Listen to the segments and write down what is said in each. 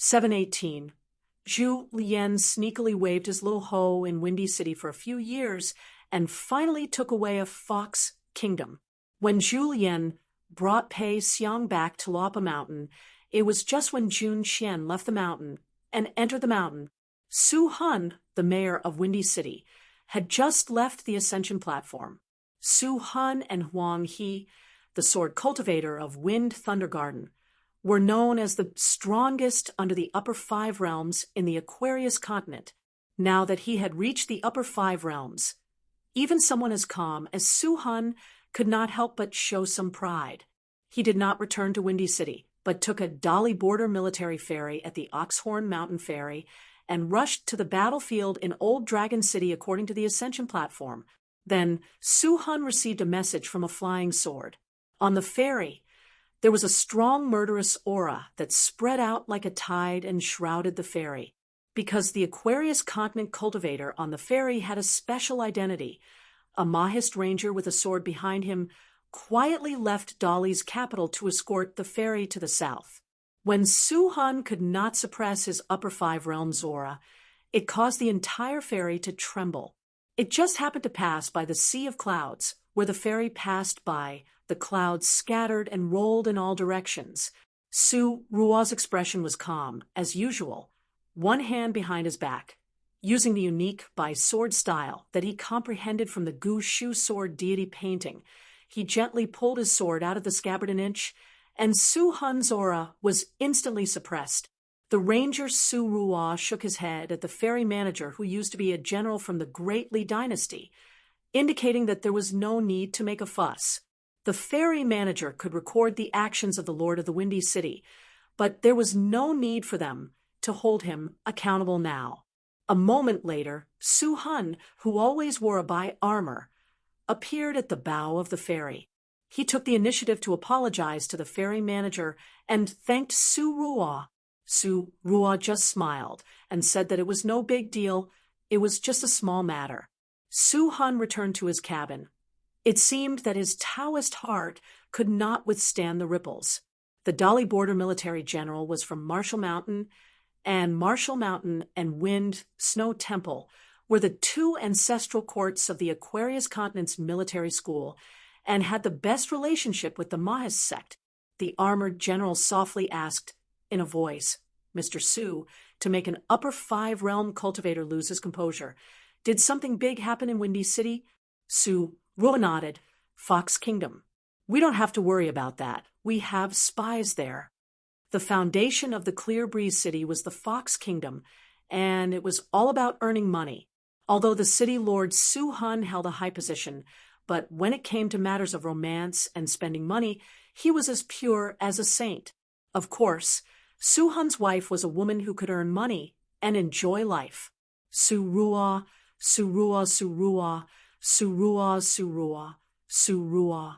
718. Zhu Lian sneakily waved his little hoe in Windy City for a few years and finally took away a fox kingdom. When Zhu Lian brought Pei Xiang back to Luopa Mountain, it was just when Jun Xian left the mountain and entered the mountain. Su Han, the mayor of Windy City, had just left the ascension platform. Su Han and Huang He, the sword cultivator of Wind Thunder Garden, were known as the strongest under the upper 5 realms in the Aquarius continent. Now that he had reached the upper 5 realms, even someone as calm as Su Han could not help but show some pride. He did not return to Windy City, but took a Dali border military ferry at the Oxhorn Mountain Ferry and rushed to the battlefield in Old Dragon City according to the ascension platform. Then Su Han received a message from a flying sword. On the ferry, there was a strong murderous aura that spread out like a tide and shrouded the ferry. Because the Aquarius continent cultivator on the ferry had a special identity, a Mahist ranger with a sword behind him quietly left Dali's capital to escort the ferry to the south. When Su Han could not suppress his upper 5 realms aura, it caused the entire ferry to tremble. It just happened to pass by the sea of clouds. Where the ferry passed by, the clouds scattered and rolled in all directions. Su Ruo's expression was calm, as usual, one hand behind his back. Using the unique by-sword style that he comprehended from the Gu Shu sword deity painting, he gently pulled his sword out of the scabbard an inch, and Su Han's aura was instantly suppressed. The ranger Su Ruo shook his head at the ferry manager who used to be a general from the Great Li dynasty, indicating that there was no need to make a fuss. The ferry manager could record the actions of the Lord of the Windy City, but there was no need for them to hold him accountable now. A moment later, Su Han, who always wore a by armor, appeared at the bow of the ferry. He took the initiative to apologize to the ferry manager and thanked Su Ruo. Su Ruo just smiled and said that it was no big deal, it was just a small matter. Su Han returned to his cabin. It seemed that his Taoist heart could not withstand the ripples. The Dali border military general was from Marshall Mountain and Wind Snow Temple were the 2 ancestral courts of the Aquarius continent's military school and had the best relationship with the Mahist sect. The armored general softly asked, in a voice, Mr. Su, to make an upper 5 realm cultivator lose his composure. Did something big happen in Windy City? Su Ruo nodded. Fox Kingdom. We don't have to worry about that. We have spies there. The foundation of the Clear Breeze City was the Fox Kingdom, and it was all about earning money. Although the city lord Su Han held a high position, but when it came to matters of romance and spending money, he was as pure as a saint. Of course, Su Han's wife was a woman who could earn money and enjoy life. Su Ruo, Su Ruo, Su Ruo, Su Ruo, Su Ruo, Su Ruo.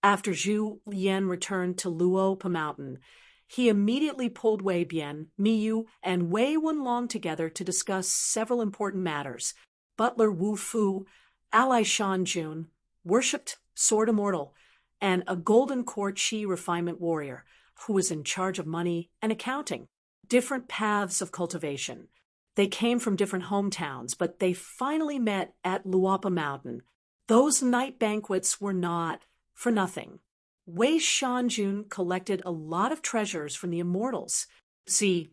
After Zhu Lian returned to Luopa Mountain, he immediately pulled Wei Bian, Miyu, and Wei Wenlong together to discuss several important matters. Butler Wu Fu, ally Shan Jun, worshipped Sword Immortal, and a Golden Court Chi refinement warrior who was in charge of money and accounting. Different paths of cultivation. They came from different hometowns, but they finally met at Luopa Mountain. Those night banquets were not for nothing. Wei Shanjun collected a lot of treasures from the immortals. Z.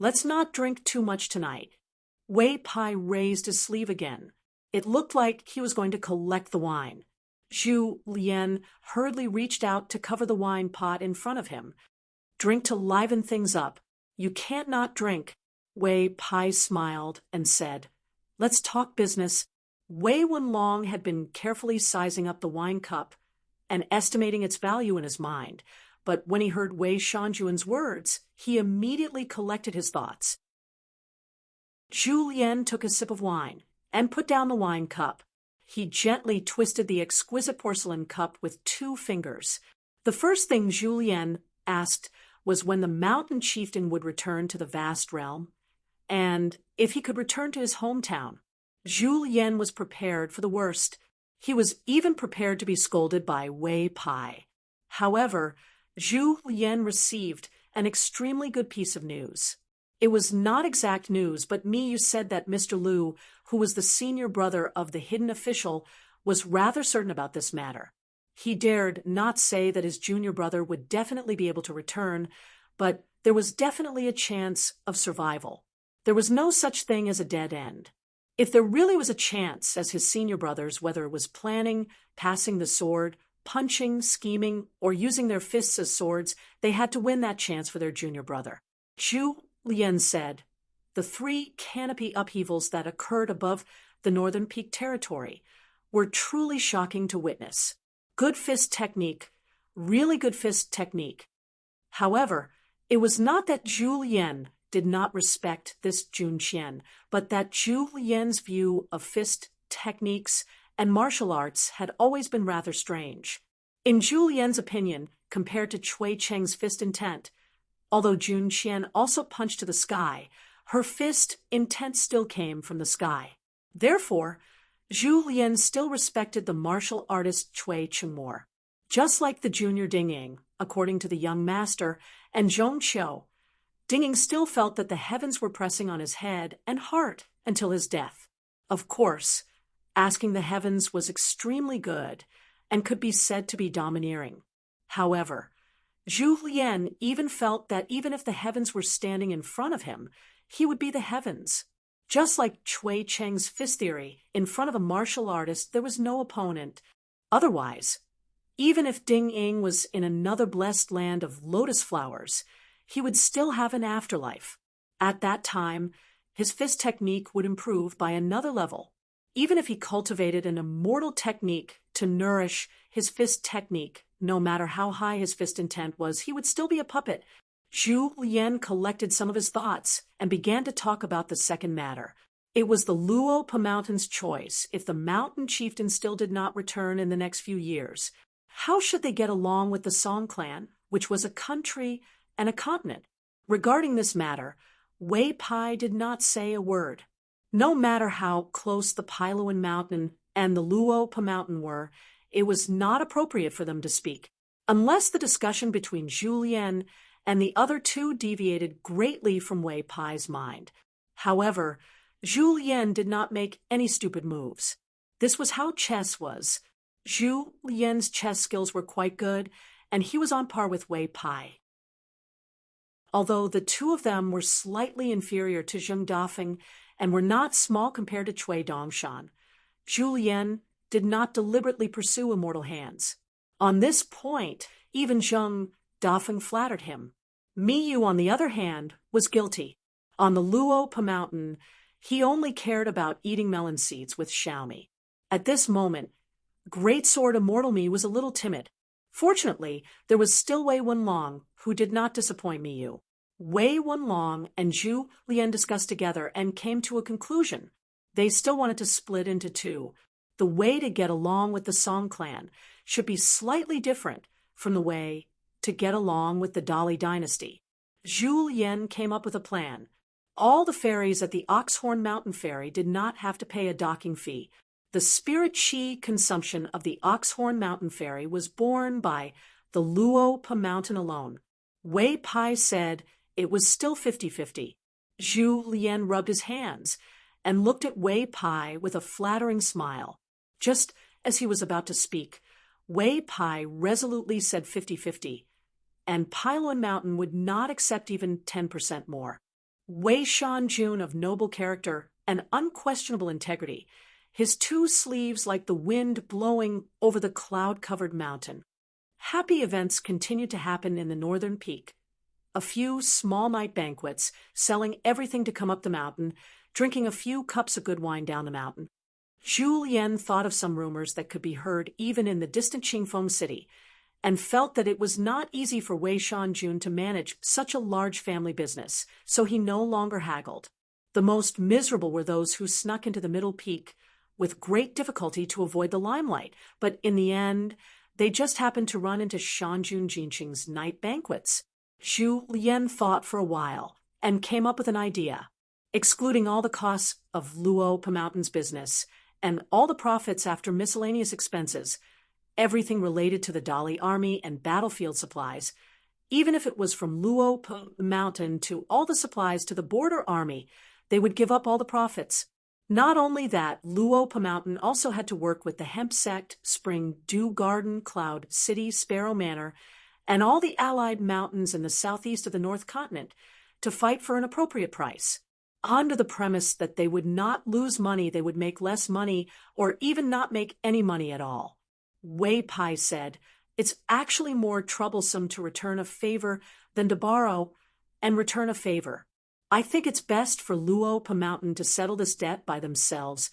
Let's not drink too much tonight. Wei Pai raised his sleeve again. It looked like he was going to collect the wine. Zhu Lian hurriedly reached out to cover the wine pot in front of him. Drink to liven things up. You can't not drink. Wei Pai smiled and said, Let's talk business. Wei Wenlong had been carefully sizing up the wine cup and estimating its value in his mind, but when he heard Wei Shanjuan's words, he immediately collected his thoughts. Zhu Lian took a sip of wine and put down the wine cup. He gently twisted the exquisite porcelain cup with 2 fingers. The first thing Zhu Lian asked was when the mountain chieftain would return to the vast realm, and if he could return to his hometown. Zhu Lian was prepared for the worst. He was even prepared to be scolded by Wei Pai. However, Zhu Lian received an extremely good piece of news. It was not exact news, but Miyu said that Mr. Liu, who was the senior brother of the hidden official, was rather certain about this matter. He dared not say that his junior brother would definitely be able to return, but there was definitely a chance of survival. There was no such thing as a dead end. If there really was a chance, as his senior brothers, whether it was planning, passing the sword, punching, scheming, or using their fists as swords, they had to win that chance for their junior brother. Zhu Lian said, the 3 canopy upheavals that occurred above the Northern Peak territory were truly shocking to witness. Good fist technique, really good fist technique. However, it was not that Zhu Lian did not respect this Jun Qian, but that Zhu Lian's view of fist techniques and martial arts had always been rather strange. In Zhu Lian's opinion, compared to Cui Cheng's fist intent, although Jun Qian also punched to the sky, her fist intent still came from the sky. Therefore, Zhu Lian still respected the martial artist Cui Cheng more. Just like the junior Ding Ying, according to the young master, and Zhong Qiu, Ding Ying still felt that the heavens were pressing on his head and heart until his death. Of course, asking the heavens was extremely good and could be said to be domineering. However, Zhu Lian even felt that even if the heavens were standing in front of him, he would be the heavens. Just like Cui Cheng's fist theory, in front of a martial artist there was no opponent. Otherwise, even if Ding Ying was in another blessed land of lotus flowers, he would still have an afterlife. At that time, his fist technique would improve by another level. Even if he cultivated an immortal technique to nourish his fist technique, no matter how high his fist intent was, he would still be a puppet. Zhu Lian collected some of his thoughts and began to talk about the second matter. It was the Luo Mountain's choice if the mountain chieftain still did not return in the next few years. How should they get along with the Song clan, which was a country and a continent? Regarding this matter, Wei Pai did not say a word. No matter how close the Pailuan Mountain and the Luo Mountain were, it was not appropriate for them to speak, unless the discussion between Zhu Lian and the other 2 deviated greatly from Wei Pai's mind. However, Zhu Lian did not make any stupid moves. This was how chess was. Zhu Lian's chess skills were quite good, and he was on par with Wei Pai. Although the 2 of them were slightly inferior to Zheng Dafeng and were not small compared to Cui Dongshan, Zhu Lian did not deliberately pursue immortal hands. On this point, even Zheng Dafeng flattered him. Miyu, on the other hand, was guilty. On the Luo Mountain, he only cared about eating melon seeds with Xiaomi. At this moment, Great Sword Immortal Me was a little timid. Fortunately, there was still Wei Wenlong, who did not disappoint Miyu. Wei Wenlong and Zhu Lian discussed together and came to a conclusion. They still wanted to split into 2. The way to get along with the Song clan should be slightly different from the way to get along with the Dali dynasty. Zhu Lian came up with a plan. All the ferries at the Oxhorn Mountain Ferry did not have to pay a docking fee. The spirit chi consumption of the Oxhorn Mountain Ferry was borne by the Luo Mountain alone. Wei Pai said it was still 50-50. Zhu Lian rubbed his hands and looked at Wei Pai with a flattering smile. Just as he was about to speak, Wei Pai resolutely said 50-50, and Pailuan Mountain would not accept even 10% more. Wei Shanjun, of noble character and unquestionable integrity, his 2 sleeves like the wind blowing over the cloud-covered mountain. Happy events continued to happen in the northern peak. A few small night banquets, selling everything to come up the mountain, drinking a few cups of good wine down the mountain. Zhu Lian thought of some rumors that could be heard even in the distant Qingfeng city, and felt that it was not easy for Wei Shanjun to manage such a large family business, so he no longer haggled. The most miserable were those who snuck into the middle peak with great difficulty to avoid the limelight, but in the end, they just happened to run into Shanjun Jinqing's night banquets. Zhu Lian thought for a while and came up with an idea. Excluding all the costs of Luo Mountain's business and all the profits after miscellaneous expenses, everything related to the Dali army and battlefield supplies, Even if it was from Luo Mountain to all the supplies to the border army, they would give up all the profits. Not only that, Luo Mountain also had to work with the Hemp Sect, Spring Dew Garden, Cloud City, Sparrow Manor, and all the allied mountains in the southeast of the North Continent to fight for an appropriate price. Under the premise that they would not lose money, they would make less money, or even not make any money at all. Wei Pai said, "It's actually more troublesome to return a favor than to borrow and return a favor. I think it's best for Luo Mountain to settle this debt by themselves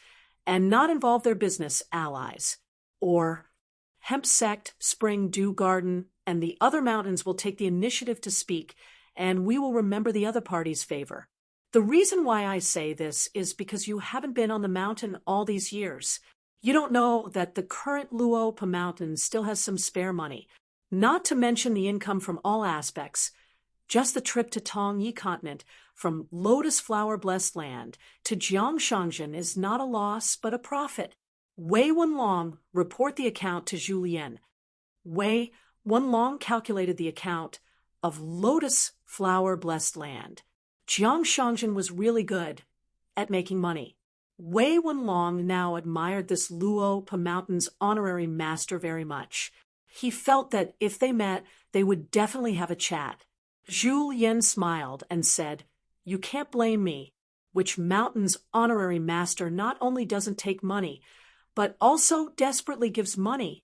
and not involve their business allies. Or Hemp Sect, Spring Dew Garden, and the other mountains will take the initiative to speak, and we will remember the other party's favor." The reason why I say this is because you haven't been on the mountain all these years. You don't know that the current Luo Mountain still has some spare money, not to mention the income from all aspects. Just the trip to Tong Yi Continent from Lotus Flower Blessed Land to Jiangshangzhen is not a loss but a profit. Wei Wenlong report the account to Zhu Lian. Wei Wenlong calculated the account of Lotus Flower Blessed Land. Jiangshangzhen was really good at making money. Wei Wenlong now admired this Luo Mountain's honorary master very much. He felt that if they met, they would definitely have a chat. Zhu Lian smiled and said, "You can't blame me, which mountain's honorary master not only doesn't take money, but also desperately gives money.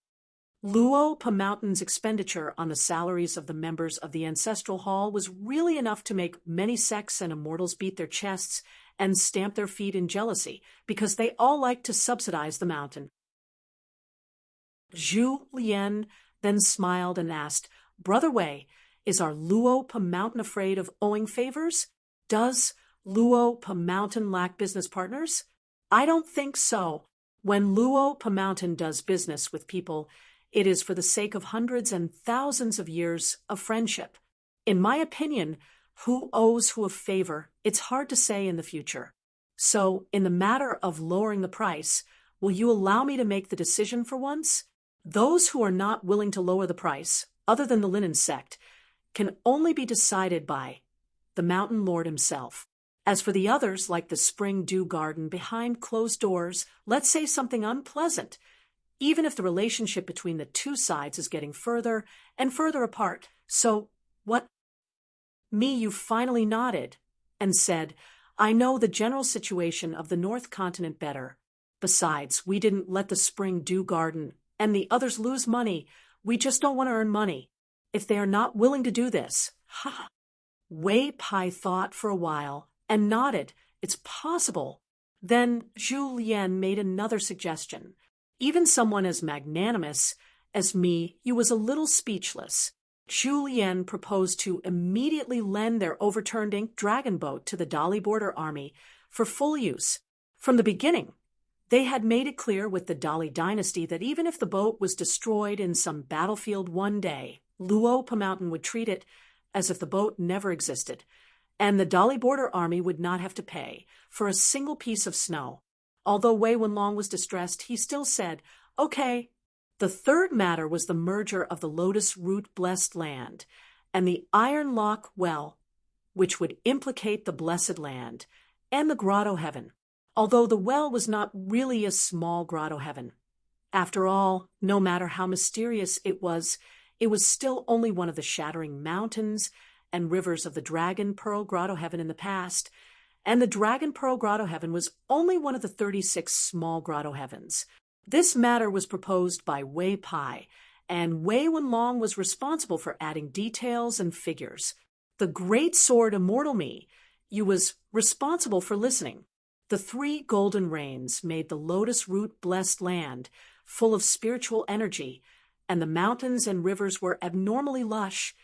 Luo Mountain's expenditure on the salaries of the members of the Ancestral Hall was really enough to make many sects and immortals beat their chests and stamp their feet in jealousy, because they all like to subsidize the mountain." Zhu Lian then smiled and asked, "Brother Wei, is our Luo Mountain afraid of owing favors? Does Luo Mountain lack business partners? I don't think so. When Luo Mountain does business with people, it is for the sake of hundreds and thousands of years of friendship. In my opinion, who owes who a favor, it's hard to say in the future. So, in the matter of lowering the price, will you allow me to make the decision for once? Those who are not willing to lower the price, other than the Linen Sect, can only be decided by the Mountain Lord himself. As for the others, like the Spring Dew Garden behind closed doors, let's say something unpleasant, even if the relationship between the two sides is getting further and further apart. So, what?" You finally nodded and said, "I know the general situation of the North Continent better. Besides, we didn't let the Spring Dew Garden and the others lose money. We just don't want to earn money. If they are not willing to do this, ha." Wei Pai thought for a while and nodded. "It's possible." Then Zhu Lian made another suggestion. Even someone as magnanimous as you was a little speechless. Zhu Lian proposed to immediately lend their overturned ink dragon boat to the Dali border army for full use. From the beginning, they had made it clear with the Dali dynasty that even if the boat was destroyed in some battlefield one day, Luo Mountain would treat it as if the boat never existed, and the Dali border army would not have to pay for a single piece of snow. Although Wei Wenlong was distressed, he still said, "Okay." The third matter was the merger of the Lotus Root Blessed Land and the Iron Lock Well, which would implicate the Blessed Land and the Grotto Heaven, although the well was not really a small Grotto Heaven. After all, no matter how mysterious it was still only one of the shattering mountains and rivers of the Dragon Pearl Grotto Heaven in the past, and the Dragon Pearl Grotto Heaven was only one of the 36 small Grotto Heavens. This matter was proposed by Wei Pai, and Wei Wenlong was responsible for adding details and figures. The Great Sword Immortal you was responsible for listening. The 3 golden rains made the Lotus Root Blessed Land full of spiritual energy, and the mountains and rivers were abnormally lush,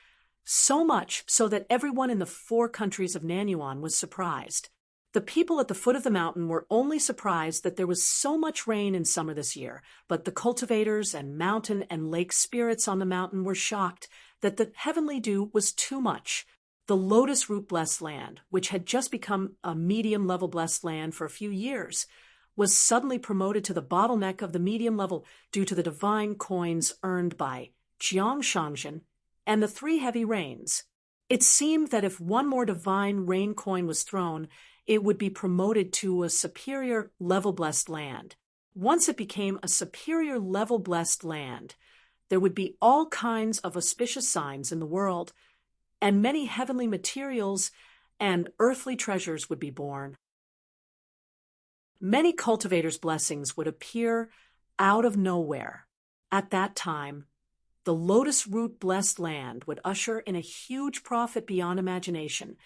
so much so that everyone in the 4 countries of Nanyuan was surprised. The people at the foot of the mountain were only surprised that there was so much rain in summer this year, but the cultivators and mountain and lake spirits on the mountain were shocked that the heavenly dew was too much. The Lotus Root Blessed Land, which had just become a medium-level blessed land for a few years, was suddenly promoted to the bottleneck of the medium level due to the divine coins earned by Jiangshangzhen and the 3 heavy rains. It seemed that if one more divine rain coin was thrown, it would be promoted to a superior level-blessed land. Once it became a superior level-blessed land, there would be all kinds of auspicious signs in the world, and many heavenly materials and earthly treasures would be born. Many cultivators' blessings would appear out of nowhere. At that time, the lotus root blessed land would usher in a huge profit beyond imagination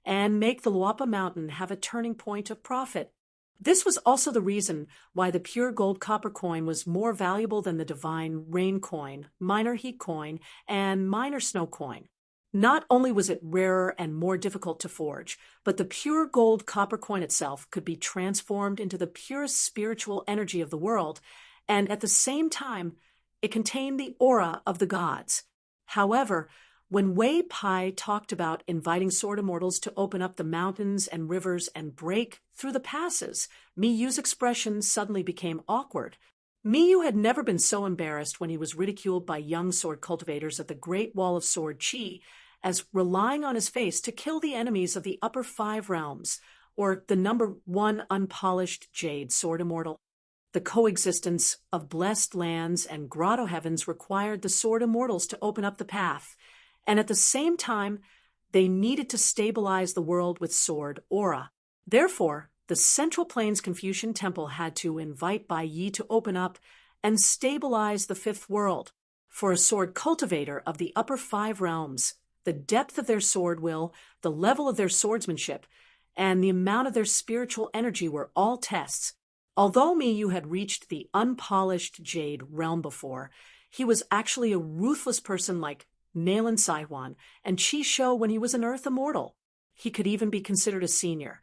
and make the Luapa Mountain have a turning point of profit. This was also the reason why the pure gold copper coin was more valuable than the divine rain coin, minor heat coin, and minor snow coin. Not only was it rarer and more difficult to forge, but the pure gold copper coin itself could be transformed into the purest spiritual energy of the world, and at the same time, it contained the aura of the gods. However, when Wei Pai talked about inviting sword immortals to open up the mountains and rivers and break through the passes, Mi Yu's expression suddenly became awkward. Mi Yu had never been so embarrassed when he was ridiculed by young sword cultivators at the Great Wall of Sword Qi as relying on his face to kill the enemies of the upper 5 realms, or the number 1 unpolished jade sword immortal. The coexistence of blessed lands and grotto heavens required the sword immortals to open up the path, and at the same time, they needed to stabilize the world with sword aura. Therefore, the Central Plains Confucian Temple had to invite Bai Yi to open up and stabilize the 5th world. For a sword cultivator of the upper 5 realms, the depth of their sword will, the level of their swordsmanship, and the amount of their spiritual energy were all tests. Although Mi Yu had reached the unpolished jade realm before, he was actually a ruthless person like Nailan Saihuan and Qi Shou when he was an Earth Immortal. He could even be considered a senior.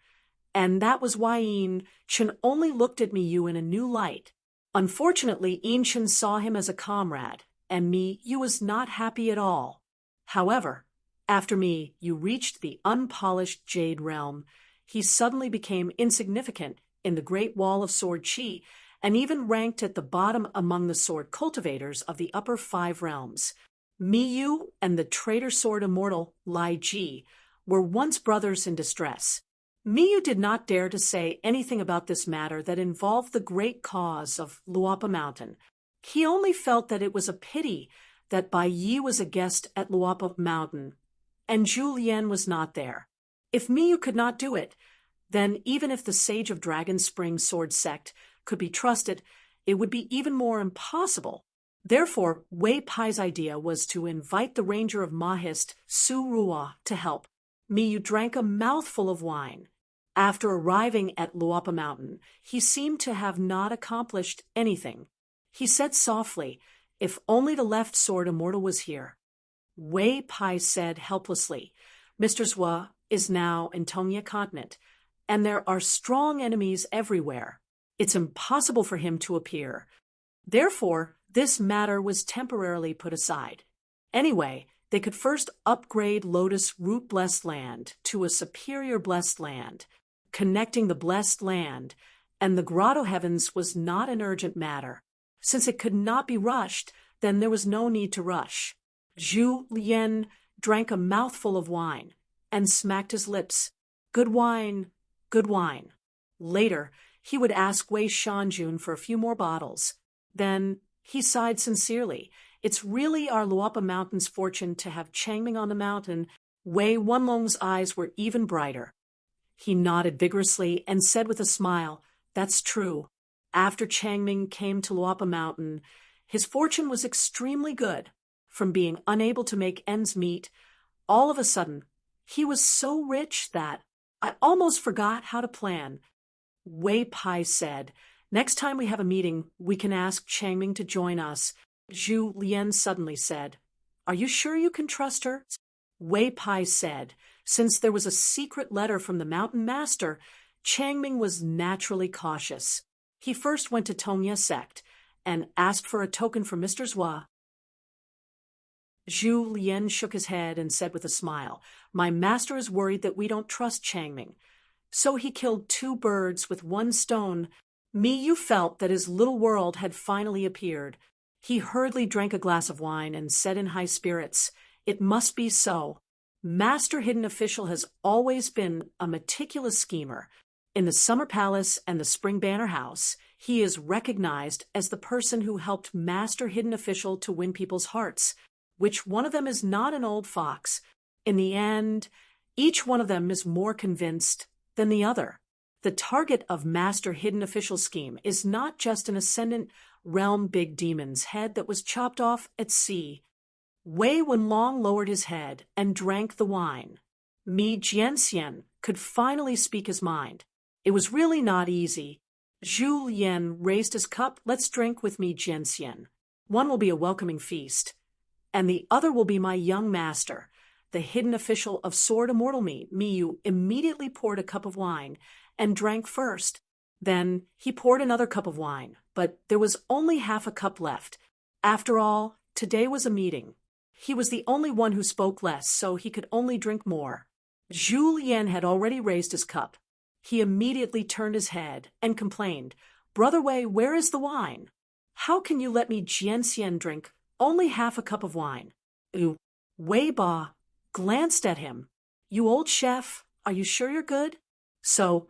And that was why Yin Chen only looked at Mi Yu in a new light. Unfortunately, Yin Chen saw him as a comrade, and Mi Yu was not happy at all. However, after Mi Yu reached the unpolished jade realm, he suddenly became insignificant in the Great Wall of Sword Qi, and even ranked at the bottom among the sword cultivators of the upper 5 realms. Mi Yu and the traitor sword immortal Lai Ji were once brothers in distress. Mi Yu did not dare to say anything about this matter that involved the great cause of Luapa Mountain. He only felt that it was a pity that Bai Yi was a guest at Luapa Mountain, and Zhu Lian was not there. If Mi Yu could not do it, then even if the Sage of Dragon Spring Sword Sect could be trusted, it would be even more impossible. Therefore, Wei Pai's idea was to invite the Ranger of Mahist, Su Rua, to help. Mi Yu drank a mouthful of wine. After arriving at Luapa Mountain, he seemed to have not accomplished anything. He said softly, "If only the left sword immortal was here." Wei Pai said helplessly, "Mr. Zhua is now in Tongye Continent, and there are strong enemies everywhere. It's impossible for him to appear. Therefore, this matter was temporarily put aside. Anyway, they could first upgrade Lotus Root Blessed Land to a superior blessed land. Connecting the blessed land and the grotto heavens was not an urgent matter. Since it could not be rushed, then there was no need to rush." Zhu Lian drank a mouthful of wine and smacked his lips. "Good wine, good wine." Later, he would ask Wei Shanjun for a few more bottles. Then he sighed sincerely. "It's really our Luapa Mountain's fortune to have Changming on the mountain." Wei Wenlong's eyes were even brighter. He nodded vigorously and said with a smile, "That's true. After Changming came to Luapa Mountain, his fortune was extremely good. From being unable to make ends meet, all of a sudden, he was so rich that I almost forgot how to plan." Wei Pai said, "Next time we have a meeting, we can ask Changming to join us." Zhu Lian suddenly said, "Are you sure you can trust her?" Wei Pai said, since there was a secret letter from the Mountain Master, Changming was naturally cautious. He first went to Tongye Sect and asked for a token from Mr. Zhua. Zhu Lian shook his head and said with a smile, "My master is worried that we don't trust Changming. So he killed 2 birds with 1 stone." Mi Yu felt that his little world had finally appeared. He hurriedly drank a glass of wine and said in high spirits, It must be so. Master Hidden Official has always been a meticulous schemer. In the Summer Palace and the Spring Banner House, he is recognized as the person who helped Master Hidden Official to win people's hearts. Which one of them is not an old fox? In the end, each one of them is more convinced than the other. The target of Master Hidden Official's scheme is not just an ascendant realm big demon's head that was chopped off at sea. Wei Wenlong lowered his head and drank the wine. Mi Jianxian could finally speak his mind. It was really not easy. Zhu Lian raised his cup. Let's drink with Mi Jianxian. One will be a welcoming feast, and the other will be my young master, the hidden official of Sword Immortal Mi. Miyu immediately poured a cup of wine and drank first. Then he poured another cup of wine, but there was only half a cup left. After all, today was a meeting. He was the only one who spoke less, so he could only drink more. Zhu Lian had already raised his cup. He immediately turned his head and complained, "Brother Wei, where is the wine? How can you let me Jianxian drink only half a cup of wine?" Wei Ba glanced at him. "You old chef, are you sure you're good?" So,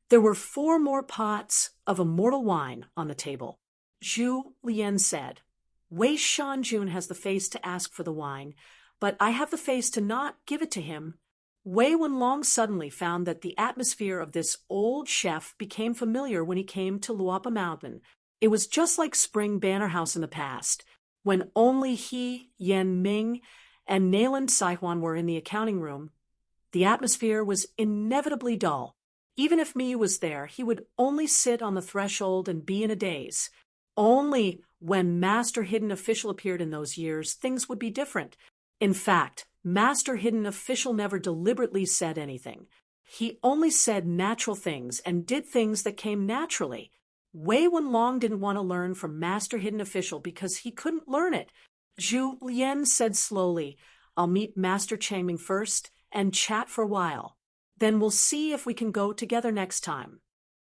there were 4 more pots of immortal wine on the table. Zhu Lian said, "Wei Shanjun has the face to ask for the wine, but I have the face to not give it to him." Wei Wenlong suddenly found that the atmosphere of this old chef became familiar when he came to Luopa Mountain. It was just like Spring Banner House in the past, when only he, Yan Ming, and Nayland Saihuan were in the accounting room. The atmosphere was inevitably dull. Even if Miyu was there, he would only sit on the threshold and be in a daze. Only when Master Hidden Official appeared in those years, things would be different. In fact, Master Hidden Official never deliberately said anything. He only said natural things and did things that came naturally. Wei Wenlong didn't want to learn from Master Hidden Official because he couldn't learn it. Zhu Lian said slowly, "I'll meet Master Changming first and chat for a while. Then we'll see if we can go together next time."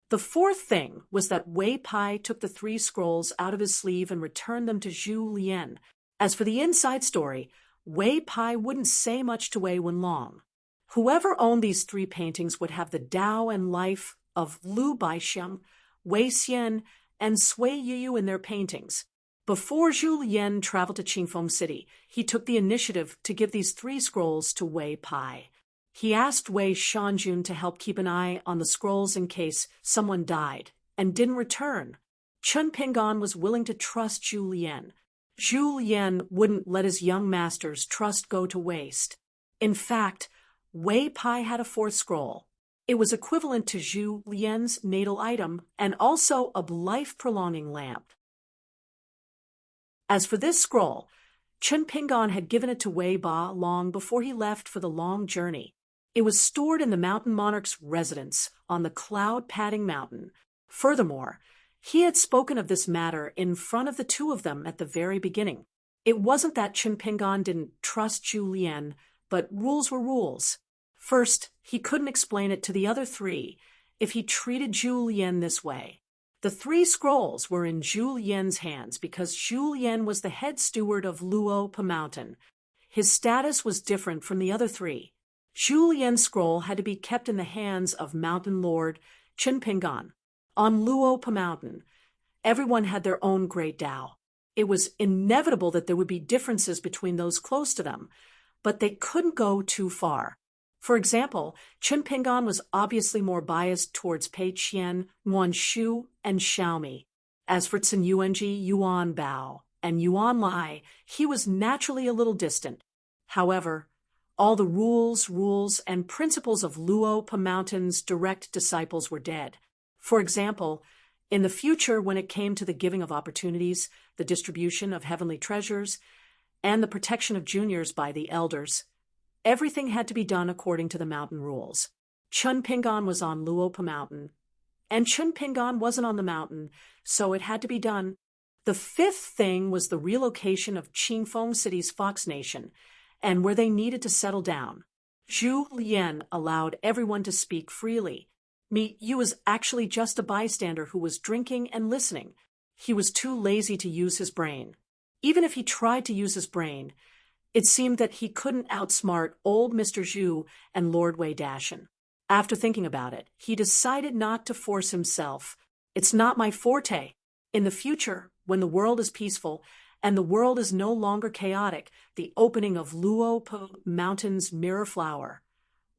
The 4th thing was that Wei Pai took the 3 scrolls out of his sleeve and returned them to Zhu Lian. As for the inside story, Wei Pai wouldn't say much to Wei Wenlong. Whoever owned these 3 paintings would have the Tao and life of Lu Baixiang, Wei Xian, and Sui Yiyu in their paintings. Before Zhu Lian traveled to Qingfeng City, he took the initiative to give these 3 scrolls to Wei Pai. He asked Wei Shanjun to help keep an eye on the scrolls in case someone died and didn't return. Chun Pingon was willing to trust Zhu Lian. Zhu Lian wouldn't let his young master's trust go to waste. In fact, Wei Pai had a 4th scroll. It was equivalent to Zhu Lian's natal item and also a life-prolonging lamp. As for this scroll, Chun Pingon had given it to Wei Ba long before he left for the long journey. It was stored in the Mountain Monarch's residence on the cloud-padding mountain. Furthermore, he had spoken of this matter in front of the 2 of them at the very beginning. It wasn't that Chun Pingon didn't trust Zhu Lian, but rules were rules. First, he couldn't explain it to the other 3 if he treated Zhu Lian this way. The 3 scrolls were in Zhu Lian's hands because Zhu Lian was the head steward of Luopa Mountain. His status was different from the other 3. Zhu Lian's scroll had to be kept in the hands of Mountain Lord Chun Pingon. On Luopa Mountain, everyone had their own great Tao. It was inevitable that there would be differences between those close to them, but they couldn't go too far. For example, Chun Pingon was obviously more biased towards Pei Qian, Nguan Shu, and Xiaomi. As for Tsin Yuanji, Yuan Bao, and Yuan Lai, he was naturally a little distant. However, all the rules, and principles of Luopa Mountain's direct disciples were dead. For example, in the future, when it came to the giving of opportunities, the distribution of heavenly treasures, and the protection of juniors by the elders, everything had to be done according to the mountain rules. Chun Pingon was on Luopa Mountain, and Chun Pingon wasn't on the mountain, so it had to be done. The 5th thing was the relocation of Qingfeng City's Fox Nation, and where they needed to settle down. Zhu Lian allowed everyone to speak freely. Yu was actually just a bystander who was drinking and listening. He was too lazy to use his brain. Even if he tried to use his brain, It seemed that he couldn't outsmart old Mr. Zhu and Lord Wei Dashin. After thinking about it, he decided not to force himself. It's not my forte. In the future, when the world is peaceful and the world is no longer chaotic, the opening of Luo Mountain's mirror flower,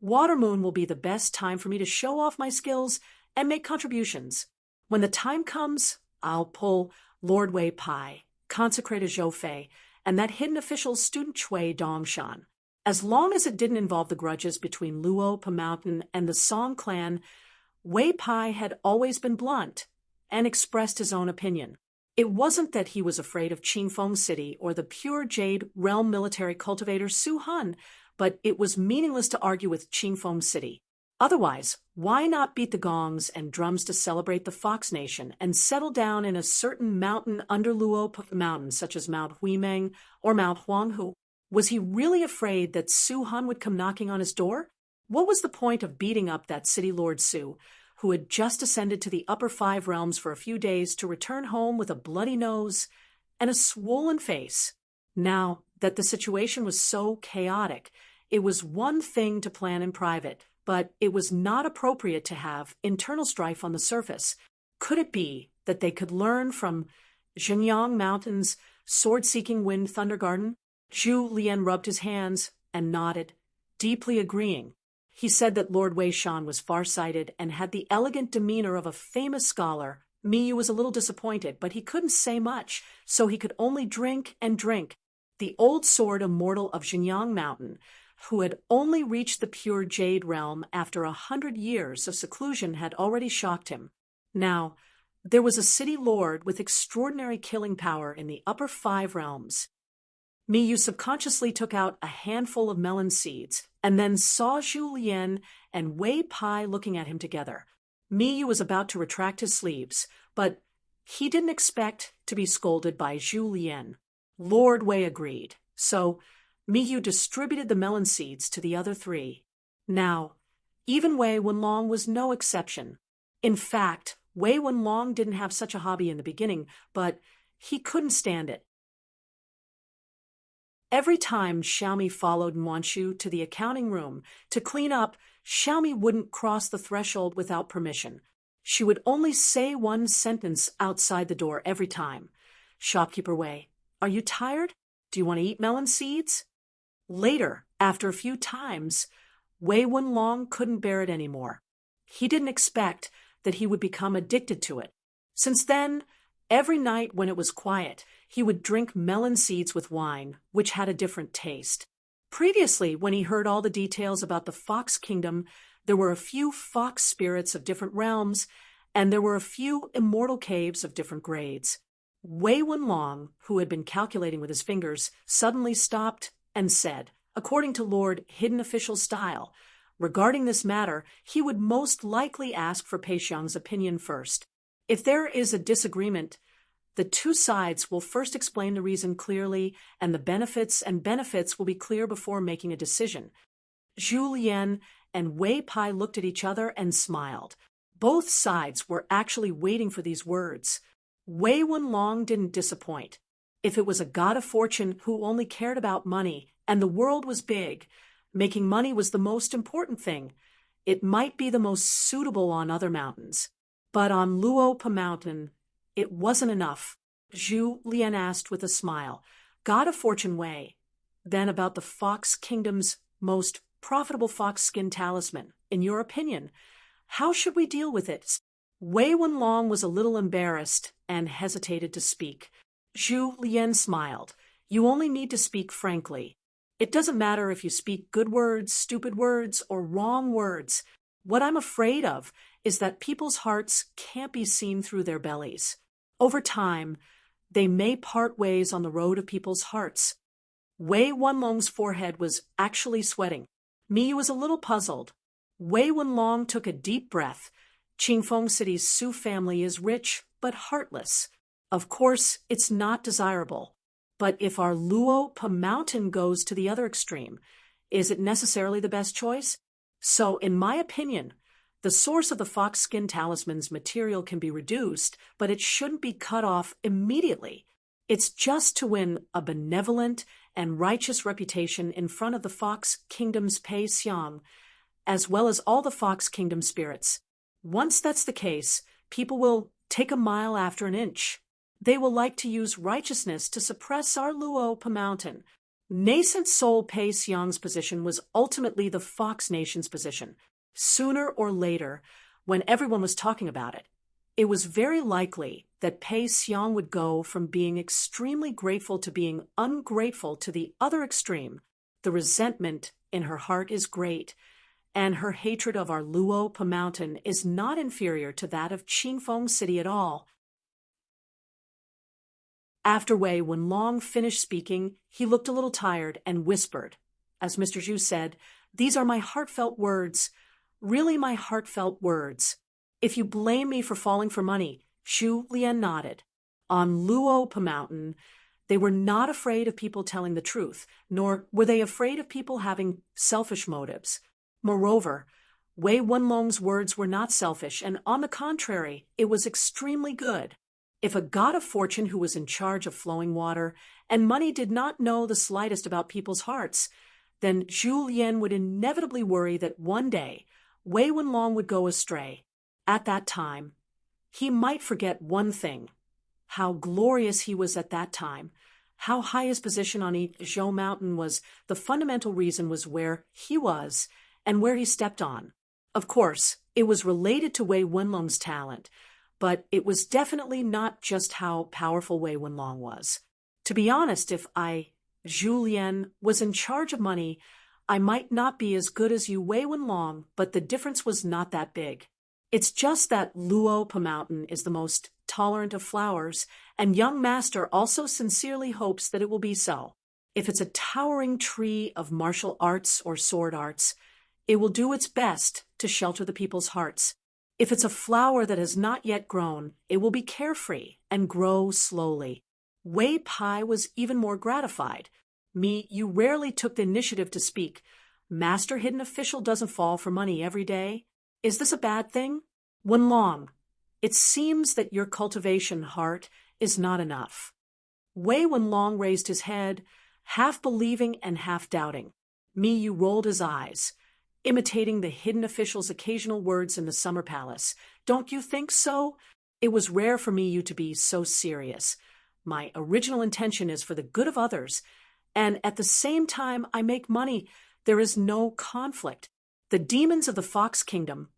Watermoon will be the best time for me to show off my skills and make contributions. When the time comes, I'll pull Lord Wei Pai, consecrated Zhou Fei, and that hidden official student Chui Dongshan. As long as it didn't involve the grudges between Luo Mountain and the Song clan, Wei Pai had always been blunt and expressed his own opinion. It wasn't that he was afraid of Qingfeng City or the pure jade realm military cultivator Su Han, but it was meaningless to argue with Qingfeng City. Otherwise, why not beat the gongs and drums to celebrate the Fox Nation and settle down in a certain mountain under Luo Mountain, such as Mount Huimeng or Mount Huanghu? Was he really afraid that Su Han would come knocking on his door? What was the point of beating up that city lord Su, who had just ascended to the upper 5 realms for a few days to return home with a bloody nose and a swollen face? Now that the situation was so chaotic, it was one thing to plan in private, but it was not appropriate to have internal strife on the surface. Could it be that they could learn from Zhenyang Mountain's sword-seeking wind thunder garden? Zhu Lian rubbed his hands and nodded, deeply agreeing. He said that Lord Wei Shan was far-sighted and had the elegant demeanor of a famous scholar. Miyu was a little disappointed, but he couldn't say much, so he could only drink and drink. The old sword immortal of Zhenyang Mountain, who had only reached the pure jade realm after 100 years of seclusion, had already shocked him. Now, there was a city lord with extraordinary killing power in the upper 5 realms. Miyu subconsciously took out a handful of melon seeds and then saw Zhu Lian and Wei Pai looking at him together. Miyu was about to retract his sleeves, but he didn't expect to be scolded by Zhu Lian. Lord Wei agreed, so Miyu distributed the melon seeds to the other 3. Now, even Wei Wenlong was no exception. In fact, Wei Wenlong didn't have such a hobby in the beginning, but he couldn't stand it. Every time Xiaomi followed Muanshu to the accounting room to clean up, Xiaomi wouldn't cross the threshold without permission. She would only say one sentence outside the door every time. Shopkeeper Wei, are you tired? Do you want to eat melon seeds? Later, after a few times, Wei Wenlong couldn't bear it anymore. He didn't expect that he would become addicted to it. Since then, every night when it was quiet, he would drink melon seeds with wine, which had a different taste. Previously, when he heard all the details about the Fox Kingdom, there were a few fox spirits of different realms, and there were a few immortal caves of different grades. Wei Wenlong, who had been calculating with his fingers, suddenly stopped and said, according to Lord Hidden Official style, regarding this matter, he would most likely ask for Pei Xiang's opinion first. If there is a disagreement, the 2 sides will first explain the reason clearly, and the benefits will be clear before making a decision. Zhu Lian and Wei Pai looked at each other and smiled. Both sides were actually waiting for these words. Wei Wenlong didn't disappoint. If it was a god of fortune who only cared about money, and the world was big, making money was the most important thing, it might be the most suitable on other mountains. But on Luo Mountain, it wasn't enough. Zhu Lian asked with a smile, God of Fortune Wei, then about the Fox Kingdom's most profitable fox skin talisman, in your opinion, how should we deal with it? Wei Wenlong was a little embarrassed and hesitated to speak. Zhu Lian smiled. You only need to speak frankly. It doesn't matter if you speak good words, stupid words, or wrong words. What I'm afraid of is that people's hearts can't be seen through their bellies. Over time, they may part ways on the road of people's hearts. Wei Wenlong's forehead was actually sweating. Miyu was a little puzzled. Wei Wenlong took a deep breath. Qingfeng City's Su family is rich, but heartless. Of course, it's not desirable. But if our Luo Mountain goes to the other extreme, is it necessarily the best choice? So, in my opinion, the source of the fox skin talisman's material can be reduced, but it shouldn't be cut off immediately. It's just to win a benevolent and righteous reputation in front of the Fox Kingdom's Pei Xiang, as well as all the Fox Kingdom spirits. Once that's the case, people will take a mile after an inch. They will like to use righteousness to suppress our Luopa mountain. Nascent soul Pei Xiang's position was ultimately the Fox Nation's position. Sooner or later, when everyone was talking about it, it was very likely that Pei Xiang would go from being extremely grateful to being ungrateful to the other extreme. The resentment in her heart is great, and her hatred of our Luopa mountain is not inferior to that of Qingfeng City at all. After Wei Wenlong finished speaking, he looked a little tired and whispered. As Mr. Zhu said, "These are my heartfelt words, really my heartfelt words. If you blame me for falling for money," Zhu Lian nodded. On Luopa Mountain, they were not afraid of people telling the truth, nor were they afraid of people having selfish motives. Moreover, Wei Wenlong's words were not selfish, and on the contrary, it was extremely good. If a god of fortune who was in charge of flowing water and money did not know the slightest about people's hearts, then Zhu Lian would inevitably worry that one day Wei Wenlong would go astray. At that time, he might forget one thing: how glorious he was at that time, how high his position on Zhou Mountain was. The fundamental reason was where he was and where he stepped on. Of course, it was related to Wei Wenlong's talent, but it was definitely not just how powerful Wei Wenlong was. To be honest, if I, Zhu Lian, was in charge of money, I might not be as good as you, Wei Wenlong, but the difference was not that big. It's just that Luopa Mountain is the most tolerant of flowers, and young master also sincerely hopes that it will be so. If it's a towering tree of martial arts or sword arts, it will do its best to shelter the people's hearts. If it's a flower that has not yet grown, it will be carefree and grow slowly. Wei Pai was even more gratified. "Me, you rarely took the initiative to speak. Master Hidden Official doesn't fall for money every day. Is this a bad thing? Wenlong, it seems that your cultivation heart is not enough." Wei Wenlong raised his head, half believing and half doubting. Yu rolled his eyes, imitating the hidden official's occasional words in the summer palace. "Don't you think so? It was rare for Yu to be so serious. My original intention is for the good of others, and at the same time I make money. There is no conflict. The demons of the Fox Kingdom,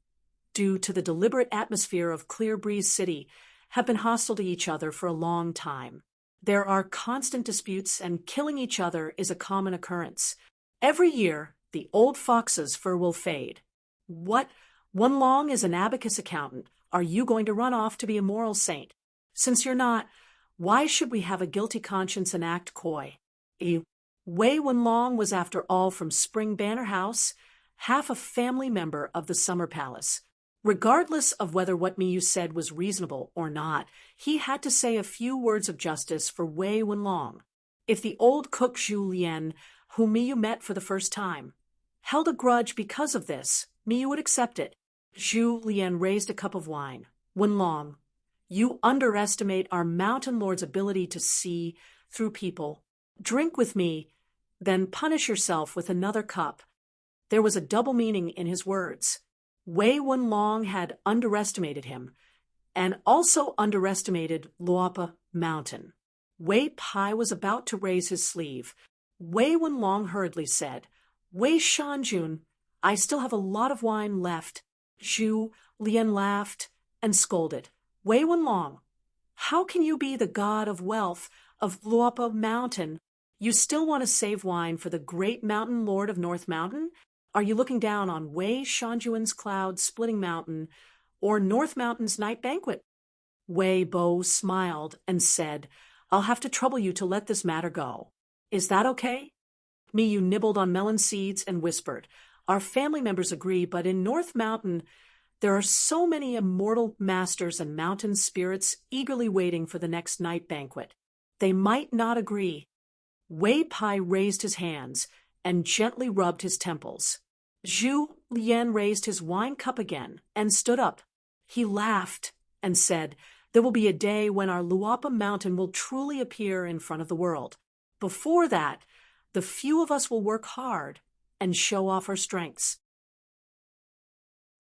due to the deliberate atmosphere of Clear Breeze City, have been hostile to each other for a long time. There are constant disputes, and killing each other is a common occurrence. Every year, the old fox's fur will fade. What? Wenlong is an abacus accountant. Are you going to run off to be a moral saint? Since you're not, why should we have a guilty conscience and act coy?" Wei Wenlong was, after all, from Spring Banner House, half a family member of the Summer Palace. Regardless of whether what Yu said was reasonable or not, he had to say a few words of justice for Wei Wenlong. If the old cook Zhu Lian, whom Yu met for the first time, held a grudge because of this, Yu would accept it. Zhu Lian raised a cup of wine. "Wenlong, you underestimate our mountain lord's ability to see through people. Drink with me, then punish yourself with another cup." There was a double meaning in his words. Wei Wenlong had underestimated him, and also underestimated Luopa Mountain. Wei Pai was about to raise his sleeve. Wei Wenlong hurriedly said, "Wei Shanjun, I still have a lot of wine left." Zhu Lian laughed and scolded. "Wei Wenlong, how can you be the god of wealth of Luopa Mountain? You still want to save wine for the great mountain lord of North Mountain? Are you looking down on Wei Shanjuan's cloud-splitting mountain or North Mountain's night banquet?" Wei Bo smiled and said, "I'll have to trouble you to let this matter go. Is that okay?" Yu nibbled on melon seeds and whispered, "Our family members agree, but in North Mountain, there are so many immortal masters and mountain spirits eagerly waiting for the next night banquet. They might not agree." Wei Pai raised his hands and gently rubbed his temples. Zhu Lian raised his wine cup again and stood up. He laughed and said, "There will be a day when our Luopa Mountain will truly appear in front of the world. Before that, the few of us will work hard and show off our strengths.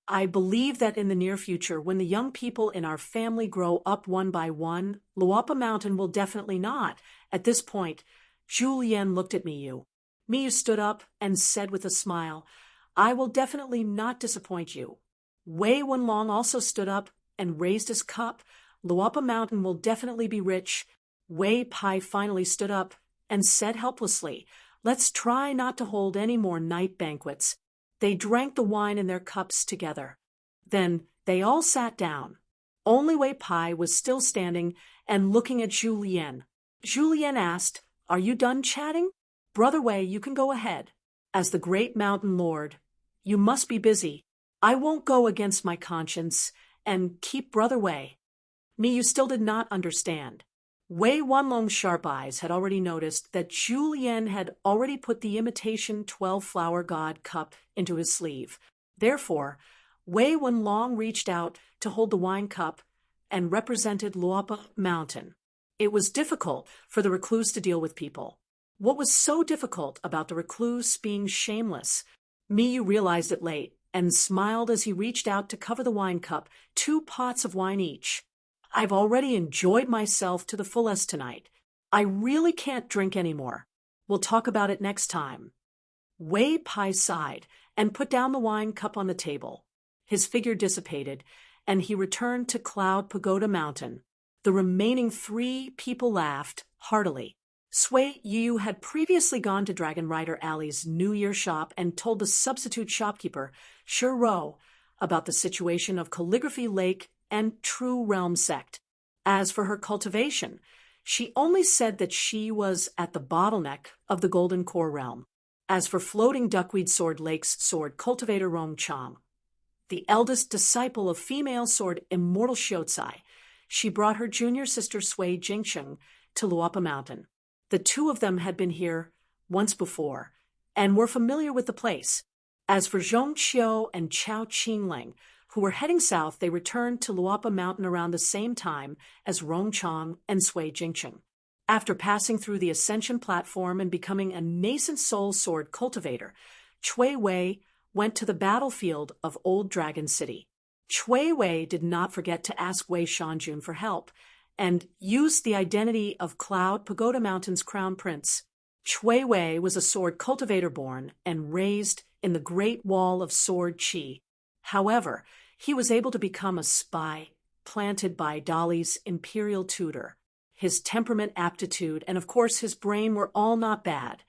I believe that in the near future, when the young people in our family grow up one by one, Luapa Mountain will definitely not. At this point, Julien looked at Miyu. Miyu stood up and said with a smile, I will definitely not disappoint you. Wei Wenlong also stood up and raised his cup. Luapa Mountain will definitely be rich. Wei Pai finally stood up and said helplessly, let's try not to hold any more night banquets. They drank the wine in their cups together. Then they all sat down. Only Wei Pai was still standing and looking at Julien. Julien asked, are you done chatting? Brother Wei, you can go ahead. As the great mountain lord, you must be busy. I won't go against my conscience and keep Brother Wei. Miyu still did not understand. Wei Wenlong's sharp eyes had already noticed that Julien had already put the imitation 12-flower god cup into his sleeve. Therefore, Wei Wenlong reached out to hold the wine cup and represented Luapa Mountain. It was difficult for the recluse to deal with people. What was so difficult about the recluse being shameless? Miyu realized it late and smiled as he reached out to cover the wine cup, 2 pots of wine each. I've already enjoyed myself to the fullest tonight. I really can't drink anymore. We'll talk about it next time. Wei Pai sighed and put down the wine cup on the table. His figure dissipated, and he returned to Cloud Pagoda Mountain. The remaining 3 people laughed heartily. Sui Yu had previously gone to Dragon Rider Alley's New Year shop and told the substitute shopkeeper, Shi Ro, about the situation of Calligraphy Lake and True Realm Sect. As for her cultivation, she only said that she was at the bottleneck of the Golden Core Realm. As for Floating Duckweed Sword Lake's sword cultivator Rong Chang, the eldest disciple of female sword Immortal Shiotsai, she brought her junior sister Sui Jingsheng to Luapa Mountain. The 2 of them had been here once before and were familiar with the place. As for Zhong Qiu and Chao Qingleng, who were heading south, they returned to Luapa Mountain around the same time as Rong Chang and Sui Jingsheng. After passing through the ascension platform and becoming a nascent soul sword cultivator, Chui Wei went to the battlefield of Old Dragon City. Chui Wei did not forget to ask Wei Shanjun for help, and used the identity of Cloud Pagoda Mountain's crown prince. Chui Wei was a sword cultivator born and raised in the Great Wall of Sword Qi. However, he was able to become a spy planted by Dali's imperial tutor. His temperament, aptitude, and of course his brain were all not bad.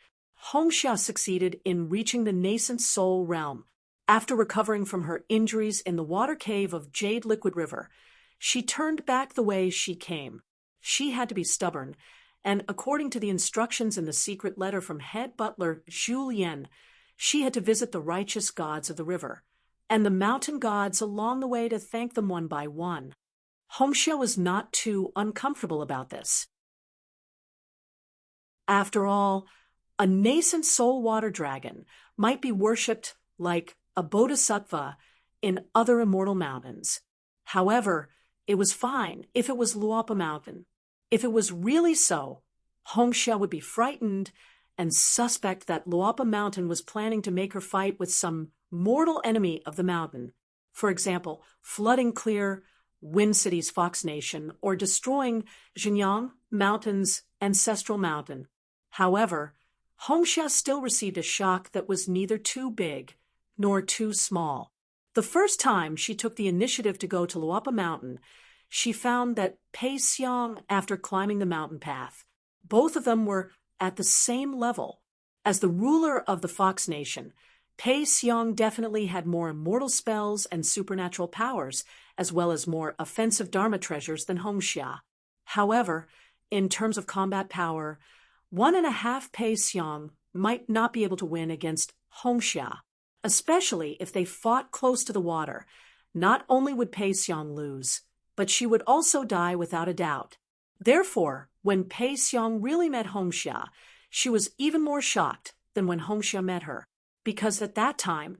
Hongxia succeeded in reaching the nascent soul realm. After recovering from her injuries in the water cave of Jade Liquid River, she turned back the way she came. She had to be stubborn, and according to the instructions in the secret letter from head butler Julien, she had to visit the righteous gods of the river, and the mountain gods along the way to thank them one by one. Hongxia was not too uncomfortable about this. After all, a nascent soul water dragon might be worshipped like a bodhisattva in other immortal mountains. However, it was fine if it was Luapa Mountain. If it was really so, Hongxia would be frightened and suspect that Luapa Mountain was planning to make her fight with some mortal enemy of the mountain. For example, flooding clear Wind City's Fox Nation or destroying Jinyang Mountain's ancestral mountain. However, Hongxia still received a shock that was neither too big nor too small. The first time she took the initiative to go to Luapa Mountain, she found that Pei Xiang, after climbing the mountain path, both of them were at the same level. As the ruler of the Fox Nation, Pei Xiang definitely had more immortal spells and supernatural powers, as well as more offensive Dharma treasures than Hongxia. However, in terms of combat power, 1.5 Pei Xiang might not be able to win against Hongxia, especially if they fought close to the water. Not only would Pei Xiang lose, but she would also die without a doubt. Therefore, when Pei Xiang really met Hongxia, she was even more shocked than when Hongxia met her, because at that time,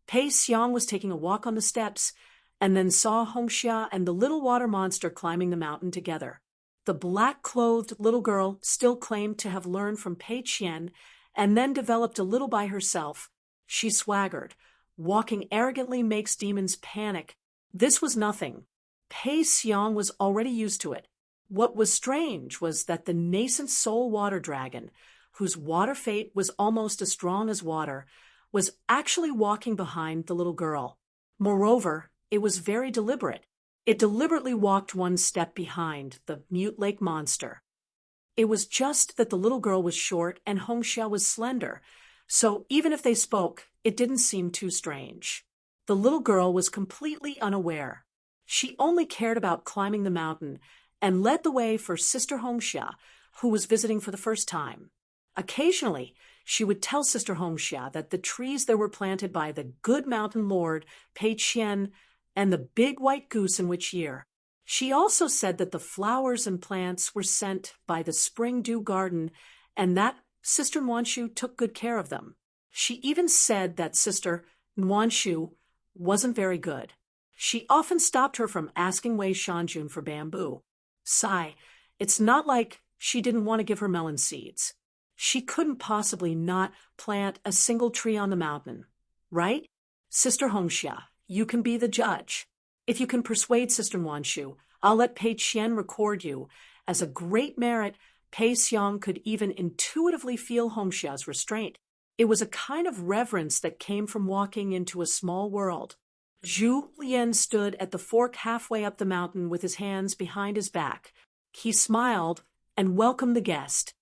Pei Xiang was taking a walk on the steps and then saw Hongxia and the little water monster climbing the mountain together. The black-clothed little girl still claimed to have learned from Pei Qian and then developed a little by herself. She swaggered. Walking arrogantly makes demons panic. This was nothing. Pei Xiang was already used to it. What was strange was that the nascent soul water dragon, whose water fate was almost as strong as water, was actually walking behind the little girl. Moreover, it was very deliberate. It deliberately walked one step behind the mute lake monster. It was just that the little girl was short and Hongxia was slender, so even if they spoke, it didn't seem too strange. The little girl was completely unaware. She only cared about climbing the mountain and led the way for Sister Hongxia, who was visiting for the first time. Occasionally, she would tell Sister Hongxia that the trees that were planted by the good mountain lord, Pei Qian, and the big white goose in which year. She also said that the flowers and plants were sent by the spring dew garden and that Sister Nuanshu took good care of them. She even said that Sister Nuanshu wasn't very good. She often stopped her from asking Wei Shanjun for bamboo. Sigh, it's not like she didn't want to give her melon seeds. She couldn't possibly not plant a single tree on the mountain, right? Sister Hongxia, you can be the judge. If you can persuade Sister Nuanshu, I'll let Pei Qian record you. As a great merit, Pei Xiang could even intuitively feel Hongxia's restraint. It was a kind of reverence that came from walking into a small world. Zhu Lian stood at the fork halfway up the mountain with his hands behind his back. He smiled and welcomed the guest.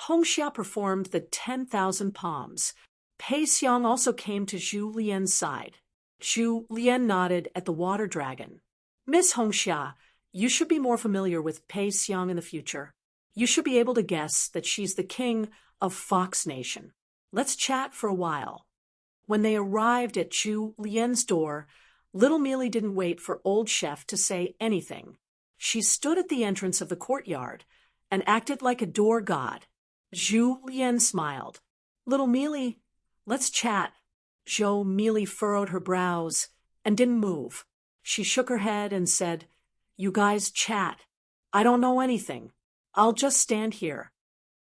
Hongxia performed the 10,000 palms. Pei Xiang also came to Zhu Lian's side. Zhu Lian nodded at the water dragon. Miss Hongxia, you should be more familiar with Pei Xiang in the future. You should be able to guess that she's the king of Fox Nation. Let's chat for a while. When they arrived at Zhu Lian's door, little Mealy didn't wait for old chef to say anything. She stood at the entrance of the courtyard and acted like a door god. Zhu Lian smiled. Little Mealy, let's chat. Zhou Mealy furrowed her brows and didn't move. She shook her head and said, You guys chat. I don't know anything. I'll just stand here.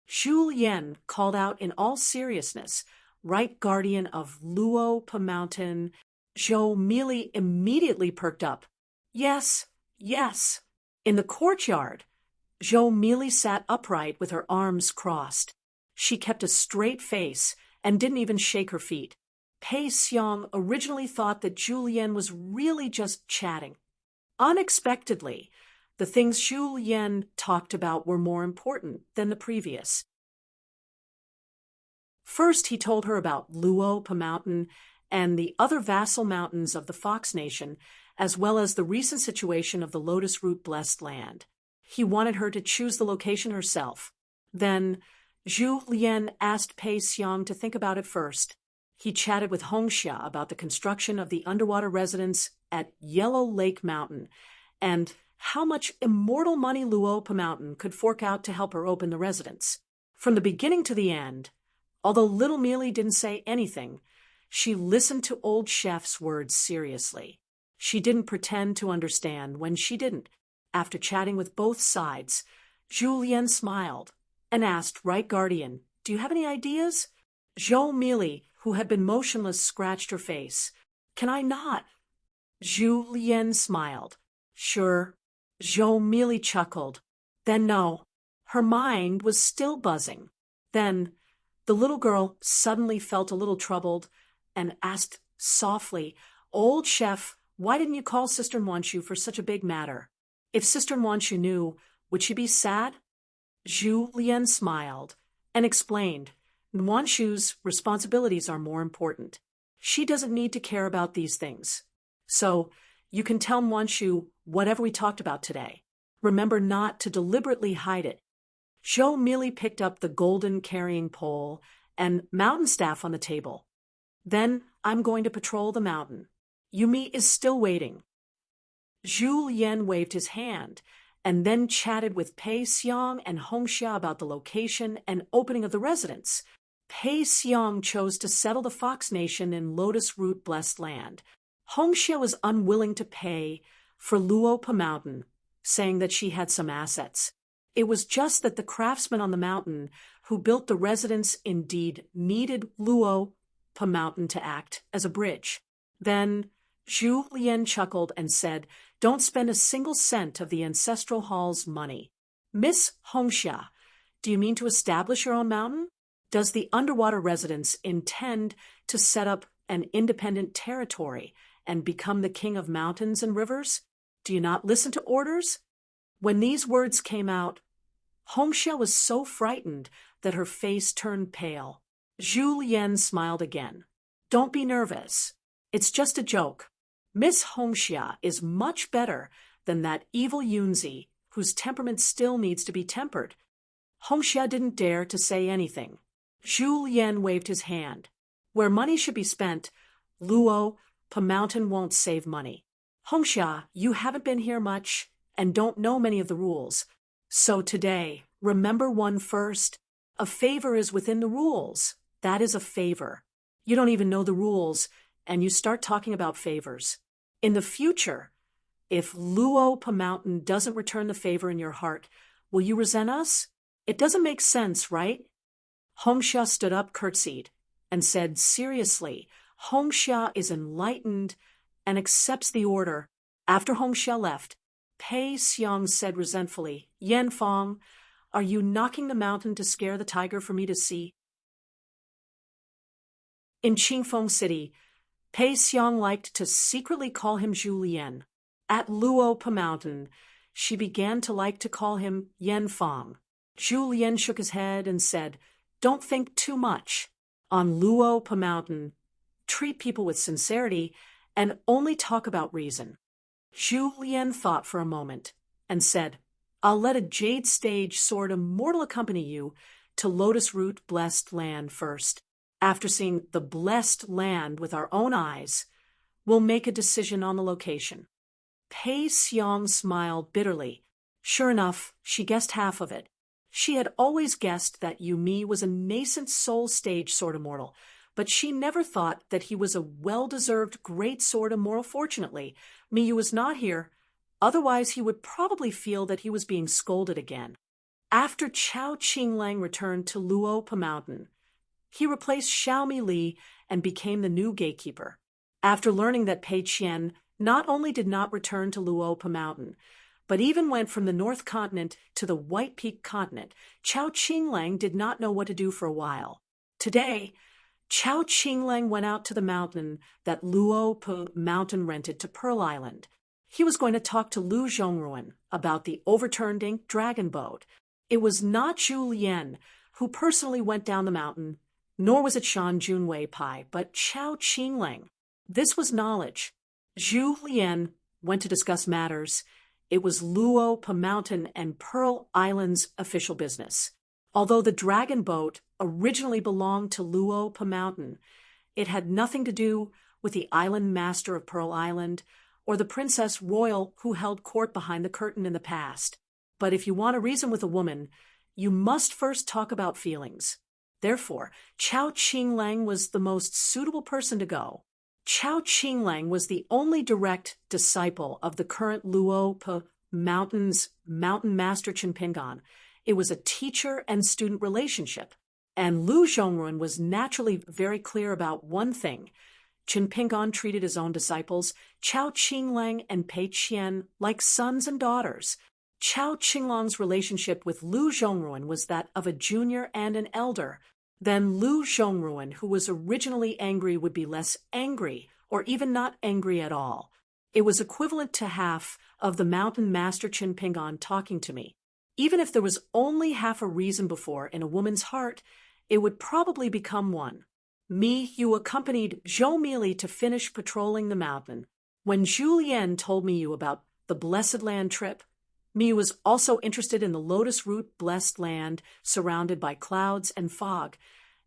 Zhu Lian called out in all seriousness, Right Guardian of Luo Pa Mountain. Zhou Mealy immediately perked up. Yes, yes. In the courtyard, Zhou Mealy sat upright with her arms crossed. She kept a straight face and didn't even shake her feet. Pei Xiang originally thought that Zhu Lian was really just chatting. Unexpectedly, the things Zhu Lian talked about were more important than the previous. First, he told her about Luo Pa Mountain and the other vassal mountains of the Fox Nation, as well as the recent situation of the Lotus Root Blessed Land. He wanted her to choose the location herself. Then, Zhu Lian asked Pei Xiang to think about it first. He chatted with Hongxia about the construction of the underwater residence at Yellow Lake Mountain and how much immortal money Luo Pa Mountain could fork out to help her open the residence. From the beginning to the end, although little Mealy didn't say anything, she listened to old chef's words seriously. She didn't pretend to understand when she didn't. After chatting with both sides, Zhu Lian smiled and asked Right Guardian, Do you have any ideas? Zhou Mealy, who had been motionless, scratched her face. Can I not? Zhu Lian smiled. Sure. Zhou Mealy chuckled. Then no. Her mind was still buzzing. Then the little girl suddenly felt a little troubled and asked softly, Old chef, why didn't you call Sister Nuanshu for such a big matter? If Sister Nuanshu knew, would she be sad? Zhu Lian smiled and explained, Nuanshu's responsibilities are more important. She doesn't need to care about these things. So, you can tell Nuanshu whatever we talked about today. Remember not to deliberately hide it. Zhou Mealy picked up the golden carrying pole and mountain staff on the table. Then I'm going to patrol the mountain. Yumi is still waiting. Zhu Lian waved his hand and then chatted with Pei Xiang and Hongxia about the location and opening of the residence. Pei Xiang chose to settle the Fox Nation in Lotus Root Blessed Land. Hongxia was unwilling to pay for Luo Pa Mountain, saying that she had some assets. It was just that the craftsmen on the mountain who built the residence indeed needed Luo Pa Mountain to act as a bridge. Then Zhu Lian chuckled and said, "Don't spend a single cent of the ancestral hall's money. Miss Hongxia, do you mean to establish your own mountain? Does the underwater residence intend to set up an independent territory and become the king of mountains and rivers? Do you not listen to orders?" When these words came out, Hongxia was so frightened that her face turned pale. Zhu Lian smiled again. "Don't be nervous. It's just a joke. Miss Hongxia is much better than that evil Yunzi whose temperament still needs to be tempered." Hongxia didn't dare to say anything. Zhu Lian waved his hand. "Where money should be spent, Luo Pa Mountain won't save money. Hongxia, you haven't been here much and don't know many of the rules. So today, remember one first. A favor is within the rules. That is a favor. You don't even know the rules, and you start talking about favors. In the future, if Luo Pa Mountain doesn't return the favor in your heart, will you resent us? It doesn't make sense, right?" Hongxia stood up, curtsied, and said seriously, "Hongxia is enlightened and accepts the order." After Hongxia left, Pei Xiang said resentfully, "Yan Fong, are you knocking the mountain to scare the tiger for me to see?" In Qingfeng City, Pei Xiang liked to secretly call him Zhu Lian. At Luo Pa Mountain, she began to like to call him Yan Fong. Zhu Lian shook his head and said, "Don't think too much. On Luo Pa Mountain, treat people with sincerity and only talk about reason." Zhu Lian thought for a moment and said, "I'll let a jade stage sword immortal accompany you to Lotus Root Blessed Land first. After seeing the blessed land with our own eyes, we'll make a decision on the location." Pei Xiang smiled bitterly. Sure enough, she guessed half of it. She had always guessed that Yumi was a nascent soul stage sword immortal, but she never thought that he was a well-deserved great sword immortal. Fortunately, Miyu was not here. Otherwise, he would probably feel that he was being scolded again. After Chao Qinglang returned to Luo Pa Mountain, he replaced Xiaomi Li and became the new gatekeeper. After learning that Pei Qian not only did not return to Luo Pa Mountain, but even went from the North Continent to the White Peak Continent, Chao Qinglang did not know what to do for a while. Today, Chao Qinglang went out to the mountain that Luo Pa Mountain rented to Pearl Island. He was going to talk to Lu Zhongruan about the overturned ink dragon boat. It was not Zhu Lian who personally went down the mountain, nor was it Shan Junwei Pai, but Chao Qinglang. This was knowledge. Zhu Lian went to discuss matters. It was Luo Pa Mountain and Pearl Island's official business. Although the dragon boat originally belonged to Luo Pa Mountain, it had nothing to do with the island master of Pearl Island or the princess royal who held court behind the curtain in the past. But if you want to reason with a woman, you must first talk about feelings. Therefore, Chao Qinglang was the most suitable person to go. Chao Qinglang was the only direct disciple of the current Luo Pa Mountain's mountain master Chinpingan. It was a teacher and student relationship, and Lu Zhongruan was naturally very clear about one thing. Chinpingan treated his own disciples, Chao Qinglang and Pei Qian, like sons and daughters. Chao Qinglang's relationship with Lu Zhongruan was that of a junior and an elder. Then Lu Zhongruan, who was originally angry, would be less angry, or even not angry at all. It was equivalent to half of the mountain master Chinpingan talking to me. Even if there was only half a reason before in a woman's heart, it would probably become one. You accompanied Zhou Mili to finish patrolling the mountain. When Zhu Lian told you about the Blessed Land trip, Mi was also interested in the Lotus Root Blessed Land surrounded by clouds and fog,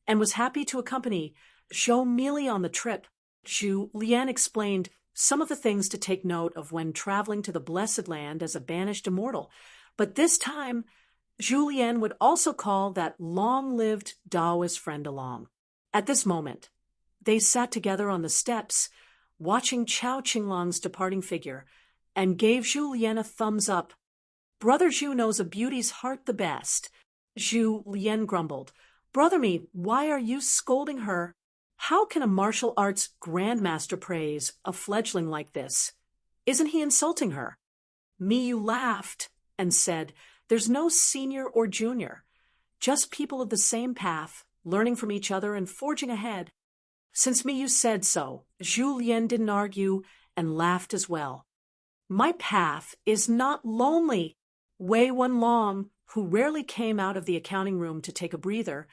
and was happy to accompany Zhou Mili on the trip. Zhu Lian explained some of the things to take note of when traveling to the Blessed Land as a banished immortal, but this time, Zhu Lian would also call that long-lived Taoist friend along. At this moment, they sat together on the steps, watching Chao Qinglang's departing figure, and gave Zhu Lian a thumbs up. Brother Zhu knows a beauty's heart the best. Zhu Lian grumbled. Brother me, why are you scolding her? How can a martial arts grandmaster praise a fledgling like this? Isn't he insulting her? Miyu laughed and said, There's no senior or junior, just people of the same path, learning from each other and forging ahead. Since Miyu said so, Zhu Lian didn't argue and laughed as well. My path is not lonely. Wei Wenlong, who rarely came out of the accounting room to take a breather,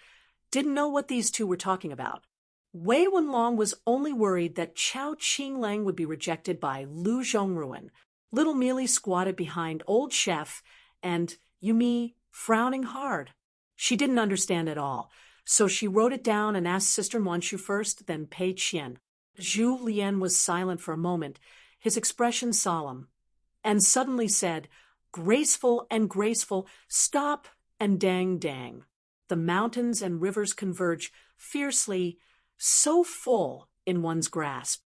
didn't know what these two were talking about. Wei Wenlong was only worried that Chao Qinglang would be rejected by Lu Zhongruan. Little Mealy squatted behind old chef and Yumi frowning hard. She didn't understand at all, so she wrote it down and asked Sister Wanshu first, then Pei Qian. Zhu Lian was silent for a moment, his expression solemn, and suddenly said, Graceful and graceful, stop and dang dang. The mountains and rivers converge fiercely, so full in one's grasp.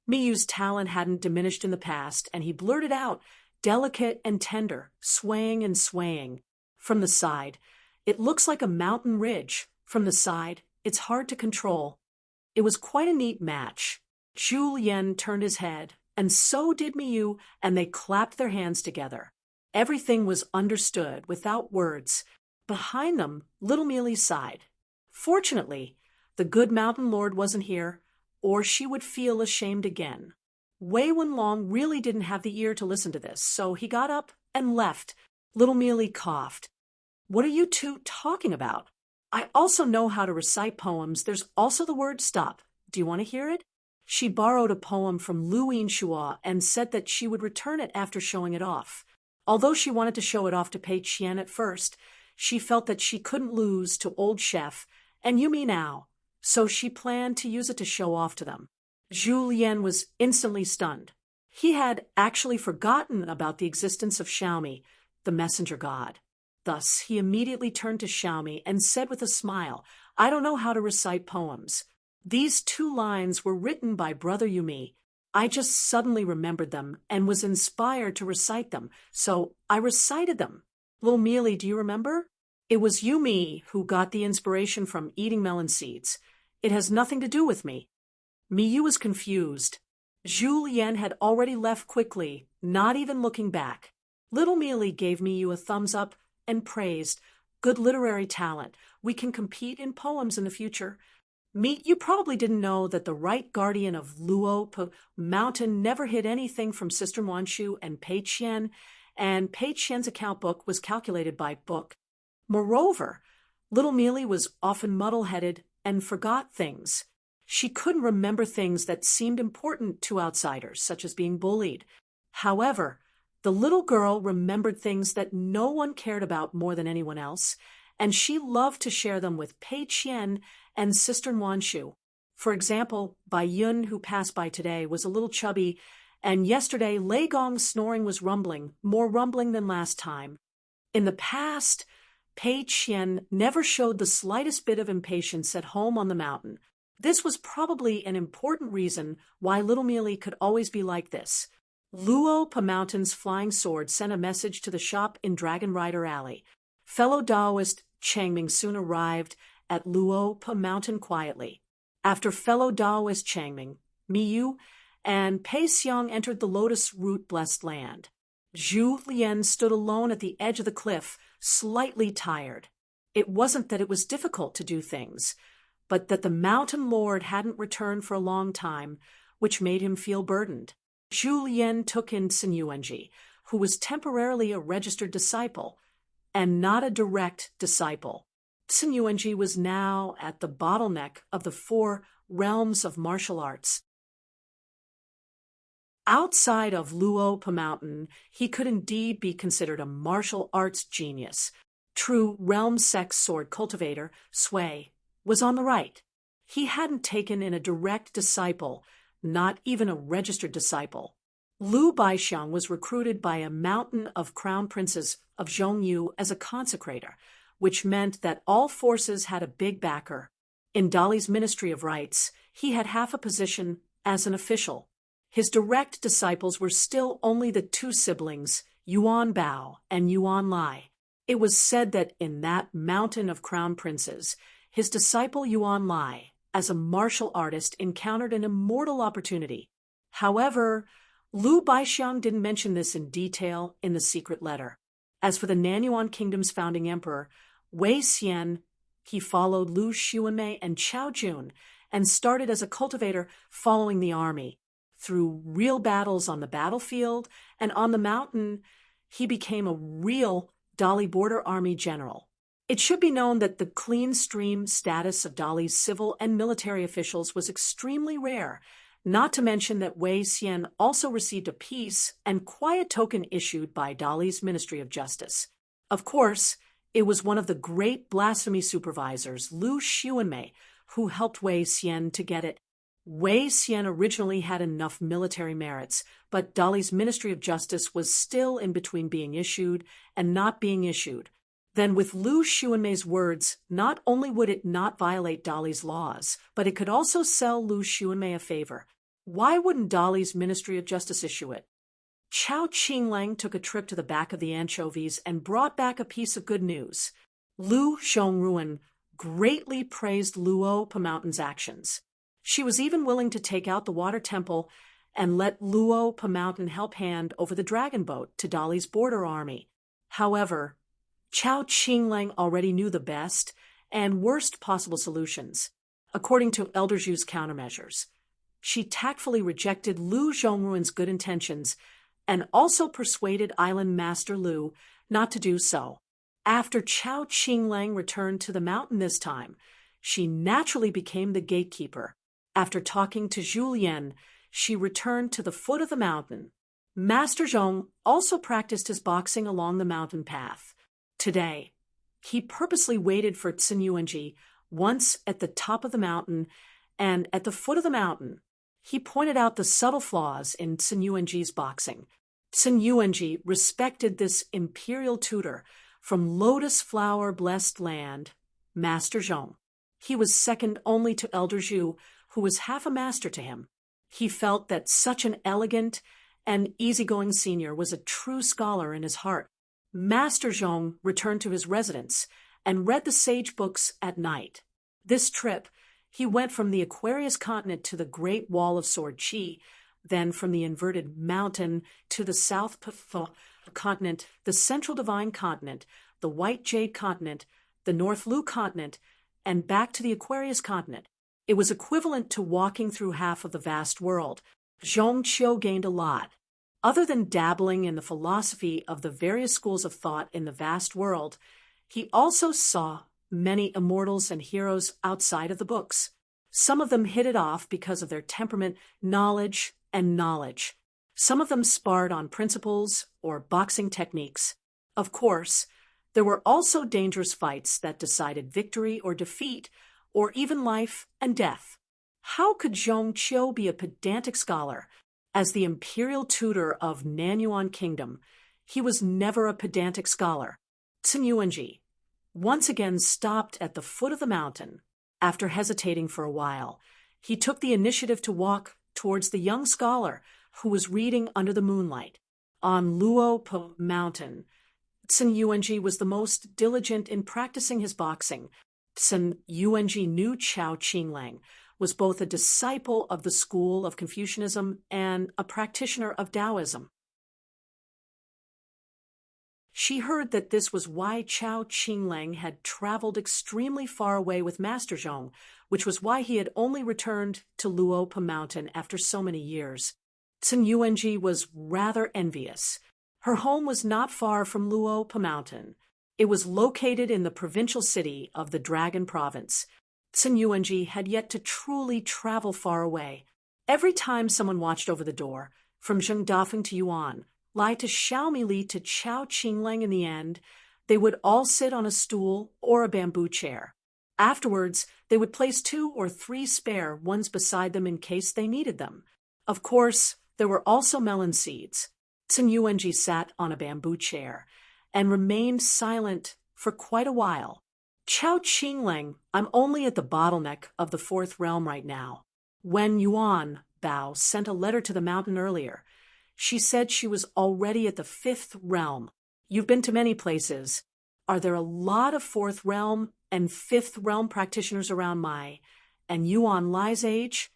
Miyu's talent hadn't diminished in the past, and he blurted out, delicate and tender, swaying and swaying. From the side, it looks like a mountain ridge. From the side, it's hard to control. It was quite a neat match. Zhu Lian turned his head, and so did Miyu, and they clapped their hands together. Everything was understood, without words. Behind them, little Mealy sighed. Fortunately, the good mountain lord wasn't here, or she would feel ashamed again. Wei Wenlong really didn't have the ear to listen to this, so he got up and left. Little Mealy coughed. What are you two talking about? I also know how to recite poems. There's also the word stop. Do you want to hear it? She borrowed a poem from Lu Yinshua and said that she would return it after showing it off. Although she wanted to show it off to Pei Qian at first, she felt that she couldn't lose to old chef and Yumi now, so she planned to use it to show off to them. Zhu Lian was instantly stunned. He had actually forgotten about the existence of Xiaomi, the messenger god. Thus, he immediately turned to Xiaomi and said with a smile, I don't know how to recite poems. These 2 lines were written by Brother Yumi. I just suddenly remembered them and was inspired to recite them, so I recited them. Little Mealy, do you remember? It was Yumi who got the inspiration from eating melon seeds. It has nothing to do with me. Miyu was confused. Zhu Lian had already left quickly, not even looking back. Little Mealy gave Miyu a thumbs up and praised, Good literary talent. We can compete in poems in the future. You probably didn't know that the right guardian of Luo Mountain never hid anything from Sister Wanshu and Pei Qian, and Pei Qian's account book was calculated by book. Moreover, little Mealy was often muddle-headed and forgot things. She couldn't remember things that seemed important to outsiders, such as being bullied. However, the little girl remembered things that no one cared about more than anyone else, and she loved to share them with Pei Qian and Sister Wanshu. For example, Bai Yun, who passed by today, was a little chubby, and yesterday Lei Gong's snoring was rumbling, more rumbling than last time. In the past, Pei Qian never showed the slightest bit of impatience at home on the mountain. This was probably an important reason why little Mealy could always be like this. Luo Mountain's flying sword sent a message to the shop in Dragon Rider Alley. Fellow Taoist Changming soon arrived at Luo Mountain quietly. After fellow Taoist Changming, Miyu and Pei Xiang entered the lotus root blessed land. Zhu Lian stood alone at the edge of the cliff, slightly tired. It wasn't that it was difficult to do things, but that the mountain lord hadn't returned for a long time, which made him feel burdened. Zhu Lian took in Sun Yuanji, who was temporarily a registered disciple, and not a direct disciple. Sun Yuanji was now at the bottleneck of the 4 realms of martial arts. Outside of Luo Mountain, he could indeed be considered a martial arts genius. True realm sex sword cultivator, Sui, was on the right. He hadn't taken in a direct disciple, not even a registered disciple. Lu Baixiang was recruited by a mountain of crown princes of Zhongyu as a consecrator, which meant that all forces had a big backer. In Dali's Ministry of Rites, he had half a position as an official. His direct disciples were still only the 2 siblings, Yuan Bao and Yuan Lai. It was said that in that mountain of crown princes, his disciple Yuan Lai, as a martial artist, encountered an immortal opportunity. However, Liu Baixiang didn't mention this in detail in the secret letter. As for the Nanyuan Kingdom's founding emperor, Wei Xian, he followed Liu Xuanmei and Chao Jun and started as a cultivator following the army. Through real battles on the battlefield and on the mountain, he became a real Dali border army general. It should be known that the clean stream status of Dali's civil and military officials was extremely rare, not to mention that Wei Xian also received a peace and quiet token issued by Dali's Ministry of Justice. Of course, it was one of the great blasphemy supervisors, Liu Xuanmei, who helped Wei Xian to get it. Wei Xian originally had enough military merits, but Dali's Ministry of Justice was still in between being issued and not being issued. Then with Liu Xuanmei's words, not only would it not violate Dali's laws, but it could also sell Liu Xuanmei a favor. Why wouldn't Dali's Ministry of Justice issue it? Chao Qinglang took a trip to the back of the anchovies and brought back a piece of good news. Liu Zhongruan greatly praised Luo Pamountain's actions. She was even willing to take out the water temple and let Luo Pamountain help hand over the dragon boat to Dali's border army. However, Chao Qinglang already knew the best and worst possible solutions, according to Elder Zhu's countermeasures. She tactfully rejected Liu Zhongruan's good intentions and also persuaded Island Master Liu not to do so. After Chao Qinglang returned to the mountain this time, she naturally became the gatekeeper. After talking to Zhu Lian, she returned to the foot of the mountain. Master Zhong also practiced his boxing along the mountain path. Today, he purposely waited for Cin Yuanji once at the top of the mountain, and at the foot of the mountain, he pointed out the subtle flaws in Cin Yuanji's boxing. Cin Yuanji respected this imperial tutor from lotus flower-blessed land, Master Zhong. He was second only to Elder Zhu, who was half a master to him. He felt that such an elegant and easygoing senior was a true scholar in his heart. Master Zhong returned to his residence and read the sage books at night. This trip, he went from the Aquarius continent to the Great Wall of Sword Chi, then from the inverted mountain to the South continent, the Central Divine continent, the White Jade continent, the North Lu continent, and back to the Aquarius continent. It was equivalent to walking through half of the vast world. Zhong Qiu gained a lot. Other than dabbling in the philosophy of the various schools of thought in the vast world, he also saw many immortals and heroes outside of the books. Some of them hit it off because of their temperament, knowledge. Some of them sparred on principles or boxing techniques. Of course, there were also dangerous fights that decided victory or defeat, or even life and death. How could Zhong Qiu be a pedantic scholar? As the imperial tutor of Nanyuan Kingdom, he was never a pedantic scholar. Cin Yuanji once again stopped at the foot of the mountain. After hesitating for a while, he took the initiative to walk towards the young scholar who was reading under the moonlight. On Luo Mountain, Cin Yuanji was the most diligent in practicing his boxing. Cin Yuanji knew Chao Qinglang was both a disciple of the school of Confucianism and a practitioner of Taoism. She heard that this was why Chao Qinglang had traveled extremely far away with Master Zhong, which was why he had only returned to Luopa Mountain after so many years. Cin Yuanji was rather envious. Her home was not far from Luopa Mountain. It was located in the provincial city of the Dragon Province. Cin Yuanji had yet to truly travel far away. Every time someone watched over the door, from Zheng Dafeng to Yuan, Lai to Xiaomi Li to Chao Qinglang in the end, they would all sit on a stool or a bamboo chair. Afterwards, they would place 2 or 3 spare ones beside them in case they needed them. Of course, there were also melon seeds. Cin Yuanji sat on a bamboo chair and remained silent for quite a while. Chao Qinglang, I'm only at the bottleneck of the 4th realm right now. When Yuan Bao sent a letter to the mountain earlier, she said she was already at the 5th realm. You've been to many places. are there a lot of fourth realm and fifth realm practitioners around my and Yuan Lai's age?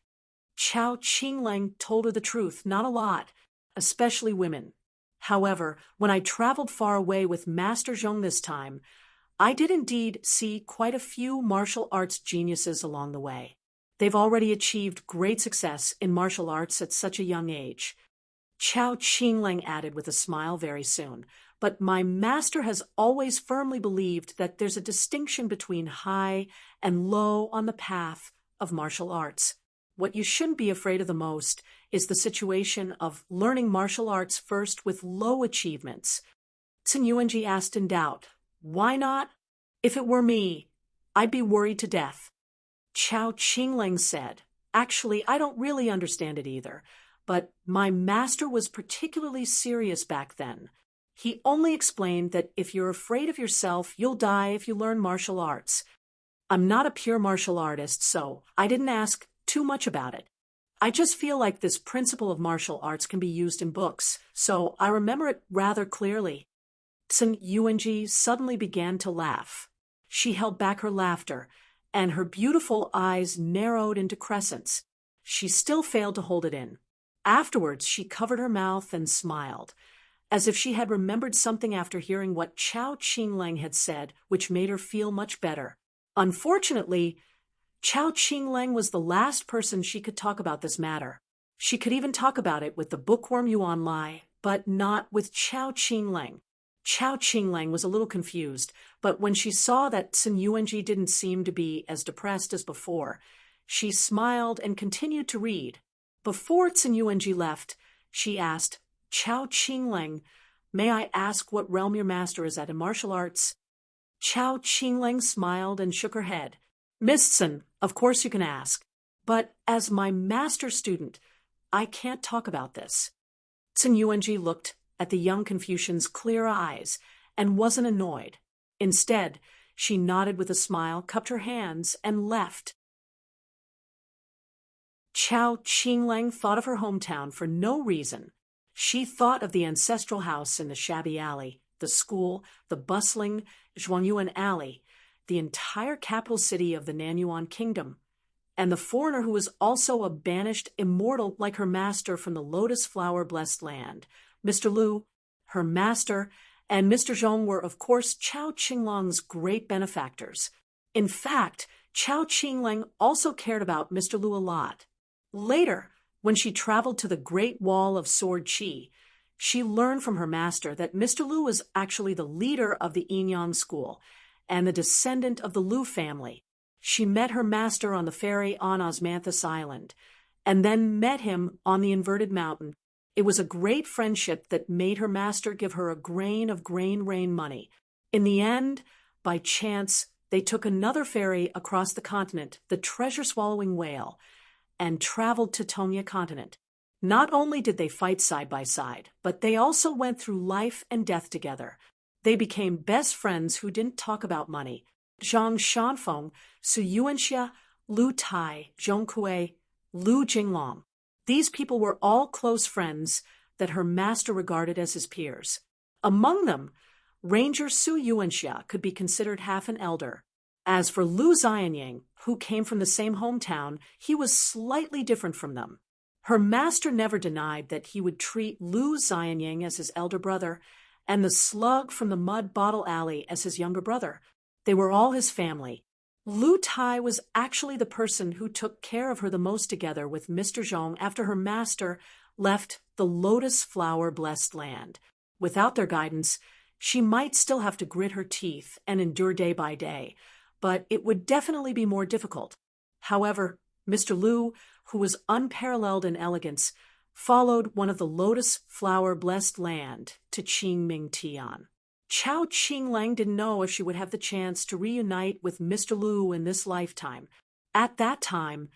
Chao Qinglang told her the truth, not a lot, especially women. However, when I traveled far away with Master Zhong this time, I did indeed see quite a few martial arts geniuses along the way. They've already achieved great success in martial arts at such a young age. Chao Qinglang added with a smile very soon, but my master has always firmly believed that there's a distinction between high and low on the path of martial arts. What you shouldn't be afraid of the most is the situation of learning martial arts first with low achievements. Sun Yuanji asked in doubt, "Why not? If it were me, I'd be worried to death." Chao Qinglang said, "Actually, I don't really understand it either, but my master was particularly serious back then. He only explained that if you're afraid of yourself, you'll die if you learn martial arts. I'm not a pure martial artist, so I didn't ask too much about it. I just feel like this principle of martial arts can be used in books, so I remember it rather clearly." Sun Yuanji suddenly began to laugh. She held back her laughter, and her beautiful eyes narrowed into crescents. She still failed to hold it in. Afterwards, she covered her mouth and smiled, as if she had remembered something after hearing what Chao Qinglang had said, which made her feel much better. Unfortunately, Chao Qinglang was the last person she could talk about this matter. She could even talk about it with the bookworm Yuan Lai, but not with Chao Qinglang. Chao Qinglang was a little confused, but when she saw that Sun Yuanji didn't seem to be as depressed as before, she smiled and continued to read. Before Sun Yuanji left, she asked, "Chao Qinglang, may I ask what realm your master is at in martial arts?" Chao Qinglang smiled and shook her head. "Miss Sun, of course you can ask, but as my master student, I can't talk about this." Sun Yuanji looked at the young Confucian's clear eyes and wasn't annoyed. Instead, she nodded with a smile, cupped her hands, and left. Chao Qinglang thought of her hometown for no reason. She thought of the ancestral house in the shabby alley, the school, the bustling Zhuangyuan alley, the entire capital city of the Nanyuan kingdom, and the foreigner who was also a banished immortal like her master from the lotus flower-blessed land. Mr. Lu, her master, and Mr. Zhong were, of course, Chao Qinglang's great benefactors. In fact, Chao Qinglang also cared about Mr. Lu a lot. Later, when she traveled to the Great Wall of Sword Qi, she learned from her master that Mr. Lu was actually the leader of the Yinyang school and the descendant of the Lu family. She met her master on the ferry on Osmanthus Island, and then met him on the inverted mountain. It was a great friendship that made her master give her a grain of grain rain money. In the end, by chance, they took another ferry across the continent, the treasure-swallowing whale, and traveled to Tongya continent. Not only did they fight side by side, but they also went through life and death together. They became best friends who didn't talk about money. Zhang Shanfeng, Su Yuanxia, Lu Tai, Zhong Kui, Lu Jinglong. These people were all close friends that her master regarded as his peers. Among them, Ranger Su Yuanxia could be considered half an elder. As for Lu Xianying, who came from the same hometown, he was slightly different from them. Her master never denied that he would treat Lu Xianying as his elder brother, and the slug from the mud bottle alley as his younger brother. They were all his family. Lu Tai was actually the person who took care of her the most together with Mr. Zhong after her master left the lotus flower-blessed land. Without their guidance, she might still have to grit her teeth and endure day by day, but it would definitely be more difficult. However, Mr. Lu, who was unparalleled in elegance, followed one of the lotus flower-blessed land to Qingming Tian. Chao Qinglang didn't know if she would have the chance to reunite with Mr. Lu in this lifetime. At that time,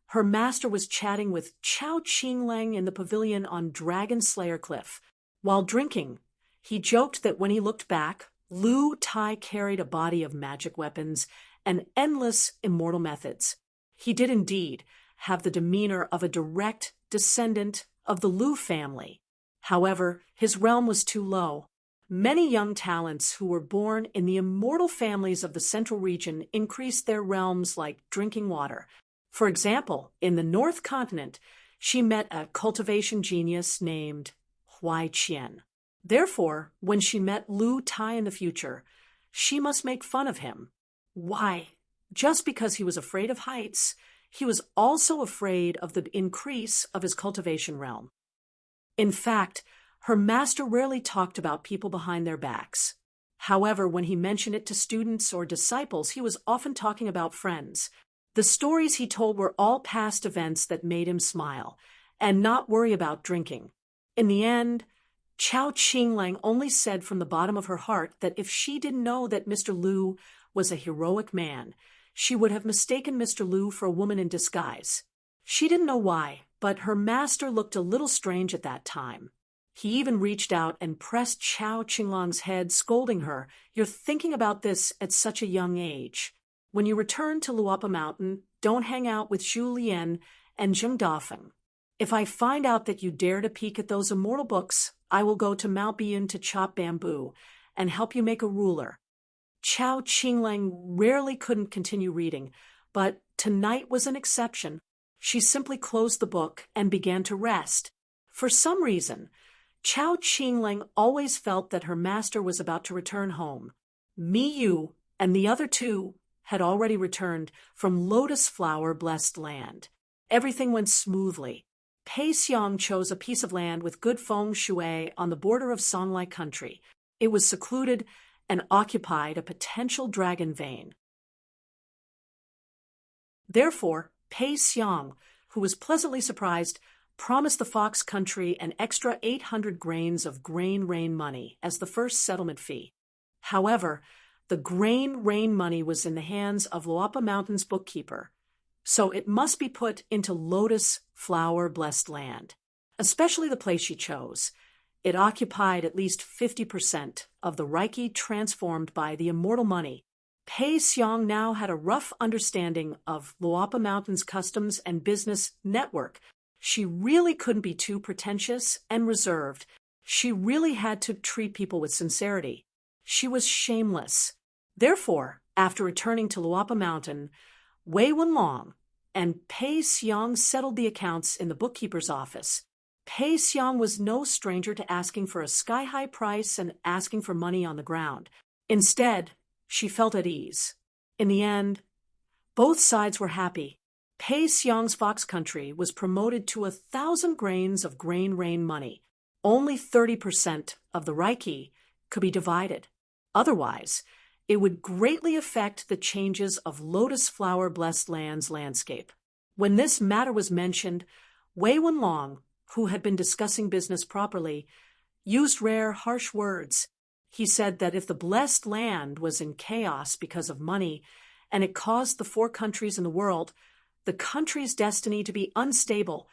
her master was chatting with Chao Qinglang in the pavilion on Dragon Slayer Cliff. While drinking, he joked that when he looked back, Lu Tai carried a body of magic weapons and endless immortal methods. He did indeed have the demeanor of a direct descendant of the Lu family. However, his realm was too low. Many young talents who were born in the immortal families of the central region increased their realms like drinking water. For example, in the North Continent, she met a cultivation genius named Huai Qian. Therefore, when she met Lu Tai in the future, she must make fun of him. Why? Just because he was afraid of heights, he was also afraid of the increase of his cultivation realm. In fact, her master rarely talked about people behind their backs. However, when he mentioned it to students or disciples, he was often talking about friends. The stories he told were all past events that made him smile and not worry about drinking. In the end, Chao Qinglang only said from the bottom of her heart that if she didn't know that Mr. Lu was a heroic man, she would have mistaken Mr. Lu for a woman in disguise. She didn't know why, but her master looked a little strange at that time. He even reached out and pressed Chao Qinglang's head, scolding her, "You're thinking about this at such a young age. When you return to Luapa Mountain, don't hang out with Zhu Lian and Zheng Dafeng. If I find out that you dare to peek at those immortal books, I will go to Mount Biyun to chop bamboo and help you make a ruler." Chao Qinglang rarely couldn't continue reading, but tonight was an exception. She simply closed the book and began to rest. For some reason, Chao Qinglang always felt that her master was about to return home. Mi Yu and the other two had already returned from lotus flower blessed land. Everything went smoothly. Pei Xiang chose a piece of land with good feng shui on the border of Songlai country. It was secluded and occupied a potential dragon vein. Therefore, Pei Xiang, who was pleasantly surprised, promised the Fox country an extra 800 grains of grain rain money as the first settlement fee. However, the grain rain money was in the hands of Luapa Mountain's bookkeeper, so it must be put into lotus flower blessed land, especially the place she chose. It occupied at least 50% of the Reiki transformed by the immortal money. Pei Xiang now had a rough understanding of Luapa Mountain's customs and business network. She really couldn't be too pretentious and reserved. She really had to treat people with sincerity. She was shameless. Therefore, after returning to Luapa Mountain, Wei Wenlong and Pei Xiang settled the accounts in the bookkeeper's office. Pei Xiang was no stranger to asking for a sky-high price and asking for money on the ground. Instead, she felt at ease. In the end, both sides were happy. Pei Xiang's Fox country was promoted to 1,000 grains of grain rain money. Only 30% of the Reiki could be divided. Otherwise, it would greatly affect the changes of lotus flower blessed land's landscape. When this matter was mentioned, Wei Wenlong, who had been discussing business properly, used rare, harsh words. He said that if the blessed land was in chaos because of money, and it caused the 4 countries in the world, the country's destiny to be unstable,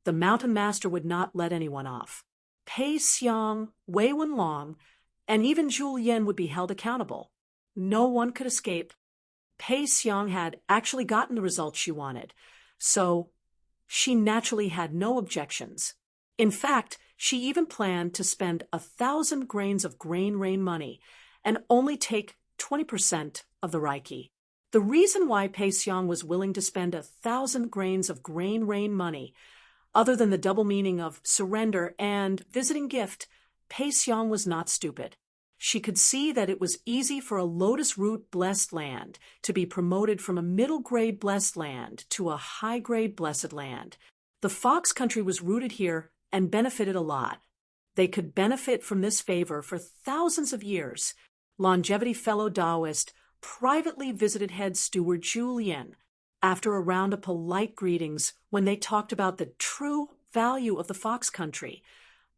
the mountain master would not let anyone off. Pei Xiang, Wei Wenlong, and even Zhu Lian would be held accountable. No one could escape. Pei Xiang had actually gotten the results she wanted, so she naturally had no objections. In fact, she even planned to spend 1,000 grains of grain rain money and only take 20% of the Reiki. The reason why Pei Xiang was willing to spend 1,000 grains of grain rain money, other than the double meaning of surrender and visiting gift, Pei Xiang was not stupid. She could see that it was easy for a lotus root blessed land to be promoted from a middle grade blessed land to a high grade blessed land. The Fox country was rooted here and benefited a lot. They could benefit from this favor for thousands of years. Longevity fellow Taoist privately visited head steward Zhu Lian. After a round of polite greetings, when they talked about the true value of the Fox country,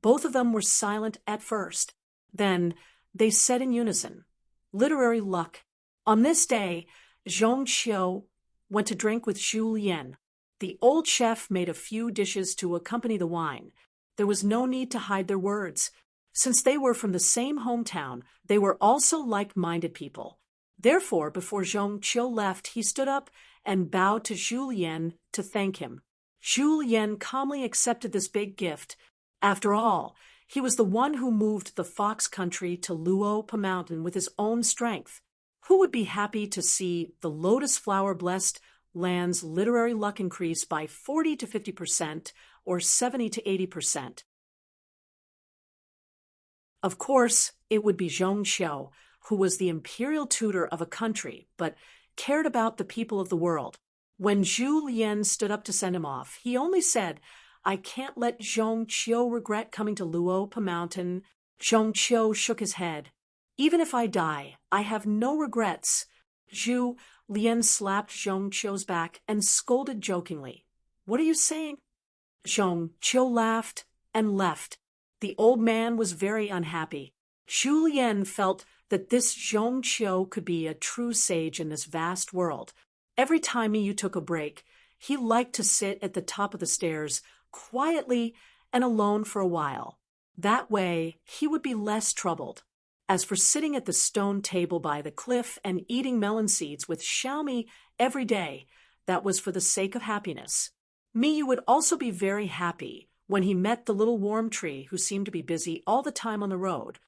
both of them were silent at first. Then they said in unison, "Literary luck." On this day, Zhong Qiu went to drink with Zhu Lian. The old chef made a few dishes to accompany the wine. There was no need to hide their words. Since they were from the same hometown, they were also like-minded people. Therefore, before Zhong Qiu left, he stood up and bowed to Zhu Lian to thank him. Zhu Lian calmly accepted this big gift. After all, He was the one who moved the Fox country to Luo Pa Mountain with his own strength. Who would be happy to see the lotus flower-blessed land's literary luck increase by 40 to 50% or 70 to 80%? Of course, it would be Zhong Qiu, who was the imperial tutor of a country, but cared about the people of the world. When Zhu Lian stood up to send him off, he only said, "I can't let Zhong Qiu regret coming to Luo Pa Mountain." Zhong Qiu shook his head. "Even if I die, I have no regrets." Zhu Lian slapped Zhong Qiu's back and scolded jokingly. "What are you saying?" Zhong Qiu laughed and left. The old man was very unhappy. Zhu Lian felt that this Zhong Qiu could be a true sage in this vast world. Every time Miyu took a break, he liked to sit at the top of the stairs, quietly and alone for a while. That way, he would be less troubled. As for sitting at the stone table by the cliff and eating melon seeds with Xiaomi every day, that was for the sake of happiness. Miyu would also be very happy when he met the little worm tree who seemed to be busy all the time on the road.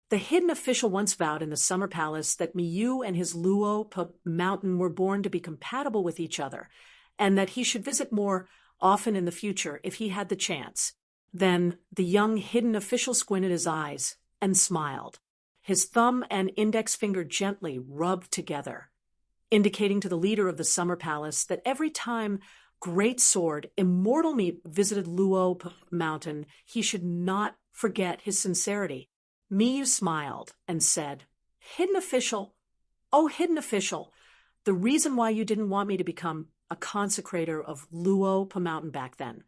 The hidden official once vowed in the summer palace that Miyu and his Luo Pa Mountain were born to be compatible with each other, and that he should visit more often in the future if he had the chance. Then the young hidden official squinted his eyes and smiled. His thumb and index finger gently rubbed together, indicating to the leader of the summer palace that every time Great Sword Immortal Meat visited Luo Pa Mountain, he should not forget his sincerity. Miyu smiled and said, "Hidden official, oh hidden official, the reason why you didn't want me to become a consecrator of Luo Pa Mountain back then,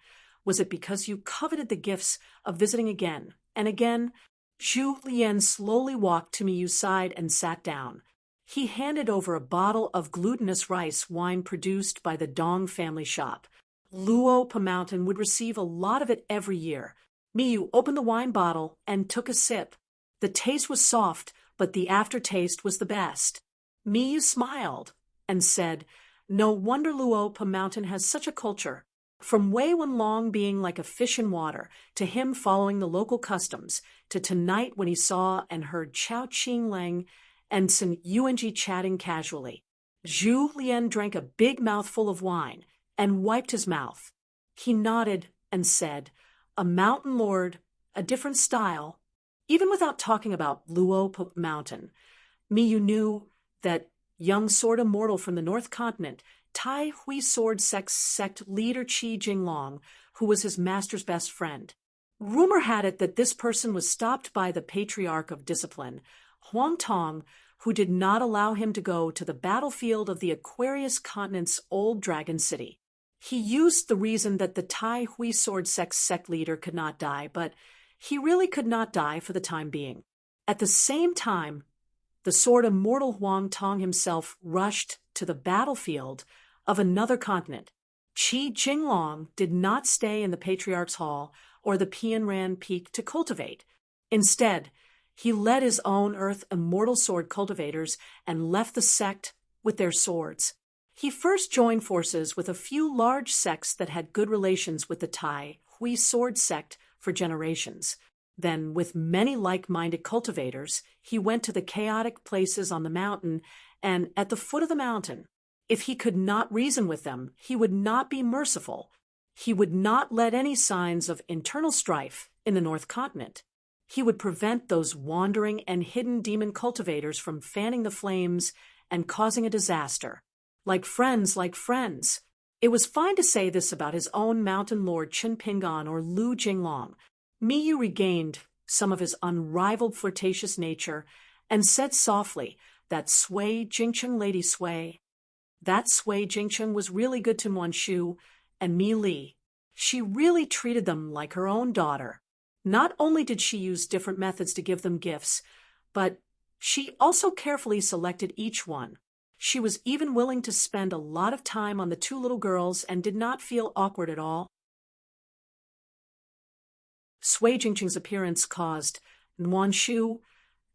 was it because you coveted the gifts of visiting again and again?" Zhu Lian slowly walked to Miyu's side and sat down. He handed over a bottle of glutinous rice wine produced by the Dong family shop. Luo Pa Mountain would receive a lot of it every year. Miyu opened the wine bottle and took a sip. The taste was soft, but the aftertaste was the best. Miyu smiled and said, "No wonder Luo Pa Mountain has such a culture. From Wei Wenlong being like a fish in water, to him following the local customs, to tonight when he saw and heard Chao Qing Leng and Sun Yuanji chatting casually." Zhu Lian drank a big mouthful of wine and wiped his mouth. He nodded and said, "A mountain lord, a different style." Even without talking about Luo Pa Mountain, Miyu knew that young sword immortal from the North Continent, Tai Hui Sword sect leader Qi Jinglong, who was his master's best friend. Rumor had it that this person was stopped by the Patriarch of Discipline, Huang Tong, who did not allow him to go to the battlefield of the Aquarius continent's old dragon city. He used the reason that the Tai Hui Sword sect leader could not die, but he really could not die for the time being. At the same time, the sword immortal Huang Tong himself rushed to the battlefield of another continent. Qi Jinglong did not stay in the Patriarch's Hall or the Pianran Peak to cultivate. Instead, he led his own Earth Immortal Sword cultivators and left the sect with their swords. He first joined forces with a few large sects that had good relations with the Tai Hui Sword sect for generations. Then, with many like-minded cultivators, he went to the chaotic places on the mountain, and at the foot of the mountain, if he could not reason with them, he would not be merciful. He would not let any signs of internal strife in the North Continent. He would prevent those wandering and hidden demon cultivators from fanning the flames and causing a disaster. Like friends. It was fine to say this about his own mountain lord Chen Pingan or Lu Jinglong. Miyu regained some of his unrivaled flirtatious nature and said softly that Sui Jingcheng Lady Sui. That Sui Jingcheng was really good to Muan Shu and Mi Li. She really treated them like her own daughter. Not only did she use different methods to give them gifts, but she also carefully selected each one. She was even willing to spend a lot of time on the two little girls and did not feel awkward at all. Sui Jingcheng's appearance caused Muan Shu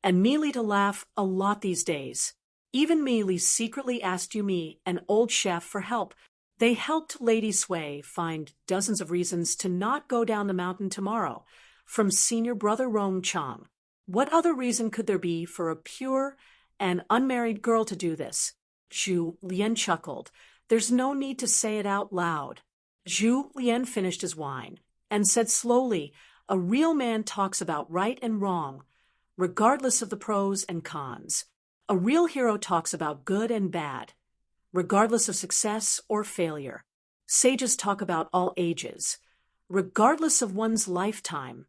and Mi Li to laugh a lot these days. Even Mi Li secretly asked Yumi, an old chef, for help. They helped Lady Sui find dozens of reasons to not go down the mountain tomorrow. from senior brother Rong Chang. What other reason could there be for a pure and unmarried girl to do this? Zhu Lian chuckled. There's no need to say it out loud. Zhu Lian finished his wine and said slowly, a real man talks about right and wrong, regardless of the pros and cons. A real hero talks about good and bad, regardless of success or failure. Sages talk about all ages, regardless of one's lifetime.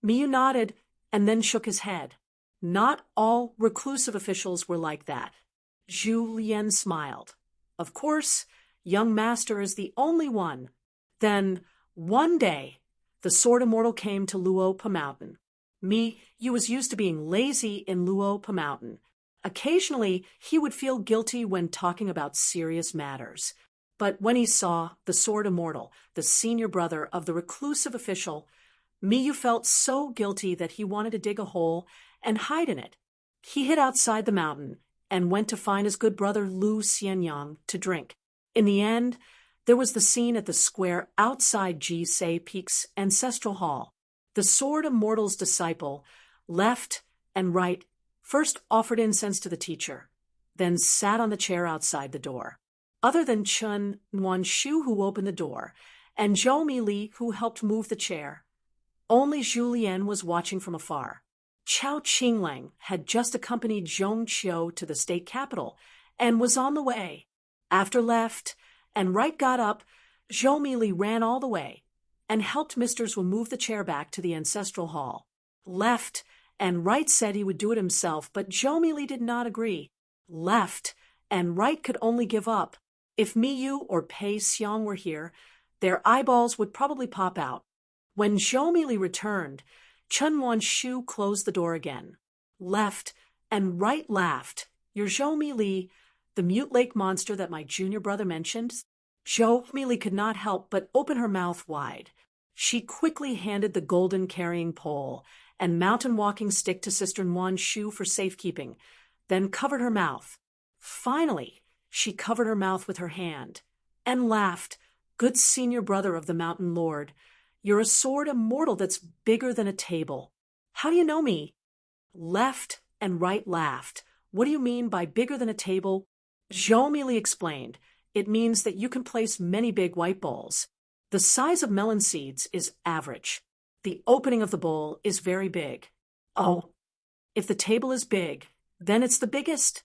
Miyu nodded and then shook his head. Not all reclusive officials were like that. Zhu Lian smiled. Of course, young master is the only one. Then, one day, the Sword Immortal came to Luopa Mountain. Miyu was used to being lazy in Luopa Mountain. Occasionally, he would feel guilty when talking about serious matters. But when he saw the Sword Immortal, the senior brother of the reclusive official, Miyu felt so guilty that he wanted to dig a hole and hide in it. He hid outside the mountain and went to find his good brother Lu Xianyang to drink. In the end, there was the scene at the square outside Jisei Peak's ancestral hall. The Sword Immortal's disciple, left and right, first offered incense to the teacher, then sat on the chair outside the door. Other than Chen Nuanshu, who opened the door, and Zhou Mili, who helped move the chair, only Zhu Lian was watching from afar. Chao Qinglang had just accompanied Zhong Qiu to the state capital and was on the way. After left and right got up, Zhou Mili ran all the way and helped Mr. Zhu move the chair back to the ancestral hall. Left and right said he would do it himself, but Zhou Mili did not agree. Left and right could only give up. If Miyu or Pei Xiang were here, their eyeballs would probably pop out. When Zhou Mili returned, Chen Wanshu closed the door again. Left and right laughed. You're Zhou Mili, the mute lake monster that my junior brother mentioned? Zhou Mili could not help but open her mouth wide. She quickly handed the golden carrying pole and mountain walking stick to Sister Wanshu for safekeeping, then covered her mouth. Finally, she covered her mouth with her hand and laughed. Good senior brother of the mountain lord, you're a sword immortal that's bigger than a table. How do you know me? Left and right laughed. What do you mean by bigger than a table? Zhou Mili explained. It means that you can place many big white bowls. The size of melon seeds is average. The opening of the bowl is very big. Oh, if the table is big, then it's the biggest.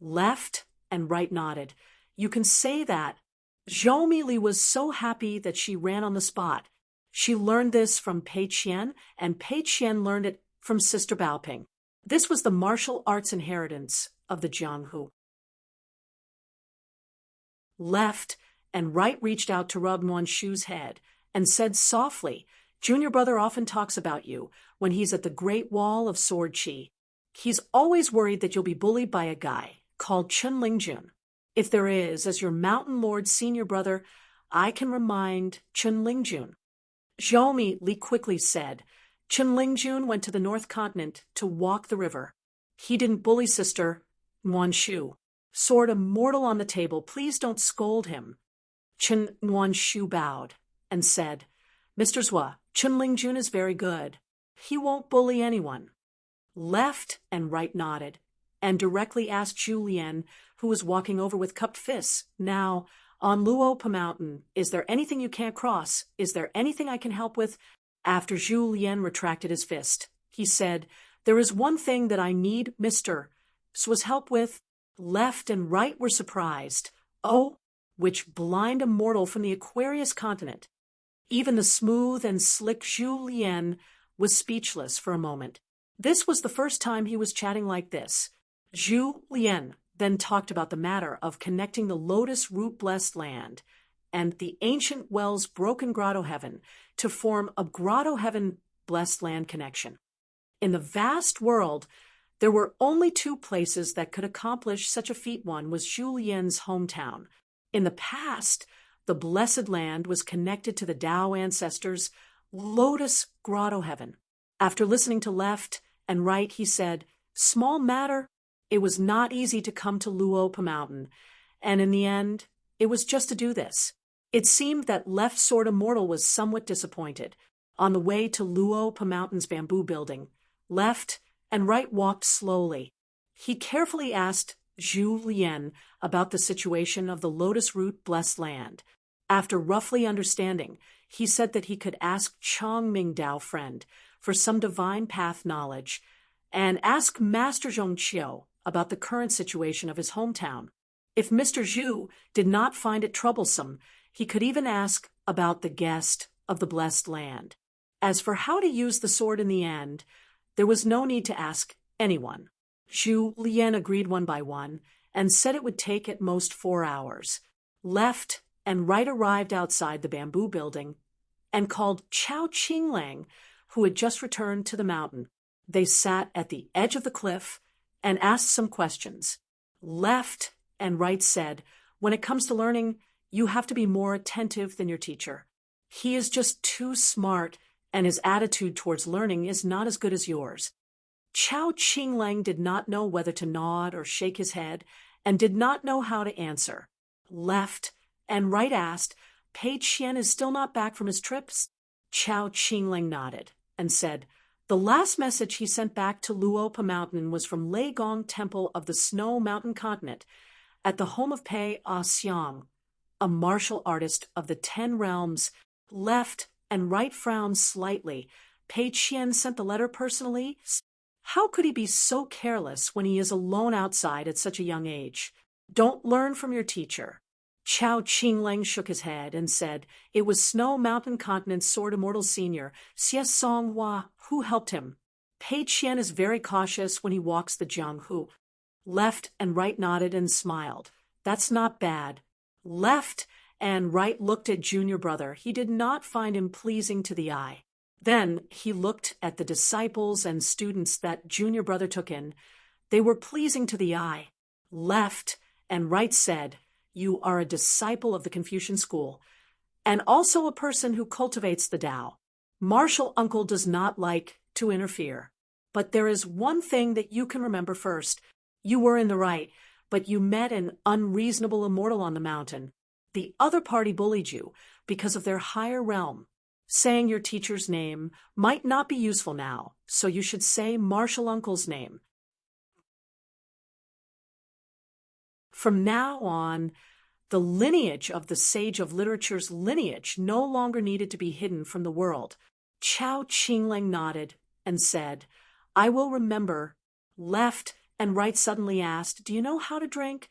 Left and right nodded. You can say that. Zhou Mili was so happy that she ran on the spot. She learned this from Pei Qian, and Pei Qian learned it from Sister Baoping. This was the martial arts inheritance of the Jianghu. Left and right reached out to rub Nuanshu's head and said softly, Junior brother often talks about you when he's at the Great Wall of Sword Qi. He's always worried that you'll be bullied by a guy called Chen Lingjun. If there is, as your mountain lord senior brother, I can remind Chen Lingjun. Zhou Mili quickly said, Chen Lingjun went to the North Continent to walk the river. He didn't bully Sister Nuanshu. Sword Immortal on the table, please don't scold him. Chen Nuanshu bowed and said, Mr. Zhua, Chen Lingjun is very good. He won't bully anyone. Left and right nodded and directly asked Zhu Lian, who was walking over with cupped fists. Now, on Luopa Mountain, is there anything you can't cross? Is there anything I can help with? After Zhu Lian retracted his fist, he said, There is one thing that I need Mr. Zhua's help with. Left and right were surprised. Oh, which blind immortal from the Aquarius continent. Even the smooth and slick Zhu Lian was speechless for a moment. This was the first time he was chatting like this. Zhu Lian then talked about the matter of connecting the lotus root-blessed land and the ancient well's broken grotto heaven to form a grotto heaven blessed land connection. In the vast world, there were only two places that could accomplish such a feat. One was Zhu Lian's hometown. In the past, the blessed land was connected to the Tao ancestors' lotus grotto heaven. After listening to left and right, he said, Small matter. It was not easy to come to Luopa Mountain, and in the end, it was just to do this. It seemed that Left Sword Immortal was somewhat disappointed. On the way to Luopa Mountain's bamboo building, left and right walked slowly. He carefully asked Zhu Lian about the situation of the lotus root blessed land. After roughly understanding, he said that he could ask Chong Mingdao friend for some divine path knowledge and ask Master Zhongqiu about the current situation of his hometown. If Mr. Zhu did not find it troublesome, he could even ask about the guest of the blessed land. As for how to use the sword in the end, there was no need to ask anyone. Zhu Lian agreed one by one and said it would take at most 4 hours. Left and right arrived outside the bamboo building and called Chao Qinglang, who had just returned to the mountain. They sat at the edge of the cliff and asked some questions. Left and right said, when it comes to learning, you have to be more attentive than your teacher. He is just too smart, and his attitude towards learning is not as good as yours. Chao Qinglang did not know whether to nod or shake his head, and did not know how to answer. Left and right asked, Pei Qian is still not back from his trips? Chao Qinglang nodded and said, the last message he sent back to Luopa Mountain was from Lei Gong Temple of the Snow Mountain Continent, at the home of Pei Xiang, a martial artist of the 10 realms. Left and right frowned slightly. Pei Qian sent the letter personally? How could he be so careless when he is alone outside at such a young age? Don't learn from your teacher. Chao Qinglang shook his head and said it was Snow Mountain Continent's Sword Immortal Senior, Xie Songhua, who helped him. Pei Qian is very cautious when he walks the Jianghu. Left and right nodded and smiled. That's not bad. Left and right looked at junior brother. He did not find him pleasing to the eye. Then he looked at the disciples and students that junior brother took in. They were pleasing to the eye. Left and right said, you are a disciple of the Confucian school, and also a person who cultivates the Tao. Martial uncle does not like to interfere. But there is one thing that you can remember first. You were in the right, but you met an unreasonable immortal on the mountain. The other party bullied you because of their higher realm. Saying your teacher's name might not be useful now, so you should say martial uncle's name. From now on, the lineage of the sage of literature's lineage no longer needed to be hidden from the world. Chao Qinglang nodded and said, I will remember. Left and right suddenly asked, do you know how to drink?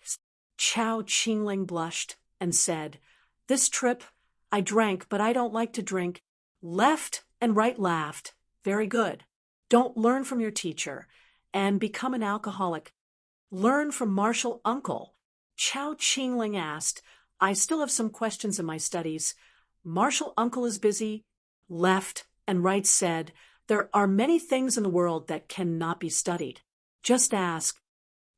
Chao Qinglang blushed and said, this trip, I drank, but I don't like to drink. Left and right laughed. Very good. Don't learn from your teacher and become an alcoholic. Learn from martial uncle. Chao Qinglang asked, I still have some questions in my studies. Martial uncle is busy. Left and right said, there are many things in the world that cannot be studied. Just ask.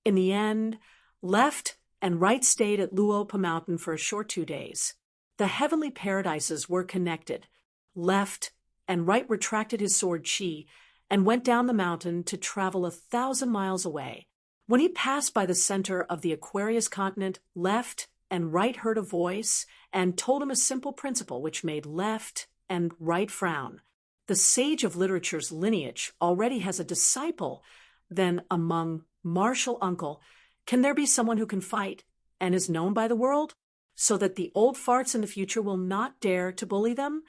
In the end, left and right stayed at Luopa Mountain for a short 2 days. The heavenly paradises were connected. Left and right retracted his sword Qi and went down the mountain to travel 1,000 miles away. When he passed by the center of the Aquarius continent, left and right heard a voice and told him a simple principle which made left and right frown. The sage of literature's lineage already has a disciple. Then among martial uncle, can there be someone who can fight and is known by the world, so that the old farts in the future will not dare to bully them?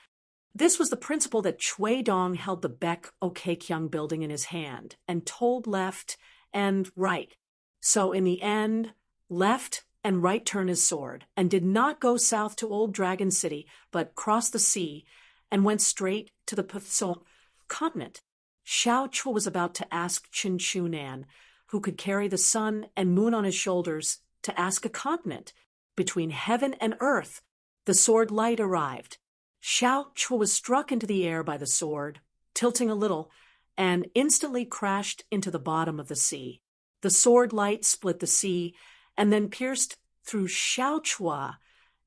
This was the principle that Cui Dong held the Baek Okekyung building in his hand and told left and right. So in the end, left and right turned his sword and did not go south to Old Dragon City, but crossed the sea and went straight to the Pthong continent. Xiao Chua was about to ask Chin Chu Nan, who could carry the sun and moon on his shoulders, to ask a continent. Between heaven and earth, the sword light arrived. Xiao Chua was struck into the air by the sword, tilting a little, and instantly crashed into the bottom of the sea. The sword light split the sea and then pierced through Xiao Chua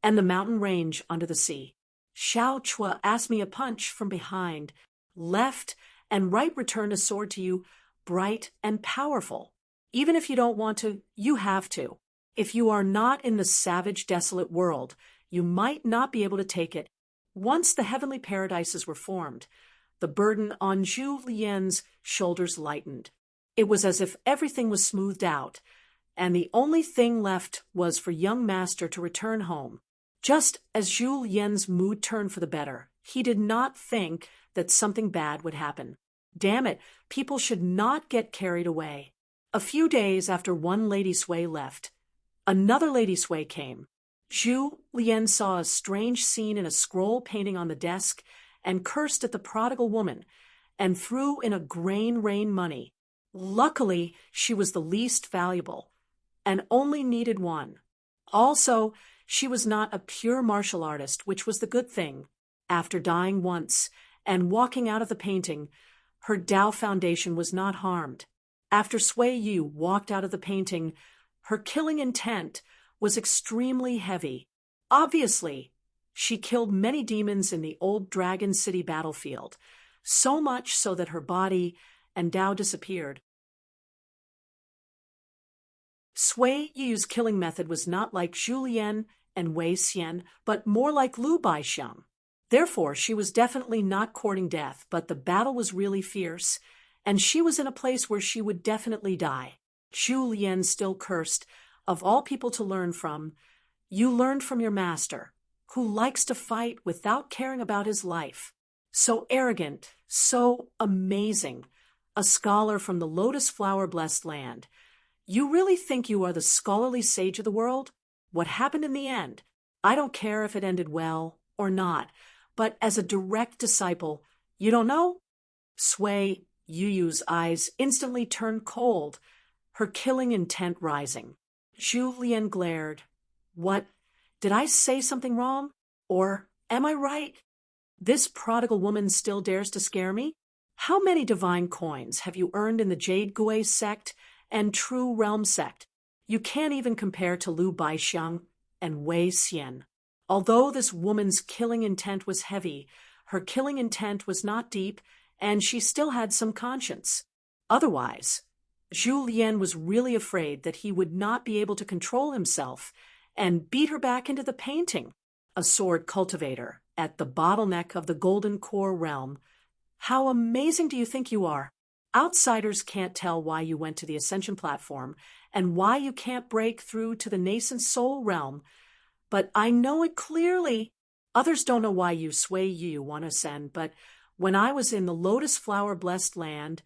and the mountain range under the sea. Xiao Chua asked me a punch from behind. Left and right returned a sword to you, bright and powerful. Even if you don't want to, you have to. If you are not in the savage, desolate world, you might not be able to take it. Once the heavenly paradises were formed, the burden on Zhu Lian's shoulders lightened. It was as if everything was smoothed out, and the only thing left was for young master to return home. Just as Zhu Lian's mood turned for the better, he did not think that something bad would happen. Damn it, people should not get carried away. A few days after one lady Sui left, another lady Sui came. Zhu Lian saw a strange scene in a scroll painting on the desk and cursed at the prodigal woman and threw in a grain rain money. Luckily, she was the least valuable and only needed one. Also, she was not a pure martial artist, which was the good thing. After dying once and walking out of the painting, her Tao foundation was not harmed. After Sui Yu walked out of the painting, her killing intent was extremely heavy. Obviously, she killed many demons in the old Dragon City battlefield, so much so that her body and Tao disappeared. Sui Yu's killing method was not like Zhu Lian and Wei Xian, but more like Lu Baixiang. Therefore, she was definitely not courting death, but the battle was really fierce, and she was in a place where she would definitely die. Zhu Lian still cursed, "Of all people to learn from, you learned from your master, who likes to fight without caring about his life. So arrogant, so amazing, a scholar from the lotus flower-blessed land. You really think you are the scholarly sage of the world? What happened in the end? I don't care if it ended well or not, but as a direct disciple, you don't know?" Sui Yu's eyes instantly turned cold, her killing intent rising. Zhu Lian glared. "What? Did I say something wrong? Or am I right? This prodigal woman still dares to scare me? How many divine coins have you earned in the Jade Gui sect and True Realm sect? You can't even compare to Lu Baixiang and Wei Xian. Although this woman's killing intent was heavy, her killing intent was not deep, and she still had some conscience. Otherwise, Zhu Lian was really afraid that he would not be able to control himself and beat her back into the painting. A sword cultivator at the bottleneck of the Golden Core realm. How amazing do you think you are? Outsiders can't tell why you went to the Ascension platform and why you can't break through to the nascent soul realm, but I know it clearly. Others don't know why you Sui Yu want to ascend, but when I was in the lotus flower blessed land,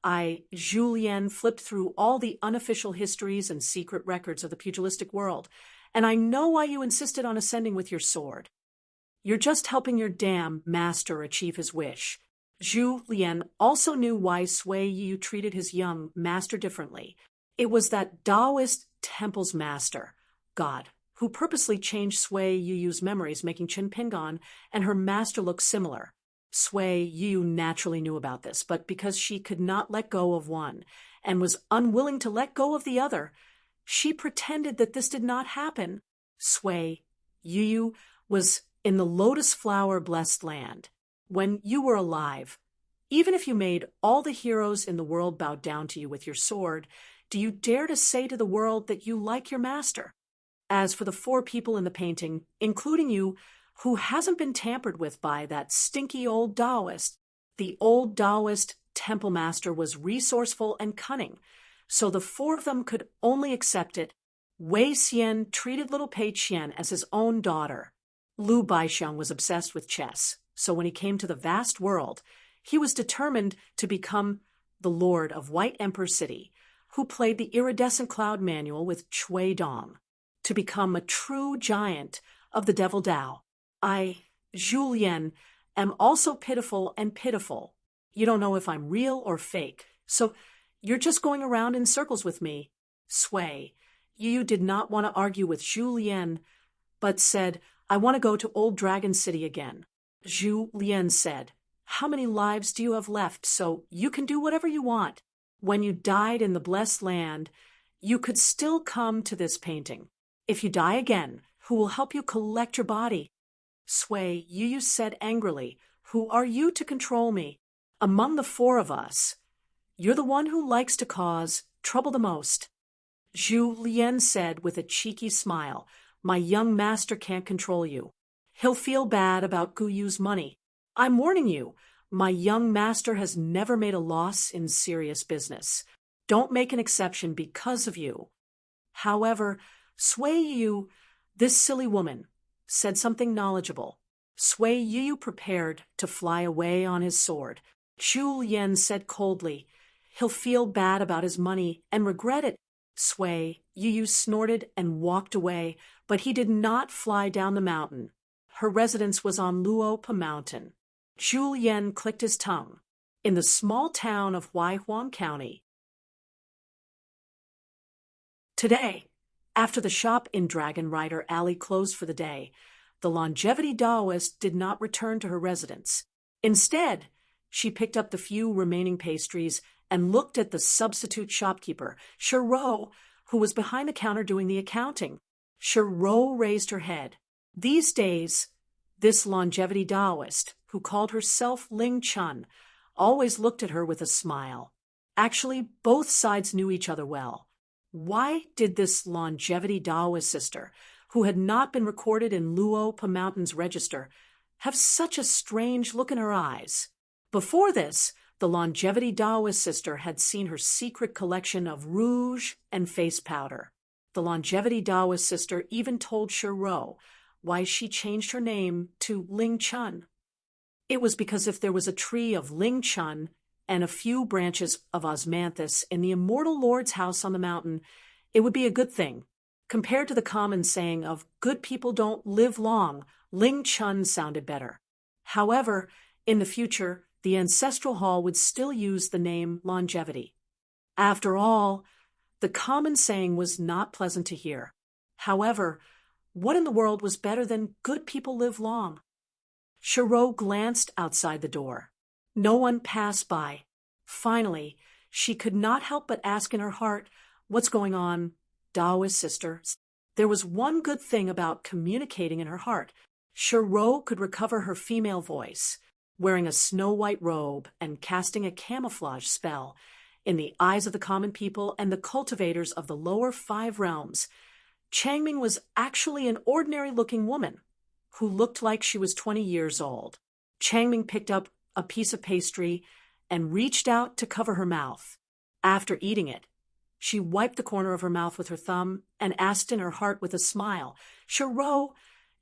Zhu Lian, flipped through all the unofficial histories and secret records of the pugilistic world, and I know why you insisted on ascending with your sword. You're just helping your damn master achieve his wish." Zhu Lian also knew why Sui Yu treated his young master differently. It was that Taoist temple's master, God, who purposely changed Sui Yu's memories, making Qin Pingan and her master look similar. Sui Yu naturally knew about this, but because she could not let go of one and was unwilling to let go of the other, she pretended that this did not happen. Sui Yu was in the lotus flower blessed land. When you were alive, even if you made all the heroes in the world bow down to you with your sword, do you dare to say to the world that you like your master? As for the 4 people in the painting, including you, who hasn't been tampered with by that stinky old Taoist, the old Taoist temple master was resourceful and cunning, so the 4 of them could only accept it. Wei Xian treated little Pei Qian as his own daughter. Lu Baixiang was obsessed with chess, so when he came to the vast world, he was determined to become the lord of White Emperor City, who played the iridescent cloud manual with Chui Dong, to become a true giant of the Devil Tao. I, Zhu Lian, am also pitiful and pitiful. You don't know if I'm real or fake, so you're just going around in circles with me. Sui Yu did not want to argue with Zhu Lian, but said, "I want to go to Old Dragon City again." Zhu Lian said, "How many lives do you have left so you can do whatever you want? When you died in the blessed land, you could still come to this painting. If you die again, who will help you collect your body?" Sui Yu said angrily, "Who are you to control me? Among the 4 of us, you're the one who likes to cause trouble the most." Zhu Lian said with a cheeky smile, "My young master can't control you. He'll feel bad about Guyu's money. I'm warning you, my young master has never made a loss in serious business. Don't make an exception because of you. However, Sui Yu, this silly woman, said something knowledgeable. Sui Yu prepared to fly away on his sword. Zhu Lian said coldly, he'll feel bad about his money and regret it. Sui Yu snorted and walked away, but he did not fly down the mountain. Her residence was on Luopa Mountain. Zhu Lian clicked his tongue. In the small town of Huaihuang County. Today, after the shop in Dragon Rider Alley closed for the day, the longevity Taoist did not return to her residence. Instead, she picked up the few remaining pastries and looked at the substitute shopkeeper, Shiro, who was behind the counter doing the accounting. Shiro raised her head. These days, this longevity Taoist, who called herself Ling Chun, always looked at her with a smile. Actually, both sides knew each other well. Why did this longevity Taoist sister, who had not been recorded in Luopa Mountain's register, have such a strange look in her eyes? Before this, the longevity Taoist sister had seen her secret collection of rouge and face powder. The longevity Taoist sister even told Shiro why she changed her name to Ling Chun. It was because if there was a tree of Ling Chun and a few branches of osmanthus in the immortal Lord's house on the mountain, it would be a good thing. Compared to the common saying of good people don't live long, Ling Chun sounded better. However, in the future, the ancestral hall would still use the name longevity. After all, the common saying was not pleasant to hear. However, what in the world was better than good people live long? Shiro glanced outside the door. No one passed by. Finally, she could not help but ask in her heart, what's going on, Taoist sister? There was one good thing about communicating in her heart. Shiro could recover her female voice, wearing a snow-white robe and casting a camouflage spell. In the eyes of the common people and the cultivators of the lower 5 realms, Changming was actually an ordinary-looking woman who looked like she was 20 years old. Changming picked up a piece of pastry and reached out to cover her mouth. After eating it, she wiped the corner of her mouth with her thumb and asked in her heart with a smile, Shiro,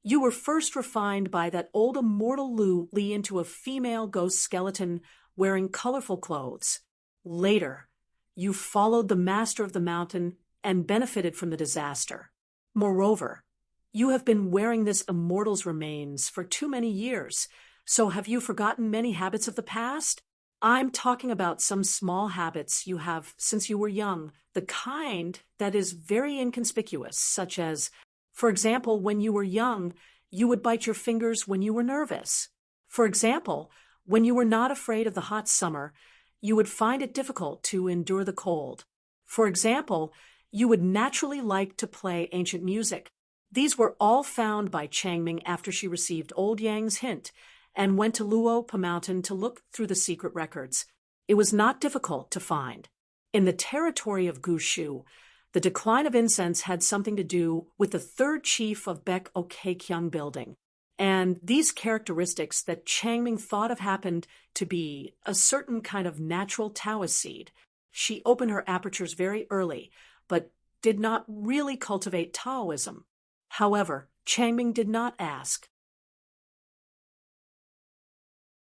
you were first refined by that old immortal Li into a female ghost skeleton wearing colorful clothes. Later, you followed the master of the mountain and benefited from the disaster. Moreover, you have been wearing this immortal's remains for too many years, so have you forgotten many habits of the past? I'm talking about some small habits you have since you were young, the kind that is very inconspicuous, such as, for example, when you were young, you would bite your fingers when you were nervous. For example, when you were not afraid of the hot summer, you would find it difficult to endure the cold. For example, you would naturally like to play ancient music. These were all found by Changming after she received Old Yang's hint and went to Luopa Mountain to look through the secret records. It was not difficult to find. In the territory of Gushu, the decline of incense had something to do with the third chief of Baek Okekyung building. And these characteristics that Changming thought of happened to be a certain kind of natural Taoist seed. She opened her apertures very early, but did not really cultivate Taoism. However, Changming did not ask.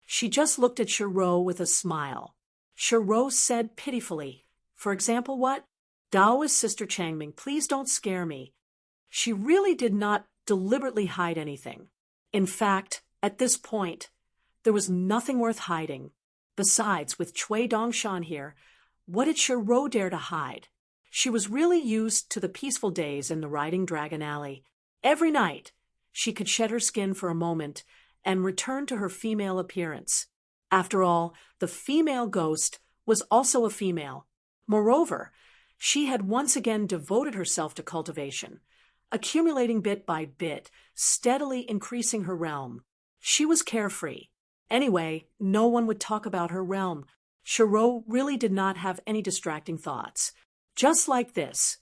She just looked at Shiro with a smile. Shiro said pitifully, for example, what? Taoist sister Changming, please don't scare me. She really did not deliberately hide anything. In fact, at this point, there was nothing worth hiding. Besides, with Cui Dongshan here, what did Shiro dare to hide? She was really used to the peaceful days in the Riding Dragon Alley. Every night, she could shed her skin for a moment and return to her female appearance. After all, the female ghost was also a female. Moreover, she had once again devoted herself to cultivation, accumulating bit by bit, steadily increasing her realm. She was carefree. Anyway, no one would talk about her realm. Shiro really did not have any distracting thoughts. Just like this,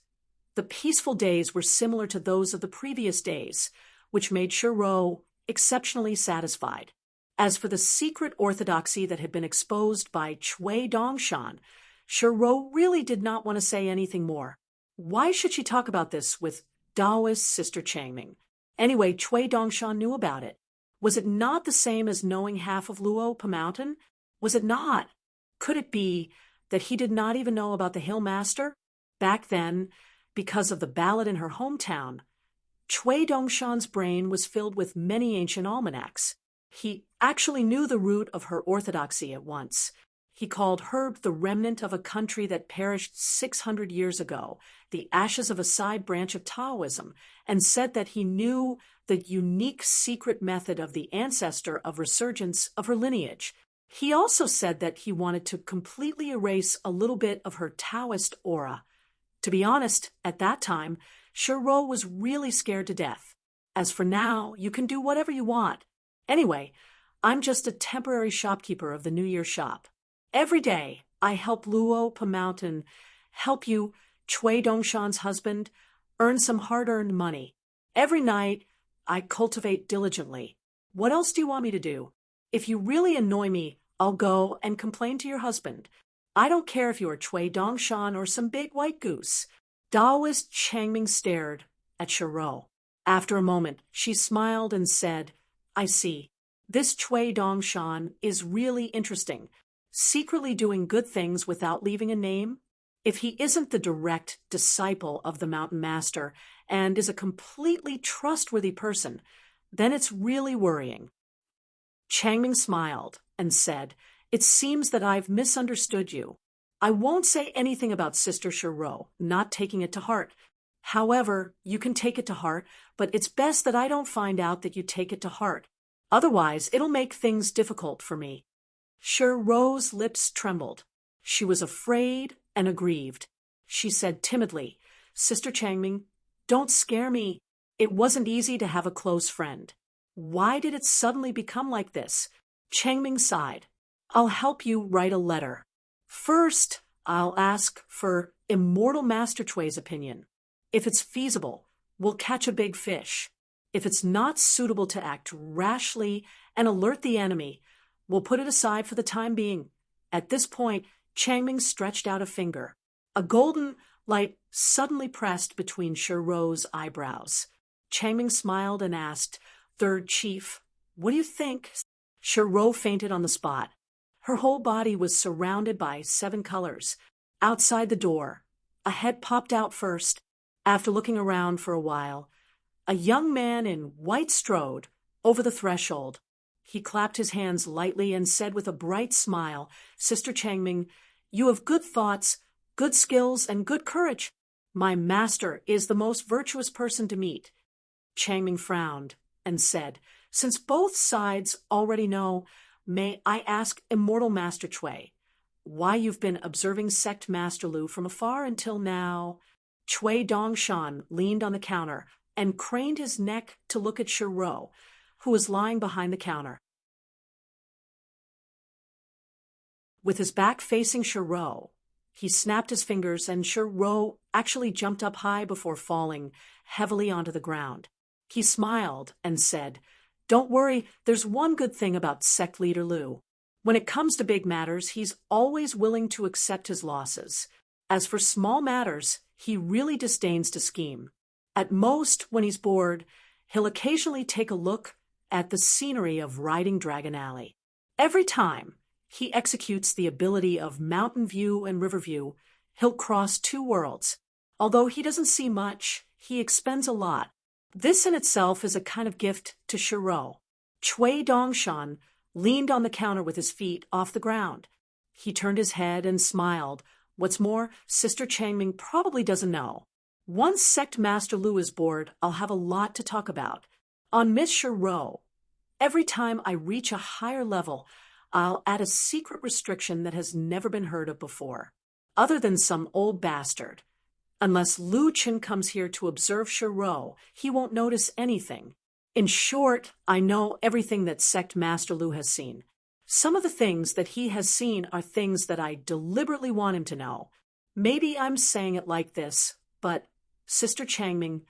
the peaceful days were similar to those of the previous days, which made Shiro exceptionally satisfied. As for the secret orthodoxy that had been exposed by Cui Dongshan, Shiro really did not want to say anything more. Why should she talk about this with Daoist Sister Changming? Anyway, Cui Dongshan knew about it. Was it not the same as knowing half of Luo Pa Mountain? Was it not? Could it be that he did not even know about the Hill Master? Back then, because of the ballad in her hometown, Cui Dongshan's brain was filled with many ancient almanacs. He actually knew the root of her orthodoxy at once. He called Herb the remnant of a country that perished 600 years ago, the ashes of a side branch of Taoism, and said that he knew the unique secret method of the ancestor of resurgence of her lineage. He also said that he wanted to completely erase a little bit of her Taoist aura. To be honest, at that time, Shiro was really scared to death. As for now, you can do whatever you want. Anyway, I'm just a temporary shopkeeper of the New Year shop. Every day, I help Luo Pa Mountain help you, Cui Dongshan's husband, earn some hard-earned money. Every night, I cultivate diligently. What else do you want me to do? If you really annoy me, I'll go and complain to your husband. I don't care if you are Cui Dongshan or some big white goose. Daoist Changming stared at Shiro. After a moment, she smiled and said, I see. This Cui Dongshan is really interesting. Secretly doing good things without leaving a name? If he isn't the direct disciple of the Mountain Master and is a completely trustworthy person, then it's really worrying. Changming smiled and said, It seems that I've misunderstood you. I won't say anything about Sister Shiro not taking it to heart. However, you can take it to heart, but it's best that I don't find out that you take it to heart. Otherwise, it'll make things difficult for me. Shiro's lips trembled. She was afraid and aggrieved. She said timidly, Sister Changming, don't scare me. It wasn't easy to have a close friend. Why did it suddenly become like this? Changming sighed. I'll help you write a letter. First, I'll ask for Immortal Master Chui's opinion. If it's feasible, we'll catch a big fish. If it's not suitable to act rashly and alert the enemy, we'll put it aside for the time being. At this point, Changming stretched out a finger. A golden light suddenly pressed between Shiro's eyebrows. Changming smiled and asked, Third Chief, what do you think? Shiro fainted on the spot. Her whole body was surrounded by 7 colors. Outside the door, a head popped out first. After looking around for a while, a young man in white strode over the threshold. He clapped his hands lightly and said with a bright smile, Sister Changming, you have good thoughts, good skills, and good courage. My master is the most virtuous person to meet. Changming frowned and said, Since both sides already know, may I ask Immortal Master Chui, why you've been observing Sect Master Lu from afar until now? Cui Dongshan leaned on the counter and craned his neck to look at Shiro, who was lying behind the counter. With his back facing Shiro, he snapped his fingers and Shiro actually jumped up high before falling heavily onto the ground. He smiled and said, Don't worry, there's one good thing about Sect Leader Lu. When it comes to big matters, he's always willing to accept his losses. As for small matters, he really disdains to scheme. At most, when he's bored, he'll occasionally take a look at the scenery of Riding Dragon Alley. Every time he executes the ability of Mountain View and River View, he'll cross 2 worlds. Although he doesn't see much, he expends a lot. This in itself is a kind of gift to Shiro. Cui Dongshan leaned on the counter with his feet off the ground. He turned his head and smiled. What's more, Sister Changming probably doesn't know. Once Sect Master Lu is bored, I'll have a lot to talk about. On Miss Shiro, every time I reach a higher level, I'll add a secret restriction that has never been heard of before. Other than some old bastard. Unless Lu Chen comes here to observe Shiro, he won't notice anything. In short, I know everything that Sect Master Lu has seen. Some of the things that he has seen are things that I deliberately want him to know. Maybe I'm saying it like this, but, Sister Changming,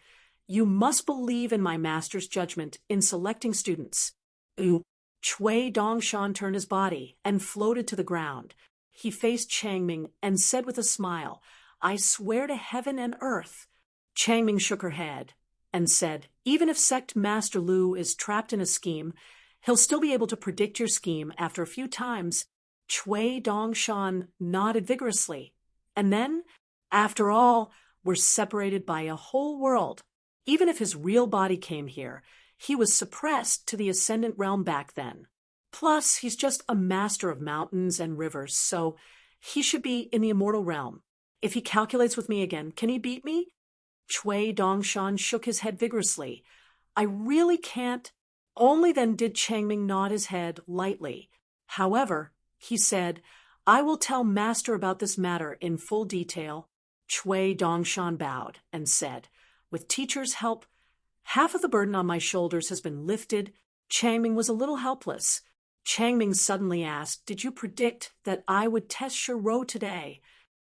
You must believe in my master's judgment in selecting students. Ooh. Chui Dongshan turned his body and floated to the ground. He faced Changming and said with a smile, I swear to heaven and earth. Changming shook her head and said, even if Sect Master Lu is trapped in a scheme, he'll still be able to predict your scheme after a few times. Chui Dongshan nodded vigorously. And then, after all, we're separated by a whole world. Even if his real body came here, he was suppressed to the Ascendant Realm back then. Plus, he's just a master of mountains and rivers, so he should be in the immortal realm. If he calculates with me again, can he beat me? Chui Dongshan shook his head vigorously. I really can't. Only then did Changming nod his head lightly. However, he said, I will tell Master about this matter in full detail. Chui Dongshan bowed and said, with teacher's help, half of the burden on my shoulders has been lifted. Changming was a little helpless. Changming suddenly asked, did you predict that I would test Shiro today?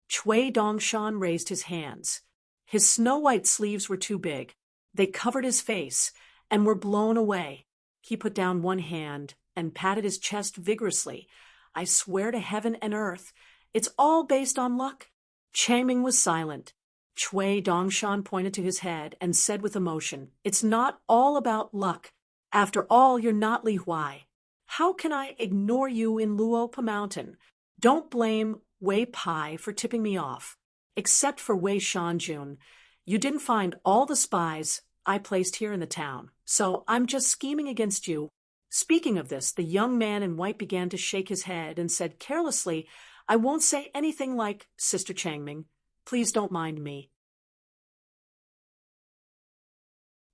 Chui Dongshan raised his hands. His snow-white sleeves were too big. They covered his face and were blown away. He put down one hand and patted his chest vigorously. I swear to heaven and earth, it's all based on luck. Changming was silent. Chui Dongshan pointed to his head and said with emotion, it's not all about luck. After all, you're not Li Huai. How can I ignore you in Luopa Mountain? Don't blame Wei Pai for tipping me off. Except for Wei Shanjun, you didn't find all the spies I placed here in the town, so I'm just scheming against you. Speaking of this, the young man in white began to shake his head and said carelessly, I won't say anything like, Sister Changming. Please don't mind me.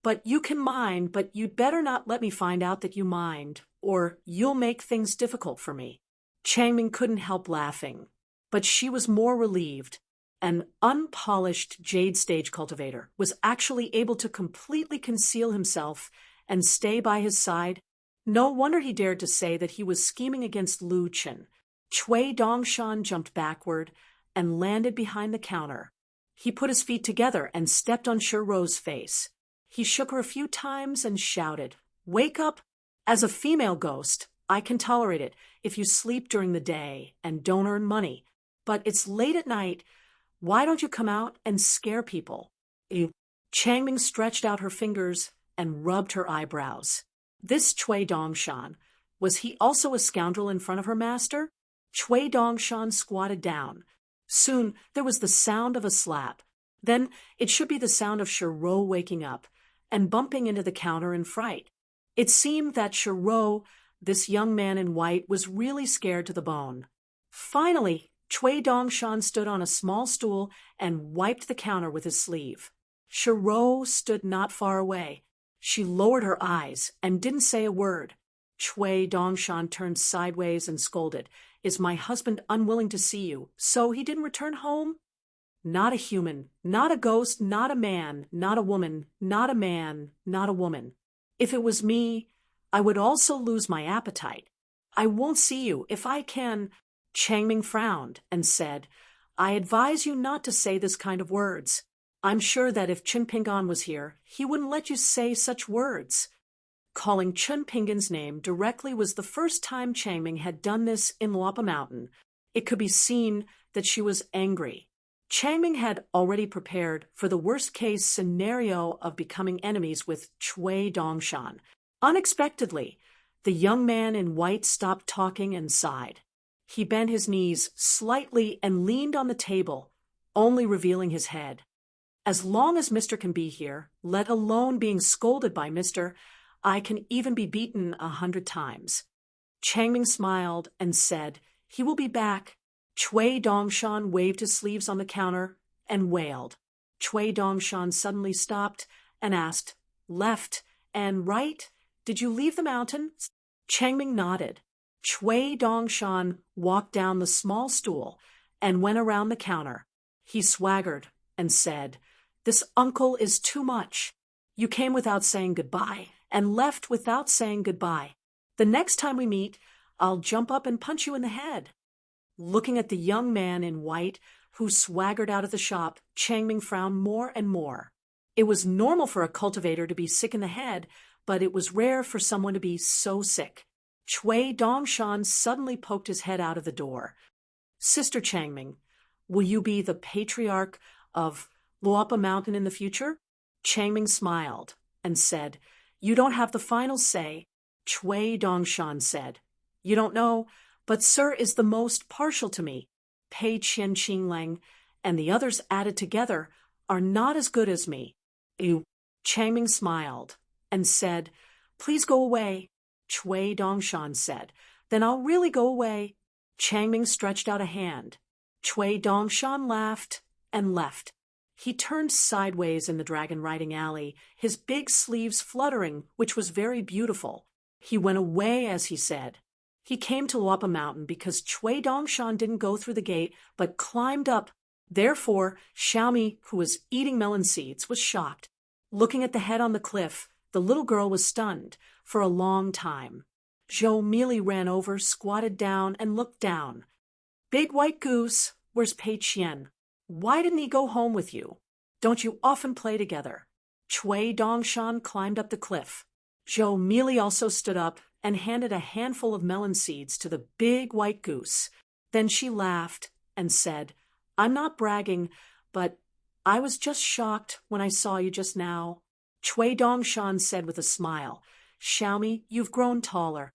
But you can mind, but you'd better not let me find out that you mind, or you'll make things difficult for me. Changming couldn't help laughing, but she was more relieved. An unpolished jade stage cultivator was actually able to completely conceal himself and stay by his side. No wonder he dared to say that he was scheming against Lu Chen. Chui Dongshan jumped backward and landed behind the counter. He put his feet together and stepped on Shiro's face. He shook her a few times and shouted, Wake up! As a female ghost, I can tolerate it if you sleep during the day and don't earn money. But it's late at night. Why don't you come out and scare people? Changming stretched out her fingers and rubbed her eyebrows. This Chui Dongshan, was he also a scoundrel in front of her master? Chui Dongshan squatted down. Soon there was the sound of a slap. Then it should be the sound of Shiro waking up and bumping into the counter in fright. It seemed that Shiro, this young man in white, was really scared to the bone. Finally, Chui Dongshan stood on a small stool and wiped the counter with his sleeve. Shiro stood not far away. She lowered her eyes and didn't say a word. Chui Dongshan turned sideways and scolded, Is my husband unwilling to see you, so he didn't return home? Not a human, not a ghost, not a man, not a woman, not a man, not a woman. If it was me, I would also lose my appetite. I won't see you if I can. Changming frowned and said, I advise you not to say this kind of words. I'm sure that if Chun Pingan was here, he wouldn't let you say such words. Calling Chun Pingan's name directly was the first time Changming had done this in Luopa Mountain. It could be seen that she was angry. Changming had already prepared for the worst-case scenario of becoming enemies with Chui Dongshan. Unexpectedly, the young man in white stopped talking and sighed. He bent his knees slightly and leaned on the table, only revealing his head. As long as Mr. can be here, let alone being scolded by Mr., I can even be beaten 100 times. Changming smiled and said, He will be back. Chui Dongshan waved his sleeves on the counter and wailed. Chui Dongshan suddenly stopped and asked, Left and right? Did you leave the mountain? Changming nodded. Chui Dongshan walked down the small stool and went around the counter. He swaggered and said, This uncle is too much. You came without saying goodbye and left without saying goodbye. The next time we meet, I'll jump up and punch you in the head. Looking at the young man in white who swaggered out of the shop, Changming frowned more and more. It was normal for a cultivator to be sick in the head, but it was rare for someone to be so sick. Chui Dongshan suddenly poked his head out of the door. Sister Changming, will you be the patriarch of Luopa Mountain in the future? Changming smiled and said, You don't have the final say. Chui Dongshan said, You don't know, but Sir is the most partial to me. Pei Qian Qinglang and the others added together are not as good as me. Ew. Changming smiled and said, Please go away. Chui Dongshan said, Then I'll really go away. Changming stretched out a hand. Chui Dongshan laughed and left. He turned sideways in the dragon riding alley, his big sleeves fluttering, which was very beautiful. He went away, as he said. He came to Luopa Mountain because Chui Dongshan didn't go through the gate, but climbed up. Therefore, Xiaomi, who was eating melon seeds, was shocked. Looking at the head on the cliff, the little girl was stunned for a long time. Zhou Meili ran over, squatted down, and looked down. Big White Goose, where's Pei Qian? Why didn't he go home with you? Don't you often play together? Chui Dongshan climbed up the cliff. Zhou Meili also stood up and handed a handful of melon seeds to the Big White Goose. Then she laughed and said, I'm not bragging, but I was just shocked when I saw you just now. Chui Dongshan said with a smile, Xiaomi, you've grown taller.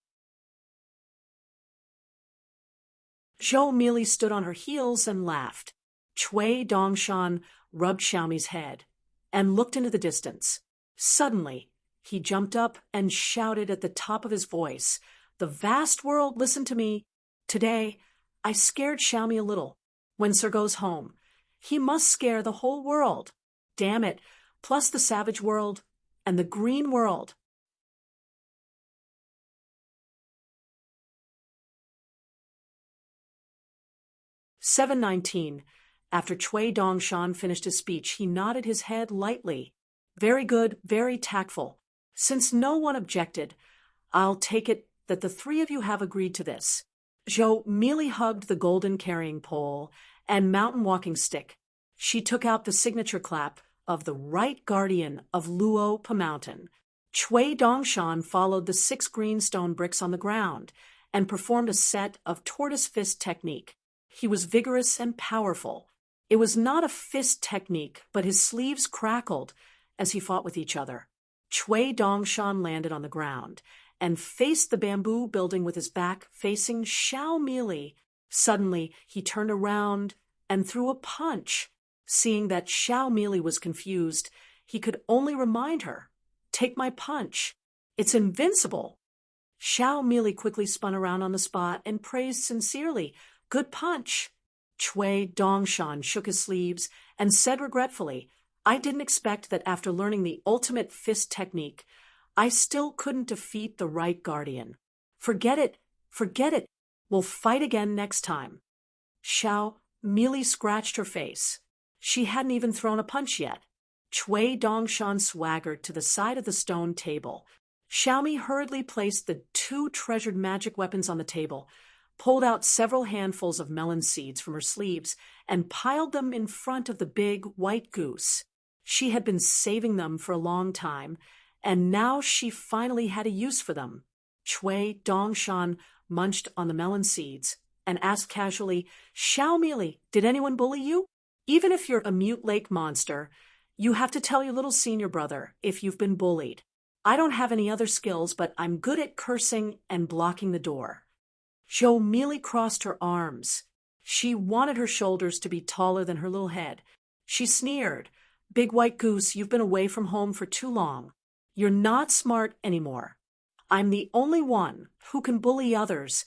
Zhou Meili stood on her heels and laughed. Chui Dongshan rubbed Xiaomi's head and looked into the distance. Suddenly, he jumped up and shouted at the top of his voice, The vast world, listen to me. Today, I scared Xiaomi a little. When Sir goes home, he must scare the whole world. Damn it, plus the savage world and the green world. $7.19. After Chui Dongshan finished his speech, he nodded his head lightly. Very good, very tactful. Since no one objected, I'll take it that the three of you have agreed to this. Zhou Meili hugged the golden carrying pole and mountain walking stick. She took out the signature clap of the right guardian of Luopa Mountain. Chui Dongshan followed the 6 green stone bricks on the ground and performed a set of tortoise fist technique. He was vigorous and powerful. It was not a fist technique, but his sleeves crackled as he fought with each other. Chui Dongshan landed on the ground and faced the bamboo building with his back facing Zhou Meili. Suddenly, he turned around and threw a punch. Seeing that Zhou Meili was confused, he could only remind her, Take my punch. It's invincible. Zhou Meili quickly spun around on the spot and praised sincerely, Good punch. Chui Dongshan shook his sleeves and said regretfully, I didn't expect that after learning the ultimate fist technique, I still couldn't defeat the right guardian. Forget it. We'll fight again next time. Zhou Meili scratched her face. She hadn't even thrown a punch yet. Chui Dongshan swaggered to the side of the stone table. Xiaomi hurriedly placed the 2 treasured magic weapons on the table, pulled out several handfuls of melon seeds from her sleeves, and piled them in front of the Big White Goose. She had been saving them for a long time, and now she finally had a use for them. Chui Dongshan munched on the melon seeds and asked casually, Zhou Meili, did anyone bully you? Even if you're a mute lake monster, you have to tell your little senior brother if you've been bullied. I don't have any other skills, but I'm good at cursing and blocking the door. Zhou Meili crossed her arms. She wanted her shoulders to be taller than her little head. She sneered, Big White Goose, you've been away from home for too long. You're not smart anymore. I'm the only one who can bully others.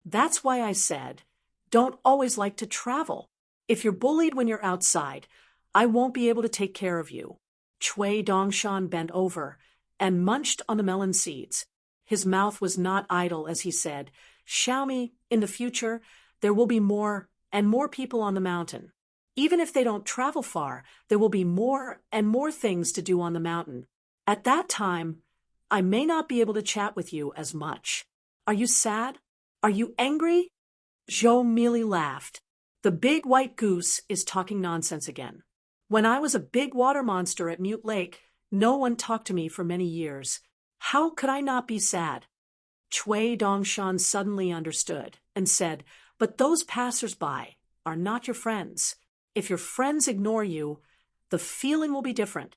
That's why I said, don't always like to travel. If you're bullied when you're outside, I won't be able to take care of you. Chui Dongshan bent over and munched on the melon seeds. His mouth was not idle as he said, Xiaomi, in the future, there will be more and more people on the mountain. Even if they don't travel far, there will be more and more things to do on the mountain. At that time, I may not be able to chat with you as much. Are you sad? Are you angry? Zhou Meili laughed. The Big White Goose is talking nonsense again. When I was a big water monster at Mute Lake, no one talked to me for many years. How could I not be sad? Chui Dongshan suddenly understood and said, "But those passers-by are not your friends. If your friends ignore you, the feeling will be different."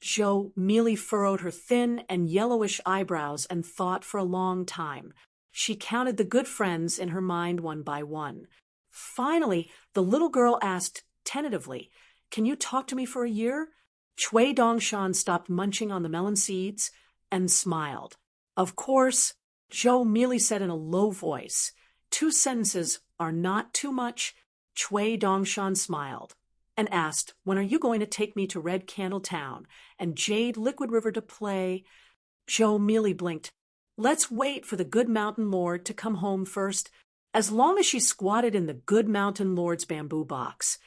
Zhou merely furrowed her thin and yellowish eyebrows and thought for a long time. She counted the good friends in her mind one by one. Finally, the little girl asked tentatively, "Can you talk to me for a year?" Chui Dongshan stopped munching on the melon seeds and smiled. "Of course," Zhou merely said in a low voice. "Two sentences are not too much." Chui Dongshan smiled and asked, "When are you going to take me to Red Candle Town and Jade Liquid River to play?" Zhou merely blinked. "Let's wait for the Good Mountain Lord to come home first." As long as she squatted in the Good Mountain Lord's bamboo box,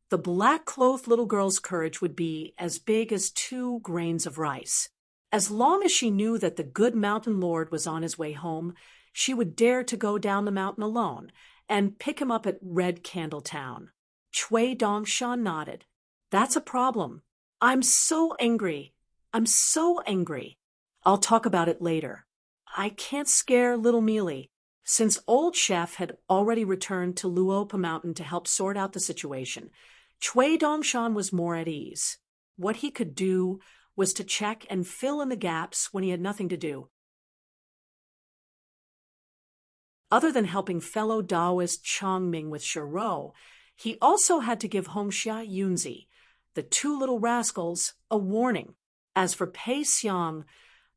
the black-clothed little girl's courage would be as big as 2 grains of rice. As long as she knew that the Good Mountain Lord was on his way home, she would dare to go down the mountain alone and pick him up at Red Candle Town. Chui Dongshan nodded. "That's a problem. I'm so angry. I'm so angry. I'll talk about it later. I can't scare little Mealy." Since Old Chef had already returned to Luopa Mountain to help sort out the situation, Chui Dongshan was more at ease. What he could do was to check and fill in the gaps when he had nothing to do. Other than helping fellow Taoist Chongming with Shiro, he also had to give Hongxia Yunzi, the 2 little rascals, a warning. As for Pei Xiang,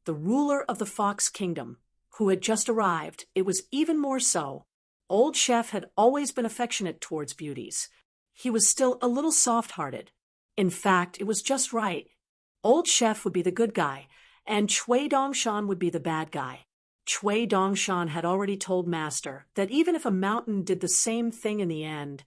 the ruler of the Fox Kingdom, who had just arrived, it was even more so. Old Chef had always been affectionate towards beauties. He was still a little soft-hearted. In fact, it was just right. Old Chef would be the good guy, and Chui Dongshan would be the bad guy. Chui Dongshan had already told Master that even if a mountain did the same thing in the end,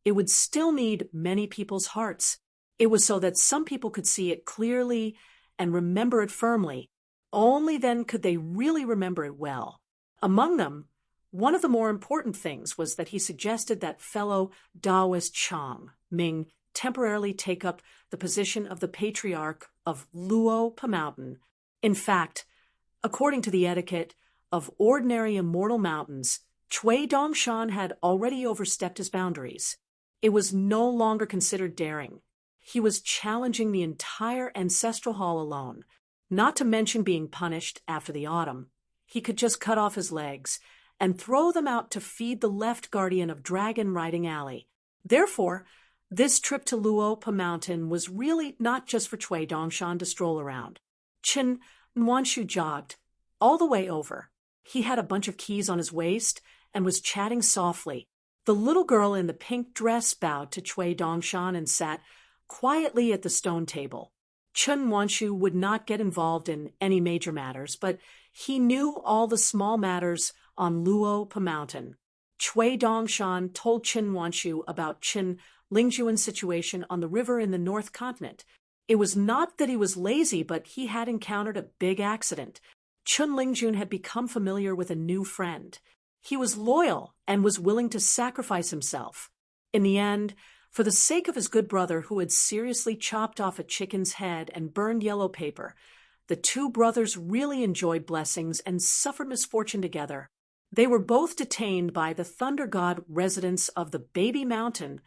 it would still need many people's hearts. It was so that some people could see it clearly and remember it firmly. Only then could they really remember it well. Among them, one of the more important things was that he suggested that fellow Taoist Chang Ming temporarily take up the position of the patriarch of Luopa Mountain. In fact, according to the etiquette of ordinary immortal mountains, Chui Dongshan had already overstepped his boundaries. It was no longer considered daring. He was challenging the entire ancestral hall alone, not to mention being punished after the autumn. He could just cut off his legs and throw them out to feed the left guardian of Dragon Riding Alley. Therefore, this trip to Luopa Mountain was really not just for Chui Dongshan to stroll around. Chen Nuanshu jogged all the way over. He had a bunch of keys on his waist and was chatting softly. The little girl in the pink dress bowed to Chui Dongshan and sat quietly at the stone table. Chen Nuanshu would not get involved in any major matters, but he knew all the small matters on Luopa Mountain. Chui Dongshan told Chen Nuanshu about Chen Lingjuan's situation on the river in the North Continent. It was not that he was lazy, but he had encountered a big accident. Chen Lingjun had become familiar with a new friend. He was loyal and was willing to sacrifice himself. In the end, for the sake of his good brother who had seriously chopped off a chicken's head and burned yellow paper, the 2 brothers really enjoyed blessings and suffered misfortune together. They were both detained by the Thunder God residents of the Baby Mountain,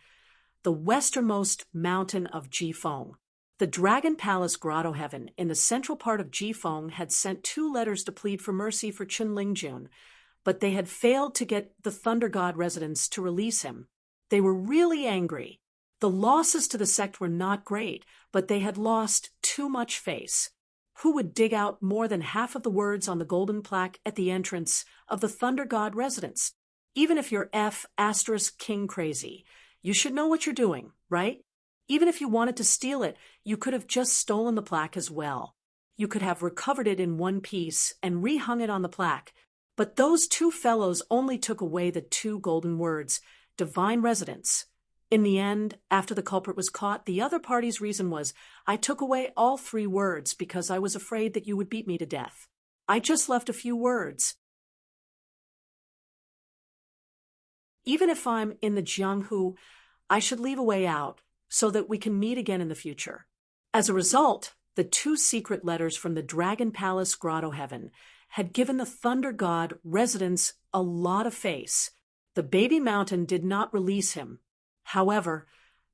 the westernmost mountain of Jifeng. The Dragon Palace Grotto Heaven in the central part of Jifeng had sent 2 letters to plead for mercy for Chen Lingjun, but they had failed to get the Thunder God residents to release him. They were really angry. The losses to the sect were not great, but they had lost too much face. Who would dig out more than half of the words on the golden plaque at the entrance of the Thunder God residence? Even if you're King crazy, you should know what you're doing, right? Even if you wanted to steal it, you could have just stolen the plaque as well. You could have recovered it in one piece and rehung it on the plaque. But those 2 fellows only took away the 2 golden words, divine residence. In the end, after the culprit was caught, the other party's reason was, "I took away all 3 words because I was afraid that you would beat me to death. I just left a few words." Even if I'm in the Jianghu, I should leave a way out, so that we can meet again in the future. As a result, the 2 secret letters from the Dragon Palace Grotto Heaven had given the Thunder God residents a lot of face. The baby mountain did not release him. However,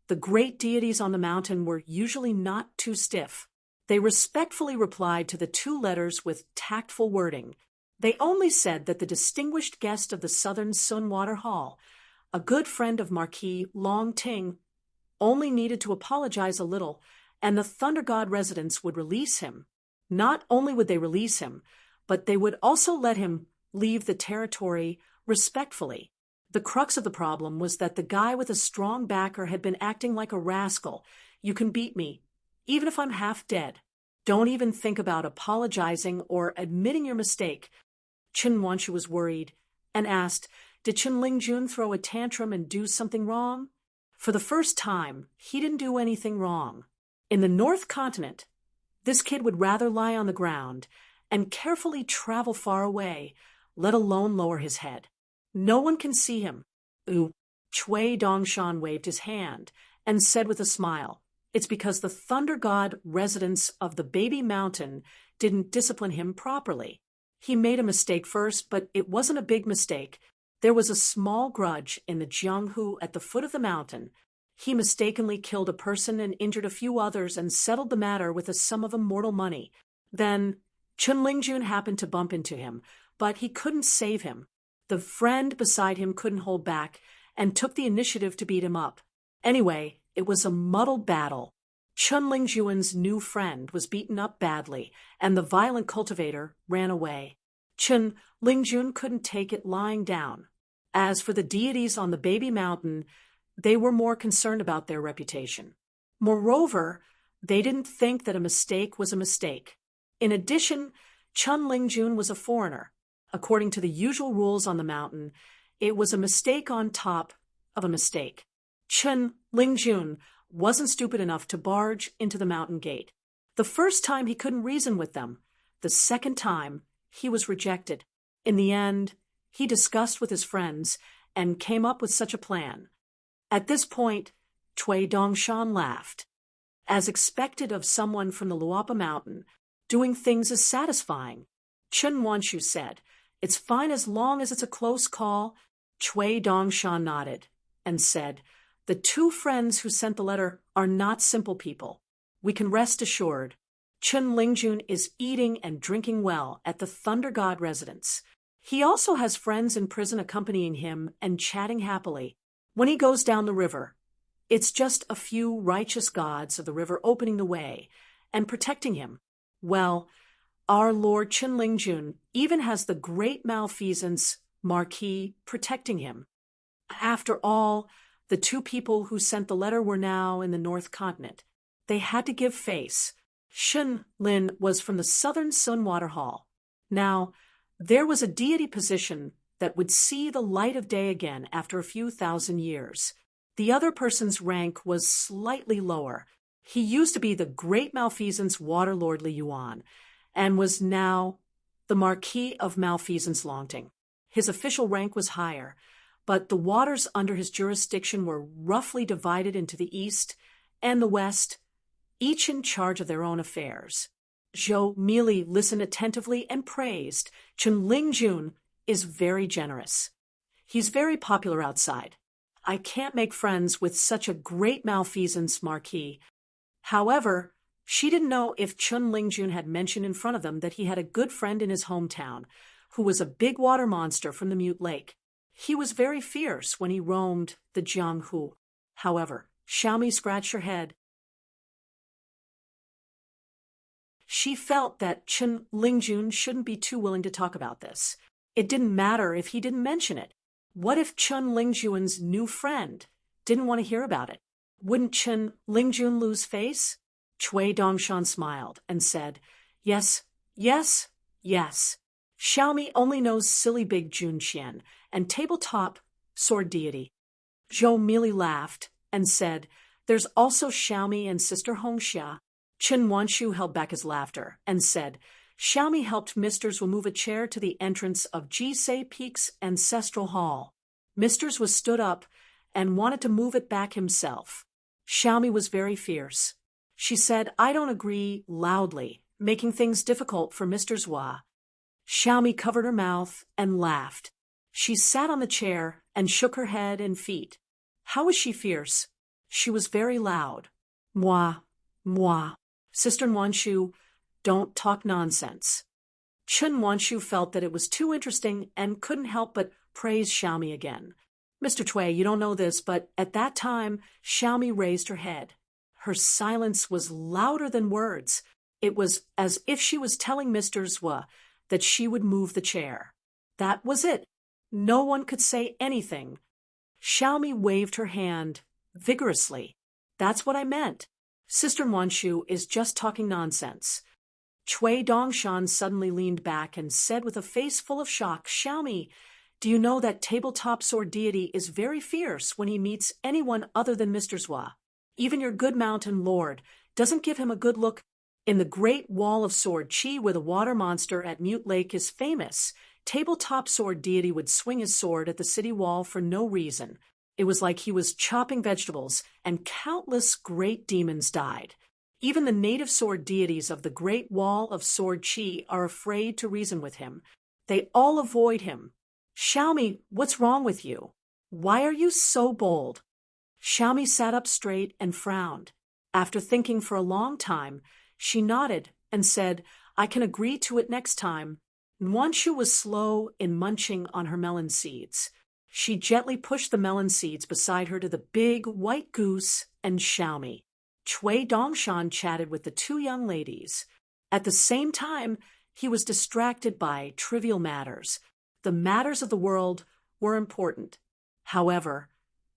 the great deities on the mountain were usually not too stiff. They respectfully replied to the 2 letters with tactful wording. They only said that the distinguished guest of the Southern Sunwater Hall, a good friend of Marquis Long Ting, only needed to apologize a little, and the Thunder God residents would release him. Not only would they release him, but they would also let him leave the territory respectfully. The crux of the problem was that the guy with a strong backer had been acting like a rascal. You can beat me, even if I'm half dead. Don't even think about apologizing or admitting your mistake. Chen Wanshu was worried and asked, did Chen Lingjun throw a tantrum and do something wrong? For the first time, he didn't do anything wrong. In the North Continent, this kid would rather lie on the ground and carefully travel far away, let alone lower his head. No one can see him. Chui Dongshan waved his hand and said with a smile, it's because the Thunder God residents of the Baby Mountain didn't discipline him properly. He made a mistake first, but it wasn't a big mistake. There was a small grudge in the Jianghu at the foot of the mountain. He mistakenly killed a person and injured a few others and settled the matter with a sum of immortal money. Then Chen Lingjun happened to bump into him, but he couldn't save him. The friend beside him couldn't hold back and took the initiative to beat him up. Anyway, it was a muddled battle. Chen Lingjun's new friend was beaten up badly, and the violent cultivator ran away. Chen Lingjun couldn't take it lying down. As for the deities on the Baby Mountain, they were more concerned about their reputation. Moreover, they didn't think that a mistake was a mistake. In addition, Chen Lingjun was a foreigner. According to the usual rules on the mountain, it was a mistake on top of a mistake. Chen Lingjun wasn't stupid enough to barge into the mountain gate. The first time he couldn't reason with them. The second time, he was rejected. In the end, he discussed with his friends and came up with such a plan. At this point, Chui Dongshan laughed. As expected of someone from the Luapa Mountain, doing things is satisfying. Chen Wanshu said, it's fine as long as it's a close call. Chui Dongshan nodded and said, the 2 friends who sent the letter are not simple people. We can rest assured. Chen Lingjun is eating and drinking well at the Thunder God residence. He also has friends in prison accompanying him and chatting happily. When he goes down the river, it's just a few righteous gods of the river opening the way and protecting him. Well, our Lord Chen Lingjun even has the great malfeasance Marquis protecting him. After all, the 2 people who sent the letter were now in the North Continent. They had to give face. Shen Lin was from the Southern Sunwater Hall. Now, there was a deity position that would see the light of day again after a few thousand years. The other person's rank was slightly lower. He used to be the great malfeasance Waterlord Li Yuan, and was now the Marquis of Malfeasance Longting. His official rank was higher, but the waters under his jurisdiction were roughly divided into the east and the west, each in charge of their own affairs. Zhou Mili listened attentively and praised. Chen Lingjun is very generous. He's very popular outside. I can't make friends with such a great malfeasance Marquis. However, she didn't know if Chen Lingjun had mentioned in front of them that he had a good friend in his hometown, who was a big water monster from the Mute Lake. He was very fierce when he roamed the Jianghu. However, Xiaomi scratched her head. She felt that Chen Lingjun shouldn't be too willing to talk about this. It didn't matter if he didn't mention it. What if Chen Lingjun's new friend didn't want to hear about it? Wouldn't Chen Lingjun lose face? Chui Dongshan smiled and said, yes, yes, yes. Xiaomi only knows silly big Junqian and tabletop sword deity. Zhou Mili laughed and said, there's also Xiaomi and Sister Hongxia. Chen Wanshu held back his laughter and said, Xiaomi helped Misters remove a chair to the entrance of Jisei Peak's ancestral hall. Misters was stood up and wanted to move it back himself. Xiaomi was very fierce. She said, "I don't agree," loudly, making things difficult for Mr. Zhua. Xiaomi covered her mouth and laughed. She sat on the chair and shook her head and feet. How was she fierce? She was very loud. Moi, moi. Sister Wanshu, don't talk nonsense. Chun Wanshu felt that it was too interesting and couldn't help but praise Xiaomi again. Mr. Cui, you don't know this, but at that time, Xiaomi raised her head. Her silence was louder than words. It was as if she was telling Mr. Zhua that she would move the chair. That was it. No one could say anything. Xiaomi waved her hand vigorously. That's what I meant. Sister Wanshu is just talking nonsense. Cui Dongshan suddenly leaned back and said with a face full of shock, "Xiaomi, do you know that tabletop sword deity is very fierce when he meets anyone other than Mr. Zhua? Even your good mountain lord doesn't give him a good look. In the Great Wall of Sword Chi, where the water monster at Mute Lake is famous, tabletop sword deity would swing his sword at the city wall for no reason. It was like he was chopping vegetables, and countless great demons died. Even the native sword deities of the Great Wall of Sword Chi are afraid to reason with him. They all avoid him. Xiaomi, what's wrong with you? Why are you so bold?" Xiaomi sat up straight and frowned. After thinking for a long time, she nodded and said, "I can agree to it next time." Wanshu was slow in munching on her melon seeds. She gently pushed the melon seeds beside her to the big white goose and Xiaomi. Cui Dongshan chatted with the two young ladies. At the same time, he was distracted by trivial matters. The matters of the world were important. However,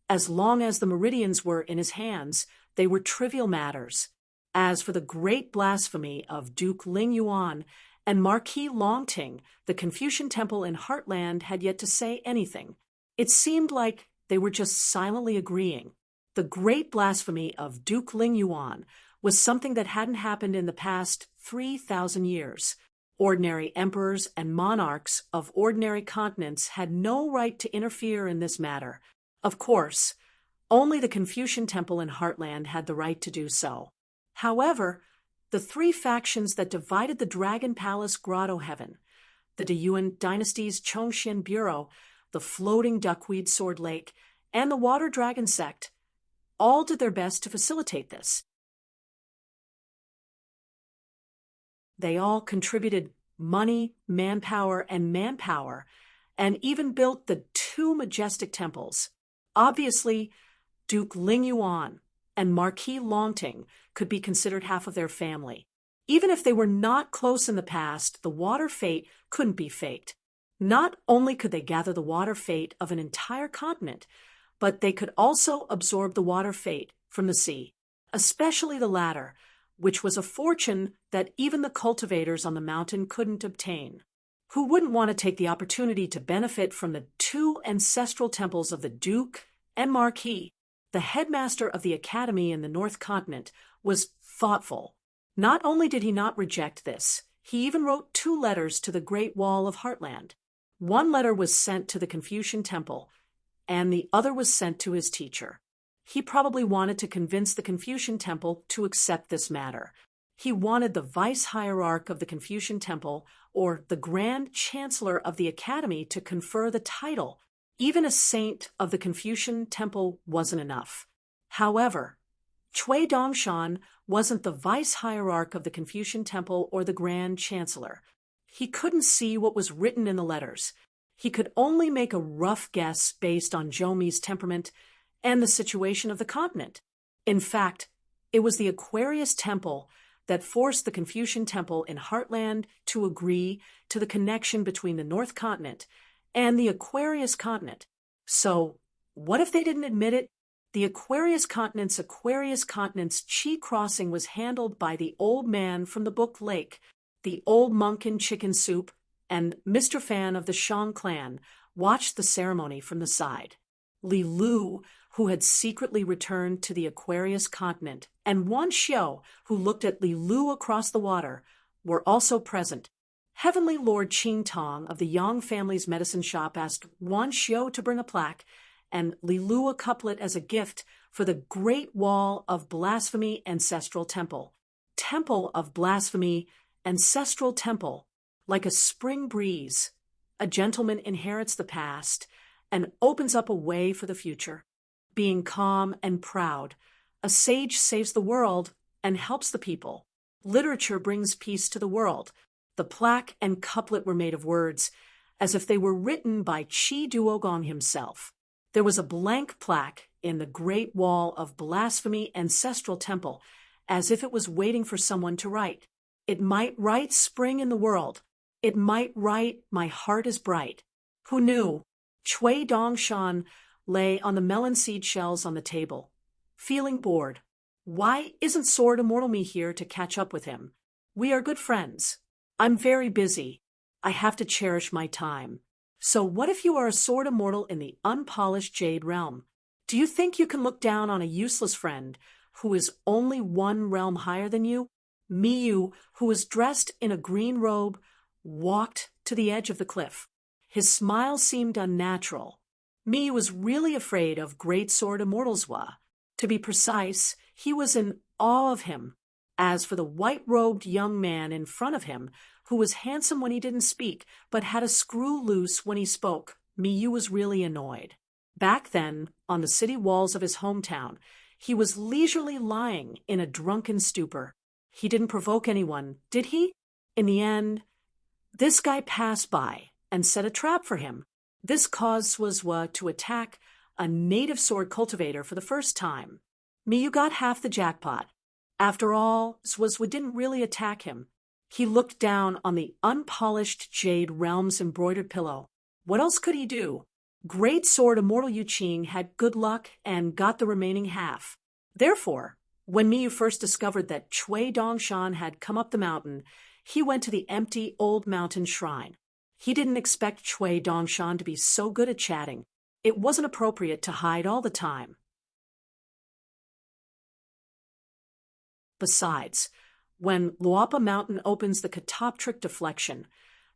as long as the meridians were in his hands, they were trivial matters. As for the great blasphemy of Duke Ling Yuan and Marquis Longting, the Confucian temple in Heartland had yet to say anything. It seemed like they were just silently agreeing. The great blasphemy of Duke Ling Yuan was something that hadn't happened in the past 3,000 years. Ordinary emperors and monarchs of ordinary continents had no right to interfere in this matter. Of course, only the Confucian temple in Heartland had the right to do so. However, the three factions that divided the Dragon Palace Grotto Heaven, the Deyuan dynasty's Chongxian Bureau, the floating Duckweed Sword Lake, and the Water Dragon Sect, all did their best to facilitate this. They all contributed money, manpower, and even built the two majestic temples. Obviously, Duke Ling Yuan and Marquis Longting could be considered half of their family. Even if they were not close in the past, the water fate couldn't be faked. Not only could they gather the water fate of an entire continent, but they could also absorb the water fate from the sea, especially the latter, which was a fortune that even the cultivators on the mountain couldn't obtain. Who wouldn't want to take the opportunity to benefit from the two ancestral temples of the Duke and Marquis? The headmaster of the academy in the North Continent was thoughtful. Not only did he not reject this, he even wrote 2 letters to the Great Wall of Heartland. One letter was sent to the Confucian temple, and the other was sent to his teacher. He probably wanted to convince the Confucian temple to accept this matter. He wanted the vice-hierarch of the Confucian temple, or the Grand Chancellor of the Academy, to confer the title. Even a saint of the Confucian temple wasn't enough. However, Cui Dongshan wasn't the vice-hierarch of the Confucian temple or the Grand Chancellor. He couldn't see what was written in the letters. He could only make a rough guess based on Zhoumi's temperament and the situation of the continent. In fact, it was the Aquarius Temple that forced the Confucian temple in Heartland to agree to the connection between the North Continent and the Aquarius continent. So, what if they didn't admit it? The Aquarius continent's Chi crossing was handled by the old man from the Book Lake, the old monk in chicken soup, and Mr. Fan of the Shang clan watched the ceremony from the side. Li Lu, who had secretly returned to the Aquarius continent, and Wan Xiao, who looked at Li Lu across the water, were also present. Heavenly Lord Qing Tong of the Yang family's medicine shop asked Wan Xiao to bring a plaque and Li Lu a couplet as a gift for the Great Wall of Blasphemy Ancestral Temple. Temple of Blasphemy Ancestral Temple. Like a spring breeze, a gentleman inherits the past and opens up a way for the future. Being calm and proud, a sage saves the world and helps the people. Literature brings peace to the world. The plaque and couplet were made of words, as if they were written by Chi Duogong himself. There was a blank plaque in the Great Wall of Blasphemy Ancestral Temple, as if it was waiting for someone to write. It might write spring in the world. It might write my heart is bright. Who knew? Chui Dongshan lay on the melon seed shells on the table, feeling bored. Why isn't Sword Immortal Me here to catch up with him? We are good friends. I'm very busy. I have to cherish my time. So what if you are a sword immortal in the unpolished Jade realm? Do you think you can look down on a useless friend who is only one realm higher than you? Miyu, who was dressed in a green robe, walked to the edge of the cliff. His smile seemed unnatural. Miyu was really afraid of Great Sword Immortal's Wa. To be precise, he was in awe of him. As for the white-robed young man in front of him, who was handsome when he didn't speak, but had a screw loose when he spoke, Miyu was really annoyed. Back then, on the city walls of his hometown, he was leisurely lying in a drunken stupor. He didn't provoke anyone, did he? In the end, this guy passed by and set a trap for him. This cause was to attack a native sword cultivator for the first time. Miyu got half the jackpot. After all, Zwazwa didn't really attack him. He looked down on the unpolished Jade Realm's embroidered pillow. What else could he do? Great Sword Immortal Yuqing had good luck and got the remaining half. Therefore, when Miyu first discovered that Chui Dongshan had come up the mountain, he went to the empty old mountain shrine. He didn't expect Chui Dongshan to be so good at chatting. It wasn't appropriate to hide all the time. Besides, when Luapa Mountain opens the Katoptric deflection,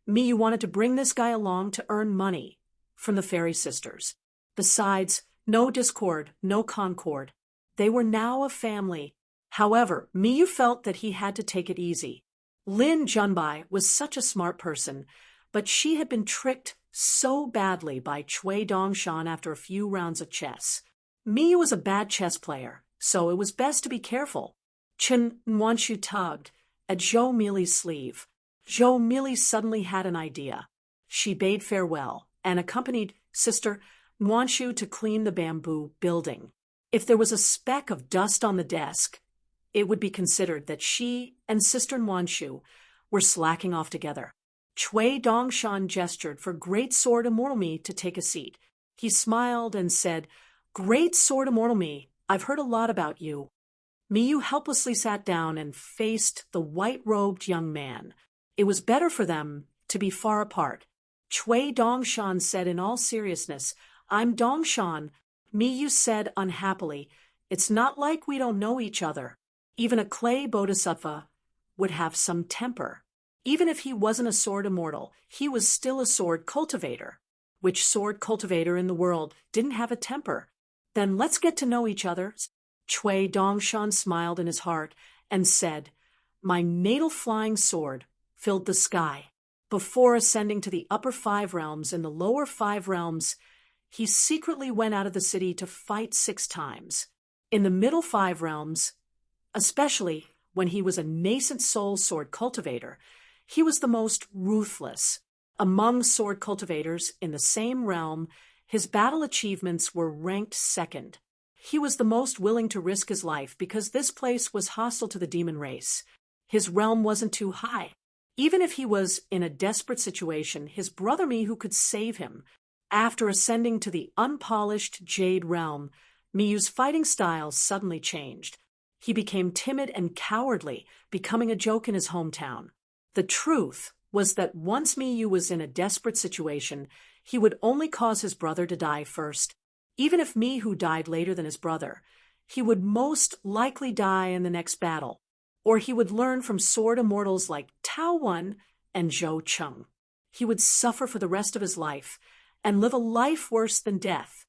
Miyu wanted to bring this guy along to earn money from the Fairy Sisters. Besides, no discord, no concord. They were now a family. However, Miyu felt that he had to take it easy. Lin Junbai was such a smart person, but she had been tricked so badly by Chui Dongshan after a few rounds of chess. Miyu was a bad chess player, so it was best to be careful. Chen Nwanshu tugged at Zhou Mili's sleeve. Zhou Mili suddenly had an idea. She bade farewell and accompanied Sister Nwanshu to clean the bamboo building. If there was a speck of dust on the desk, it would be considered that she and Sister Nwanshu were slacking off together. Chui Dongshan gestured for Great Sword Immortal Me to take a seat. He smiled and said, "Great Sword Immortal Me, I've heard a lot about you." Miyu helplessly sat down and faced the white-robed young man. It was better for them to be far apart. Chui Dongshan said in all seriousness, "I'm Dongshan." Miyu said unhappily, "It's not like we don't know each other. Even a clay bodhisattva would have some temper. Even if he wasn't a sword immortal, he was still a sword cultivator. Which sword cultivator in the world didn't have a temper? Then let's get to know each other." Chui Dongshan smiled in his heart and said, "My natal flying sword filled the sky." Before ascending to the upper 5 realms and the lower 5 realms, he secretly went out of the city to fight 6 times. In the middle 5 realms, especially when he was a nascent soul sword cultivator, he was the most ruthless. Among sword cultivators in the same realm, his battle achievements were ranked 2nd. He was the most willing to risk his life because this place was hostile to the demon race. His realm wasn't too high. Even if he was in a desperate situation, his brother Miyu could save him. After ascending to the unpolished Jade realm, Miyu's fighting style suddenly changed. He became timid and cowardly, becoming a joke in his hometown. The truth was that once Miyu was in a desperate situation, he would only cause his brother to die first. Even if Miyu died later than his brother, he would most likely die in the next battle, or he would learn from sword immortals like Tao Wen and Zhou Cheng. He would suffer for the rest of his life and live a life worse than death.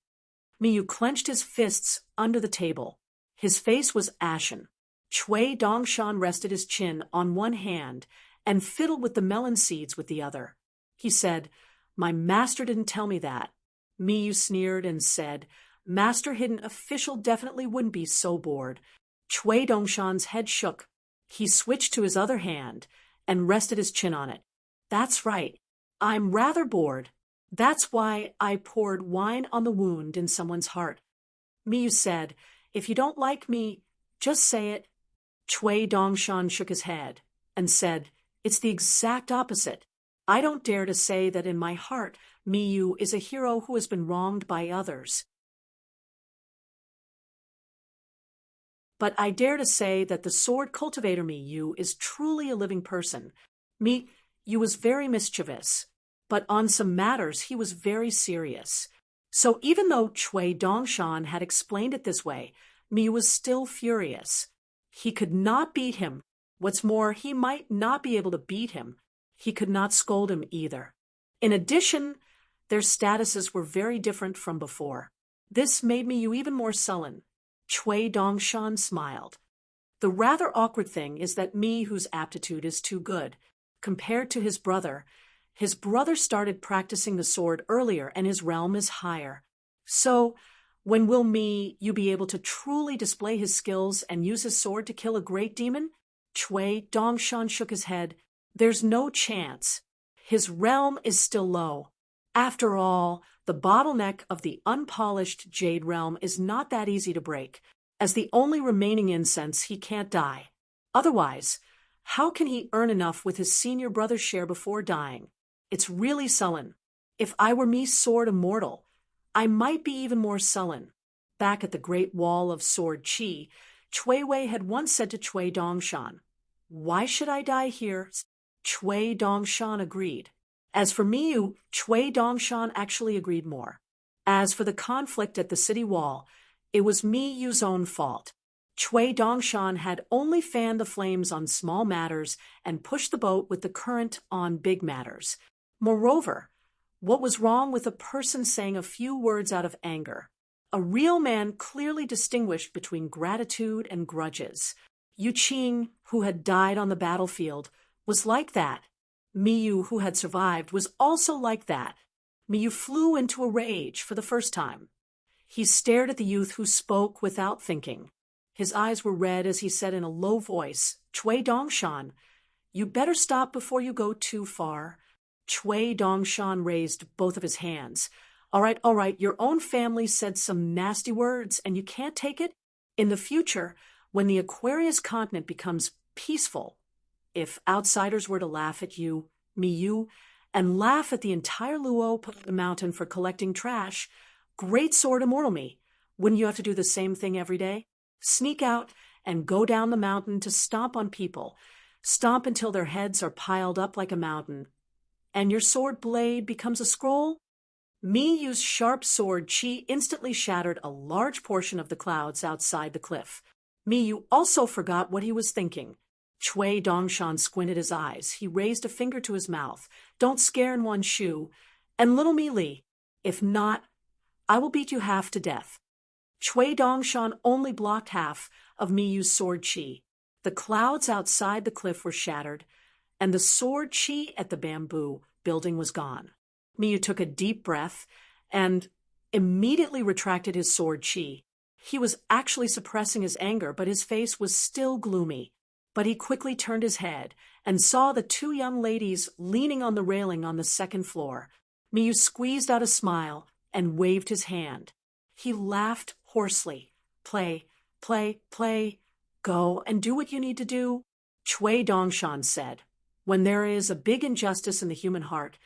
Miyu clenched his fists under the table. His face was ashen. Chui Dongshan rested his chin on one hand and fiddled with the melon seeds with the other. He said, "My master didn't tell me that." Miyu sneered and said, "Master Hidden Official definitely wouldn't be so bored." Chui Dongshan's head shook. He switched to his other hand and rested his chin on it. "That's right. I'm rather bored. That's why I poured wine on the wound in someone's heart." Miyu said, "If you don't like me, just say it." Chui Dongshan shook his head and said, "It's the exact opposite. I don't dare to say that in my heart Miyu is a hero who has been wronged by others. But I dare to say that the sword cultivator Miyu is truly a living person. Miyu was very mischievous, but on some matters he was very serious. So even though Chui Dongshan had explained it this way, Miyu was still furious. He could not beat him. What's more, he might not be able to beat him. He could not scold him either. In addition, their statuses were very different from before. This made Miyu even more sullen. Chui Dongshan smiled. The rather awkward thing is that Miyu's aptitude is too good. Compared to his brother started practicing the sword earlier and his realm is higher. So, when will Miyu be able to truly display his skills and use his sword to kill a great demon? Chui Dongshan shook his head. There's no chance. His realm is still low. After all, the bottleneck of the unpolished Jade realm is not that easy to break. As the only remaining incense, he can't die. Otherwise, how can he earn enough with his senior brother's share before dying? It's really sullen. If I were me sword immortal, I might be even more sullen. Back at the Great Wall of Sword Chi, Chui Wei had once said to Chui Dongshan, "Why should I die here?" Chui Dongshan agreed. As for Miyu, Chui Dongshan actually agreed more. As for the conflict at the city wall, it was Miyu's own fault. Chui Dongshan had only fanned the flames on small matters and pushed the boat with the current on big matters. Moreover, what was wrong with a person saying a few words out of anger? A real man clearly distinguished between gratitude and grudges. Yu Qing, who had died on the battlefield, was like that. Miyu, who had survived, was also like that. Miyu flew into a rage for the first time. He stared at the youth who spoke without thinking. His eyes were red as he said in a low voice, "Chui Dongshan, you better stop before you go too far." Chui Dongshan raised both of his hands. All right, your own family said some nasty words and you can't take it? In the future, when the Aquarius continent becomes peaceful, if outsiders were to laugh at you, Miyu, and laugh at the entire Luo mountain for collecting trash, great sword immortal me, wouldn't you have to do the same thing every day? Sneak out and go down the mountain to stomp on people, stomp until their heads are piled up like a mountain, and your sword blade becomes a scroll? Miyu's sharp sword Chi instantly shattered a large portion of the clouds outside the cliff. Miyu also forgot what he was thinking. Chui Dongshan squinted his eyes. He raised a finger to his mouth. "Don't scare in one shoe. And little Me Li, if not, I will beat you half to death." Chui Dongshan only blocked half of Miyu's sword Chi. The clouds outside the cliff were shattered, and the sword Chi at the bamboo building was gone. Miyu took a deep breath and immediately retracted his sword Chi. He was actually suppressing his anger, but his face was still gloomy. But he quickly turned his head and saw the two young ladies leaning on the railing on the second floor. Miyu squeezed out a smile and waved his hand. He laughed hoarsely. Play, play, play. Go and do what you need to do." Chui Dongshan said, "When there is a big injustice in the human heart,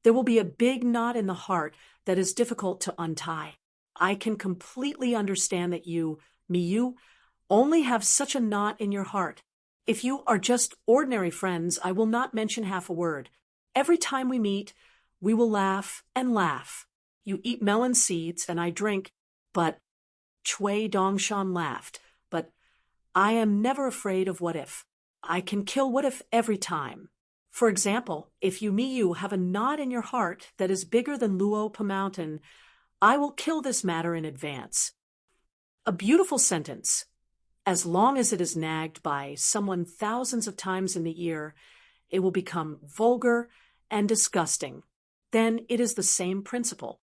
there will be a big knot in the heart that is difficult to untie. I can completely understand that you, Miyu, only have such a knot in your heart. If you are just ordinary friends, I will not mention half a word. Every time we meet, we will laugh and laugh. You eat melon seeds and I drink, but..." Chui Dongshan laughed. "But I am never afraid of what if. I can kill what if every time. For example, if you Miyu have a knot in your heart that is bigger than Luopa Mountain, I will kill this matter in advance. A beautiful sentence. As long as it is nagged by someone thousands of times in the year, it will become vulgar and disgusting. Then it is the same principle.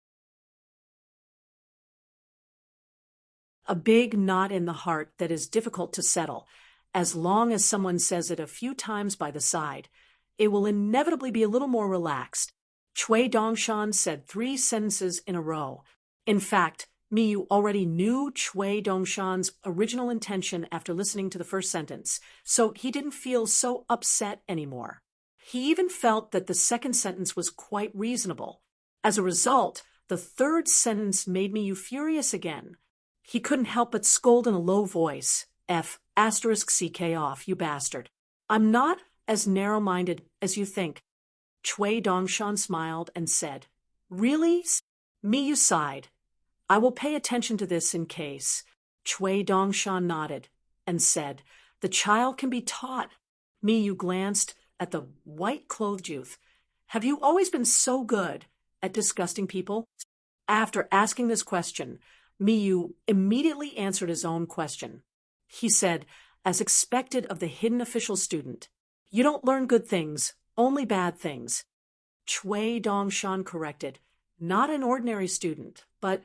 A big knot in the heart that is difficult to settle. As long as someone says it a few times by the side, it will inevitably be a little more relaxed. Chui Dongshan said 3 sentences in a row. In fact, Miyu already knew Chui Dongshan's original intention after listening to the first sentence, so he didn't feel so upset anymore. He even felt that the second sentence was quite reasonable. As a result, the third sentence made Miyu furious again. He couldn't help but scold in a low voice. *CK off, you bastard. I'm not as narrow-minded as you think. Chui Dongshan smiled and said, Really? Miyu sighed. I will pay attention to this in case. Chui Dongshan nodded and said, The child can be taught. Miyu glanced at the white-clothed youth. Have you always been so good at disgusting people? After asking this question, Miyu immediately answered his own question. He said, as expected of the hidden official student, You don't learn good things, only bad things. Chui Dongshan corrected, Not an ordinary student, but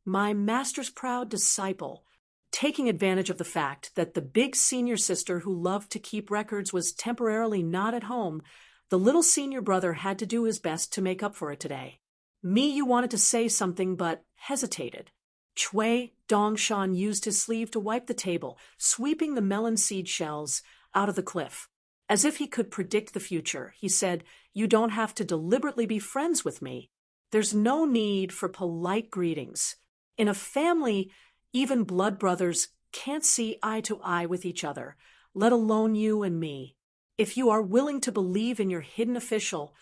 my master's proud disciple. Taking advantage of the fact that the big senior sister who loved to keep records was temporarily not at home, the little senior brother had to do his best to make up for it today. Miyu wanted to say something but hesitated. Chui Dongshan used his sleeve to wipe the table, sweeping the melon seed shells out of the cliff. As if he could predict the future, he said, You don't have to deliberately be friends with me. There's no need for polite greetings. In a family, even blood brothers can't see eye to eye with each other, let alone you and me. If you are willing to believe in your hidden official,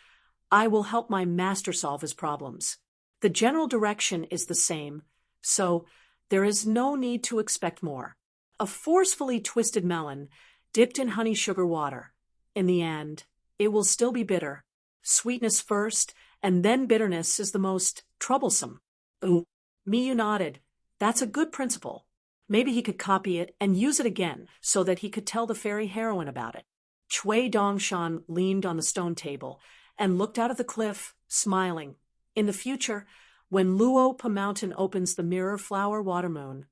I will help my master solve his problems. The general direction is the same, so there is no need to expect more. A forcefully twisted melon dipped in honey sugar water. In the end, it will still be bitter. Sweetness first, and then bitterness is the most troublesome. Ooh. Miyu nodded. That's a good principle. Maybe he could copy it and use it again so that he could tell the fairy heroine about it. Chui Dongshan leaned on the stone table and looked out at the cliff, smiling. In the future, when Luopa Mountain opens the mirror flower water moon,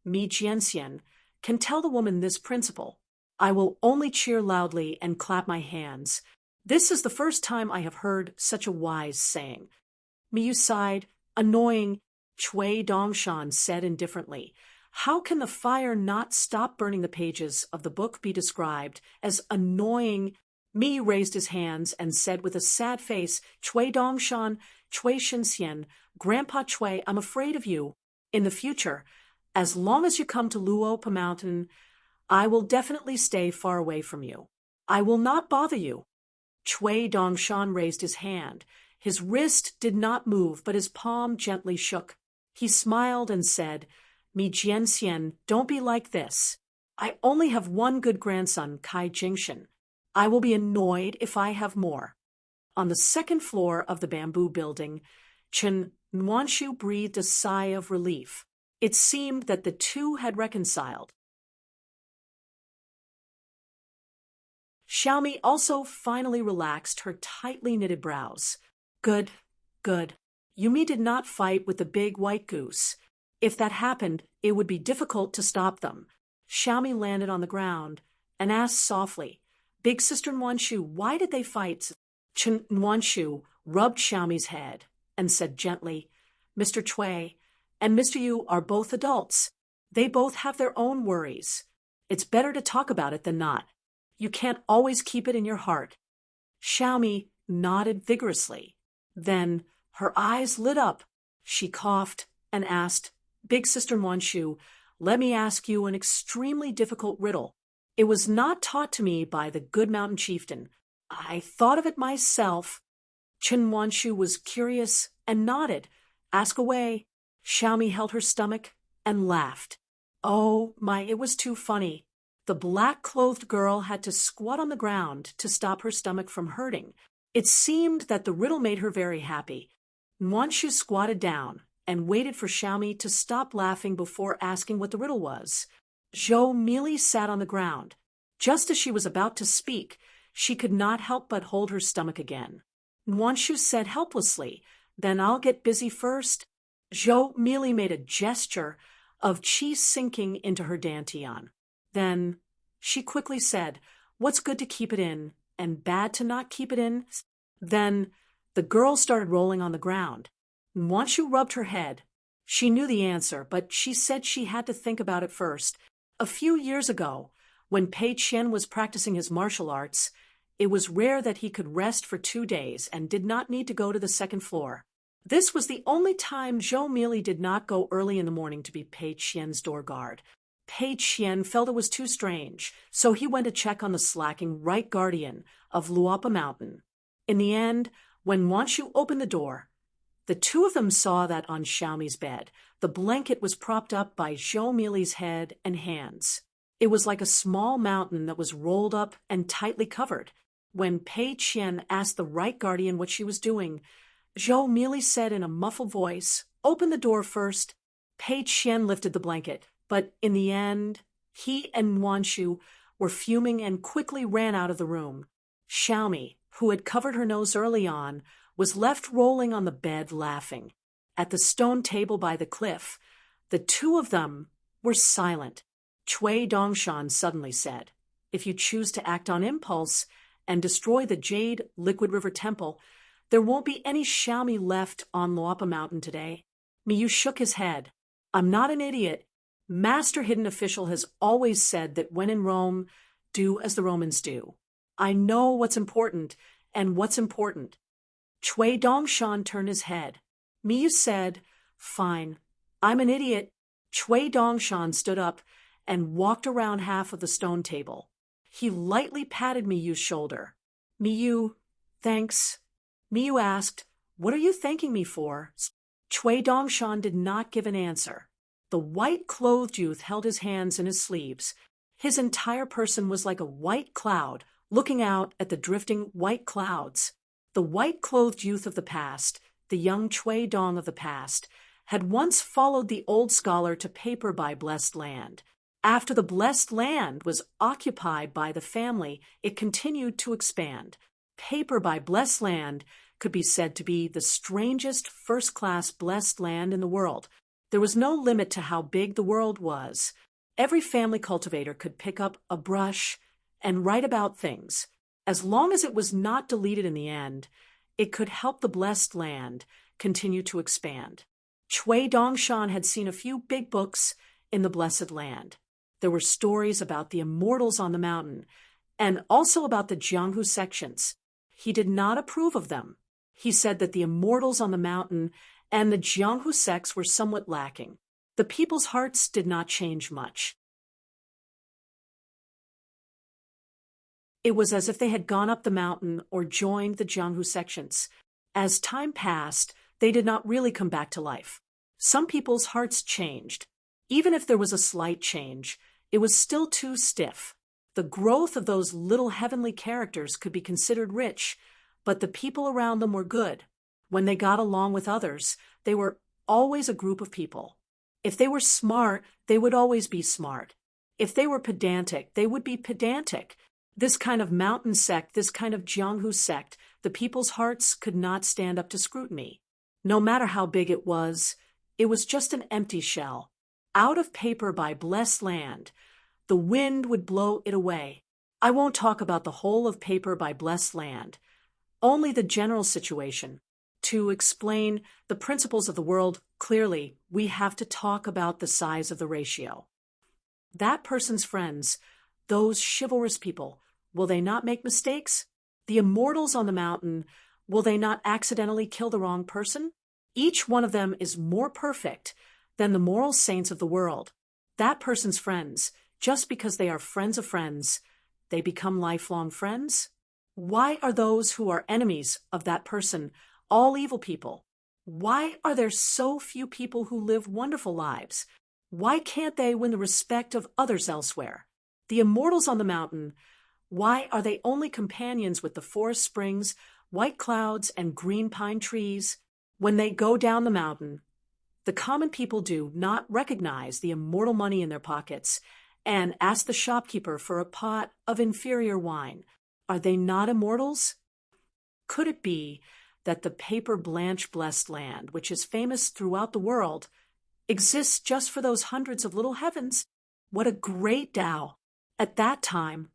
Mi Jianxian can tell the woman this principle. I will only cheer loudly and clap my hands. This is the first time I have heard such a wise saying. Miyu sighed. Annoying, Chui Dongshan said indifferently. How can the fire not stop burning? The pages of the book be described as annoying? Miyu raised his hands and said with a sad face, Chui Dongshan, Chui Shinxian, Grandpa Chui, I'm afraid of you. In the future, as long as you come to Luopa Mountain, I will definitely stay far away from you. I will not bother you. Chui Dongshan raised his hand. His wrist did not move, but his palm gently shook. He smiled and said, Mi Jianxian, don't be like this. I only have one good grandson, Kai Jingshan. I will be annoyed if I have more. On the second floor of the bamboo building, Chen Nuanshu breathed a sigh of relief. It seemed that the two had reconciled. Xiaomi also finally relaxed her tightly knitted brows. Good, good. Yumi did not fight with the big white goose. If that happened, it would be difficult to stop them. Xiaomi landed on the ground and asked softly, Big Sister Nuanshu, why did they fight? Chen Nuanshu rubbed Xiaomi's head and said gently, Mr. Chui and Mr. Yu are both adults. They both have their own worries. It's better to talk about it than not. You can't always keep it in your heart. Xiaomi nodded vigorously. Then her eyes lit up. She coughed and asked, Big Sister Nuanshu, let me ask you an extremely difficult riddle. It was not taught to me by the good mountain chieftain. I thought of it myself. Chen Nuanshu was curious and nodded. Ask away. Xiaomi held her stomach and laughed. Oh my, it was too funny. The black-clothed girl had to squat on the ground to stop her stomach from hurting. It seemed that the riddle made her very happy. Nuanshu squatted down and waited for Xiaomi to stop laughing before asking what the riddle was. Zhou merely sat on the ground. Just as she was about to speak, she could not help but hold her stomach again. Wanshu said helplessly, "Then I'll get busy first." Zhou merely made a gesture of qi sinking into her dantian. Then she quickly said, "What's good to keep it in, and bad to not keep it in?" Then the girl started rolling on the ground. Wanshu rubbed her head. She knew the answer, but she said she had to think about it first. A few years ago, when Pei Qian was practicing his martial arts, it was rare that he could rest for 2 days and did not need to go to the second floor. This was the only time Zhou Mili did not go early in the morning to be Pei Qian's door guard. Pei Qian felt it was too strange, so he went to check on the slacking right guardian of Luopa Mountain. In the end, when Wanshu opened the door, the two of them saw that on Xiaomi's bed, the blanket was propped up by Zhou Mili's head and hands. It was like a small mountain that was rolled up and tightly covered. When Pei Qian asked the right guardian what she was doing, Zhou Mili said in a muffled voice, "Open the door first." Pei Qian lifted the blanket, but in the end, he and Wanshu were fuming and quickly ran out of the room. Xiaomi, who had covered her nose early on, was left rolling on the bed laughing. At the stone table by the cliff, the two of them were silent. Cui Dongshan suddenly said, "If you choose to act on impulse and destroy the Jade Liquid River Temple, there won't be any Xiaomi left on Luopa Mountain today." Miyu shook his head. "I'm not an idiot. Master Hidden Official has always said that when in Rome, do as the Romans do. I know what's important and what's important." Cui Dongshan turned his head. Miyu said, "Fine, I'm an idiot." Cui Dongshan stood up and walked around half of the stone table. He lightly patted Miyu's shoulder. "Miyu, thanks." Miyu asked, "What are you thanking me for?" Cui Dongshan did not give an answer. The white-clothed youth held his hands in his sleeves. His entire person was like a white cloud, looking out at the drifting white clouds. The white-clothed youth of the past, the young Cui Dong of the past, had once followed the old scholar to paper by blessed land. After the blessed land was occupied by the family, it continued to expand. Paper by blessed land could be said to be the strangest first-class blessed land in the world. There was no limit to how big the world was. Every family cultivator could pick up a brush and write about things. As long as it was not deleted in the end, it could help the blessed land continue to expand. Cui Dongshan had seen a few big books in the blessed land. There were stories about the immortals on the mountain, and also about the Jianghu sections. He did not approve of them. He said that the immortals on the mountain and the Jianghu sects were somewhat lacking. The people's hearts did not change much. It was as if they had gone up the mountain or joined the Jianghu sections. As time passed, they did not really come back to life. Some people's hearts changed. Even if there was a slight change, it was still too stiff. The growth of those little heavenly characters could be considered rich, but the people around them were good. When they got along with others, they were always a group of people. If they were smart, they would always be smart. If they were pedantic, they would be pedantic. This kind of mountain sect, this kind of Jianghu sect, the people's hearts could not stand up to scrutiny. No matter how big it was just an empty shell. Out of paper by blessed land, the wind would blow it away. I won't talk about the whole of paper by blessed land, only the general situation. To explain the principles of the world clearly, we have to talk about the size of the ratio. That person's friends, those chivalrous people, will they not make mistakes? The immortals on the mountain, will they not accidentally kill the wrong person? Each one of them is more perfect than the moral saints of the world. That person's friends, just because they are friends of friends, they become lifelong friends? Why are those who are enemies of that person all evil people? Why are there so few people who live wonderful lives? Why can't they win the respect of others elsewhere? The immortals on the mountain, why are they only companions with the forest springs, white clouds, and green pine trees? When they go down the mountain, The common people do not recognize the immortal money in their pockets and ask the shopkeeper for a pot of inferior wine. Are they not immortals? Could it be that the paper Blanche blessed land, which is famous throughout the world, exists just for those hundreds of little heavens? What a great Tao! At that time,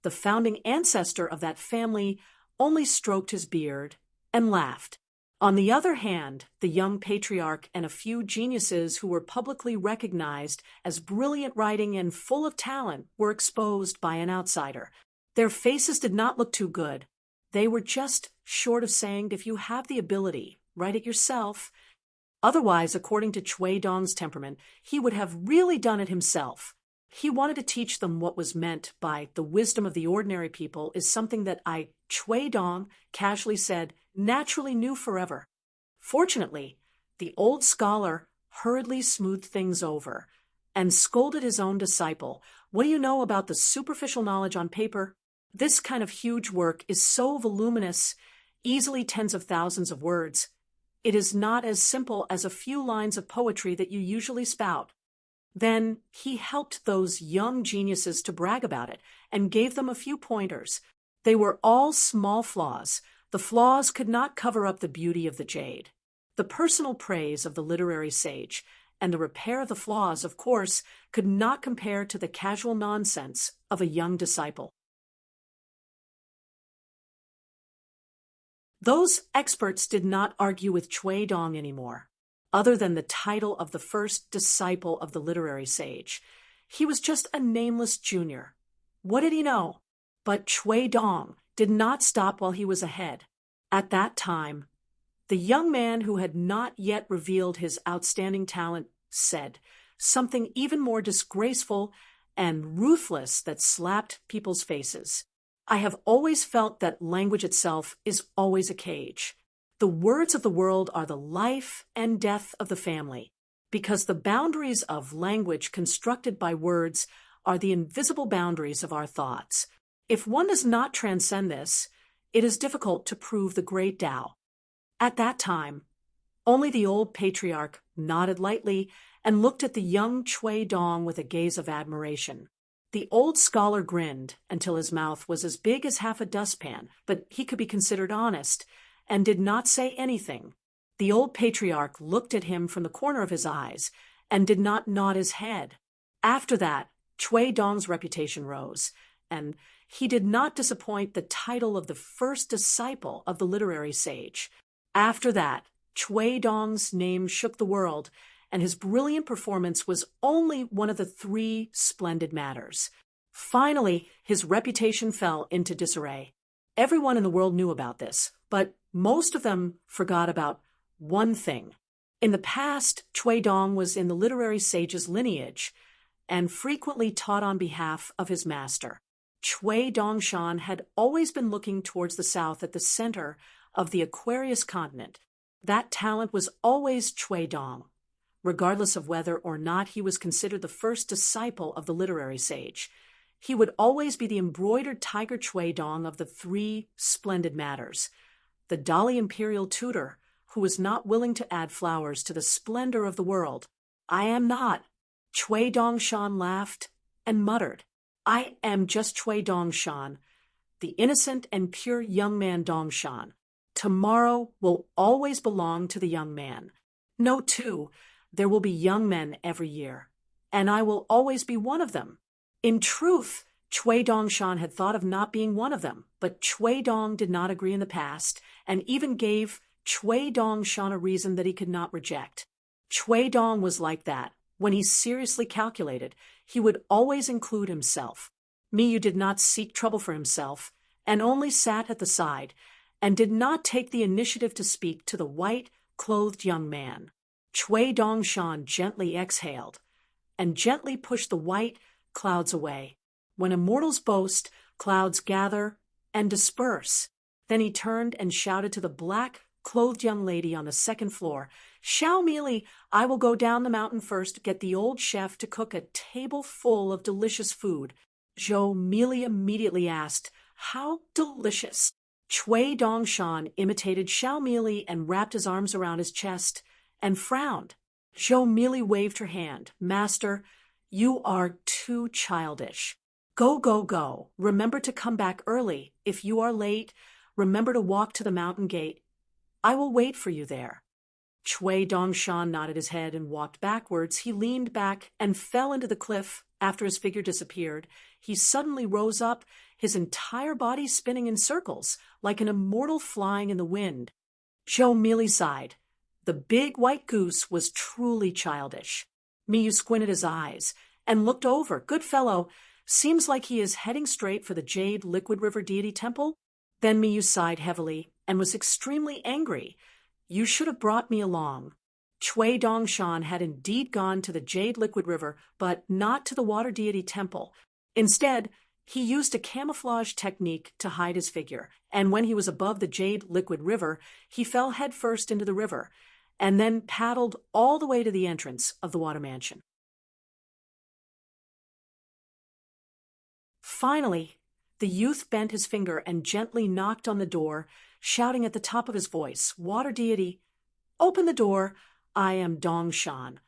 the founding ancestor of that family only stroked his beard and laughed. On the other hand, the young patriarch and a few geniuses who were publicly recognized as brilliant writing and full of talent were exposed by an outsider. Their faces did not look too good. They were just short of saying, if you have the ability, write it yourself. Otherwise, according to Chui Dong's temperament, he would have really done it himself. He wanted to teach them what was meant by the wisdom of the ordinary people is something that Chui Dong, casually said, naturally knew forever. Fortunately, the old scholar hurriedly smoothed things over and scolded his own disciple. What do you know about the superficial knowledge on paper? This kind of huge work is so voluminous, easily tens of thousands of words. It is not as simple as a few lines of poetry that you usually spout. Then he helped those young geniuses to brag about it and gave them a few pointers. They were all small flaws. The flaws could not cover up the beauty of the jade. The personal praise of the literary sage and the repair of the flaws, of course, could not compare to the casual nonsense of a young disciple. Those experts did not argue with Chui Dong anymore, other than the title of the first disciple of the literary sage. He was just a nameless junior. What did he know? But Chui Dong did not stop while he was ahead. At that time, the young man who had not yet revealed his outstanding talent said something even more disgraceful and ruthless that slapped people's faces. I have always felt that language itself is always a cage. The words of the world are the life and death of the family, because the boundaries of language constructed by words are the invisible boundaries of our thoughts. If one does not transcend this, it is difficult to prove the great Tao. At that time, only the old patriarch nodded lightly and looked at the young Chui Dong with a gaze of admiration. The old scholar grinned until his mouth was as big as half a dustpan, but he could be considered honest, and did not say anything. The old patriarch looked at him from the corner of his eyes and did not nod his head. After that, Chui Dong's reputation rose, and he did not disappoint the title of the first disciple of the literary sage. After that, Chui Dong's name shook the world, and his brilliant performance was only one of the 3 splendid matters. Finally, his reputation fell into disarray. Everyone in the world knew about this, but most of them forgot about one thing. In the past, Chui Dong was in the literary sage's lineage and frequently taught on behalf of his master. Chui Dongshan had always been looking towards the south at the center of the Aquarius continent. That talent was always Chui Dong, regardless of whether or not he was considered the first disciple of the literary sage. He would always be the embroidered tiger Chui Dong of the 3 splendid matters, the Dali imperial tutor who was not willing to add flowers to the splendor of the world. I am not. Chui Dongshan laughed and muttered, I am just Chui Dongshan, the innocent and pure young man Dongshan. Tomorrow will always belong to the young man. Note, too, there will be young men every year, and I will always be one of them. In truth, Chui Dongshan had thought of not being one of them, but Chui Dong did not agree in the past, and even gave Chui Dongshan a reason that he could not reject. Chui Dong was like that. When he seriously calculated, he would always include himself. Miyu did not seek trouble for himself, and only sat at the side, and did not take the initiative to speak to the white-clothed young man. Chui Dongshan gently exhaled, and gently pushed the white clouds away. When immortals boast, clouds gather and disperse. Then he turned and shouted to the black-clothed young lady on the second floor, Xiao Meili, I will go down the mountain first, get the old chef to cook a table full of delicious food. Zhou Meili immediately asked, How delicious? Chui Dongshan imitated Xiao Meili and wrapped his arms around his chest and frowned. Zhou merely waved her hand. Master, you are too childish. Go, go, go. Remember to come back early. If you are late, remember to walk to the mountain gate. I will wait for you there. Cui Dongshan nodded his head and walked backwards. He leaned back and fell into the cliff. After his figure disappeared, he suddenly rose up, his entire body spinning in circles, like an immortal flying in the wind. Zhou merely sighed. The big white goose was truly childish. Miyu squinted his eyes and looked over. Good fellow, seems like he is heading straight for the Jade Liquid River Deity Temple. Then Miyu sighed heavily and was extremely angry. You should have brought me along. Cui Dongshan had indeed gone to the Jade Liquid River, but not to the Water Deity Temple. Instead, he used a camouflage technique to hide his figure, and when he was above the Jade Liquid River, he fell headfirst into the river, and then paddled all the way to the entrance of the Water Mansion. Finally, the youth bent his finger and gently knocked on the door, shouting at the top of his voice, Water Deity, open the door. I am Dongshan.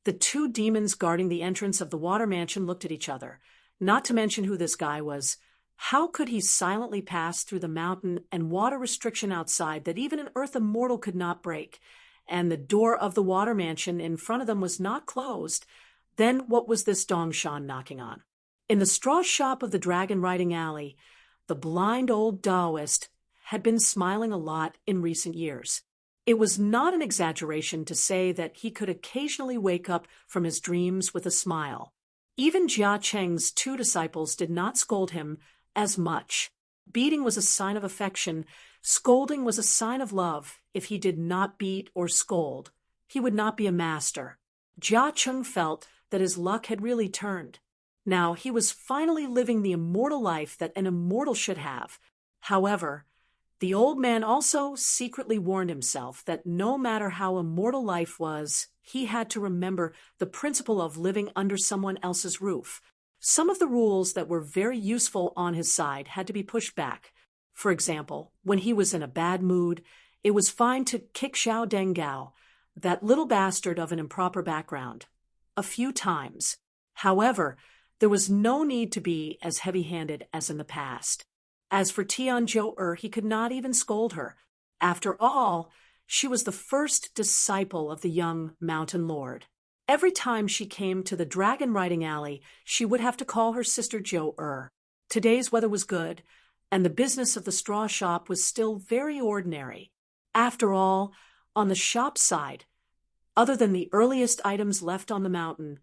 The two demons guarding the entrance of the Water Mansion looked at each other, not to mention who this guy was. How could he silently pass through the mountain and water restriction outside that even an earth immortal could not break? And the door of the Water Mansion in front of them was not closed. Then what was this Dongshan knocking on? In the straw shop of the Dragon Riding Alley, the blind old Taoist had been smiling a lot in recent years. It was not an exaggeration to say that he could occasionally wake up from his dreams with a smile. Even Jia Cheng's two disciples did not scold him as much. Beating was a sign of affection. Scolding was a sign of love. If he did not beat or scold, he would not be a master. Jia Cheng felt that his luck had really turned. Now he was finally living the immortal life that an immortal should have. However, the old man also secretly warned himself that no matter how immortal life was, he had to remember the principle of living under someone else's roof. Some of the rules that were very useful on his side had to be pushed back. For example, when he was in a bad mood, it was fine to kick Xiao Dengao, that little bastard of an improper background, a few times. However, there was no need to be as heavy-handed as in the past. As for Tianzhou, he could not even scold her. After all, she was the first disciple of the young mountain lord. Every time she came to the Dragon Riding Alley, she would have to call her sister Zhou. Today's weather was good, and the business of the straw shop was still very ordinary. After all, on the shop side, other than the earliest items left on the mountain,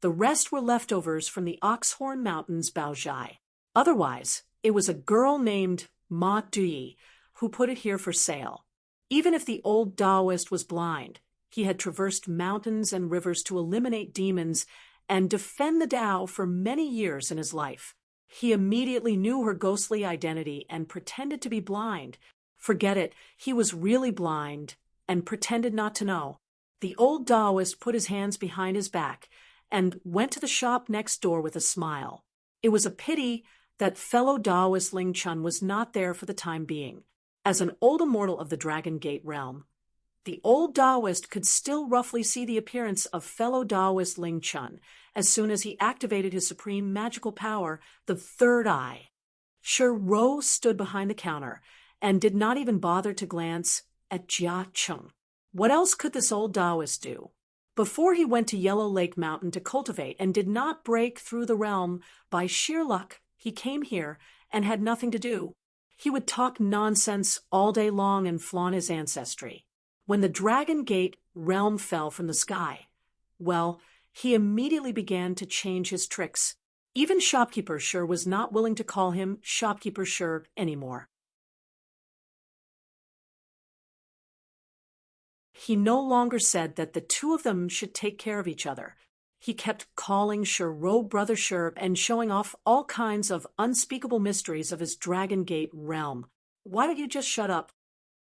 the rest were leftovers from the Oxhorn Mountains Baozhai. Otherwise, it was a girl named Ma Dui who put it here for sale. Even if the old Taoist was blind, he had traversed mountains and rivers to eliminate demons and defend the Tao for many years in his life. He immediately knew her ghostly identity and pretended to be blind. Forget it, he was really blind and pretended not to know. The old Taoist put his hands behind his back and went to the shop next door with a smile. It was a pity that fellow Taoist Ling Chun was not there for the time being. As an old immortal of the Dragon Gate realm, the old Taoist could still roughly see the appearance of fellow Taoist Ling Chun as soon as he activated his supreme magical power, the third eye. Shi Rou stood behind the counter and did not even bother to glance at Jia Cheng. What else could this old Taoist do? Before he went to Yellow Lake Mountain to cultivate and did not break through the realm, by sheer luck, he came here and had nothing to do. He would talk nonsense all day long and flaunt his ancestry. When the Dragon Gate realm fell from the sky, well, he immediately began to change his tricks. Even Shopkeeper Shi was not willing to call him Shopkeeper Shi anymore. He no longer said that the two of them should take care of each other. He kept calling Shi Rou Brother Shi and showing off all kinds of unspeakable mysteries of his Dragon Gate realm. Why don't you just shut up?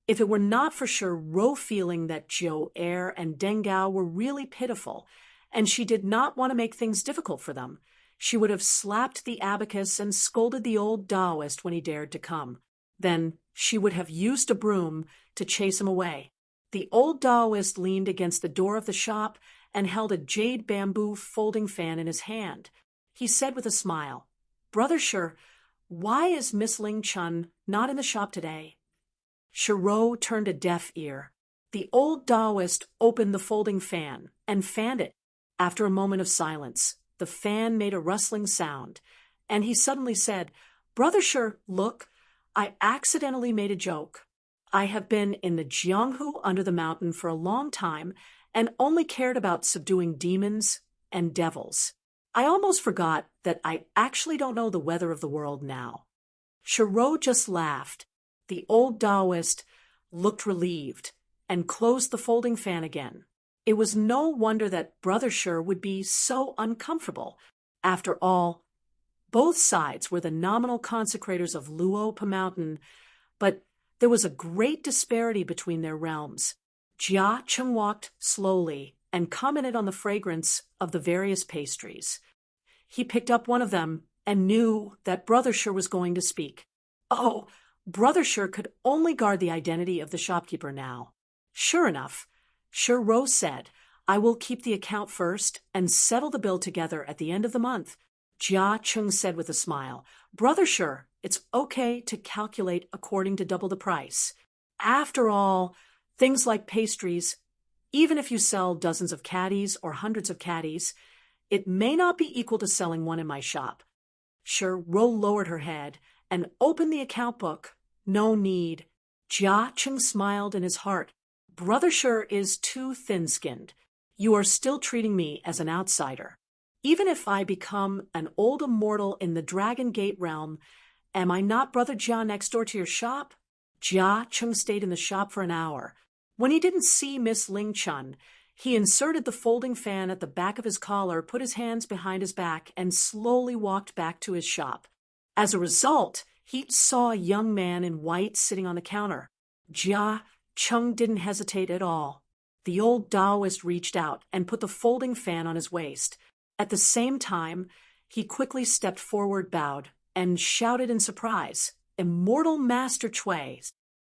If it were not for Shi Rou feeling that Zhou and Dengao were really pitiful, and she did not want to make things difficult for them, she would have slapped the abacus and scolded the old Taoist when he dared to come. Then she would have used a broom to chase him away. The old Taoist leaned against the door of the shop and held a jade bamboo folding fan in his hand. He said with a smile, "Brother Shi, why is Miss Ling Chun not in the shop today?" Shiro turned a deaf ear. The old Taoist opened the folding fan and fanned it. After a moment of silence, the fan made a rustling sound, and he suddenly said, "Brother Shi, look, I accidentally made a joke. I have been in the Jianghu under the mountain for a long time and only cared about subduing demons and devils. I almost forgot that I actually don't know the weather of the world now." Shiro just laughed. The old Taoist looked relieved and closed the folding fan again. It was no wonder that Brother Shi would be so uncomfortable. After all, both sides were the nominal consecrators of Luopa Mountain, but there was a great disparity between their realms. Jia Cheng walked slowly and commented on the fragrance of the various pastries. He picked up one of them and knew that Brother Shi was going to speak. Oh, Brother Shi could only guard the identity of the shopkeeper now. Sure enough, Shiro said, "I will keep the account first and settle the bill together at the end of the month." Jia Cheng said with a smile, "Brother Shi, it's okay to calculate according to double the price. After all, things like pastries, even if you sell dozens of caddies or hundreds of caddies, it may not be equal to selling one in my shop." Shiro lowered her head and opened the account book. "No need." Jia Cheng smiled in his heart. "Brother Shi is too thin-skinned. You are still treating me as an outsider. Even if I become an old immortal in the Dragon Gate realm, am I not Brother Jia next door to your shop?" Jia Cheng stayed in the shop for an hour. When he didn't see Miss Ling Chun, he inserted the folding fan at the back of his collar, put his hands behind his back, and slowly walked back to his shop. As a result, he saw a young man in white sitting on the counter. Jia Cheng didn't hesitate at all. The old Taoist reached out and put the folding fan on his waist. At the same time, he quickly stepped forward, bowed, and shouted in surprise, "Immortal Master Cui!"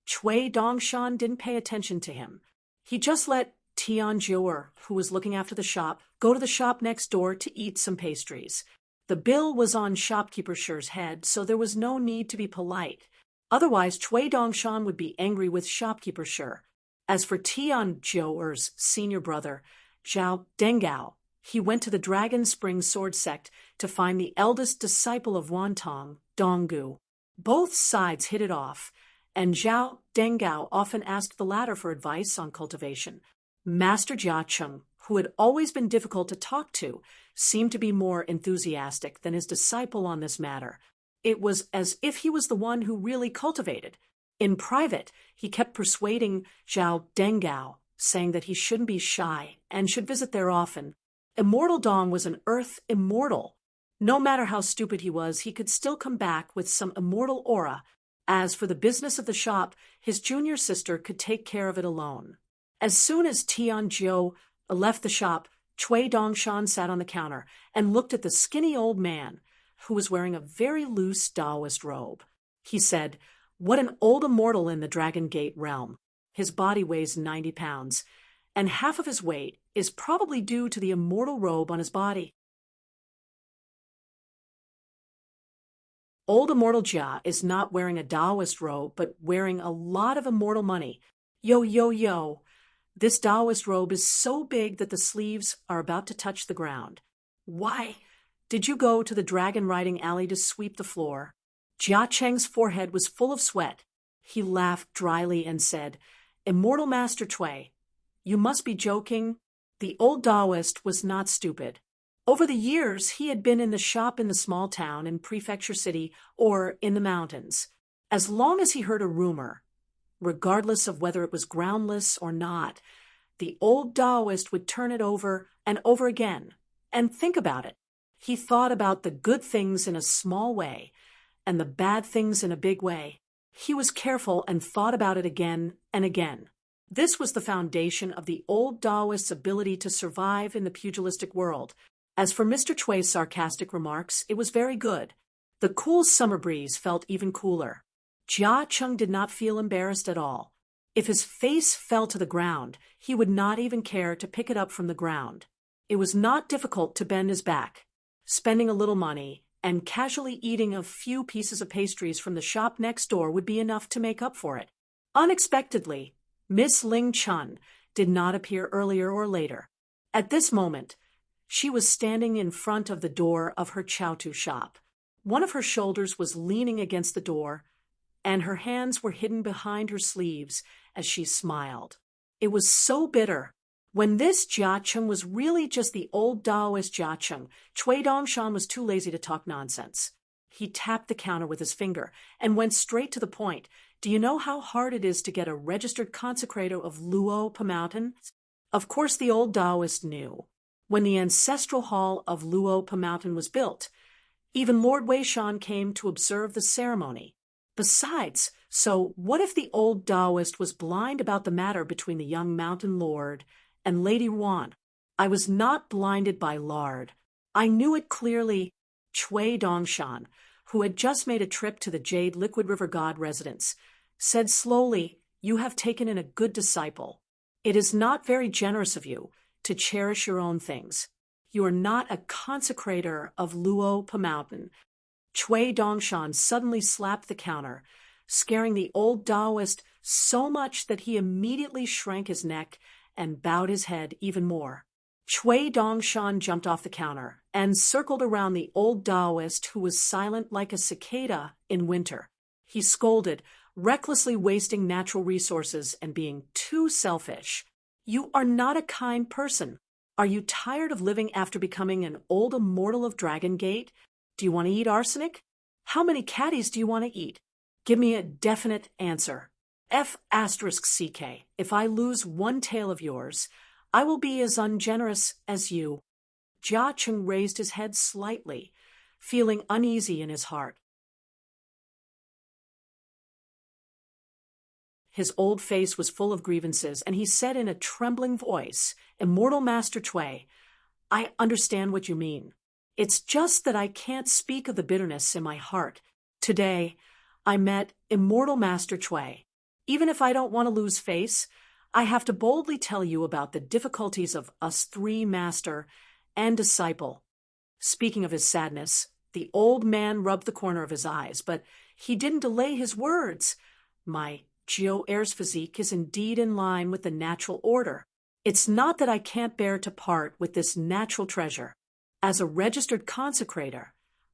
Cui Dongshan didn't pay attention to him. He just let Tian Jiu, who was looking after the shop, go to the shop next door to eat some pastries. The bill was on shopkeeper Shi's head, so there was no need to be polite. Otherwise, Cui Dongshan would be angry with shopkeeper Shi. As for Tian Jiu's senior brother, Zhao Dengao, he went to the Dragon Spring Sword Sect to find the eldest disciple of Wantong, Donggu. Both sides hit it off, and Zhao Dengao often asked the latter for advice on cultivation. Master Jia Cheng, who had always been difficult to talk to, seemed to be more enthusiastic than his disciple on this matter. It was as if he was the one who really cultivated. In private, he kept persuading Zhao Dengao, saying that he shouldn't be shy and should visit there often. Immortal Dong was an earth immortal. No matter how stupid he was, he could still come back with some immortal aura. As for the business of the shop, his junior sister could take care of it alone. As soon as Tian Jiu left the shop, Cui Dongshan sat on the counter and looked at the skinny old man, who was wearing a very loose Taoist robe. He said, "What an old immortal in the Dragon Gate realm. His body weighs 90 pounds, and half of his weight is probably due to the immortal robe on his body." Old Immortal Jia is not wearing a Taoist robe, but wearing a lot of immortal money. Yo, yo, yo. This Taoist robe is so big that the sleeves are about to touch the ground. Why did you go to the dragon riding alley to sweep the floor? Jia Cheng's forehead was full of sweat. He laughed dryly and said, "Immortal Master Cui, you must be joking." The old Taoist was not stupid. Over the years, he had been in the shop in the small town, in Prefecture City, or in the mountains. As long as he heard a rumor, regardless of whether it was groundless or not, the old Taoist would turn it over and over again and think about it. He thought about the good things in a small way and the bad things in a big way. He was careful and thought about it again and again. This was the foundation of the old Taoist's ability to survive in the pugilistic world. As for Mr. Cui's sarcastic remarks, it was very good. The cool summer breeze felt even cooler. Jia Cheng did not feel embarrassed at all. If his face fell to the ground, he would not even care to pick it up from the ground. It was not difficult to bend his back, spending a little money, and casually eating a few pieces of pastries from the shop next door would be enough to make up for it. Unexpectedly, Miss Ling Chun did not appear earlier or later. At this moment, she was standing in front of the door of her chowtu shop. One of her shoulders was leaning against the door, and her hands were hidden behind her sleeves as she smiled. It was so bitter. When this Jia Cheng was really just the old Taoist Jia Cheng, Cui Dongshan was too lazy to talk nonsense. He tapped the counter with his finger and went straight to the point. Do you know how hard it is to get a registered consecrator of Luo Mountain? Of course the old Taoist knew. When the ancestral hall of Luo Mountain was built, even Lord Weishan came to observe the ceremony. Besides, so what if the old Taoist was blind about the matter between the young mountain lord and Lady Ruan? I was not blinded by lard. I knew it clearly. Cui Dongshan, who had just made a trip to the Jade Liquid River God residence, said slowly, "You have taken in a good disciple. It is not very generous of you to cherish your own things. You are not a consecrator of Luo Mountain." Cui Dongshan suddenly slapped the counter, scaring the old Taoist so much that he immediately shrank his neck and bowed his head even more. Cui Dongshan jumped off the counter and circled around the old Taoist, who was silent like a cicada in winter. He scolded, recklessly wasting natural resources and being too selfish. "You are not a kind person. Are you tired of living after becoming an old immortal of Dragon Gate? Do you want to eat arsenic? How many caddies do you want to eat? Give me a definite answer. F*CK. If I lose one tail of yours, I will be as ungenerous as you." Jia Cheng raised his head slightly, feeling uneasy in his heart. His old face was full of grievances, and he said in a trembling voice, "Immortal Master Cui, I understand what you mean. It's just that I can't speak of the bitterness in my heart. Today, I met Immortal Master Cui. Even if I don't want to lose face, I have to boldly tell you about the difficulties of us three, master and disciple." Speaking of his sadness, the old man rubbed the corner of his eyes, but he didn't delay his words. "My Geo Heir's physique is indeed in line with the natural order. It's not that I can't bear to part with this natural treasure. As a registered consecrator,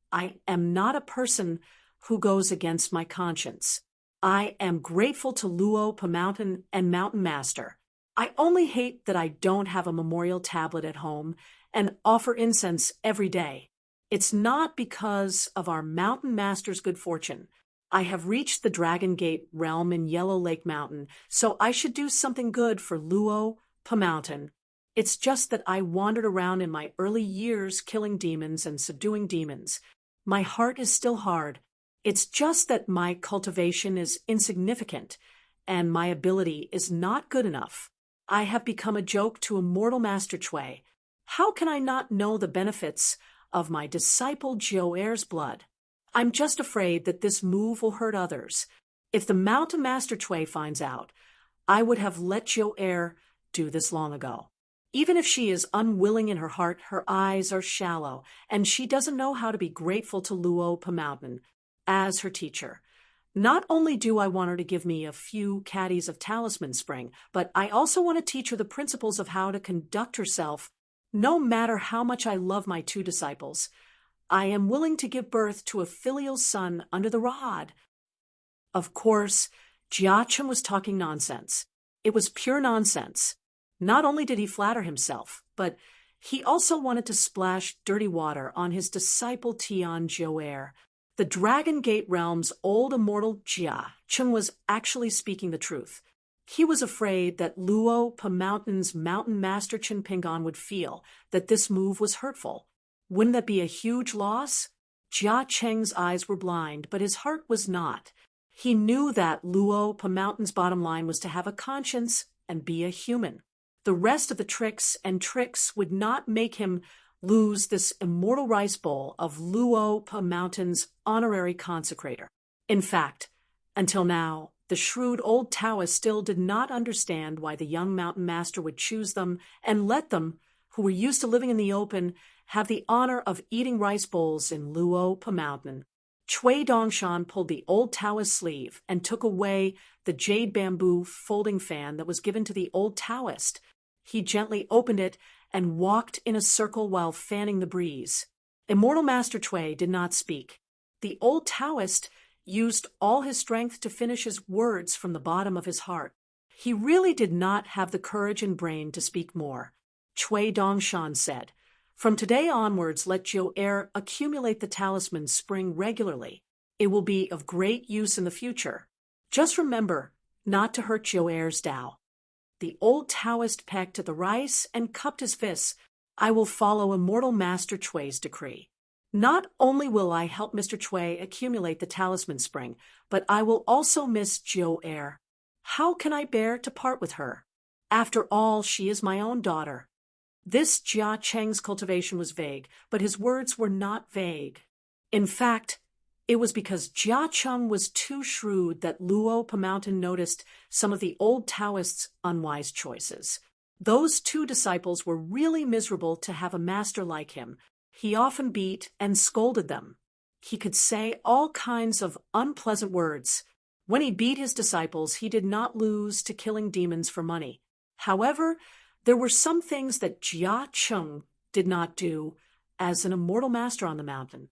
I am not a person who goes against my conscience. I am grateful to Luo Mountain and Mountain Master. I only hate that I don't have a memorial tablet at home and offer incense every day. It's not because of our Mountain Master's good fortune. I have reached the Dragon Gate realm in Yellow Lake Mountain, so I should do something good for Luo Mountain. It's just that I wandered around in my early years killing demons and subduing demons. My heart is still hard. It's just that my cultivation is insignificant, and my ability is not good enough. I have become a joke to Immortal Master Cui. How can I not know the benefits of my disciple Geo Heir's blood? I'm just afraid that this move will hurt others. If the Mountain Master Cui finds out, I would have let Geo Heir do this long ago. Even if she is unwilling in her heart, her eyes are shallow, and she doesn't know how to be grateful to Luo Mountain as her teacher. Not only do I want her to give me a few caddies of talisman spring, but I also want to teach her the principles of how to conduct herself. No matter how much I love my two disciples, I am willing to give birth to a filial son under the rod." Of course, Jia Cheng was talking nonsense. It was pure nonsense. Not only did he flatter himself, but he also wanted to splash dirty water on his disciple Tian Geo Heir. The Dragon Gate realm's old immortal Jia Cheng was actually speaking the truth. He was afraid that Luo Mountain's Mountain Master Chen Pingon would feel that this move was hurtful. Wouldn't that be a huge loss? Jia Cheng's eyes were blind, but his heart was not. He knew that Luo Mountain's bottom line was to have a conscience and be a human. The rest of the tricks would not make him lose this immortal rice bowl of Luo Mountain's honorary consecrator. In fact, until now, The shrewd old Taoist still did not understand why the young mountain master would choose them and let them, who were used to living in the open, have the honor of eating rice bowls in Luo Pa Mountain. Chui Dongshan pulled the old Taoist sleeve and took away the jade bamboo folding fan that was given to the old Taoist. He gently opened it and walked in a circle while fanning the breeze. Immortal Master Chui did not speak. The old Taoist used all his strength to finish his words from the bottom of his heart. He really did not have the courage and brain to speak more. Chui Dongshan said, "From today onwards, let Jiu-Er accumulate the talisman spring regularly. It will be of great use in the future. Just remember not to hurt Jiu-Er's Tao." The old Taoist pecked at the rice and cupped his fists. "I will follow Immortal Master Chui's decree. Not only will I help Mr. Chui accumulate the talisman spring, but I will also miss Jiu-Er. How can I bear to part with her? After all, she is my own daughter." This Jia Cheng's cultivation was vague, but his words were not vague. In fact, it was because Jia Cheng was too shrewd that Luo Pa Mountain noticed some of the old Taoists' unwise choices. Those two disciples were really miserable to have a master like him. He often beat and scolded them. He could say all kinds of unpleasant words. When he beat his disciples, he did not lose to killing demons for money. However, there were some things that Jia Cheng did not do as an immortal master on the mountain.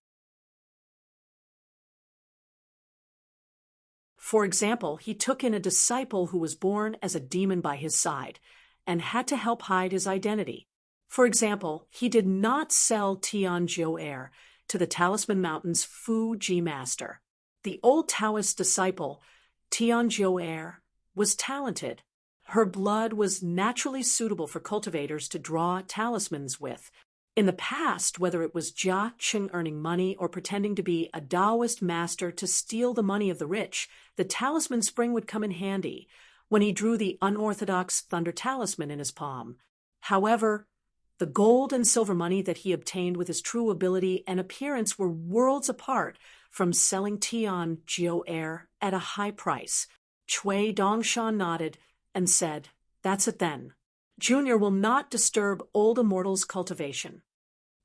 For example, he took in a disciple who was born as a demon by his side and had to help hide his identity. For example, he did not sell Tian Jiu-Er to the Talisman Mountain's Fu Ji master. The old Taoist disciple, Tian Jiu-Er, was talented. Her blood was naturally suitable for cultivators to draw talismans with. In the past, whether it was Jia Cheng earning money or pretending to be a Taoist master to steal the money of the rich, the talisman spring would come in handy when he drew the unorthodox thunder talisman in his palm. However, the gold and silver money that he obtained with his true ability and appearance were worlds apart from selling Tian Jiu-Er at a high price. Chui Dongshan nodded and said, "That's it then. Junior will not disturb old immortal's cultivation."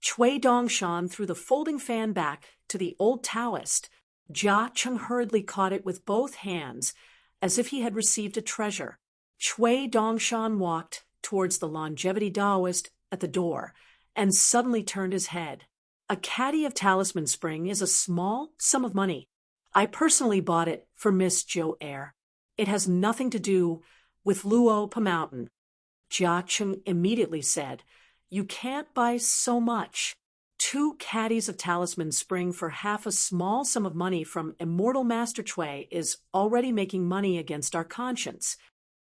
Chui Dongshan threw the folding fan back to the old Taoist. Jia Cheng hurriedly caught it with both hands, as if he had received a treasure. Chui Dongshan walked towards the longevity Taoist at the door and suddenly turned his head. "A caddy of talisman spring is a small sum of money. I personally bought it for Miss Jiu-Er. It has nothing to do with Luo Pa Mountain." Jia Cheng immediately said, "You can't buy so much. 2 caddies of talisman spring for half a small sum of money from Immortal Master Chui is already making money against our conscience."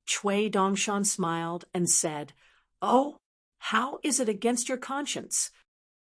Chui Dongshan smiled and said, "Oh, how is it against your conscience?"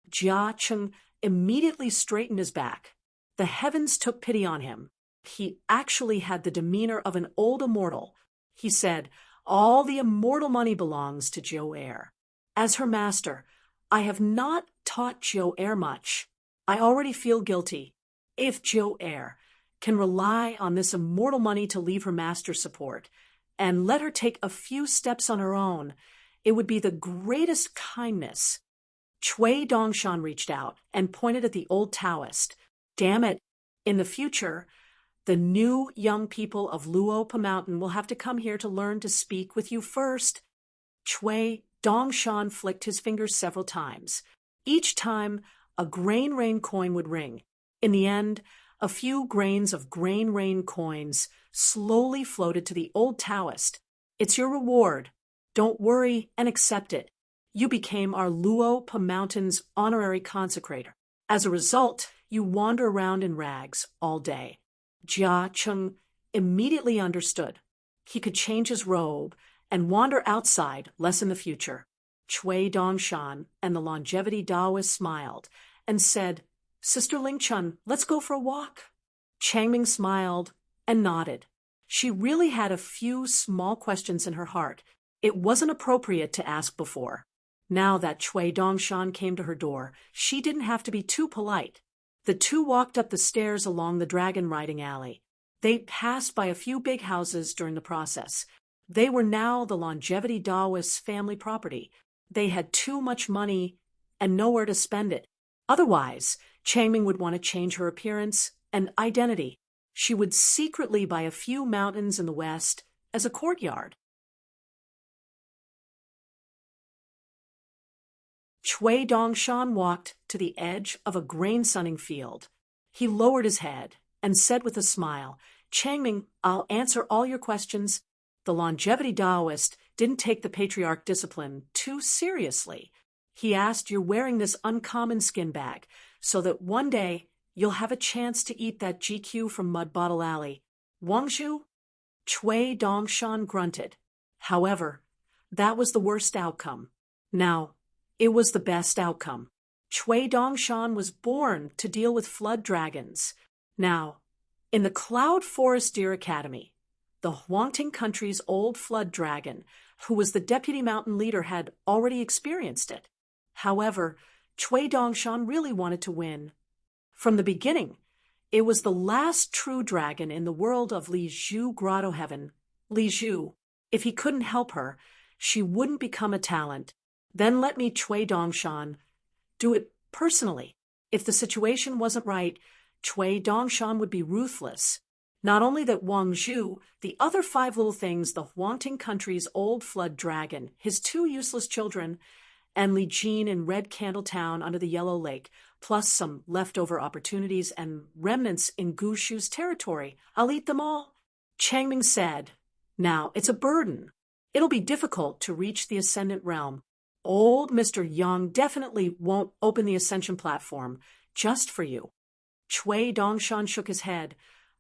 Jia Cheng immediately straightened his back. The heavens took pity on him. He actually had the demeanor of an old immortal. He said, "All the immortal money belongs to Jiu-Er. As her master, I have not taught Jiu-Er much. I already feel guilty. If Jiu-Er can rely on this immortal money to leave her master's support and let her take a few steps on her own, it would be the greatest kindness." Chui Dongshan reached out and pointed at the old Taoist. "Damn it, in the future, the new young people of Luo Pa Mountain will have to come here to learn to speak with you first." Chui Dongshan flicked his fingers several times. Each time, a grain rain coin would ring. In the end, a few grains of grain rain coins slowly floated to the old Taoist. "It's your reward. Don't worry and accept it. You became our Luo Pa Mountain's honorary consecrator. As a result, you wander around in rags all day." Jia Cheng immediately understood. He could change his robe and wander outside less in the future. Chui Dongshan and the longevity Taoist smiled and said, "Sister Ling Chun, let's go for a walk." Changming smiled and nodded. She really had a few small questions in her heart. It wasn't appropriate to ask before. Now that Chui Dongshan came to her door, she didn't have to be too polite. The two walked up the stairs along the dragon riding alley. They passed by a few big houses during the process. They were now the longevity Daoist family property. They had too much money and nowhere to spend it. Otherwise, Changming would want to change her appearance and identity. She would secretly buy a few mountains in the west as a courtyard. Cui Dongshan walked to the edge of a grain-sunning field. He lowered his head and said with a smile, "Changming, I'll answer all your questions." The longevity Taoist didn't take the patriarch discipline too seriously. He asked, "You're wearing this uncommon skin bag so that one day you'll have a chance to eat that GQ from Mud Bottle Alley. Wangshu?" Cui Dongshan grunted. However, that was the worst outcome. Now, it was the best outcome. Cui Dongshan was born to deal with flood dragons. Now, in the Cloud Forest Deer Academy, the Huangting country's old flood dragon, who was the deputy mountain leader, had already experienced it. However, Cui Dongshan really wanted to win. From the beginning, it was the last true dragon in the world of Li Zhu Grotto Heaven. Li Zhu, if he couldn't help her, she wouldn't become a talent. Then let me, Cui Dongshan, do it personally. If the situation wasn't right, Cui Dongshan would be ruthless. Not only that Wang Zhu, the other 5 little things, the Huangting country's old flood dragon, his 2 useless children, and Li Jin in Red Candle Town under the Yellow Lake, plus some leftover opportunities and remnants in Gushu's territory. I'll eat them all. Changming said, "Now, it's a burden. It'll be difficult to reach the Ascendant Realm. Old Mr. Yang definitely won't open the Ascension platform just for you." Cui Dongshan shook his head.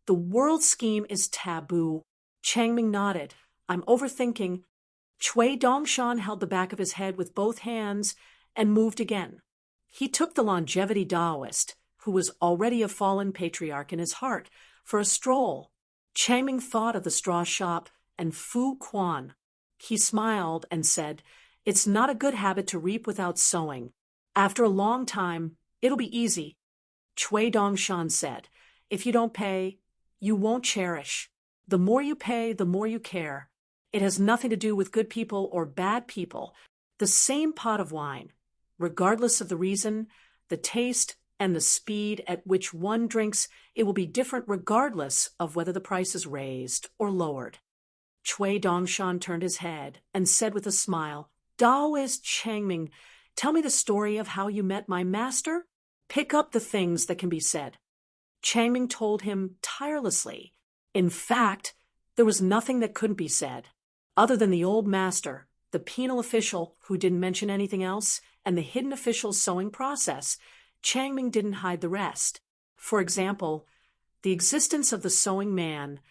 "The world scheme is taboo." Changming nodded. "I'm overthinking." Cui Dongshan held the back of his head with both hands and moved again. He took the longevity Taoist, who was already a fallen patriarch in his heart, for a stroll. Changming thought of the straw shop and Fu Quan. He smiled and said, "It's not a good habit to reap without sowing. After a long time, it'll be easy." Cui Dongshan said, "If you don't pay, you won't cherish. The more you pay, the more you care. It has nothing to do with good people or bad people. The same pot of wine, regardless of the reason, the taste, and the speed at which one drinks, it will be different regardless of whether the price is raised or lowered." Cui Dongshan turned his head and said with a smile, "Taoist Changming, tell me the story of how you met my master. Pick up the things that can be said." Changming told him tirelessly. In fact, there was nothing that couldn't be said. Other than the old master, the penal official who didn't mention anything else, and the hidden official's sewing process, Changming didn't hide the rest. For example, the existence of the sewing man,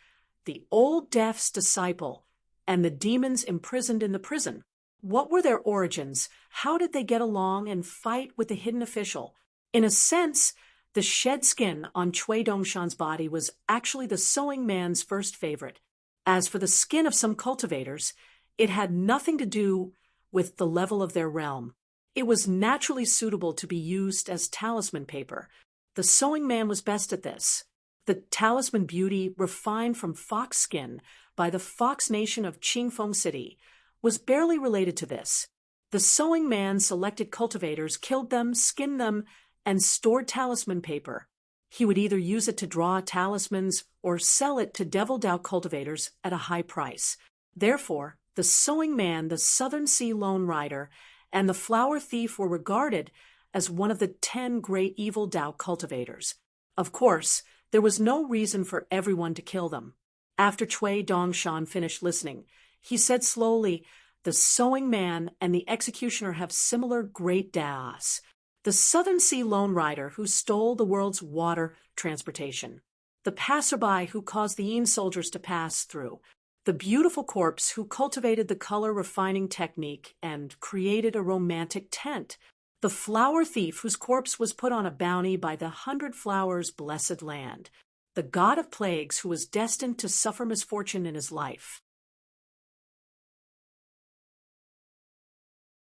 the old deaf's disciple, and the demons imprisoned in the prison. What were their origins? How did they get along and fight with the hidden official? In a sense, the shed skin on Cui Dongshan's body was actually the sewing man's first favorite. As for the skin of some cultivators, it had nothing to do with the level of their realm. It was naturally suitable to be used as talisman paper. The sewing man was best at this. The talisman beauty, refined from fox skin by the Fox Nation of Qingfeng City, was barely related to this. The sewing man selected cultivators, killed them, skinned them, and stored talisman paper. He would either use it to draw talismans or sell it to deviled out cultivators at a high price. Therefore, the sewing man, the Southern Sea Lone Rider, and the flower thief were regarded as one of the 10 great evil Dao cultivators. Of course, there was no reason for everyone to kill them. After Cui Dongshan finished listening, he said slowly, "The sewing man and the executioner have similar great Daos. The Southern Sea Lone Rider who stole the world's water transportation, the passerby who caused the Yin soldiers to pass through, the beautiful corpse who cultivated the color refining technique and created a romantic tent, the flower thief whose corpse was put on a bounty by the 100 Flowers' blessed land, the god of plagues who was destined to suffer misfortune in his life,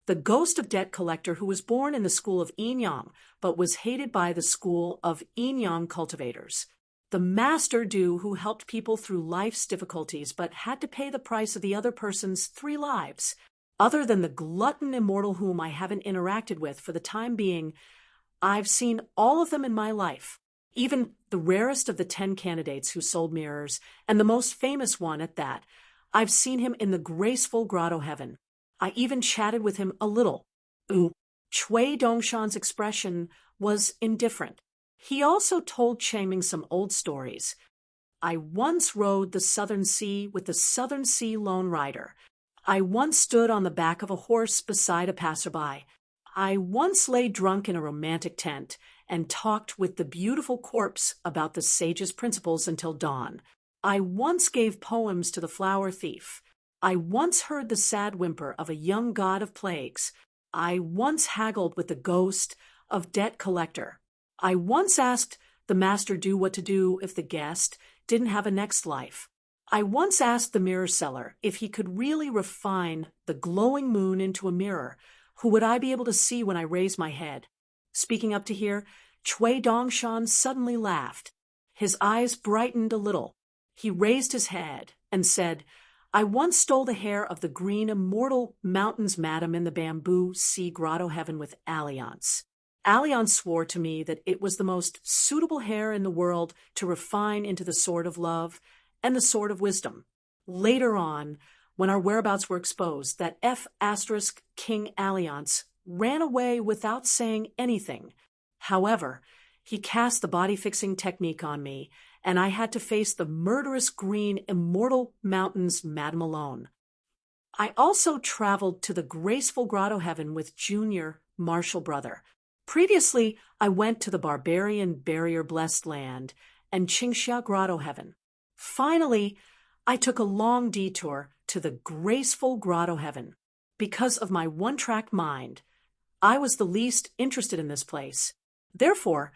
the ghost of debt collector who was born in the school of Yin Yang but was hated by the school of Yin Yang cultivators, The master do who helped people through life's difficulties but had to pay the price of the other person's 3 lives. Other than the glutton immortal whom I haven't interacted with for the time being, I've seen all of them in my life. Even the rarest of the 10 candidates who sold mirrors, and the most famous one at that. I've seen him in the graceful grotto heaven. I even chatted with him a little. Ooh, Chui Dongshan's expression was indifferent. He also told Changming some old stories. I once rode the Southern Sea with the Southern Sea Lone Rider. I once stood on the back of a horse beside a passerby. I once lay drunk in a romantic tent and talked with the beautiful corpse about the sage's principles until dawn. I once gave poems to the flower thief. I once heard the sad whimper of a young god of plagues. I once haggled with the ghost of debt collector. I once asked the master do what to do if the guest didn't have a next life. I once asked the mirror seller if he could really refine the glowing moon into a mirror. Who would I be able to see when I raised my head? Speaking up to here, Chui Dongshan suddenly laughed. His eyes brightened a little. He raised his head and said, I once stole the hair of the green immortal mountains madam in the bamboo sea grotto heaven with Alliance. Alliance swore to me that it was the most suitable hair in the world to refine into the sword of love and the sword of wisdom. Later on, when our whereabouts were exposed, that F** King Alliance ran away without saying anything. However, he cast the body-fixing technique on me, and I had to face the murderous green immortal mountains Madame alone. I also traveled to the graceful grotto heaven with Junior Marshall Brother. Previously, I went to the barbarian barrier-blessed land and Qingxia grotto heaven. Finally, I took a long detour to the graceful grotto heaven. Because of my one-track mind, I was the least interested in this place. Therefore,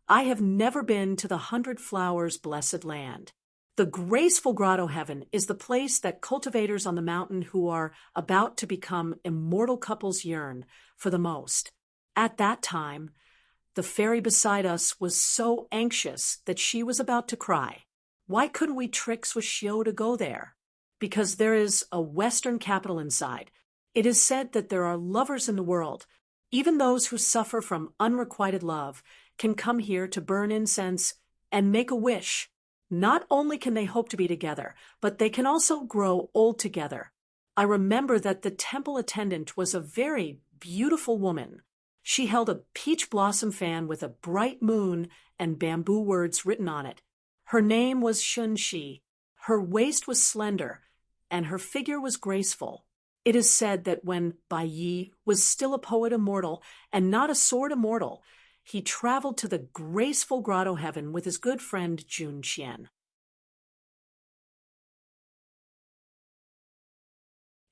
I have never been to the 100 Flowers blessed land. The graceful grotto heaven is the place that cultivators on the mountain who are about to become immortal couples yearn for the most. At that time, the fairy beside us was so anxious that she was about to cry. Why couldn't we trick Swishio to go there? Because there is a Western capital inside. It is said that there are lovers in the world. Even those who suffer from unrequited love can come here to burn incense and make a wish. Not only can they hope to be together, but they can also grow old together. I remember that the temple attendant was a very beautiful woman. She held a peach blossom fan with a bright moon and bamboo words written on it. Her name was Shunshi. Her waist was slender, and her figure was graceful. It is said that when Bai Yi was still a poet immortal and not a sword immortal, he traveled to the graceful grotto heaven with his good friend Jun Qian.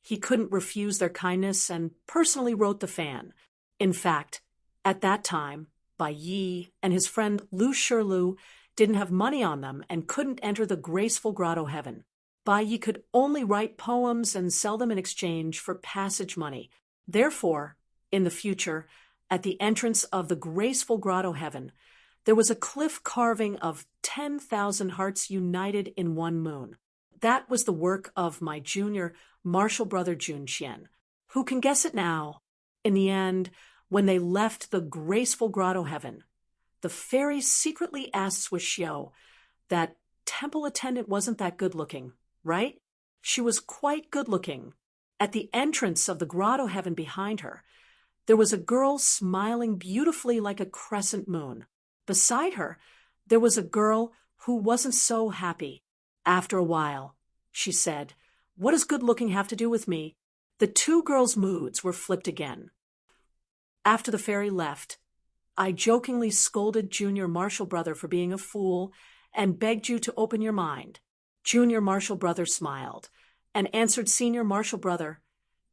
He couldn't refuse their kindness and personally wrote the fan. In fact, at that time, Bai Yi and his friend Lu Shirlu didn't have money on them and couldn't enter the graceful grotto heaven. Bai Yi could only write poems and sell them in exchange for passage money. Therefore, in the future, at the entrance of the graceful grotto heaven, there was a cliff carving of 10,000 hearts united in one moon. That was the work of my junior Marshall brother Jun Qian. Who can guess it now? In the end, when they left the graceful grotto heaven, the fairy secretly asked Swishio that temple attendant wasn't that good-looking, right? She was quite good-looking. At the entrance of the grotto heaven behind her, there was a girl smiling beautifully like a crescent moon. Beside her, there was a girl who wasn't so happy. After a while, she said, "What does good-looking have to do with me?" The two girls' moods were flipped again. After the fairy left, I jokingly scolded Junior Marshall Brother for being a fool and begged you to open your mind. Junior Marshall Brother smiled and answered Senior Marshall Brother,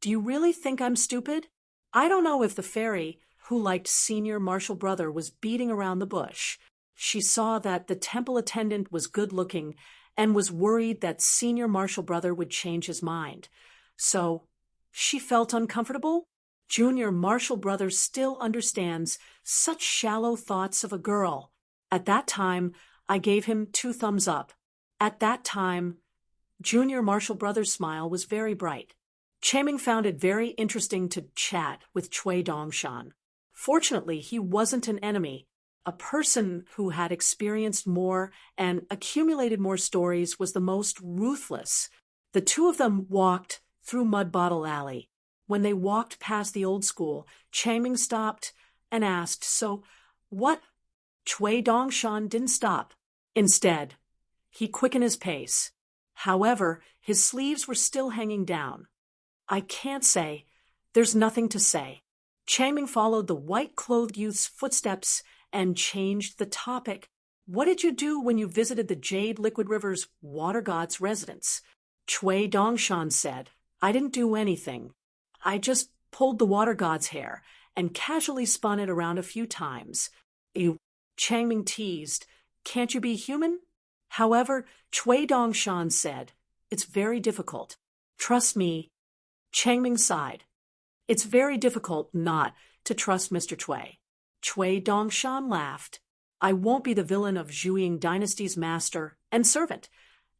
"Do you really think I'm stupid?" I don't know if the fairy, who liked Senior Marshall Brother, was beating around the bush. She saw that the temple attendant was good-looking and was worried that Senior Marshall Brother would change his mind. So she felt uncomfortable. Junior Marshall Brother still understands such shallow thoughts of a girl. At that time, I gave him 2 thumbs up. At that time, Junior Marshall Brothers' smile was very bright. Chaming found it very interesting to chat with Chui Dongshan. Fortunately, he wasn't an enemy. A person who had experienced more and accumulated more stories was the most ruthless. The two of them walked through Mud Bottle Alley. When they walked past the old school, Chaming stopped and asked, "So, what?" Chui Dongshan didn't stop. Instead, he quickened his pace. However, his sleeves were still hanging down. "I can't say. There's nothing to say." Chaming followed the white-clothed youth's footsteps and changed the topic. "What did you do when you visited the Jade Liquid River's water god's residence?" Chui Dongshan said, "I didn't do anything. I just pulled the water god's hair and casually spun it around a few times." "You," Changming teased, "can't you be human?" However, Chui Dongshan said, "It's very difficult. Trust me." Changming sighed. "It's very difficult not to trust Mr. Chui." Chui Dongshan laughed. "I won't be the villain of Zhuiying Dynasty's master and servant,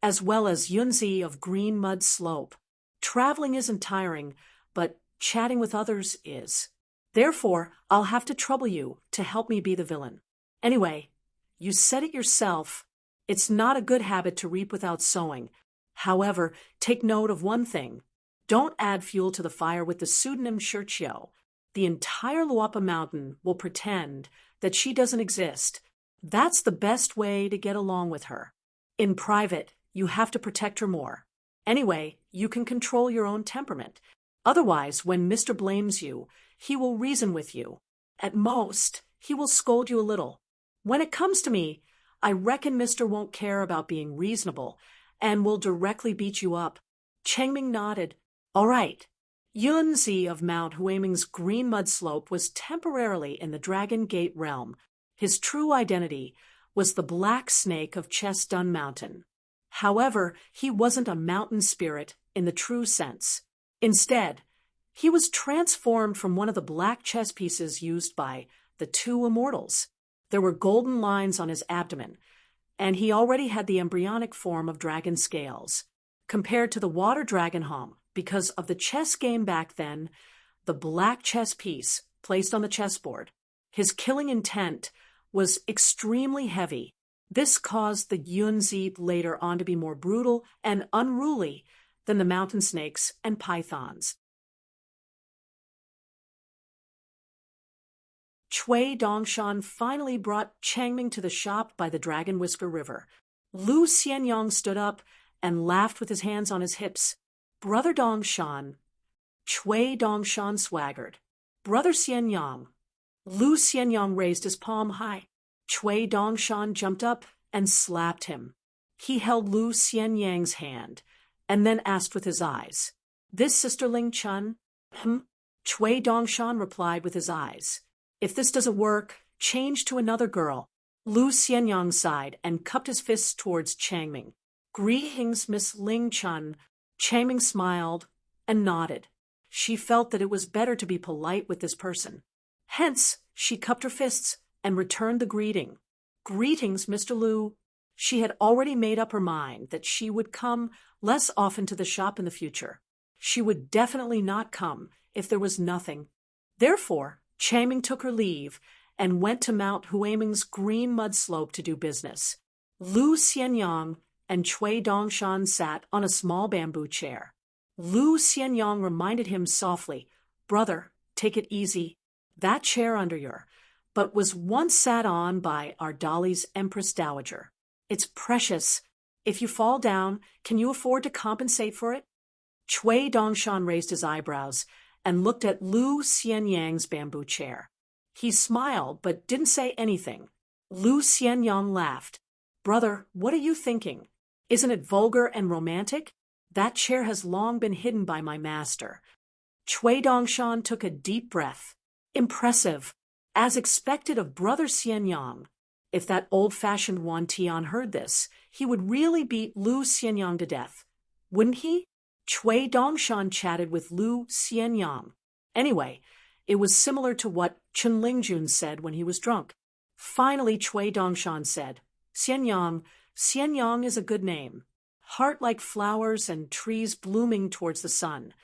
as well as Yunzi of Green Mud Slope. Traveling isn't tiring, but chatting with others is. Therefore, I'll have to trouble you to help me be the villain. Anyway, you said it yourself. It's not a good habit to reap without sowing. However, take note of one thing. Don't add fuel to the fire with the pseudonym Shurchio. The entire Luapa Mountain will pretend that she doesn't exist. That's the best way to get along with her. In private, you have to protect her more. Anyway, you can control your own temperament. Otherwise, when Mr. blames you, he will reason with you. At most, he will scold you a little. When it comes to me, I reckon Mr. won't care about being reasonable and will directly beat you up." Changming nodded. "All right." Yunzi of Mount Huaming's Green Mud Slope was temporarily in the Dragon Gate realm. His true identity was the Black Snake of Chestun Mountain. However, he wasn't a mountain spirit in the true sense. Instead, he was transformed from one of the black chess pieces used by the 2 immortals. There were golden lines on his abdomen, and he already had the embryonic form of dragon scales. Compared to the water dragon home, because of the chess game back then, the black chess piece placed on the chessboard, his killing intent was extremely heavy. This caused the Yunzi later on to be more brutal and unruly than the mountain snakes and pythons. Chui Dongshan finally brought Changming to the shop by the Dragon Whisker River. Lu Xianyang stood up and laughed with his hands on his hips. "Brother Dongshan." Chui Dongshan swaggered. "Brother Xianyang." Lu Xianyang raised his palm high. Chui Dongshan jumped up and slapped him. He held Lu Xianyang's hand and then asked with his eyes, "This sisterling Chun?" Chui Dongshan replied with his eyes. "If this doesn't work, change to another girl." Lu Xianyang sighed and cupped his fists towards Changming. "Greetings, Miss Ling Chun." Changming smiled and nodded. She felt that it was better to be polite with this person. Hence, she cupped her fists and returned the greeting. "Greetings, Mr. Lu." She had already made up her mind that she would come less often to the shop in the future. She would definitely not come if there was nothing. Therefore, Changming took her leave and went to Mount Huaming's Green Mud Slope to do business. Lu Xianyang and Chui Dongshan sat on a small bamboo chair. Lu Xianyang reminded him softly, "Brother, take it easy. That chair under your, but was once sat on by our Dolly's Empress Dowager. It's precious. If you fall down, can you afford to compensate for it?" Chui Dongshan raised his eyebrows and looked at Lu Xianyang's bamboo chair. He smiled but didn't say anything. Lu Xianyang laughed. "Brother, what are you thinking? Isn't it vulgar and romantic? That chair has long been hidden by my master." Chui Dongshan took a deep breath. Impressive, as expected of Brother Xianyang. If that old-fashioned Wan Tian heard this, he would really beat Lu Xianyang to death. Wouldn't he? Chui Dongshan chatted with Lu Xianyang. Anyway, it was similar to what Chen Lingjun said when he was drunk. Finally, Chui Dongshan said, Xianyang. Xianyang is a good name. Heart like flowers and trees blooming towards the sun.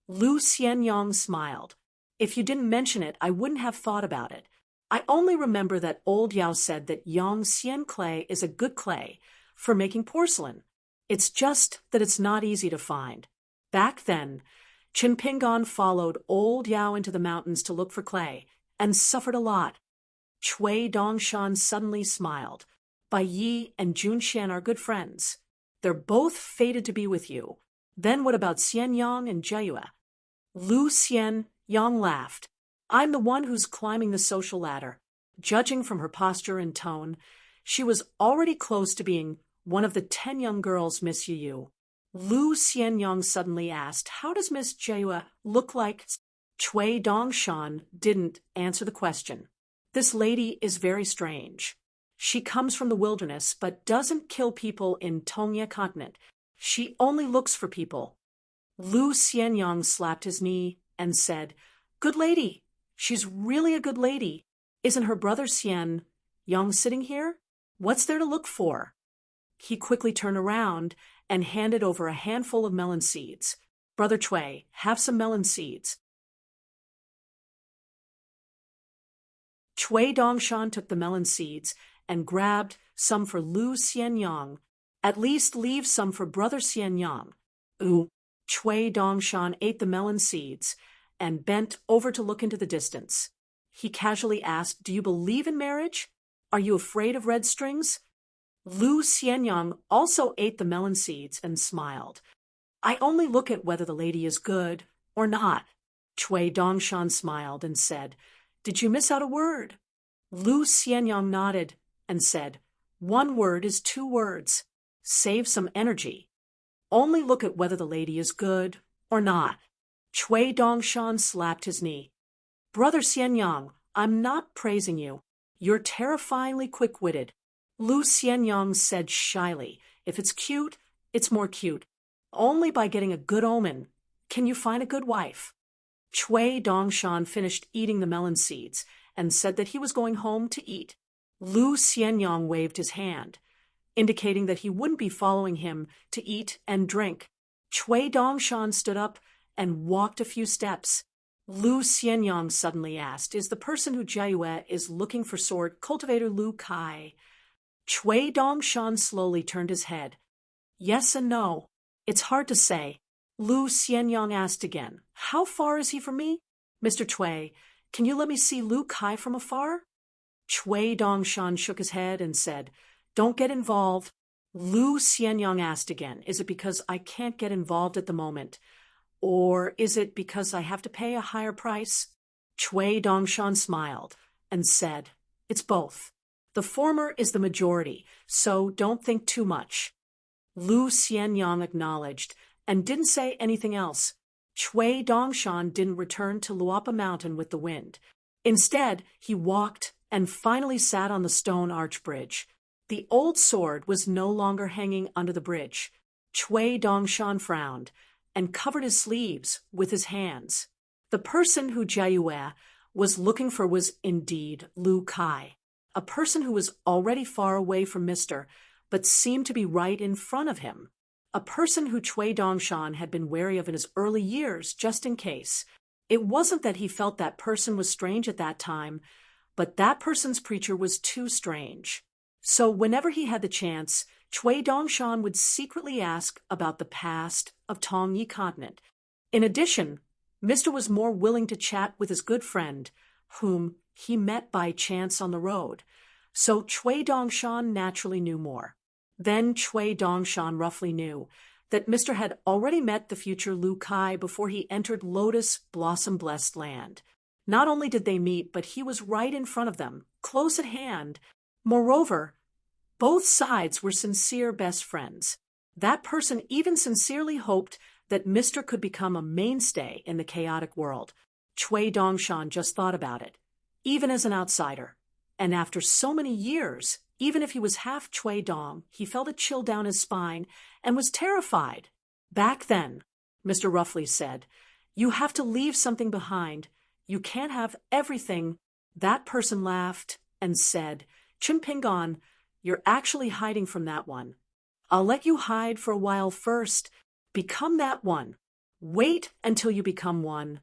Lu Xianyang smiled. If you didn't mention it, I wouldn't have thought about it. I only remember that old Yao said that Yang Xian clay is a good clay for making porcelain. It's just that it's not easy to find. Back then, Chinpingan followed old Yao into the mountains to look for clay, and suffered a lot. Cui Dongshan suddenly smiled. Bai Yi and Junshan are good friends. They're both fated to be with you. Then what about Xianyang and Jiayue? Lu Xianyang laughed. I'm the one who's climbing the social ladder. Judging from her posture and tone, she was already close to being one of the 10 young girls Miss Yu. Lu Xianyang suddenly asked, how does Miss Jiayue look like? Cui Dongshan didn't answer the question. This lady is very strange. She comes from the wilderness, but doesn't kill people in Tongye continent. She only looks for people. Lu Xianyang slapped his knee and said, good lady. She's really a good lady. Isn't her brother Xianyang sitting here? What's there to look for? He quickly turned around and handed over a handful of melon seeds. Brother Cui, have some melon seeds. Cui Dongshan took the melon seeds and grabbed some for Lu Xianyang. At least leave some for brother Xianyang. Cui Dongshan ate the melon seeds and bent over to look into the distance. He casually asked, do you believe in marriage? Are you afraid of red strings? Lu Xianyang also ate the melon seeds and smiled. I only look at whether the lady is good or not. Cui Dongshan smiled and said, did you miss out a word? Lu Xianyang nodded and said, one word is 2 words. Save some energy. Only look at whether the lady is good or not. Cui Dongshan slapped his knee. Brother Xianyang, I'm not praising you. You're terrifyingly quick-witted. Lu Xianyang said shyly, if it's cute, it's more cute. Only by getting a good omen can you find a good wife. Cui Dongshan finished eating the melon seeds and said that he was going home to eat. Lu Xianyang waved his hand, indicating that he wouldn't be following him to eat and drink. Cui Dongshan stood up and walked a few steps. Lu Xianyang suddenly asked, is the person who Jiayue is looking for sword cultivator Lu Kai? Cui Dongshan slowly turned his head. Yes and no. It's hard to say. Lu Xianyang asked again, how far is he from me? Mr. Cui, can you let me see Lu Kai from afar? Cui Dongshan shook his head and said, don't get involved. Lu Xianyang asked again, is it because I can't get involved at the moment? Or is it because I have to pay a higher price? Cui Dongshan smiled and said, it's both. The former is the majority, so don't think too much. Lu Xianyang acknowledged and didn't say anything else. Cui Dongshan didn't return to Luapa Mountain with the wind. Instead, he walked and finally sat on the stone arch bridge. The old sword was no longer hanging under the bridge. Cui Dongshan frowned and covered his sleeves with his hands. The person who Jiayue was looking for was indeed Lu Kai, a person who was already far away from Mr., but seemed to be right in front of him. A person who Cui Dongshan had been wary of in his early years, just in case. It wasn't that he felt that person was strange at that time, but that person's preacher was too strange. So whenever he had the chance, Cui Dongshan would secretly ask about the past of Tongyi continent. In addition, Mr. was more willing to chat with his good friend, whom he met by chance on the road. So Cui Dongshan naturally knew more. Then Cui Dongshan roughly knew that Mr. had already met the future Lu Kai before he entered Lotus Blossom-blessed land. Not only did they meet, but he was right in front of them, close at hand. Moreover, both sides were sincere best friends. That person even sincerely hoped that Mr. could become a mainstay in the chaotic world. Cui Dongshan just thought about it, even as an outsider. And after so many years, even if he was half Cui Dong, he felt a chill down his spine and was terrified. Back then, Mr. roughly said, you have to leave something behind. You can't have everything. That person laughed and said, Chinpingan, You're actually hiding from that one. I'll let you hide for a while first. Become that one. Wait until you become one.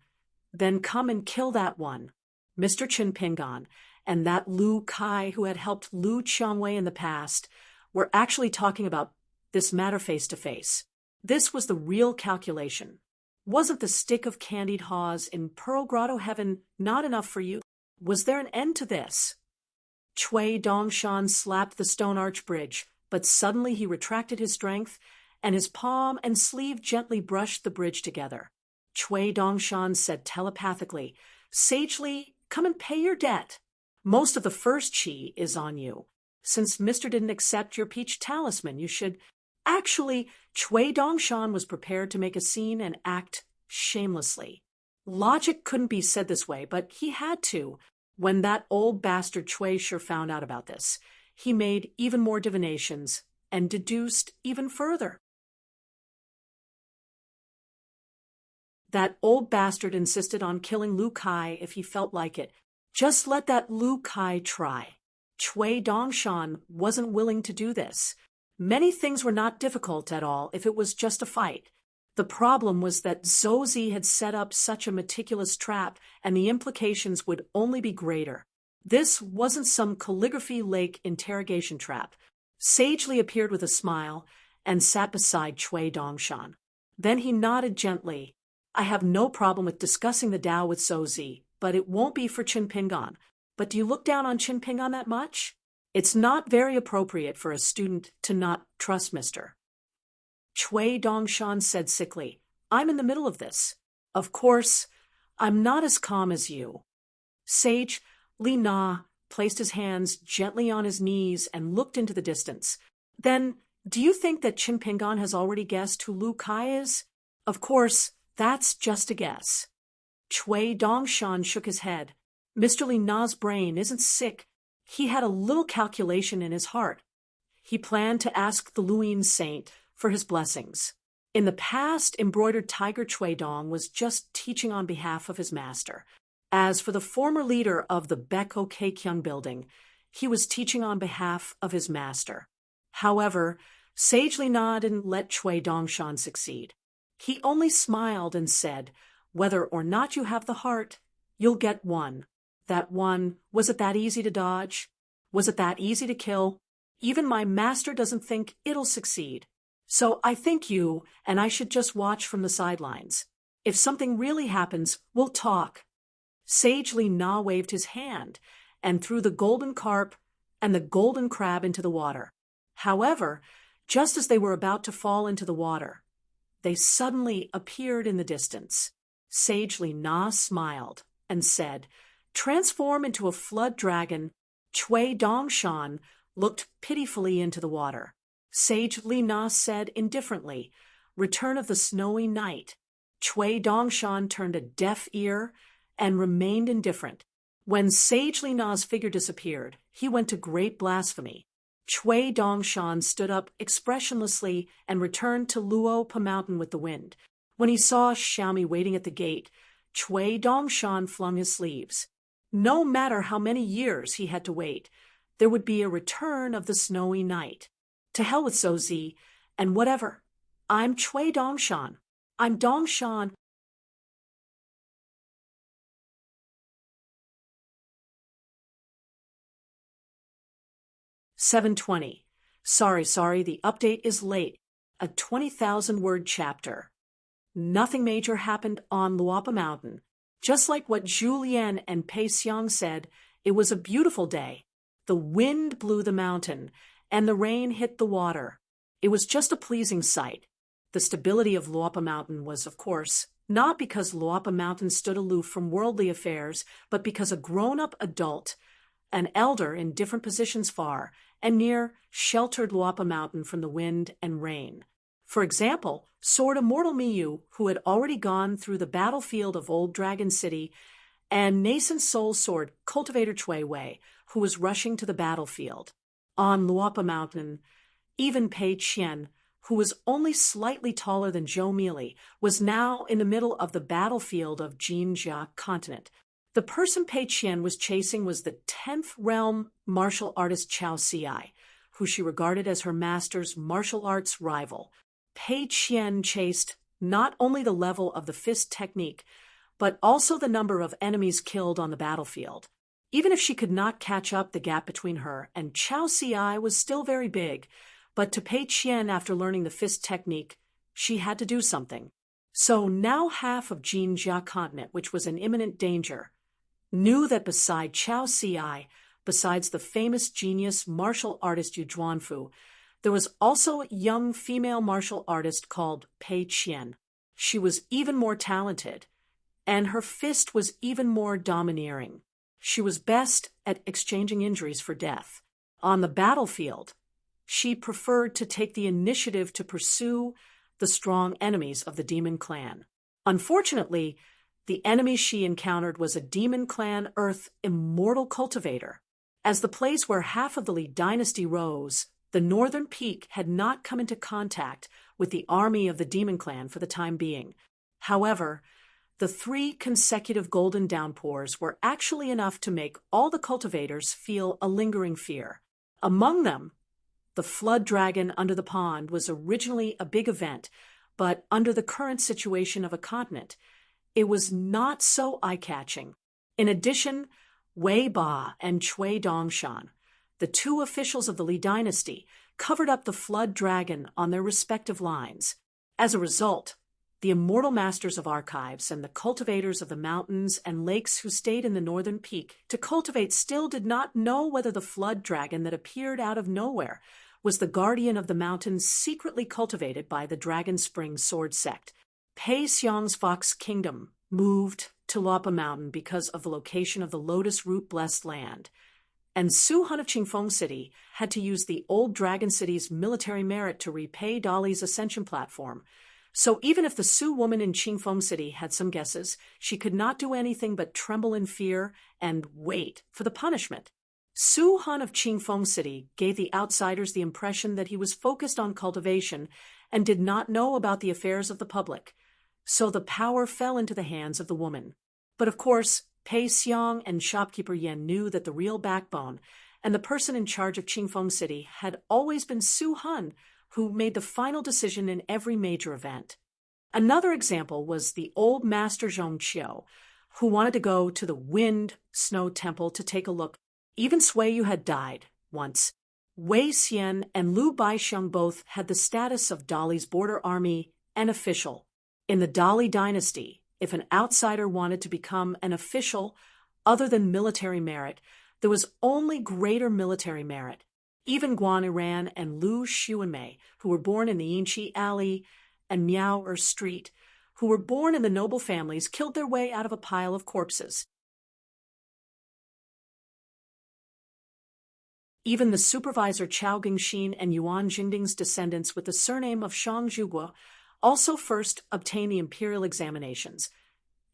Then come and kill that one. Mr. Chin Pingon and that Lu Kai who had helped Lu Qiangwei in the past were actually talking about this matter face to face. This was the real calculation. Wasn't the stick of candied haws in Pearl Grotto heaven not enough for you? Was there an end to this? Chui Dongshan slapped the stone arch bridge, but suddenly he retracted his strength, and his palm and sleeve gently brushed the bridge together. Chui Dongshan said telepathically, "Sagely, come and pay your debt. Most of the first chi is on you. Since Mr. didn't accept your peach talisman, you should—" Actually, Chui Dongshan was prepared to make a scene and act shamelessly. Logic couldn't be said this way, but he had to. When that old bastard Chui sure found out about this, he made even more divinations and deduced even further. That old bastard insisted on killing Lu Kai if he felt like it. Just let that Lu Kai try. Chui Dongshan wasn't willing to do this. Many things were not difficult at all if it was just a fight. The problem was that Zozi had set up such a meticulous trap, and the implications would only be greater. This wasn't some calligraphy lake interrogation trap. Sagely appeared with a smile and sat beside Chui Dongshan. Then he nodded gently. I have no problem with discussing the Tao with Zozi, but it won't be for Chin Pingon. But do you look down on Chin Pingon that much? It's not very appropriate for a student to not trust Mr. Chui Dongshan said sickly, I'm in the middle of this. Of course, I'm not as calm as you. Sage Li Na placed his hands gently on his knees and looked into the distance. Then, do you think that Chin Pingon has already guessed who Lu Kai is? Of course, that's just a guess. Chui Dongshan shook his head. Mr. Li Na's brain isn't sick. He had a little calculation in his heart. He planned to ask the Luyin saint for his blessings. In the past, embroidered tiger Chui Dong was just teaching on behalf of his master. As for the former leader of the Beko Keikyung building, he was teaching on behalf of his master. However, Sage Li Na didn't let Chui Dongshan succeed. He only smiled and said, whether or not you have the heart, you'll get one. That one, was it that easy to dodge? Was it that easy to kill? Even my master doesn't think it'll succeed. So I think you and I should just watch from the sidelines. If something really happens, we'll talk. Sage Li Na waved his hand and threw the golden carp and the golden crab into the water. However, just as they were about to fall into the water, they suddenly appeared in the distance. Sage Li Na smiled and said, transform into a flood dragon. Chui Dongshan looked pitifully into the water. Sage Li Na said indifferently, return of the snowy night. Chui Dongshan turned a deaf ear and remained indifferent. When Sage Li Na's figure disappeared, he went to great blasphemy. Chui Dongshan stood up expressionlessly and returned to Luo Pa Mountain with the wind. When he saw Xiaomi waiting at the gate, Chui Dongshan flung his sleeves. No matter how many years he had to wait, there would be a return of the snowy night. To hell with Zozi, and whatever. I'm Chui Dongshan. I'm Dongshan. $7.20. Sorry, the update is late. A 20,000-word chapter. Nothing major happened on Luapa Mountain. Just like what Julian and Pei Xiang said, it was a beautiful day. The wind blew the mountain, and the rain hit the water. It was just a pleasing sight. The stability of Luapa Mountain was, of course, not because Luapa Mountain stood aloof from worldly affairs, but because a grown-up adult, an elder in different positions far and near, sheltered Luapa Mountain from the wind and rain. For example, Sword Immortal Miyu, who had already gone through the battlefield of Old Dragon City, and Nascent Soul Sword Cultivator Chui Wei, who was rushing to the battlefield. On Luapa Mountain, even Pei Qian, who was only slightly taller than Zhou Meili, was now in the middle of the battlefield of Jinjia Continent. The person Pei Qian was chasing was the 10th realm martial artist Chao Ci, who she regarded as her master's martial arts rival. Pei Qian chased not only the level of the fist technique, but also the number of enemies killed on the battlefield. Even if she could not catch up, the gap between her and Chao Ci was still very big, but to Pei Qian, after learning the fist technique, she had to do something. So now half of Jinjia continent, which was in imminent danger, knew that beside Chao Ci, besides the famous genius martial artist Yu Zhuanfu, there was also a young female martial artist called Pei Qian. She was even more talented, and her fist was even more domineering. She was best at exchanging injuries for death. On the battlefield, she preferred to take the initiative to pursue the strong enemies of the demon clan. Unfortunately, the enemy she encountered was a demon clan Earth immortal cultivator. As the place where half of the Li dynasty rose, the northern peak had not come into contact with the army of the demon clan for the time being. However, the 3 consecutive golden downpours were actually enough to make all the cultivators feel a lingering fear. Among them, the flood dragon under the pond was originally a big event, but under the current situation of a continent, it was not so eye-catching. In addition, Wei Ba and Cui Dongshan, the 2 officials of the Li dynasty, covered up the flood dragon on their respective lines. As a result, the immortal masters of archives and the cultivators of the mountains and lakes who stayed in the northern peak to cultivate still did not know whether the flood dragon that appeared out of nowhere was the guardian of the mountains secretly cultivated by the Dragon Spring Sword Sect. Pei Xiang's Fox Kingdom moved to Lapa Mountain because of the location of the Lotus Root-blessed land, and Su Han of Qingfeng City had to use the old Dragon City's military merit to repay Dali's ascension platform. So even if the Su woman in Qingfeng City had some guesses, she could not do anything but tremble in fear and wait for the punishment. Su Han of Qingfeng City gave the outsiders the impression that he was focused on cultivation and did not know about the affairs of the public, so the power fell into the hands of the woman. But of course, Pei Xiang and shopkeeper Yan knew that the real backbone and the person in charge of Qingfeng City had always been Su Han, who made the final decision in every major event. Another example was the old master Zhong Qiu, who wanted to go to the Wind Snow Temple to take a look. Even Sui Yu had died once. Wei Xian and Lu Baixiang both had the status of Dali's border army and official. In the Dali dynasty, if an outsider wanted to become an official other than military merit, there was only greater military merit. Even Guan Iran and Lu Xuanmei, who were born in the Yinqi Alley and Miao Street, who were born in the noble families, killed their way out of a pile of corpses. Even the supervisor Chao Gingxin and Yuan Jingding's descendants with the surname of Shang Zhuguo also first obtained the imperial examinations,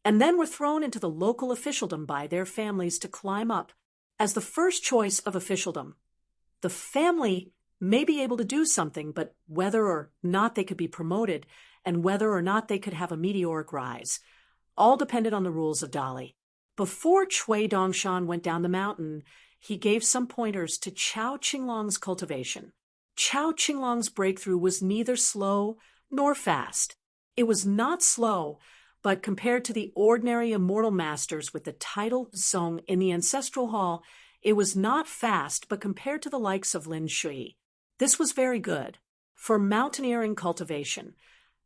and then were thrown into the local officialdom by their families to climb up. As the first choice of officialdom, the family may be able to do something, but whether or not they could be promoted and whether or not they could have a meteoric rise, all depended on the rules of Dali. Before Cui Dongshan went down the mountain, he gave some pointers to Chao Qinglong's cultivation. Chao Qinglong's breakthrough was neither slow nor fast. It was not slow, but compared to the ordinary immortal masters with the title Zong in the ancestral hall, it was not fast, but compared to the likes of Lin Shui, this was very good. For mountaineering cultivation,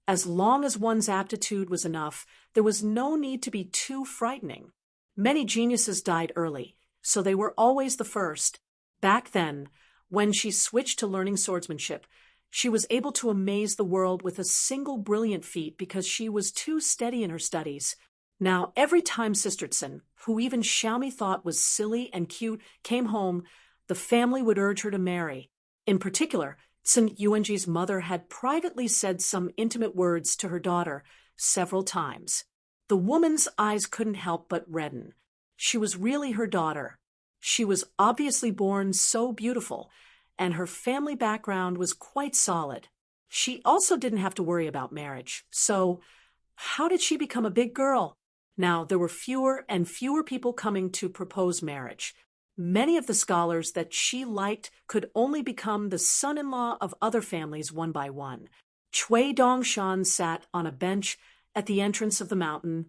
as long as one's aptitude was enough, there was no need to be too frightening. Many geniuses died early, so they were always the first. Back then, when she switched to learning swordsmanship, she was able to amaze the world with a single brilliant feat because she was too steady in her studies. Now, every time Sister Tsin, who even Xiaomi thought was silly and cute, came home, the family would urge her to marry. In particular, Tsin Yuanji's mother had privately said some intimate words to her daughter several times. The woman's eyes couldn't help but redden. She was really her daughter. She was obviously born so beautiful, and her family background was quite solid. She also didn't have to worry about marriage. So, how did she become a big girl? Now, there were fewer and fewer people coming to propose marriage. Many of the scholars that she liked could only become the son-in-law of other families one by one. Cui Dongshan sat on a bench at the entrance of the mountain,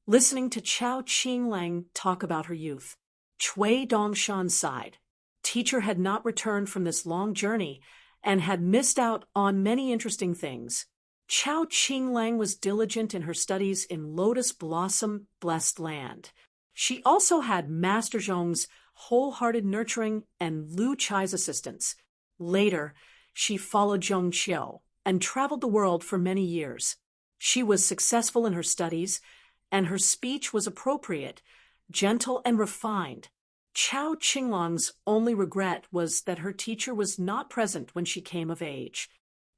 listening to Chao Qinglang talk about her youth. Cui Dongshan sighed. Teacher had not returned from this long journey and had missed out on many interesting things. Chao Qinglang was diligent in her studies in Lotus Blossom Blessed Land. She also had Master Zhong's wholehearted nurturing and Lu Chai's assistance. Later, she followed Zhong Qiu and traveled the world for many years. She was successful in her studies, and her speech was appropriate, gentle and refined. Chao Qinglang's only regret was that her teacher was not present when she came of age.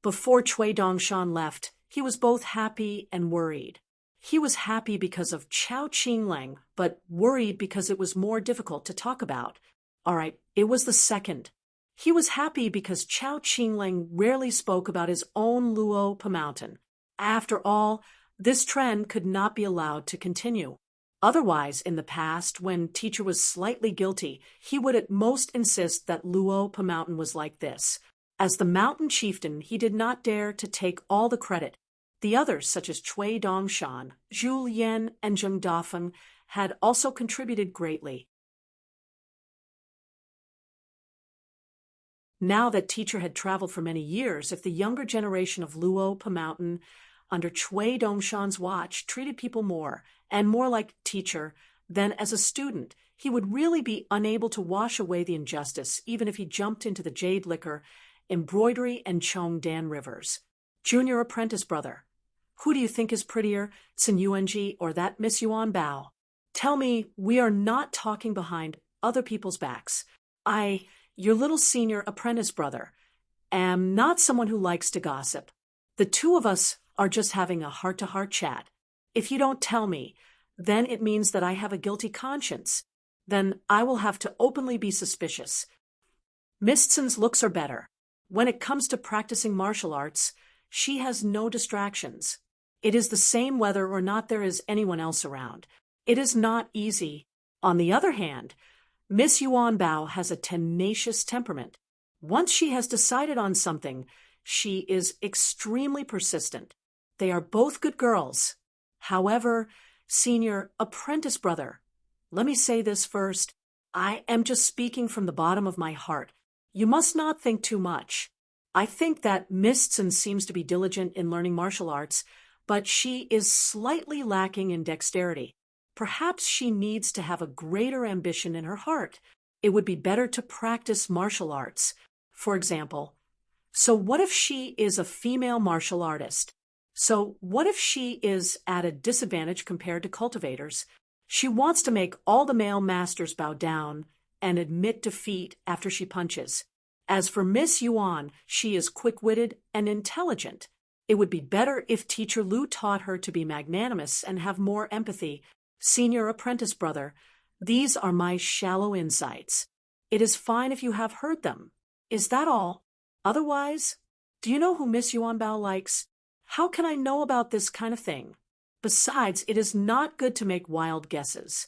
Before Cui Dongshan left, he was both happy and worried. He was happy because of Chao Qinglang, but worried because it was more difficult to talk about. All right, it was the second. He was happy because Chao Qinglang rarely spoke about his own Luopa mountain. After all, this trend could not be allowed to continue. Otherwise, in the past, when teacher was slightly guilty, he would at most insist that Luopa mountain was like this. As the mountain chieftain, he did not dare to take all the credit. The others, such as Cui Dongshan, Zhu Lian, and Zheng Dafeng, had also contributed greatly. Now that teacher had traveled for many years, if the younger generation of Luopa mountain under Cui Dongshan's watch treated people more and more like teacher than as a student, he would really be unable to wash away the injustice, even if he jumped into the jade liquor, embroidery, and Chongdan rivers. Junior apprentice brother, who do you think is prettier, Tsin Yuanji or that Miss Yuan Bao? Tell me we are not talking behind other people's backs. I, your little senior apprentice brother, am not someone who likes to gossip. The two of us are just having a heart-to-heart chat. If you don't tell me, then it means that I have a guilty conscience. Then I will have to openly be suspicious. Miss Tsin's looks are better. When it comes to practicing martial arts, she has no distractions. It is the same whether or not there is anyone else around. It is not easy. On the other hand, Miss Yuan Bao has a tenacious temperament. Once she has decided on something, she is extremely persistent. They are both good girls. However, senior apprentice brother, let me say this first. I am just speaking from the bottom of my heart. You must not think too much. I think that Miss Tsin seems to be diligent in learning martial arts, but she is slightly lacking in dexterity. Perhaps she needs to have a greater ambition in her heart. It would be better to practice martial arts. For example, so what if she is a female martial artist? So what if she is at a disadvantage compared to cultivators? She wants to make all the male masters bow down and admit defeat after she punches. As for Miss Yuan, she is quick-witted and intelligent. It would be better if Teacher Lu taught her to be magnanimous and have more empathy. Senior apprentice brother, these are my shallow insights. It is fine if you have heard them. Is that all? Otherwise, do you know who Miss Yuan Bao likes? How can I know about this kind of thing? Besides, it is not good to make wild guesses.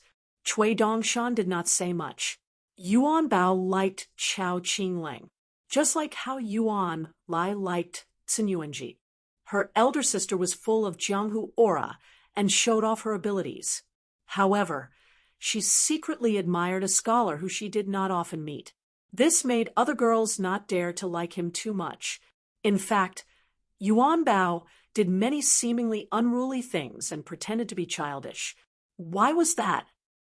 Cui Dongshan did not say much. Yuan Bao liked Chao Qinglang, just like how Yuan Lai liked Tsin Yuanji. Her elder sister was full of Jianghu aura and showed off her abilities. However, she secretly admired a scholar who she did not often meet. This made other girls not dare to like him too much. In fact, Yuan Bao did many seemingly unruly things and pretended to be childish. Why was that?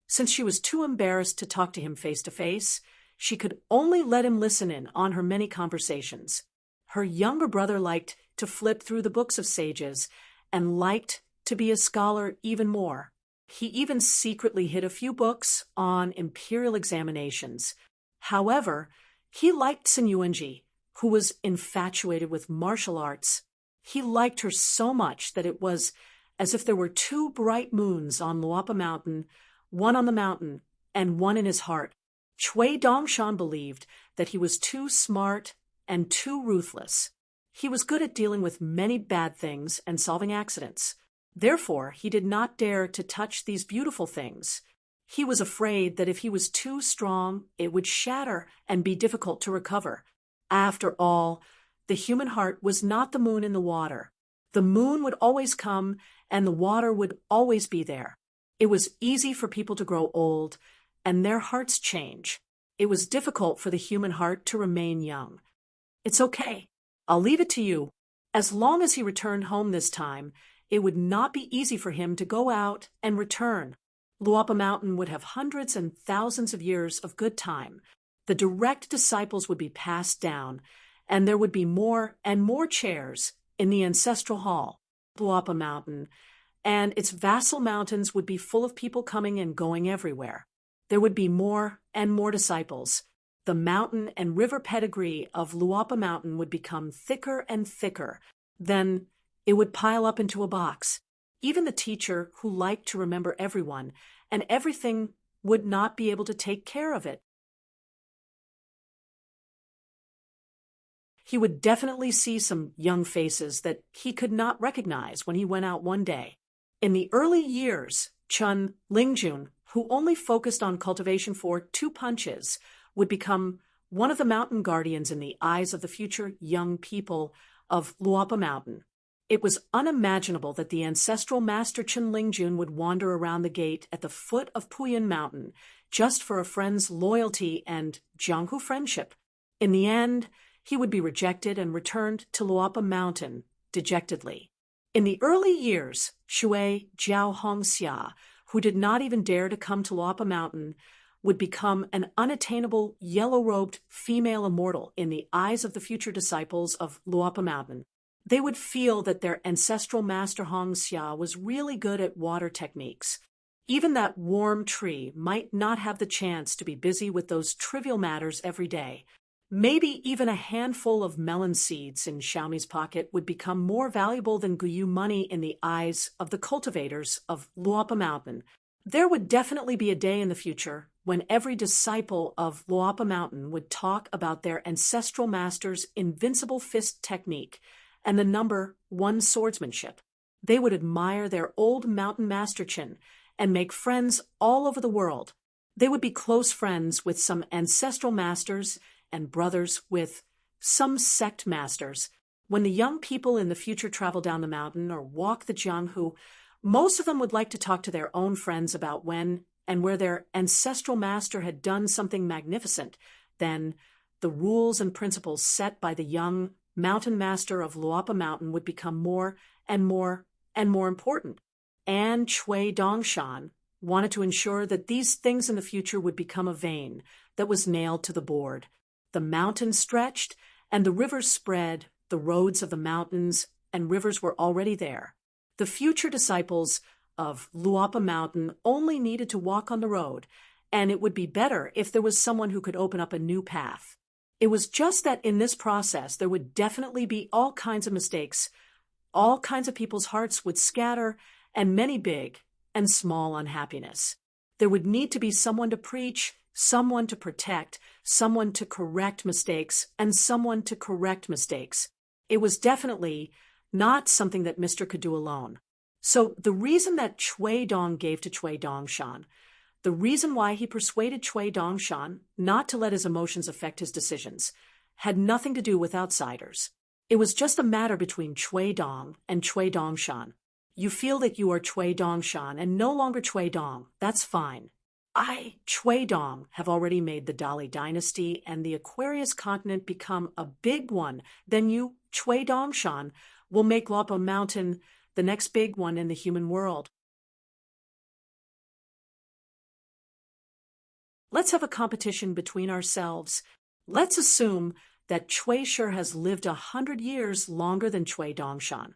Since she was too embarrassed to talk to him face to face, she could only let him listen in on her many conversations. Her younger brother liked to flip through the books of sages and liked to be a scholar even more. He even secretly hid a few books on imperial examinations. However, he liked Tsin Yuanji, who was infatuated with martial arts. He liked her so much that it was as if there were two bright moons on Luopa Mountain, one on the mountain and one in his heart. Cui Dongshan believed that he was too smart and too ruthless. He was good at dealing with many bad things and solving accidents. Therefore, he did not dare to touch these beautiful things. He was afraid that if he was too strong, it would shatter and be difficult to recover. After all, the human heart was not the moon in the water. The moon would always come, and the water would always be there. It was easy for people to grow old, and their hearts change. It was difficult for the human heart to remain young. It's okay. I'll leave it to you. As long as he returned home this time, it would not be easy for him to go out and return. Luapa Mountain would have hundreds and thousands of years of good time. The direct disciples would be passed down, and there would be more and more chairs in the ancestral hall. Luapa Mountain and its vassal mountains would be full of people coming and going everywhere. There would be more and more disciples. The mountain and river pedigree of Luapa Mountain would become thicker and thicker. Then it would pile up into a box. Even the teacher, who liked to remember everyone and everything, would not be able to take care of it. He would definitely see some young faces that he could not recognize when he went out one day. In the early years, Chun Lingjun, who only focused on cultivation for 2 punches, would become one of the mountain guardians in the eyes of the future young people of Luapa Mountain. It was unimaginable that the ancestral master Chun Lingjun would wander around the gate at the foot of Puyan Mountain just for a friend's loyalty and Jianghu friendship. In the end, he would be rejected and returned to Luapa Mountain dejectedly. In the early years, Shui Jiao Hongxia, who did not even dare to come to Luapa Mountain, would become an unattainable yellow-robed female immortal in the eyes of the future disciples of Luapa Mountain. They would feel that their ancestral master Hongxia was really good at water techniques. Even that warm tree might not have the chance to be busy with those trivial matters every day. Maybe even a handful of melon seeds in Xiaomi's pocket would become more valuable than Guyu money in the eyes of the cultivators of Luapa Mountain. There would definitely be a day in the future when every disciple of Luapa Mountain would talk about their ancestral master's invincible fist technique and the number 1 swordsmanship. They would admire their old mountain master Chin and make friends all over the world. They would be close friends with some ancestral masters and brothers with some sect masters. When the young people in the future travel down the mountain or walk the Jianghu, most of them would like to talk to their own friends about when and where their ancestral master had done something magnificent. Then the rules and principles set by the young mountain master of Luapa Mountain would become more and more and more important. And Chui Dongshan wanted to ensure that these things in the future would become a vein that was nailed to the board. The mountains stretched and the rivers spread. The roads of the mountains and rivers were already there. The future disciples of Luapa Mountain only needed to walk on the road, and it would be better if there was someone who could open up a new path. It was just that in this process there would definitely be all kinds of mistakes. All kinds of people's hearts would scatter, and many big and small unhappiness. There would need to be someone to preach, someone to protect, someone to correct mistakes, and someone to correct mistakes. It was definitely not something that Mr. could do alone. So the reason that Chui Dong gave to Chui Dongshan, the reason why he persuaded Chui Dongshan not to let his emotions affect his decisions, had nothing to do with outsiders. It was just a matter between Chui Dong and Chui Dongshan. You feel that you are Chui Dongshan and no longer Chui Dong. That's fine. I, Chui Dong, have already made the Dali dynasty and the Aquarius continent become a big one. Then you, Chui Dongshan, will make Luapa Mountain the next big one in the human world. Let's have a competition between ourselves. Let's assume that Chui Shi has lived 100 years longer than Chui Dongshan.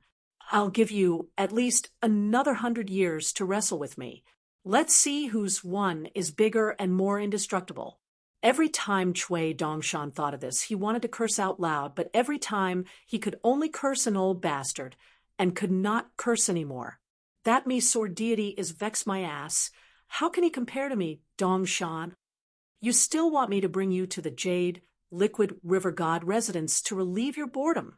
I'll give you at least another 100 years to wrestle with me. Let's see whose one is bigger and more indestructible. Every time Chui Dongshan thought of this, he wanted to curse out loud, but every time he could only curse an old bastard and could not curse anymore. That me sword deity is vex my ass. How can he compare to me, Dongshan? You still want me to bring you to the Jade, Liquid River God residence to relieve your boredom.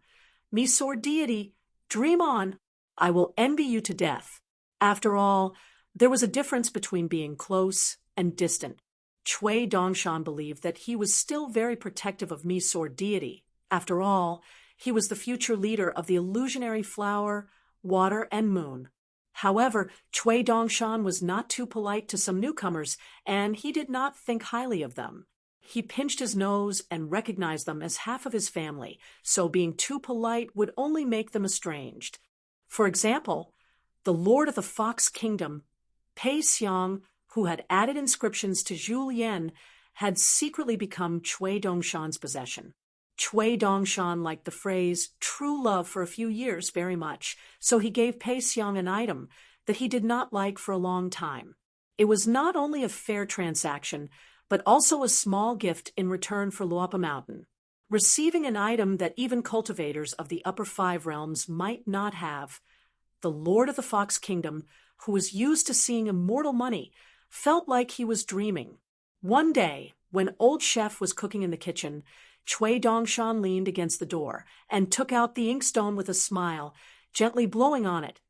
Me sword deity, dream on. I will envy you to death. After all, there was a difference between being close and distant. Cui Dongshan believed that he was still very protective of Mi sword deity. After all, he was the future leader of the illusionary flower, water, and moon. However, Cui Dongshan was not too polite to some newcomers, and he did not think highly of them. He pinched his nose and recognized them as half of his family, so being too polite would only make them estranged. For example, the lord of the Fox Kingdom, Pei Xiang, who had added inscriptions to Zhu Lian, had secretly become Cui Dongshan's possession. Cui Dongshan liked the phrase true love for a few years very much, so he gave Pei Xiang an item that he did not like for a long time. It was not only a fair transaction, but also a small gift in return for Luopa Mountain. Receiving an item that even cultivators of the upper 5 realms might not have, the Lord of the Fox Kingdom, who was used to seeing immortal money, felt like he was dreaming. One day, when Old Chef was cooking in the kitchen, Cui Dongshan leaned against the door and took out the inkstone with a smile, gently blowing on it,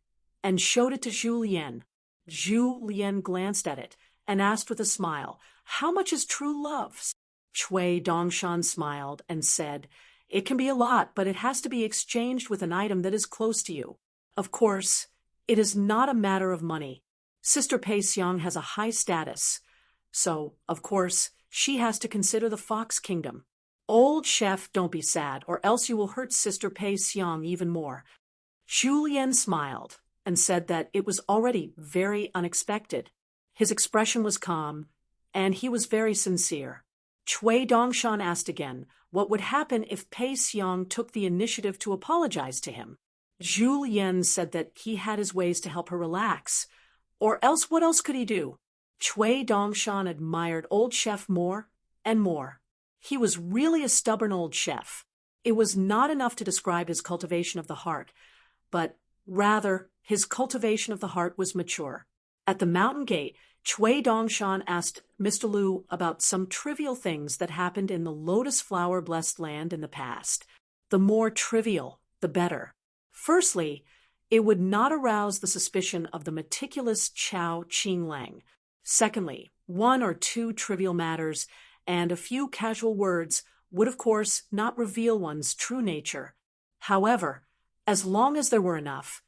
and showed it to Zhu Lian. Zhu Lian glanced at it and asked with a smile, "How much is true love?" Cui Dongshan smiled and said, "It can be a lot, but it has to be exchanged with an item that is close to you. Of course, it is not a matter of money. Sister Pei Xiang has a high status, so, of course, she has to consider the Fox Kingdom. Old Chef, don't be sad, or else you will hurt Sister Pei Xiang even more." Zhu Lian smiled and said that it was already very unexpected. His expression was calm, and he was very sincere. Cui Dongshan asked again what would happen if Pei Xiang took the initiative to apologize to him. Zhu Lian said that he had his ways to help her relax, or else what else could he do? Cui Dongshan admired Old Chef more and more. He was really a stubborn old chef. It was not enough to describe his cultivation of the heart, but rather his cultivation of the heart was mature. At the mountain gate, Cui Dongshan asked Mr. Lu about some trivial things that happened in the lotus flower blessed land in the past. The more trivial, the better. Firstly, it would not arouse the suspicion of the meticulous Chao Qinglang. Secondly, 1 or 2 trivial matters and a few casual words would, of course, not reveal one's true nature. However, as long as there were enough,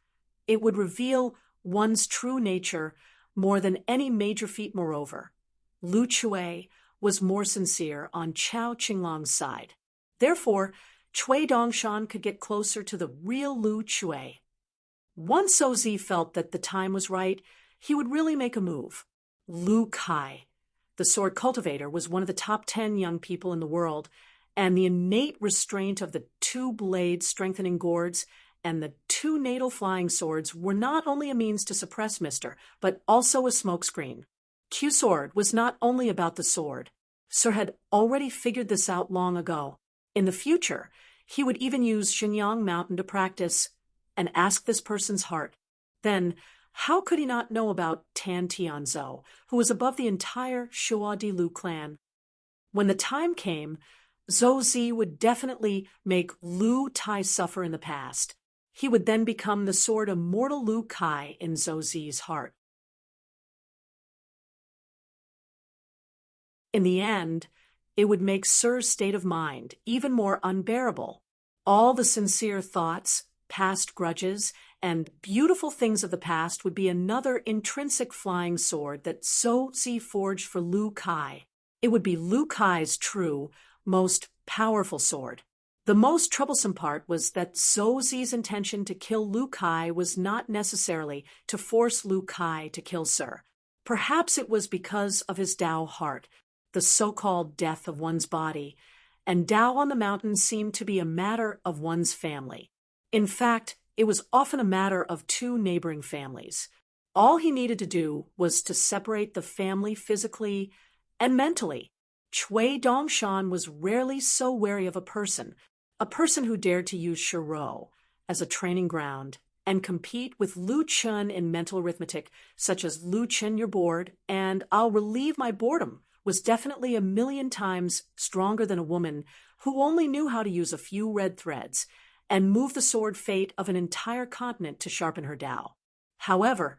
it would reveal one's true nature more than any major feat. Moreover, Lu Cui was more sincere on Chao Qinglang's side. Therefore, Cui Dongshan could get closer to the real Lu Cui. Once Ozi felt that the time was right, he would really make a move. Lu Kai, the sword cultivator, was one of the top 10 young people in the world, and the innate restraint of the 2 blade strengthening gourds and the 2 natal flying swords were not only a means to suppress Mr., but also a smokescreen. Q Sword was not only about the sword. Sir had already figured this out long ago. In the future, he would even use Shenyang Mountain to practice and ask this person's heart. Then, how could he not know about Tan Tianzhou, who was above the entire Shua Di Lu clan? When the time came, Zhou Zi would definitely make Lu Tai suffer in the past. He would then become the sword immortal Lu Kai in Zhou Zi's heart. In the end, it would make Sir's state of mind even more unbearable. All the sincere thoughts, past grudges, and beautiful things of the past would be another intrinsic flying sword that Zhou Zi forged for Lu Kai. It would be Lu Kai's true, most powerful sword. The most troublesome part was that Zhou Zi's intention to kill Lu Kai was not necessarily to force Lu Kai to kill Sir. Perhaps it was because of his Tao heart, the so-called death of one's body, and Tao on the mountain seemed to be a matter of one's family. In fact, it was often a matter of 2 neighboring families. All he needed to do was to separate the family physically and mentally. Cui Dongshan was rarely so wary of a person who dared to use Shiro as a training ground and compete with Lu Chun in mental arithmetic, such as Lu Chun, you're bored, and I'll relieve my boredom, was definitely a million times stronger than a woman who only knew how to use a few red threads and move the sword fate of an entire continent to sharpen her Tao. However,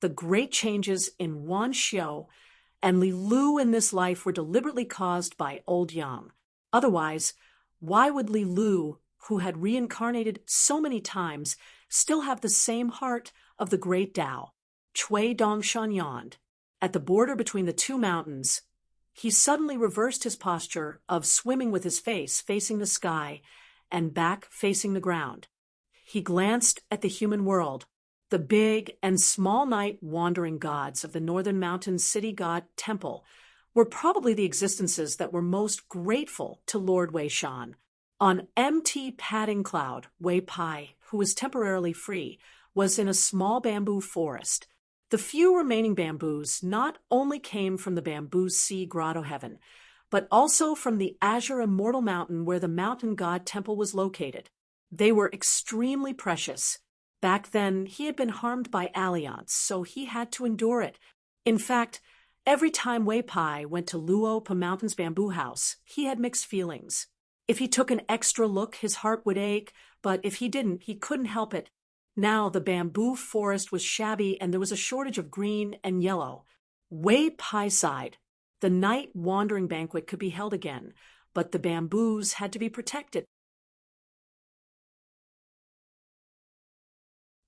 The great changes in Wan Xiao and Li Lu in this life were deliberately caused by Old Yang. Otherwise, why would Li Lu, who had reincarnated so many times, still have the same heart of the great Tao? Cui Dongshan yawned. At the border between the two mountains, he suddenly reversed his posture of swimming with his face facing the sky and back facing the ground. He glanced at the human world. The big and small night wandering gods of the northern mountain city god temple were probably the existences that were most grateful to Lord Wei Shan. On Mt. Padding Cloud, Wei Pai, who was temporarily free, was in a small bamboo forest. The few remaining bamboos not only came from the Bamboo Sea Grotto Heaven, but also from the Azure Immortal Mountain where the mountain god temple was located. They were extremely precious. Back then, he had been harmed by Alliance, so he had to endure it. In fact, every time Wei Pai went to Luo Pa Mountain's bamboo house, he had mixed feelings. If he took an extra look, his heart would ache, but if he didn't, he couldn't help it. Now the bamboo forest was shabby and there was a shortage of green and yellow. Wei Pai sighed. The night wandering banquet could be held again, but the bamboos had to be protected.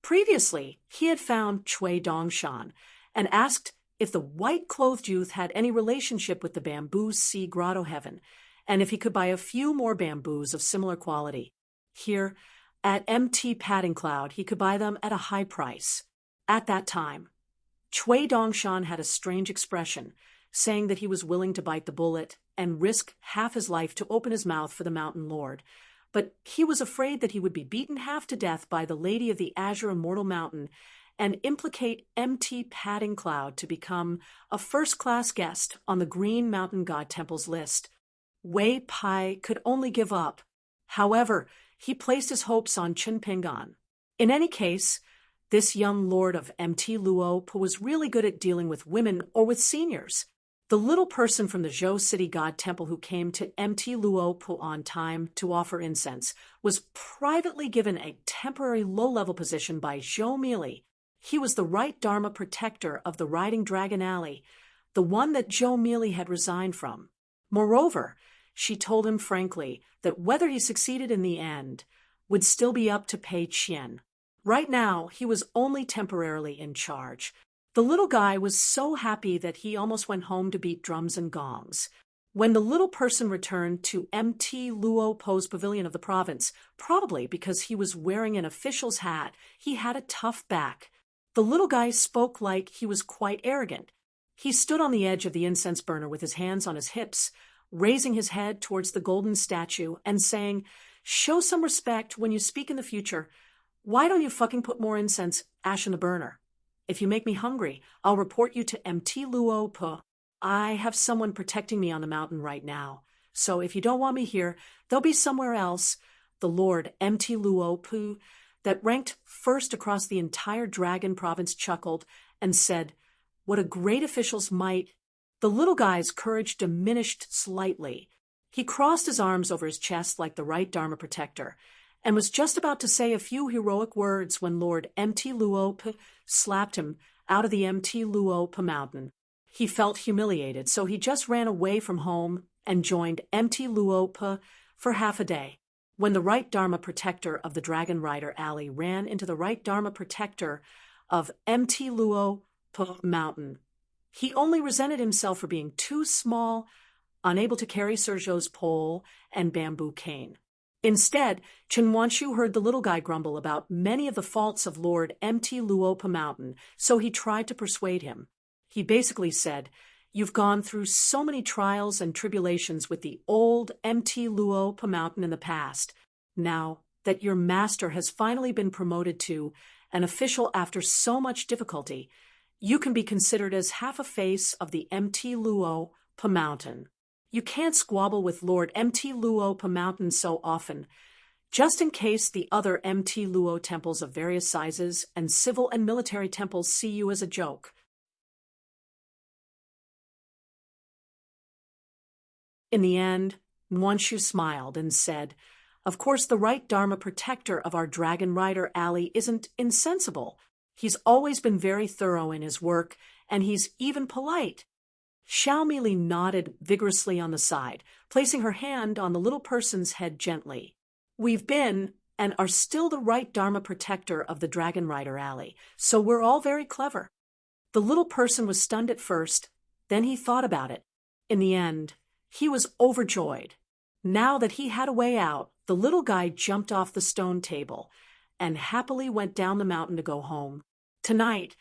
Previously, he had found Cui Dongshan and asked if the white-clothed youth had any relationship with the Bamboo Sea Grotto Heaven, and if he could buy a few more bamboos of similar quality. Here, at Mt. Padding Cloud, he could buy them at a high price. At that time, Cui Dongshan had a strange expression, saying that he was willing to bite the bullet and risk half his life to open his mouth for the Mountain Lord. But he was afraid that he would be beaten half to death by the Lady of the Azure Immortal Mountain and implicate Mt. Padding Cloud to become a first-class guest on the Green Mountain God Temple's list. Wei Pai could only give up. However, he placed his hopes on Chen Pingan. In any case, this young lord of Mt. Luo was really good at dealing with women or with seniors. The little person from the Zhou City God Temple who came to Mt. Luo on time to offer incense was privately given a temporary low-level position by Zhou Meili. He was the right Dharma protector of the Riding Dragon Alley, the one that Zhou Meili had resigned from. Moreover, she told him frankly that whether he succeeded in the end would still be up to Pei Qian. Right now, he was only temporarily in charge. The little guy was so happy that he almost went home to beat drums and gongs. When the little person returned to Mt. Luo Po's pavilion of the province, probably because he was wearing an official's hat, he had a tough back. The little guy spoke like he was quite arrogant. He stood on the edge of the incense burner with his hands on his hips, raising his head towards the golden statue and saying, "Show some respect when you speak in the future. Why don't you fucking put more incense ash in the burner? If you make me hungry, I'll report you to Mt. Luo Pa. I have someone protecting me on the mountain right now. So if you don't want me here, there'll be somewhere else." The Lord Mt. Luo Pa, that ranked first across the entire Dragon Province, chuckled and said, "What a great official's might." The little guy's courage diminished slightly. He crossed his arms over his chest like the right Dharma protector, and was just about to say a few heroic words when Lord Mt. Luo Pa slapped him out of the Mt. Luo Pa mountain. He felt humiliated, so he just ran away from home and joined Mt. Luo Pa for half a day. When the right Dharma protector of the Dragon Rider Alley ran into the right Dharma protector of Mt. Luo Pa mountain, he only resented himself for being too small, unable to carry Sergio's pole and bamboo cane. Instead, Chen Wanshu heard the little guy grumble about many of the faults of Lord Mt. Luo Pa mountain, so he tried to persuade him. He basically said, "You've gone through so many trials and tribulations with the old Mt. Luo Pa mountain in the past. Now that your master has finally been promoted to an official after so much difficulty, you can be considered as half a face of the Mt. Luo Pa mountain. You can't squabble with Lord Mt. Luo Pa mountain so often, just in case the other Mt. Luo temples of various sizes and civil and military temples see you as a joke." In the end, Wanshu smiled and said, "Of course the right Dharma protector of our Dragon Rider Alley isn't insensible. He's always been very thorough in his work, and he's even polite. Xiao Li nodded vigorously on the side, placing her hand on the little person's head gently. We've been and are still the right Dharma protector of the Dragon Rider Alley, so we're all very clever. The little person was stunned at first, then he thought about it. In the end, he was overjoyed. Now that he had a way out, the little guy jumped off the stone table and happily went down the mountain to go home. Tonight,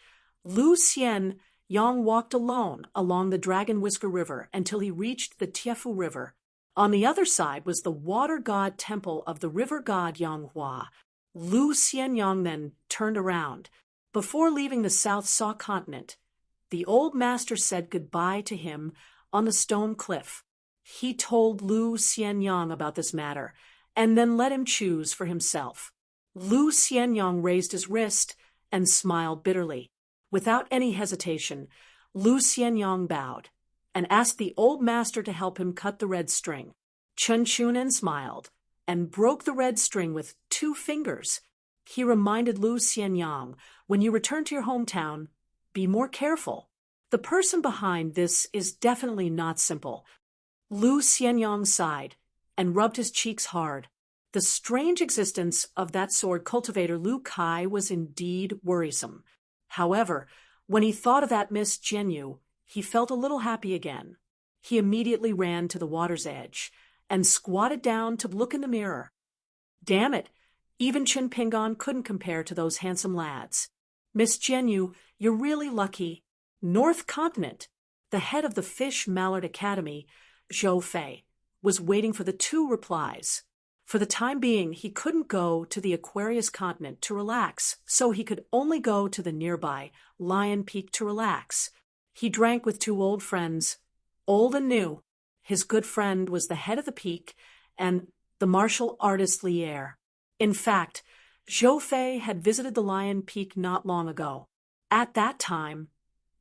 Lu Xianyang walked alone along the Dragon Whisker River until he reached the Tiefu River. On the other side was the water god temple of the river god Yanghua. Lu Xianyang then turned around. Before leaving the South Saw continent, the old master said goodbye to him on the stone cliff. He told Lu Xianyang about this matter, and then let him choose for himself. Lu Xianyang raised his wrist and smiled bitterly. Without any hesitation, Lu Xianyang bowed and asked the old master to help him cut the red string. Chen Chunan smiled and broke the red string with 2 fingers. He reminded Lu Xianyang, when you return to your hometown, be more careful. The person behind this is definitely not simple. Lu Xianyang sighed and rubbed his cheeks hard. The strange existence of that sword cultivator Lu Kai was indeed worrisome. However, when he thought of that Miss Jianyu, he felt a little happy again. He immediately ran to the water's edge and squatted down to look in the mirror. Damn it, even Chen Pingon couldn't compare to those handsome lads. Miss Jianyu, you're really lucky. North Continent, the head of the Fish Mallard Academy, Zhou Fei, was waiting for the 2 replies. For the time being, he couldn't go to the Aquarius continent to relax, so he could only go to the nearby Lion Peak to relax. He drank with 2 old friends, old and new. His good friend was the head of the peak and the martial artist Lier. In fact, Zhou Fei had visited the Lion Peak not long ago. At that time,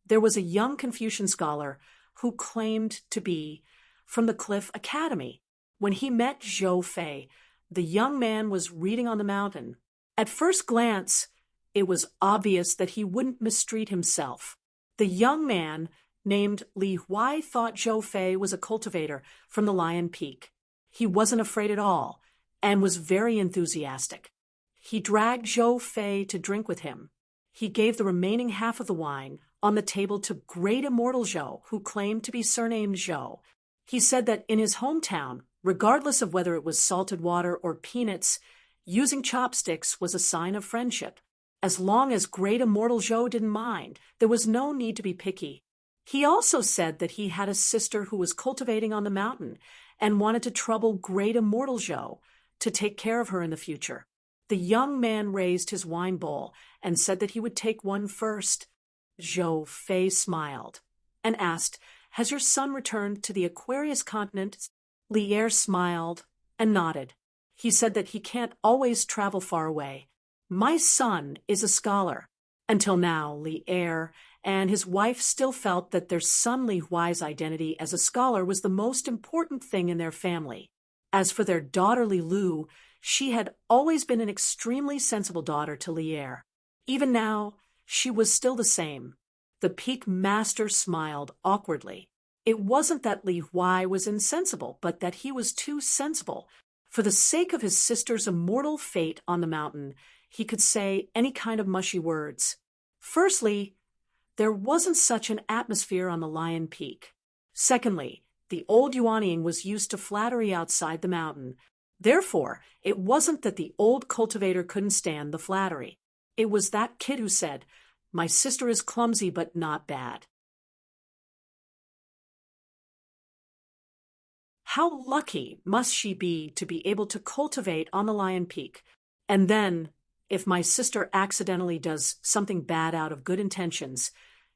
there was a young Confucian scholar who claimed to be from the Cliff Academy. When he met Zhou Fei, the young man was reading on the mountain. At first glance, it was obvious that he wouldn't mistreat himself. The young man, named Li Huai, thought Zhou Fei was a cultivator from the Lion Peak. He wasn't afraid at all, and was very enthusiastic. He dragged Zhou Fei to drink with him. He gave the remaining half of the wine on the table to great immortal Zhou, who claimed to be surnamed Zhou. He said that in his hometown, regardless of whether it was salted water or peanuts, using chopsticks was a sign of friendship. As long as great immortal Zhou didn't mind, there was no need to be picky. He also said that he had a sister who was cultivating on the mountain and wanted to trouble great immortal Zhou to take care of her in the future. The young man raised his wine bowl and said that he would take one first. Zhou Fei smiled and asked, "Has your son returned to the Aquarius continent?" Lier smiled and nodded. He said that he can't always travel far away. "My son is a scholar." Until now, Lier and his wife still felt that their son Li Huai's identity as a scholar was the most important thing in their family. As for their daughter Li Lu, she had always been an extremely sensible daughter to Lier. Even now, she was still the same. The peak master smiled awkwardly. It wasn't that Li Huai was insensible, but that he was too sensible. For the sake of his sister's immortal fate on the mountain, he could say any kind of mushy words. Firstly, there wasn't such an atmosphere on the Lion Peak. Secondly, the old Yuanying was used to flattery outside the mountain. Therefore, it wasn't that the old cultivator couldn't stand the flattery. It was that kid who said, "My sister is clumsy but not bad." How lucky must she be to be able to cultivate on the Lion Peak? And then, if my sister accidentally does something bad out of good intentions,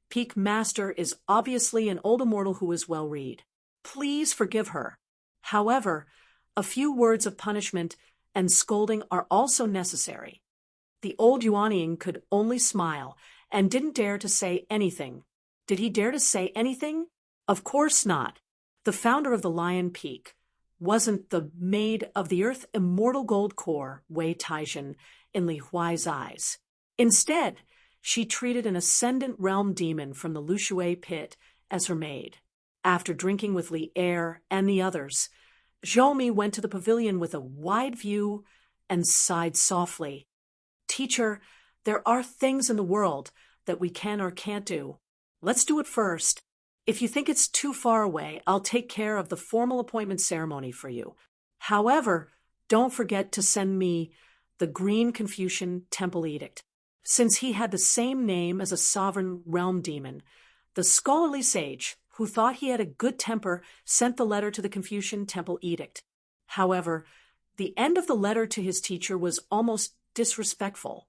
Peak Master is obviously an old immortal who is well read. Please forgive her. However, a few words of punishment and scolding are also necessary. The old Yuanying could only smile and didn't dare to say anything. Did he dare to say anything? Of course not. The founder of the Lion Peak wasn't the maid of the earth immortal gold core, Wei Taijin, in Li Huai's eyes. Instead, she treated an ascendant realm demon from the Lushui pit as her maid. After drinking with Li Er and the others, Zhou went to the pavilion with a wide view and sighed softly. Teacher, there are things in the world that we can or can't do. Let's do it first. If you think it's too far away, I'll take care of the formal appointment ceremony for you. However, don't forget to send me the Green Confucian Temple Edict. Since he had the same name as a sovereign realm demon, the scholarly sage, who thought he had a good temper, sent the letter to the Confucian Temple Edict. However, the end of the letter to his teacher was almost disrespectful.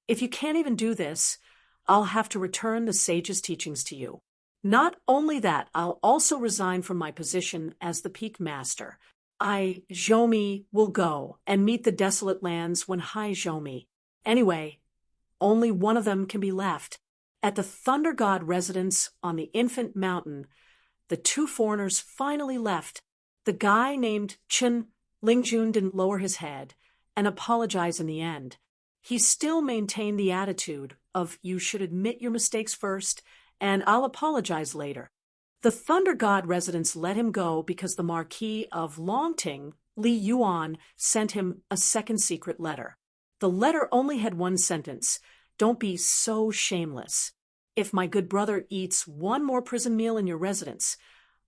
If you can't even do this, I'll have to return the sage's teachings to you. Not only that, I'll also resign from my position as the Peak Master. I, Zhou, will go and meet the desolate lands when Hai Zhou. Anyway, only one of them can be left. At the Thunder God residence on the Infant Mountain, the two foreigners finally left. The guy named Chen Lingjun didn't lower his head and apologize in the end. He still maintained the attitude of you should admit your mistakes first and I'll apologize later. The Thunder God residents let him go because the Marquis of Longting, Li Yuan, sent him a second secret letter. The letter only had one sentence: don't be so shameless. If my good brother eats one more prison meal in your residence,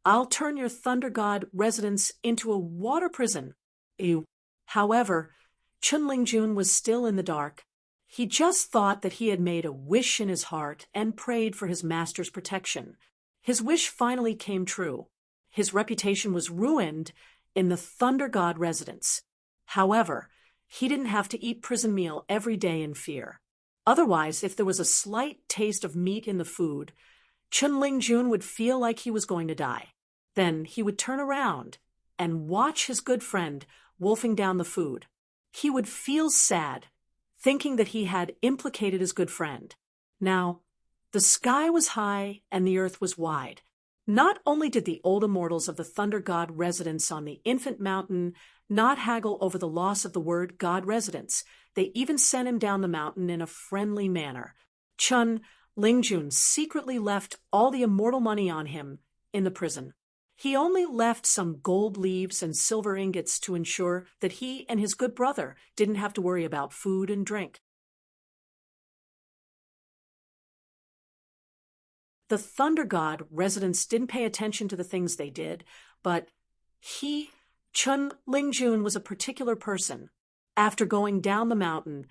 I'll turn your Thunder God residence into a water prison. Ew. However, Chun Lingjun was still in the dark. He just thought that he had made a wish in his heart and prayed for his master's protection. His wish finally came true. His reputation was ruined in the Thunder God residence. However, he didn't have to eat prison meal every day in fear. Otherwise, if there was a slight taste of meat in the food, Chun Lingjun would feel like he was going to die. Then he would turn around and watch his good friend wolfing down the food. He would feel sad, thinking that he had implicated his good friend. Now, the sky was high and the earth was wide. Not only did the old immortals of the Thunder God residence on the Infant Mountain not haggle over the loss of the word God residence, they even sent him down the mountain in a friendly manner. Chun Lingjun secretly left all the immortal money on him in the prison. He only left some gold leaves and silver ingots to ensure that he and his good brother didn't have to worry about food and drink. The Thunder God residents didn't pay attention to the things they did, but Chun Lingjun, was a particular person. After going down the mountain,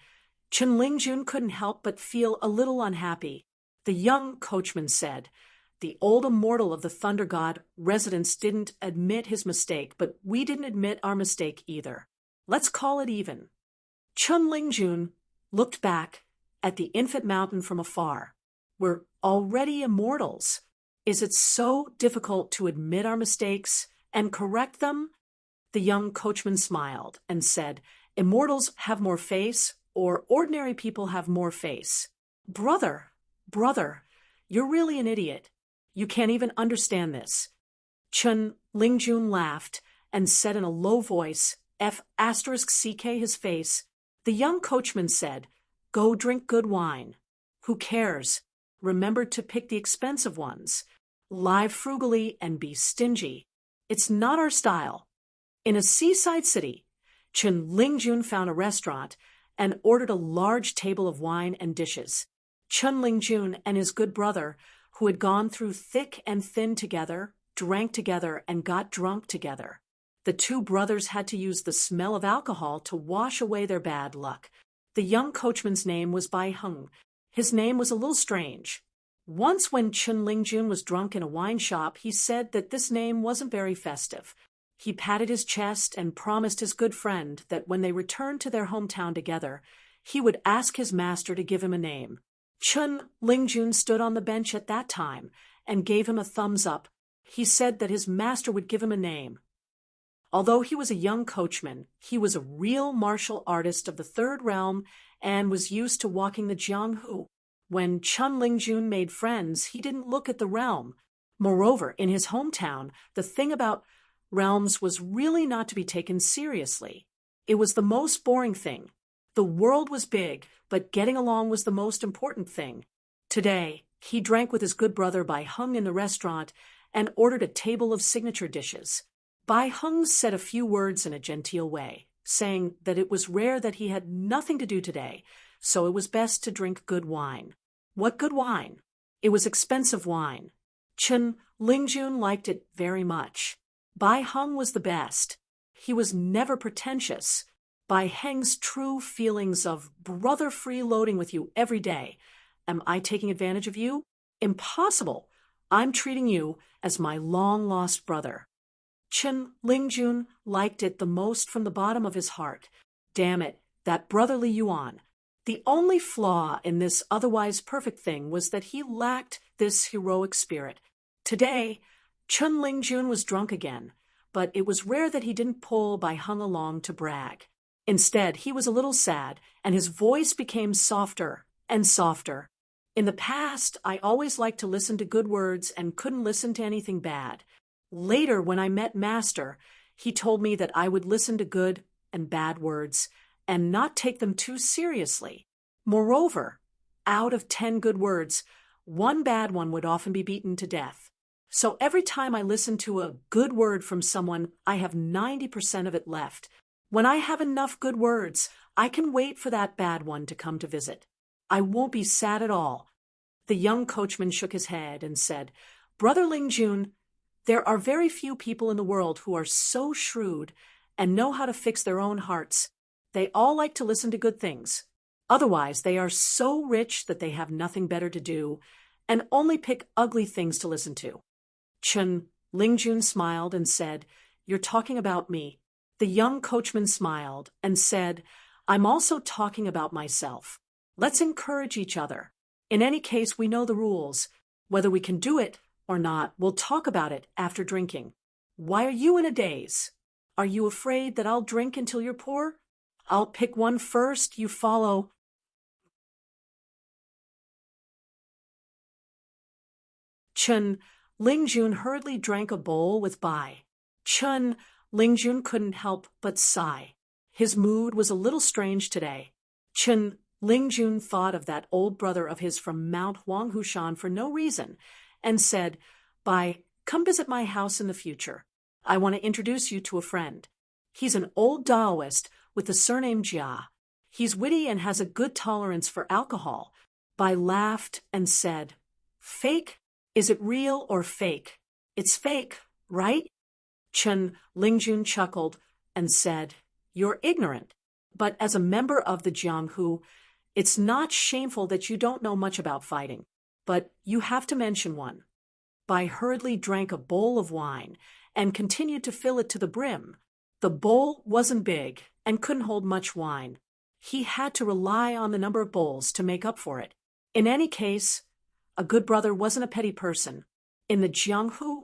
Chun Lingjun couldn't help but feel a little unhappy. The young coachman said, "The old immortal of the Thunder God residence didn't admit his mistake, but we didn't admit our mistake either. Let's call it even." Chun Lingjun looked back at the Infant Mountain from afar. We're already immortals. Is it so difficult to admit our mistakes and correct them? The young coachman smiled and said, "Immortals have more face, or ordinary people have more face." Brother, you're really an idiot. You can't even understand this." Chun Lingjun laughed and said in a low voice, F***CK his face. The young coachman said, "Go drink good wine. Who cares? Remember to pick the expensive ones. Live frugally and be stingy. It's not our style." In a seaside city, Chun Lingjun found a restaurant and ordered a large table of wine and dishes. Chun Lingjun and his good brother, who had gone through thick and thin together, drank together and got drunk together. The two brothers had to use the smell of alcohol to wash away their bad luck. The young coachman's name was Bai Heng. His name was a little strange. Once when Chun Lingjun was drunk in a wine shop, he said that this name wasn't very festive. He patted his chest and promised his good friend that when they returned to their hometown together, he would ask his master to give him a name. Chun Lingjun stood on the bench at that time and gave him a thumbs up. He said that his master would give him a name. Although he was a young coachman, he was a real martial artist of the third realm and was used to walking the Jianghu. When Chun Lingjun made friends, he didn't look at the realm. Moreover, in his hometown, the thing about realms was really not to be taken seriously. It was the most boring thing. The world was big, but getting along was the most important thing. Today, he drank with his good brother Bai Hung in the restaurant and ordered a table of signature dishes. Bai Hung said a few words in a genteel way, saying that it was rare that he had nothing to do today, so it was best to drink good wine. What good wine? It was expensive wine. Chen Lingjun liked it very much. Bai Hung was the best. He was never pretentious. Bai Heng's true feelings of brother freeloading with you every day. Am I taking advantage of you? Impossible. I'm treating you as my long-lost brother. Chen Lingjun liked it the most from the bottom of his heart. Damn it, that brotherly yuan. The only flaw in this otherwise perfect thing was that he lacked this heroic spirit. Today, Chen Lingjun was drunk again, but it was rare that he didn't pull Bai Hung along to brag. Instead, he was a little sad, and his voice became softer and softer. In the past, I always liked to listen to good words and couldn't listen to anything bad. Later, when I met Master, he told me that I would listen to good and bad words and not take them too seriously. Moreover, out of 10 good words, one bad one would often be beaten to death. So every time I listen to a good word from someone, I have 90% of it left. When I have enough good words, I can wait for that bad one to come to visit. I won't be sad at all. The young coachman shook his head and said, Brother Lingjun, there are very few people in the world who are so shrewd and know how to fix their own hearts. They all like to listen to good things. Otherwise, they are so rich that they have nothing better to do and only pick ugly things to listen to. Chen Lingjun smiled and said, You're talking about me. The young coachman smiled and said, I'm also talking about myself. Let's encourage each other. In any case, we know the rules. Whether we can do it or not, we'll talk about it after drinking. Why are you in a daze? Are you afraid that I'll drink until you're poor? I'll pick one first, you follow. Chen Lingjun hurriedly drank a bowl with Bai. Chen Lingjun couldn't help but sigh. His mood was a little strange today. Chen Lingjun thought of that old brother of his from Mount Huanghushan for no reason and said, Bai, come visit my house in the future. I want to introduce you to a friend. He's an old Taoist with the surname Jia. He's witty and has a good tolerance for alcohol. Bai laughed and said, Fake? Is it real or fake? It's fake, right? Chen Lingjun chuckled and said, You're ignorant. But as a member of the Jianghu, it's not shameful that you don't know much about fighting. But you have to mention one. Bai hurriedly drank a bowl of wine and continued to fill it to the brim. The bowl wasn't big and couldn't hold much wine. He had to rely on the number of bowls to make up for it. In any case, a good brother wasn't a petty person. In the Jianghu,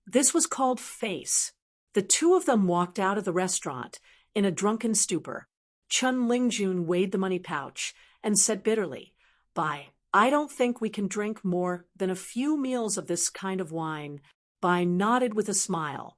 this was called face. The two of them walked out of the restaurant in a drunken stupor. Chen Lingjun weighed the money pouch and said bitterly, Bai, I don't think we can drink more than a few meals of this kind of wine. Bai nodded with a smile.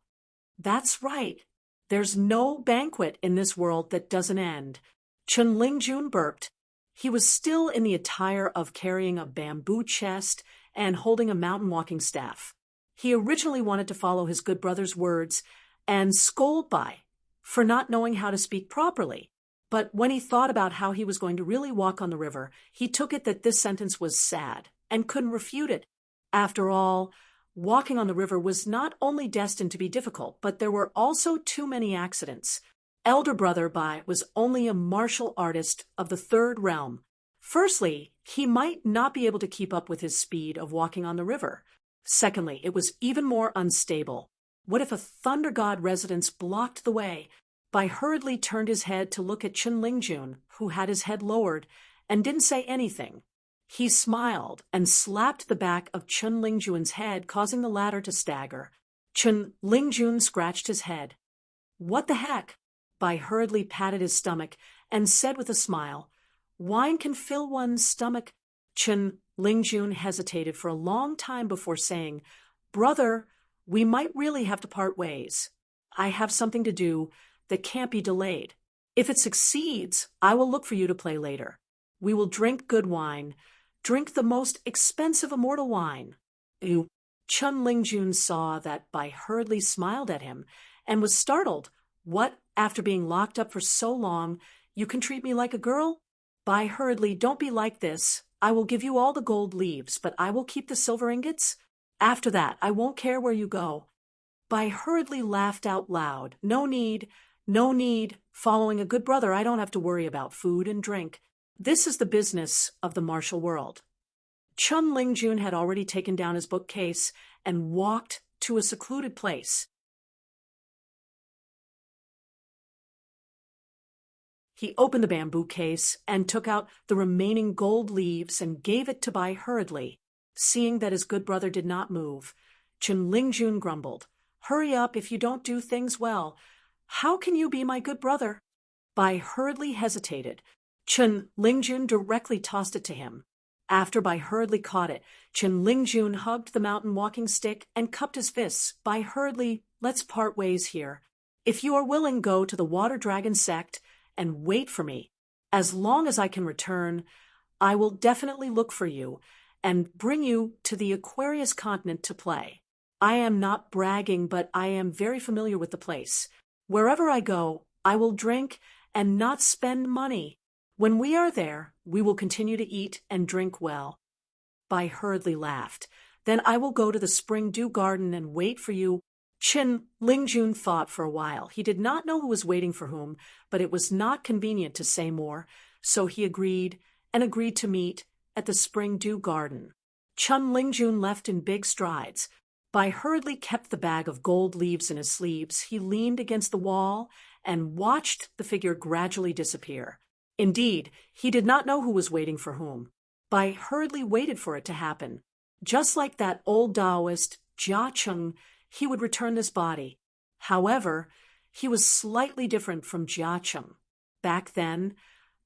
That's right. There's no banquet in this world that doesn't end. Chen Lingjun burped. He was still in the attire of carrying a bamboo chest and holding a mountain walking staff. He originally wanted to follow his good brother's words and scold Bai for not knowing how to speak properly. But when he thought about how he was going to really walk on the river, he took it that this sentence was sad and couldn't refute it. After all, walking on the river was not only destined to be difficult, but there were also too many accidents. Elder brother Bai was only a martial artist of the third realm. Firstly, he might not be able to keep up with his speed of walking on the river. Secondly, it was even more unstable. What if a thunder god residence blocked the way? Bai hurriedly turned his head to look at Chen Lingjun, who had his head lowered, and didn't say anything. He smiled and slapped the back of Chen Lingjun's head, causing the latter to stagger. Chen Lingjun scratched his head. What the heck? Bai hurriedly patted his stomach and said with a smile, Wine can fill one's stomach. Chen Lingjun hesitated for a long time before saying, Brother, we might really have to part ways. I have something to do that can't be delayed. If it succeeds, I will look for you to play later. We will drink good wine, drink the most expensive immortal wine. Ew. Chun Lingjun saw that Bai hurriedly smiled at him and was startled. What, after being locked up for so long, you can treat me like a girl? Bai hurriedly, don't be like this. I will give you all the gold leaves, but I will keep the silver ingots. After that, I won't care where you go. Bai hurriedly laughed out loud. No need, no need. Following a good brother, I don't have to worry about food and drink. This is the business of the martial world. Chun Lingjun had already taken down his bookcase and walked to a secluded place. He opened the bamboo case and took out the remaining gold leaves and gave it to Bai hurriedly. Seeing that his good brother did not move, Chun Lingjun grumbled, "Hurry up if you don't do things well. How can you be my good brother?" Bai hurriedly hesitated. Chun Lingjun directly tossed it to him. After Bai hurriedly caught it, Chun Lingjun hugged the mountain walking stick and cupped his fists. Bai hurriedly, let's part ways here. If you are willing, go to the Water Dragon sect and wait for me. As long as I can return, I will definitely look for you and bring you to the Aquarius continent to play. I am not bragging, but I am very familiar with the place. Wherever I go, I will drink and not spend money. When we are there, we will continue to eat and drink well. Bai hurriedly laughed. Then I will go to the Spring Dew Garden and wait for you. Chun Lingjun thought for a while. He did not know who was waiting for whom, but it was not convenient to say more, so he agreed to meet at the Spring Dew Garden. Chun Lingjun left in big strides. Bai hurriedly kept the bag of gold leaves in his sleeves. He leaned against the wall and watched the figure gradually disappear. Indeed, he did not know who was waiting for whom. Bai hurriedly waited for it to happen. Just like that old Taoist, Jia Cheng, he would return this body. However, he was slightly different from Jia Cheng. Back then,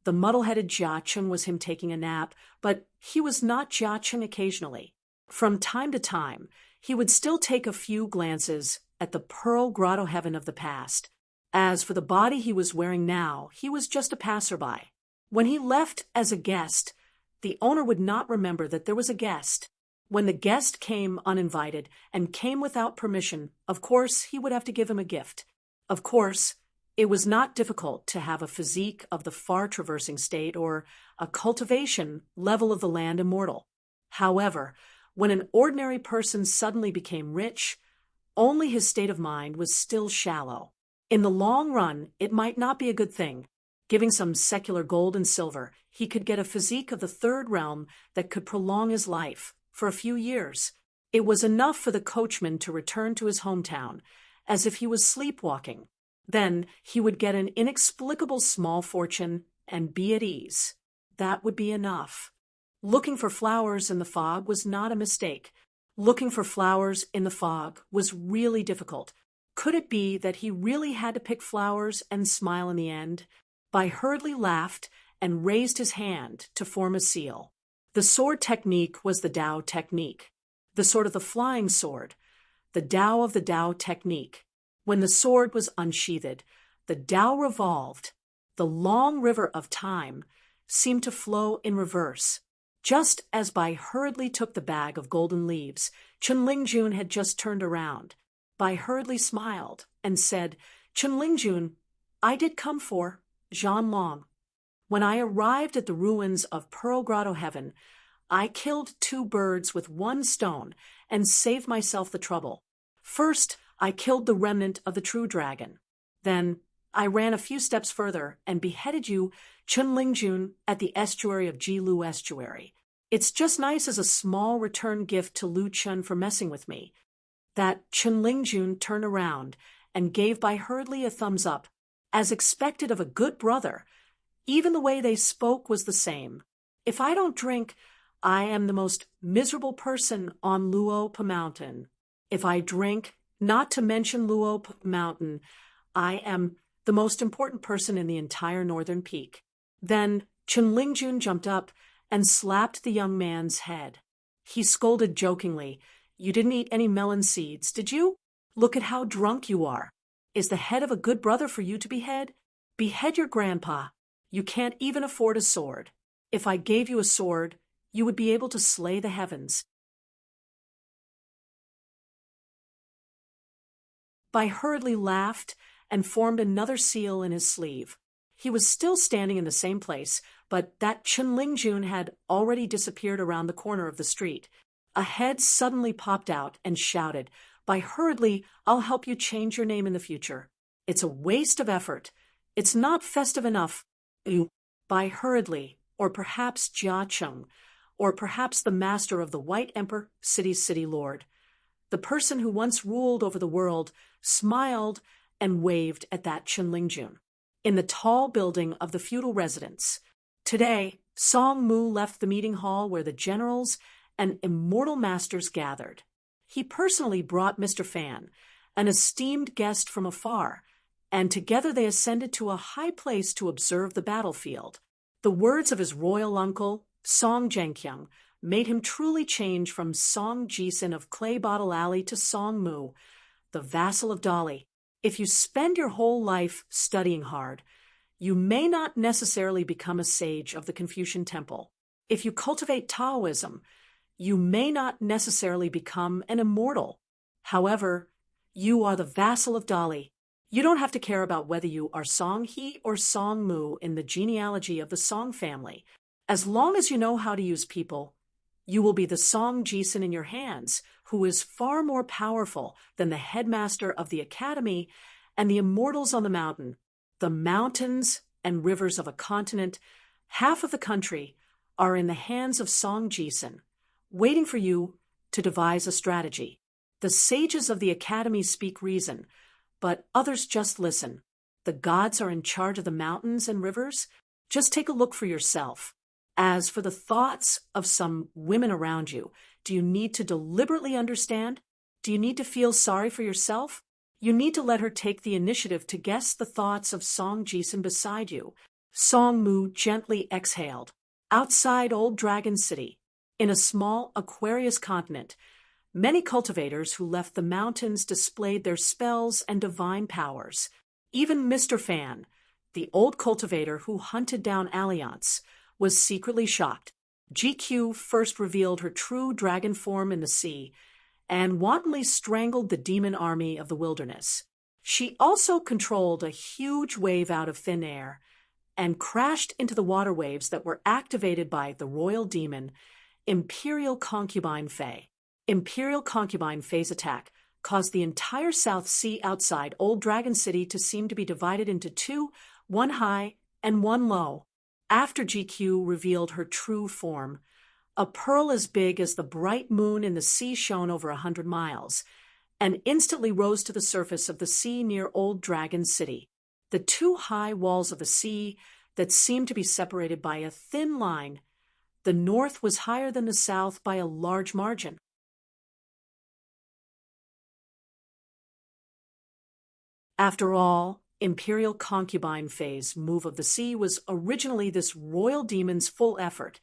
the muddle-headed Jia Cheng was him taking a nap, but he was not Jia Cheng occasionally. From time to time, he would still take a few glances at the pearl grotto heaven of the past. As for the body he was wearing now, he was just a passerby. When he left as a guest, the owner would not remember that there was a guest. When the guest came uninvited and came without permission, of course, he would have to give him a gift. Of course, it was not difficult to have a physique of the far-traversing state or a cultivation level of the land immortal. However, when an ordinary person suddenly became rich, only his state of mind was still shallow. In the long run, it might not be a good thing. Giving some secular gold and silver, he could get a physique of the third realm that could prolong his life for a few years. It was enough for the coachman to return to his hometown, as if he was sleepwalking. Then he would get an inexplicable small fortune and be at ease. That would be enough. Looking for flowers in the fog was not a mistake. Looking for flowers in the fog was really difficult. Could it be that he really had to pick flowers and smile in the end? Bai hurriedly laughed and raised his hand to form a seal. The sword technique was the Tao technique, the sword of the flying sword, the Tao of the Tao technique. When the sword was unsheathed, the Tao revolved. The long river of time seemed to flow in reverse. Just as Bai hurriedly took the bag of golden leaves, Chun Lingjun had just turned around. Bai hurriedly smiled and said, "Chun Lingjun, I did come for Zhan Long. When I arrived at the ruins of Pearl Grotto Heaven, I killed 2 birds with 1 stone and saved myself the trouble. First, I killed the remnant of the true dragon. Then, I ran a few steps further and beheaded you, Chun Lingjun, at the estuary of Jilu Estuary. It's just nice as a small return gift to Lu Chun for messing with me." That Chun Lingjun turned around and gave Bai hurriedly a thumbs up. As expected of a good brother, even the way they spoke was the same. "If I don't drink, I am the most miserable person on Luopa Mountain. If I drink, not to mention Luopa Mountain, I am the most important person in the entire northern peak." Then Chun Lingjun jumped up and slapped the young man's head. He scolded jokingly, "You didn't eat any melon seeds, did you? Look at how drunk you are. Is the head of a good brother for you to behead? Behead your grandpa. You can't even afford a sword. If I gave you a sword, you would be able to slay the heavens. Bai hurriedly laughed and formed another seal in his sleeve. He was still standing in the same place, but that Chenlingjun had already disappeared around the corner of the street. A head suddenly popped out and shouted, "Bai hurriedly, I'll help you change your name in the future. It's a waste of effort. It's not festive enough. Bai hurriedly, or perhaps Jia Cheng, or perhaps the master of the White Emperor, city's city lord." The person who once ruled over the world smiled and waved at that Chenlingjun in the tall building of the feudal residence. Today, Song Mu left the meeting hall where the generals and immortal masters gathered. He personally brought Mr. Fan, an esteemed guest from afar, and together they ascended to a high place to observe the battlefield. The words of his royal uncle, Song Zhengqiang, made him truly change from Song Jisun of Clay Bottle Alley to Song Mu, the vassal of Dali. If you spend your whole life studying hard, you may not necessarily become a sage of the Confucian Temple. If you cultivate Taoism, you may not necessarily become an immortal. However, you are the vassal of Dali. You don't have to care about whether you are Song He or Song Mu in the genealogy of the Song family. As long as you know how to use people, you will be the Song Jisun in your hands, who is far more powerful than the headmaster of the academy and the immortals on the mountain. The mountains and rivers of a continent, half of the country, are in the hands of Song Jisun, waiting for you to devise a strategy. The sages of the academy speak reason, but others just listen. The gods are in charge of the mountains and rivers. Just take a look for yourself. As for the thoughts of some women around you, do you need to deliberately understand? Do you need to feel sorry for yourself? You need to let her take the initiative to guess the thoughts of Song Jisun beside you. Song Mu gently exhaled. Outside Old Dragon City, in a small Aquarius continent, many cultivators who left the mountains displayed their spells and divine powers. Even Mr. Fan, the old cultivator who hunted down Alliance, was secretly shocked. GQ first revealed her true dragon form in the sea and wantonly strangled the demon army of the wilderness. She also controlled a huge wave out of thin air and crashed into the water waves that were activated by the royal demon, Imperial Concubine Fae. Imperial Concubine Fae's attack caused the entire South Sea outside Old Dragon City to seem to be divided into two, one high and one low. After GQ revealed her true form, a pearl as big as the bright moon in the sea shone over 100 miles, and instantly rose to the surface of the sea near Old Dragon City. The two high walls of the sea that seemed to be separated by a thin line, the north was higher than the south by a large margin. After all, Imperial Concubine Fae's move of the sea was originally this royal demon's full effort,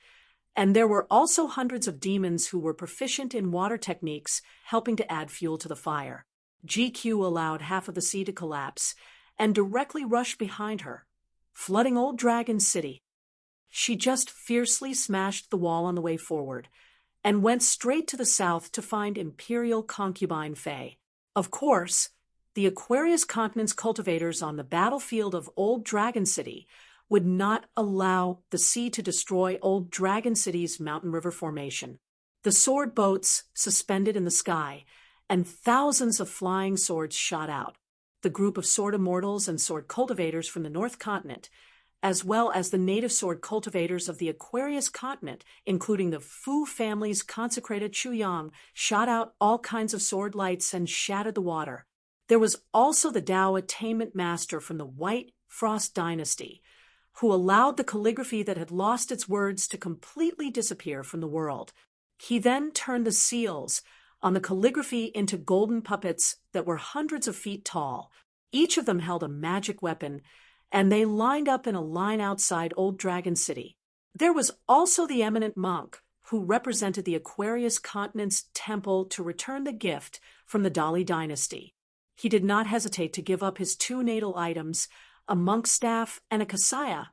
and there were also hundreds of demons who were proficient in water techniques helping to add fuel to the fire. GQ allowed half of the sea to collapse and directly rushed behind her, flooding Old Dragon City. She just fiercely smashed the wall on the way forward and went straight to the south to find Imperial Concubine Fae. Of course, the Aquarius continent's cultivators on the battlefield of Old Dragon City would not allow the sea to destroy Old Dragon City's mountain river formation. The sword boats suspended in the sky, and thousands of flying swords shot out. The group of sword immortals and sword cultivators from the North Continent, as well as the native sword cultivators of the Aquarius continent, including the Fu family's consecrated Chuyang, shot out all kinds of sword lights and shattered the water. There was also the Tao attainment master from the White Frost dynasty, who allowed the calligraphy that had lost its words to completely disappear from the world. He then turned the seals on the calligraphy into golden puppets that were hundreds of feet tall. Each of them held a magic weapon, and they lined up in a line outside Old Dragon City. There was also the eminent monk, who represented the Aquarius continent's temple to return the gift from the Dali dynasty. He did not hesitate to give up his two natal items, a monk's staff, and a kasaya,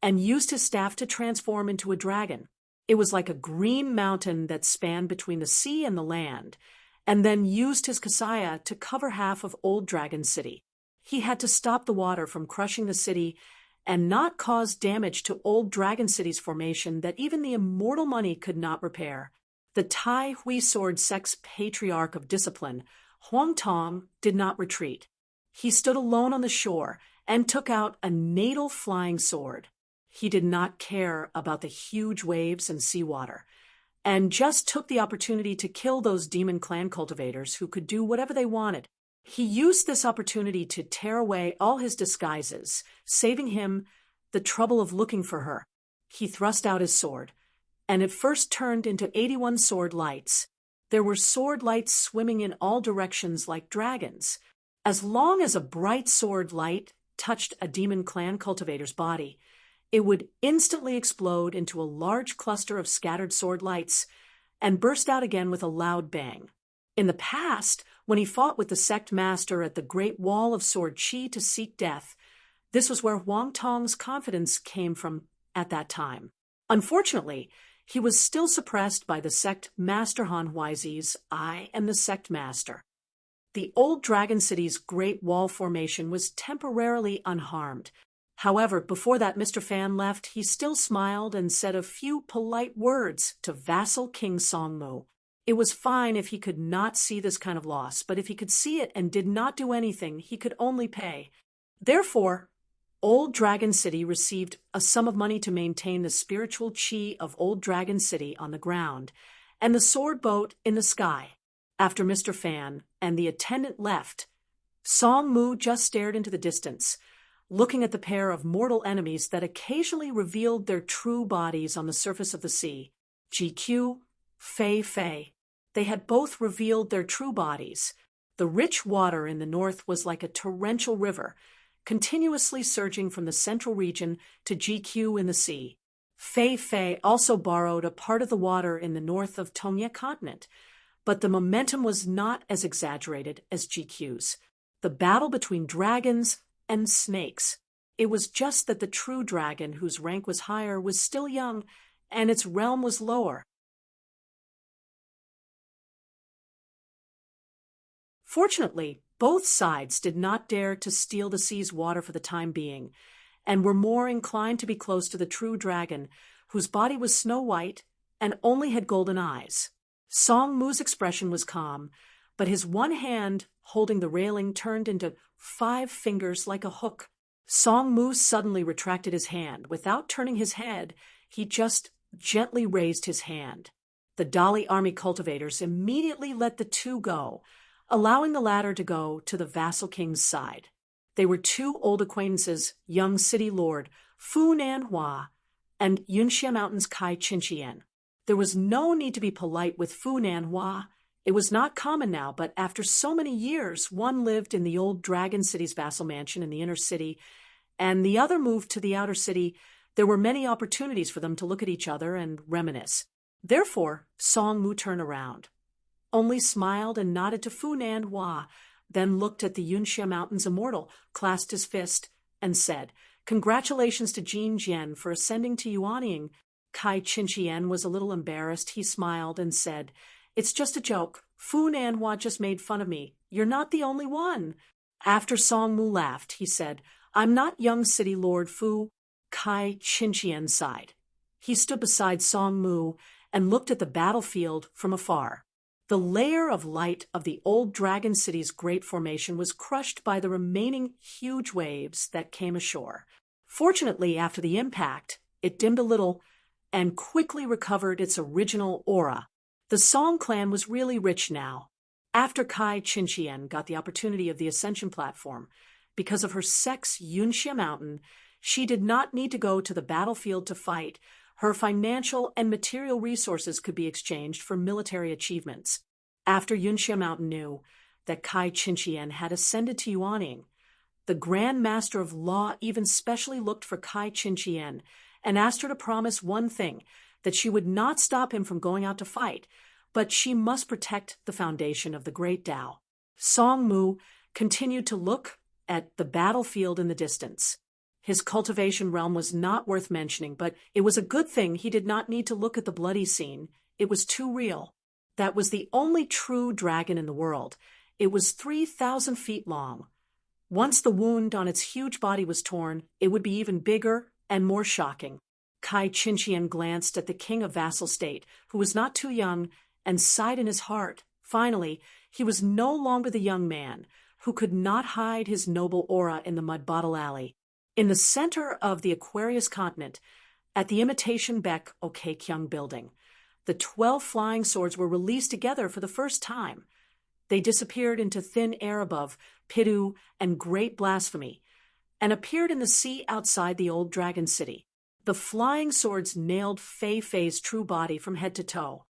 and used his staff to transform into a dragon. It was like a green mountain that spanned between the sea and the land, and then used his kasaya to cover half of Old Dragon City. He had to stop the water from crushing the city and not cause damage to Old Dragon City's formation that even the immortal money could not repair. The Tai Hui Sword sect's patriarch of discipline, Huang Tong, did not retreat. He stood alone on the shore and took out a natal flying sword. He did not care about the huge waves and seawater, and just took the opportunity to kill those demon clan cultivators who could do whatever they wanted. He used this opportunity to tear away all his disguises, saving him the trouble of looking for her. He thrust out his sword, and it first turned into 81 sword lights. There were sword lights swimming in all directions like dragons. As long as a bright sword light touched a demon clan cultivator's body, it would instantly explode into a large cluster of scattered sword lights and burst out again with a loud bang. In the past, when he fought with the sect master at the Great Wall of Sword Chi to seek death, this was where Huang Tong's confidence came from at that time. Unfortunately, he was still suppressed by the sect master Han Huaizi's "I am the sect master." The Old Dragon City's Great Wall formation was temporarily unharmed. However, before that Mr. Fan left, he still smiled and said a few polite words to vassal King Songmu. It was fine if he could not see this kind of loss, but if he could see it and did not do anything, he could only pay. Therefore, Old Dragon City received a sum of money to maintain the spiritual chi of Old Dragon City on the ground and the sword boat in the sky. After Mr. Fan and the attendant left, Song Mu just stared into the distance, looking at the pair of mortal enemies that occasionally revealed their true bodies on the surface of the sea. GQ, Fei Fei. They had both revealed their true bodies. The rich water in the north was like a torrential river, continuously surging from the central region to GQ in the sea. Fei Fei also borrowed a part of the water in the north of Tongye continent, but the momentum was not as exaggerated as GQ's. The battle between dragons and snakes. It was just that the true dragon, whose rank was higher, was still young, and its realm was lower. Fortunately, both sides did not dare to steal the sea's water for the time being, and were more inclined to be close to the true dragon, whose body was snow white and only had golden eyes. Song Mu's expression was calm, but his one hand holding the railing turned into 5 fingers like a hook. Song Mu suddenly retracted his hand. Without turning his head, he just gently raised his hand. The Dali army cultivators immediately let the two go, allowing the latter to go to the vassal king's side. They were 2 old acquaintances, young city lord Fu Nanhua and Yunxia Mountain's Kai Qinqian. There was no need to be polite with Fu Nanhua. It was not common now, but after so many years, one lived in the Old Dragon City's vassal mansion in the inner city, and the other moved to the outer city. There were many opportunities for them to look at each other and reminisce. Therefore, Song Mu turned around, only smiled and nodded to Fu Nanhua, then looked at the Yunxia Mountain's immortal, clasped his fist, and said, "Congratulations to Jin Jian for ascending to Yuanying." Kai Qinqian was a little embarrassed. He smiled and said, "It's just a joke. Fu Nanhua just made fun of me. You're not the only one." After Song Mu laughed, he said, "I'm not young city lord Fu." Kai Qinqian sighed. He stood beside Song Mu and looked at the battlefield from afar. The layer of light of the Old Dragon City's great formation was crushed by the remaining huge waves that came ashore. Fortunately, after the impact, it dimmed a little and quickly recovered its original aura. The Song clan was really rich now. After Kai Qinqian got the opportunity of the ascension platform, because of her sex Yunxia Mountain, she did not need to go to the battlefield to fight. Her financial and material resources could be exchanged for military achievements. After Yunxia Mountain knew that Kai Qinqian had ascended to Yuanying, the Grand Master of Law even specially looked for Kai Qinqian and asked her to promise one thing, that she would not stop him from going out to fight, but she must protect the foundation of the Great Tao. Song Mu continued to look at the battlefield in the distance. His cultivation realm was not worth mentioning, but it was a good thing he did not need to look at the bloody scene. It was too real. That was the only true dragon in the world. It was 3,000 feet long. Once the wound on its huge body was torn, it would be even bigger and more shocking. Kai Chinchian glanced at the king of vassal state, who was not too young, and sighed in his heart. Finally, he was no longer the young man who could not hide his noble aura in the mud bottle alley. In the center of the Aquarius continent, at the Imitation Beck Okekyung building, the 12 flying swords were released together for the first time. They disappeared into thin air above Pidu and Great Blasphemy, and appeared in the sea outside the old dragon city. The flying swords nailed Fei Fei's true body from head to toe.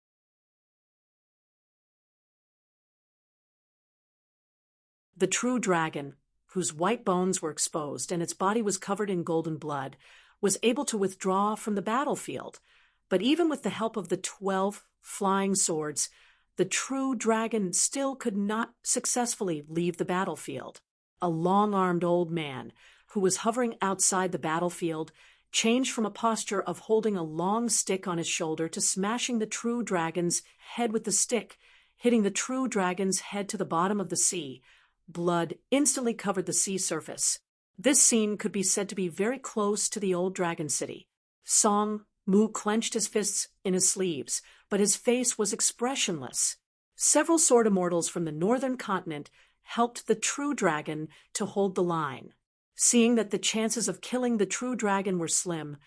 The true dragon, whose white bones were exposed and its body was covered in golden blood, was able to withdraw from the battlefield. But even with the help of the 12 flying swords, the true dragon still could not successfully leave the battlefield. A long-armed old man, who was hovering outside the battlefield, changed from a posture of holding a long stick on his shoulder to smashing the true dragon's head with the stick, hitting the true dragon's head to the bottom of the sea. Blood instantly covered the sea surface. This scene could be said to be very close to the old dragon city. Song Mu clenched his fists in his sleeves, but his face was expressionless. Several sword immortals from the northern continent helped the true dragon to hold the line. Seeing that the chances of killing the true dragon were slim,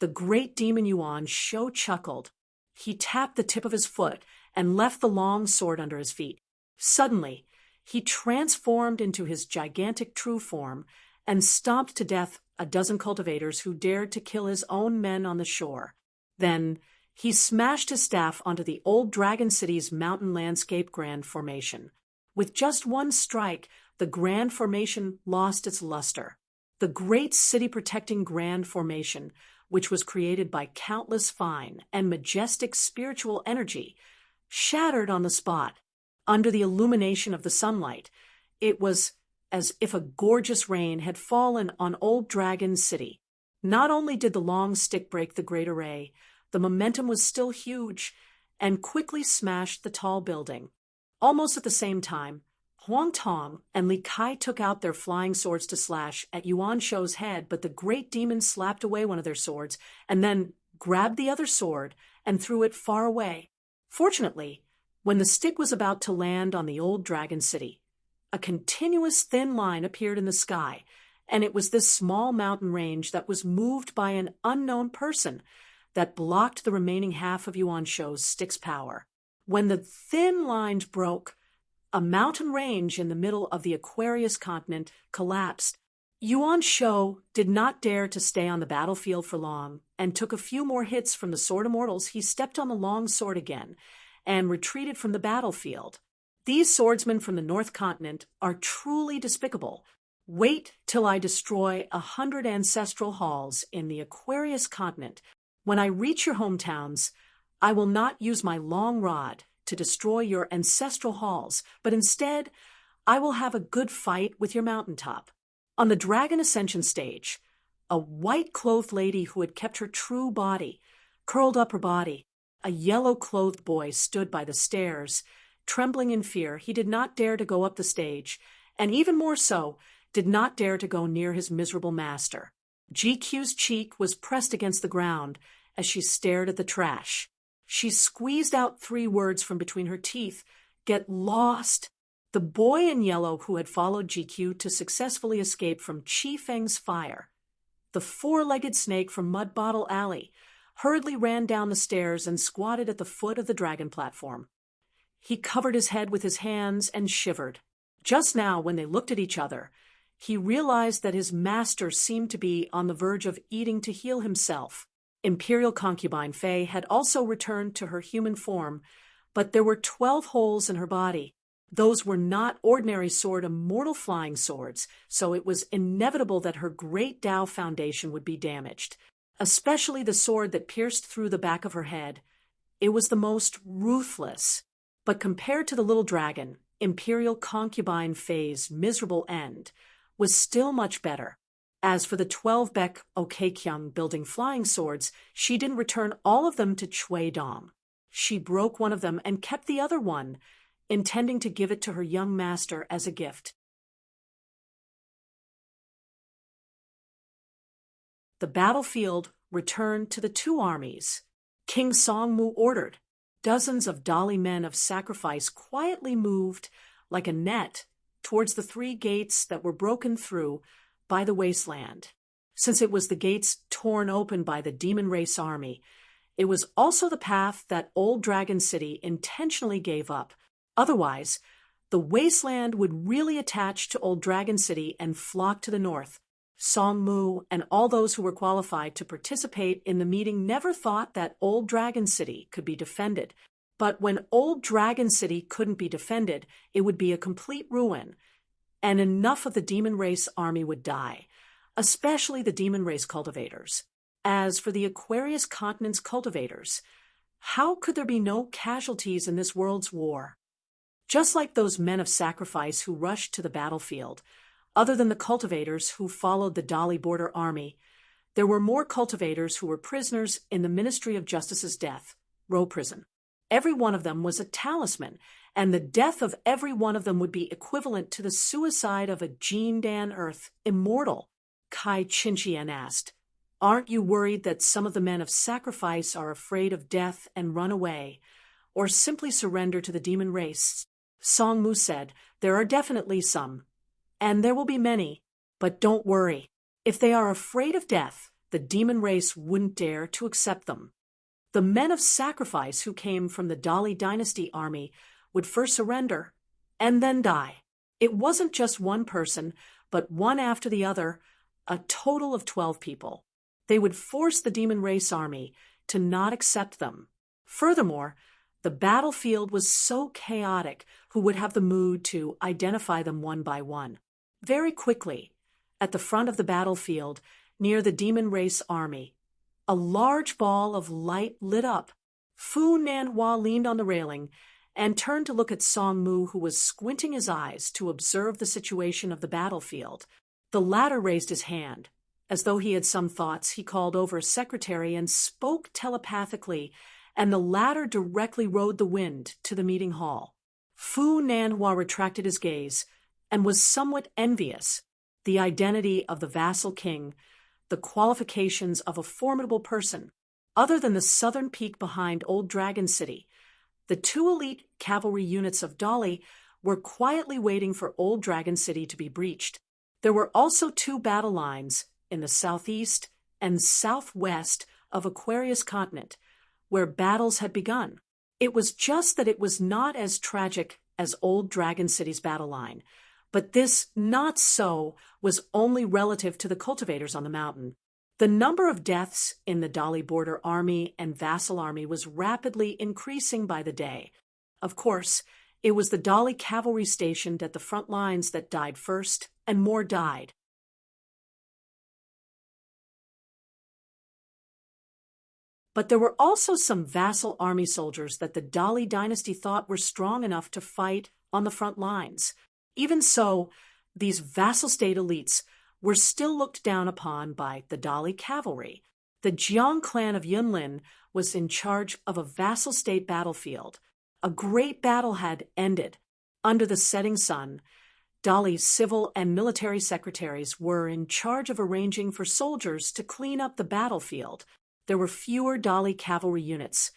the great demon Yuan Shou chuckled. He tapped the tip of his foot and left the long sword under his feet. Suddenly, he transformed into his gigantic true form and stomped to death a dozen cultivators who dared to kill his own men on the shore. Then he smashed his staff onto the old dragon city's mountain landscape grand formation. With just one strike, the grand formation lost its luster. The great city-protecting grand formation, which was created by countless fine and majestic spiritual energy, shattered on the spot. Under the illumination of the sunlight, it was as if a gorgeous rain had fallen on Old Dragon City. Not only did the long stick break the great array, the momentum was still huge and quickly smashed the tall building. Almost at the same time, Huang Tong and Li Kai took out their flying swords to slash at Yuan Shou's head, but the great demon slapped away one of their swords and then grabbed the other sword and threw it far away. Fortunately, when the stick was about to land on the old dragon city, a continuous thin line appeared in the sky, and it was this small mountain range that was moved by an unknown person that blocked the remaining half of Yuan Shou's stick's power. When the thin lines broke, a mountain range in the middle of the Aquarius continent collapsed. Yuan Shou did not dare to stay on the battlefield for long and took a few more hits from the sword immortals. He stepped on the long sword again and retreated from the battlefield. These swordsmen from the North Continent are truly despicable. Wait till I destroy 100 ancestral halls in the Aquarius continent. When I reach your hometowns, I will not use my long rod to destroy your ancestral halls, but instead, I will have a good fight with your mountaintop. On the Dragon Ascension stage, a white-clothed lady who had kept her true body curled up her body. A yellow-clothed boy stood by the stairs. Trembling in fear, he did not dare to go up the stage, and even more so, did not dare to go near his miserable master. GQ's cheek was pressed against the ground as she stared at the trash. She squeezed out 3 words from between her teeth. Get lost. The boy in yellow who had followed GQ to successfully escape from Chi Feng's fire, the 4-legged snake from Mud Bottle Alley, hurriedly ran down the stairs and squatted at the foot of the dragon platform. He covered his head with his hands and shivered. Just now, when they looked at each other, he realized that his master seemed to be on the verge of eating to heal himself. Imperial concubine Fei had also returned to her human form, but there were 12 holes in her body. Those were not ordinary sword immortal flying swords, so it was inevitable that her great Tao foundation would be damaged, especially the sword that pierced through the back of her head. It was the most ruthless. But compared to the little dragon, Imperial concubine Fei's miserable end was still much better. As for the 12 Baek Okkyung building flying swords, she didn't return all of them to Choi Dong. She broke one of them and kept the other one, intending to give it to her young master as a gift. The battlefield returned to the two armies. King Songmu ordered. Dozens of Dali men of sacrifice quietly moved, like a net, towards the 3 gates that were broken through by the wasteland. Since it was the gates torn open by the demon race army, it was also the path that Old Dragon City intentionally gave up. Otherwise, the wasteland would really attach to Old Dragon City and flock to the north. Songmu and all those who were qualified to participate in the meeting never thought that Old Dragon City could be defended. But when Old Dragon City couldn't be defended, it would be a complete ruin, and enough of the demon race army would die, especially the demon race cultivators. As for the Aquarius continent's cultivators, how could there be no casualties in this world's war? Just like those men of sacrifice who rushed to the battlefield, other than the cultivators who followed the Dali border army, there were more cultivators who were prisoners in the Ministry of Justice's death, row prison. Every one of them was a talisman, and the death of every one of them would be equivalent to the suicide of a Jean Dan Earth, immortal. Kai Chinchien asked, "Aren't you worried that some of the men of sacrifice are afraid of death and run away, or simply surrender to the demon race?" Songmu said, "There are definitely some, and there will be many, but don't worry. If they are afraid of death, the demon race wouldn't dare to accept them. The men of sacrifice who came from the Dali dynasty army would first surrender and then die. It wasn't just one person, but one after the other, a total of 12 people. They would force the demon race army to not accept them. Furthermore, the battlefield was so chaotic, who would have the mood to identify them one by one? Very quickly, at the front of the battlefield, near the demon race army, a large ball of light lit up. Fu Nanhua leaned on the railing and turned to look at Songmu, who was squinting his eyes to observe the situation of the battlefield. The latter raised his hand. As though he had some thoughts, he called over a secretary and spoke telepathically, and the latter directly rode the wind to the meeting hall. Fu Nanhua retracted his gaze and was somewhat envious. The identity of the vassal king, the qualifications of a formidable person. Other than the southern peak behind Old Dragon City, the 2 elite cavalry units of Dali were quietly waiting for Old Dragon City to be breached. There were also 2 battle lines in the southeast and southwest of Aquarius continent, where battles had begun. It was just that it was not as tragic as Old Dragon City's battle line, but this not so was only relative to the cultivators on the mountain. The number of deaths in the Dali border army and vassal army was rapidly increasing by the day. Of course, it was the Dali cavalry stationed at the front lines that died first, and more died. But there were also some vassal army soldiers that the Dali dynasty thought were strong enough to fight on the front lines. Even so, these vassal state elites were still looked down upon by the Dali cavalry. The Jiang clan of Yunlin was in charge of a vassal state battlefield. A great battle had ended. Under the setting sun, Dali's civil and military secretaries were in charge of arranging for soldiers to clean up the battlefield. There were fewer Dali cavalry units,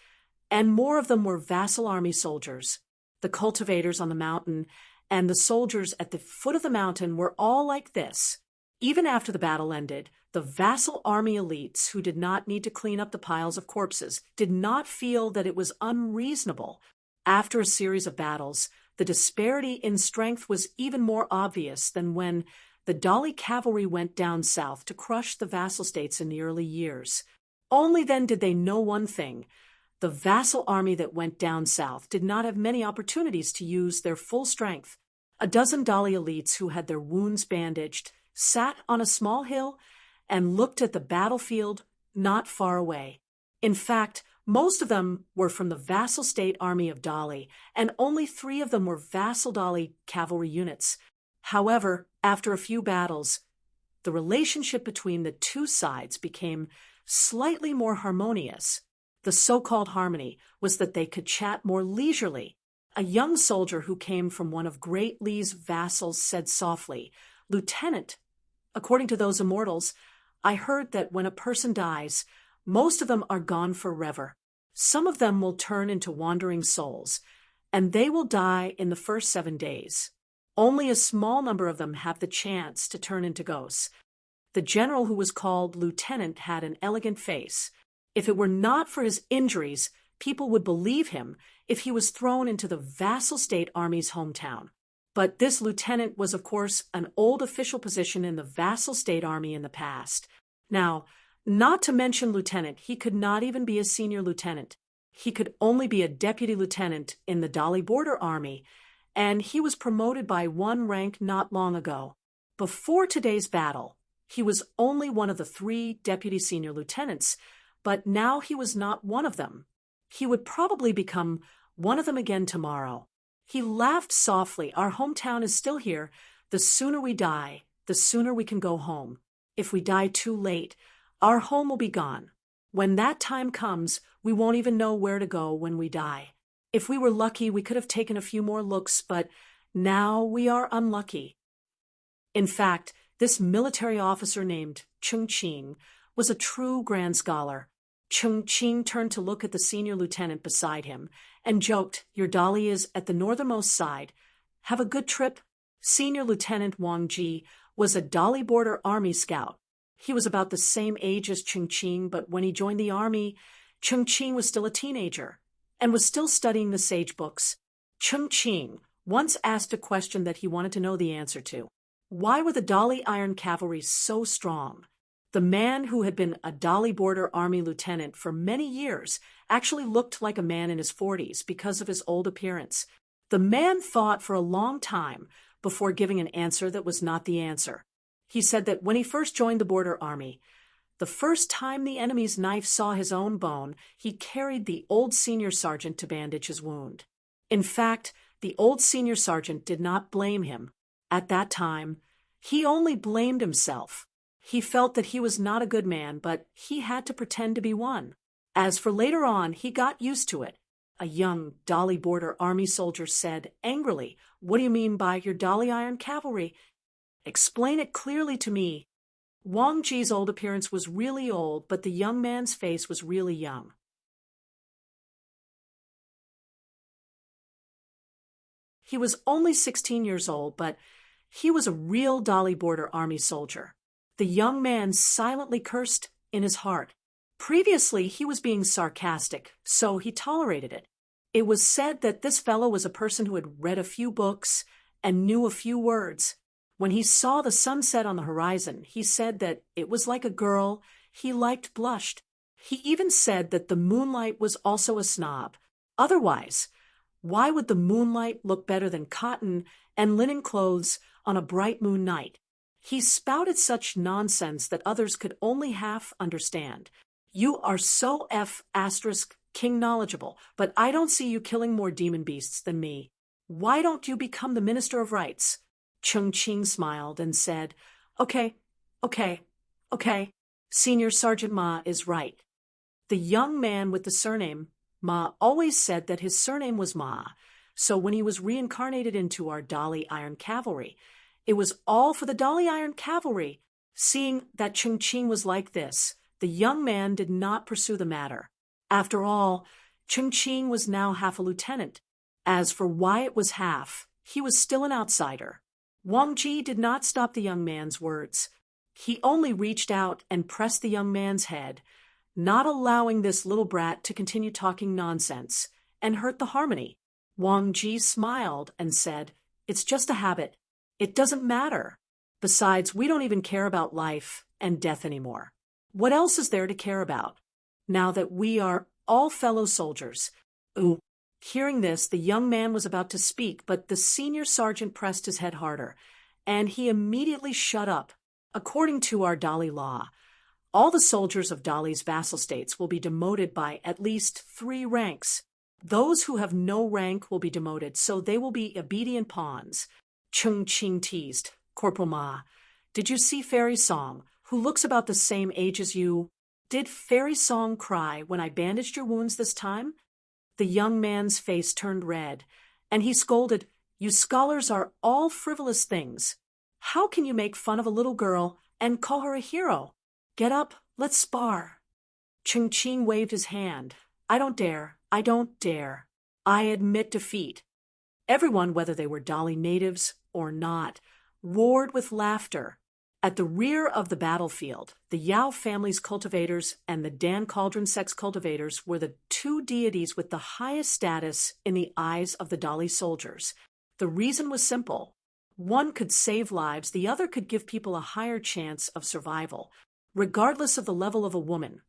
and more of them were vassal army soldiers. The cultivators on the mountain and the soldiers at the foot of the mountain were all like this. Even after the battle ended, the vassal army elites, who did not need to clean up the piles of corpses, did not feel that it was unreasonable. After a series of battles, the disparity in strength was even more obvious than when the Dali cavalry went down south to crush the vassal states in the early years. Only then did they know one thing. The vassal army that went down south did not have many opportunities to use their full strength. A dozen Dali elites who had their wounds bandaged sat on a small hill and looked at the battlefield not far away. In fact, most of them were from the vassal state army of Dali, and only 3 of them were vassal Dali cavalry units. However, after a few battles, the relationship between the two sides became slightly more harmonious. The so-called harmony was that they could chat more leisurely. A young soldier who came from one of Great Lee's vassals said softly, "Lieutenant, according to those immortals, I heard that when a person dies, most of them are gone forever. Some of them will turn into wandering souls, and they will die in the first 7 days. Only a small number of them have the chance to turn into ghosts." The general who was called lieutenant had an elegant face. If it were not for his injuries, people would believe him if he was thrown into the vassal state army's hometown. But this lieutenant was, of course, an old official position in the vassal state army in the past. Now, not to mention lieutenant, he could not even be a senior lieutenant. He could only be a deputy lieutenant in the Dali Border Army, and he was promoted by one rank not long ago. Before today's battle, he was only one of the 3 deputy senior lieutenants, but now he was not one of them. He would probably become one of them again tomorrow. He laughed softly. "Our hometown is still here. The sooner we die, the sooner we can go home. If we die too late, our home will be gone. When that time comes, we won't even know where to go when we die. If we were lucky, we could have taken a few more looks, but now we are unlucky." In fact, this military officer named Chung Ching was a true grand scholar. Chung Ching turned to look at the senior lieutenant beside him and joked, "Your dolly is at the northernmost side. Have a good trip." Senior Lieutenant Wang Ji was a Dali Border Army scout. He was about the same age as Chung Ching, but when he joined the army, Chung Ching was still a teenager and was still studying the sage books. Chung Ching once asked a question that he wanted to know the answer to. Why were the Dali Iron Cavalry so strong? The man who had been a Dali Border Army lieutenant for many years actually looked like a man in his 40s because of his old appearance. The man thought for a long time before giving an answer that was not the answer. He said that when he first joined the Border Army, the first time the enemy's knife saw his own bone, he carried the old senior sergeant to bandage his wound. In fact, the old senior sergeant did not blame him. At that time, he only blamed himself. He felt that he was not a good man, but he had to pretend to be one. As for later on, he got used to it. A young Dali Border Army soldier said angrily, "What do you mean by your Dali Iron Cavalry? Explain it clearly to me." Wang Ji's old appearance was really old, but the young man's face was really young. He was only 16 years old, but he was a real Dali Border Army soldier. The young man silently cursed in his heart. Previously, he was being sarcastic, so he tolerated it. It was said that this fellow was a person who had read a few books and knew a few words. When he saw the sunset on the horizon, he said that it was like a girl he liked blushed. He even said that the moonlight was also a snob. Otherwise, why would the moonlight look better than cotton and linen clothes on a bright moon night? He spouted such nonsense that others could only half understand. "You are so *king knowledgeable, but I don't see you killing more demon beasts than me. Why don't you become the Minister of Rights?" Chung Ching smiled and said, Okay. Senior Sergeant Ma is right." The young man with the surname Ma always said that his surname was Ma, so when he was reincarnated into our Dali Iron Cavalry, it was all for the Dali Iron Cavalry. Seeing that Chung Ching was like this, the young man did not pursue the matter. After all, Chung Ching was now half a lieutenant. As for why it was half, he was still an outsider. Wang Ji did not stop the young man's words. He only reached out and pressed the young man's head, not allowing this little brat to continue talking nonsense and hurt the harmony. Wang Ji smiled and said, "It's just a habit. It doesn't matter. Besides, we don't even care about life and death anymore. What else is there to care about, now that we are all fellow soldiers?" Ooh. Hearing this, the young man was about to speak, but the senior sergeant pressed his head harder, and he immediately shut up. According to our Dali law, all the soldiers of Dali's vassal states will be demoted by at least 3 ranks. Those who have no rank will be demoted, so they will be obedient pawns. Chung Ching teased. Corporal Ma, did you see Fairy Song, who looks about the same age as you? Did Fairy Song cry when I bandaged your wounds this time? The young man's face turned red, and he scolded, You scholars are all frivolous things. How can you make fun of a little girl and call her a hero? Get up, let's spar. Chung Ching waved his hand. I don't dare. I admit defeat. Everyone, whether they were Dolly natives or not, roared with laughter. At the rear of the battlefield, the Yao family's cultivators and the Dan Cauldron sex cultivators were the two deities with the highest status in the eyes of the Dolly soldiers. The reason was simple. One could save lives, the other could give people a higher chance of survival. Regardless of the level of a woman,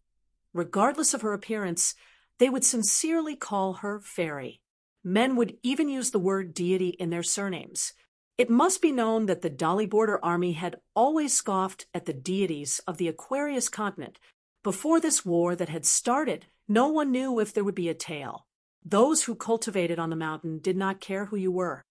regardless of her appearance, they would sincerely call her fairy. Men would even use the word deity in their surnames. It must be known that the Dolly Border Army had always scoffed at the deities of the Aquarius continent. Before this war that had started, no one knew if there would be a tail. Those who cultivated on the mountain did not care who you were.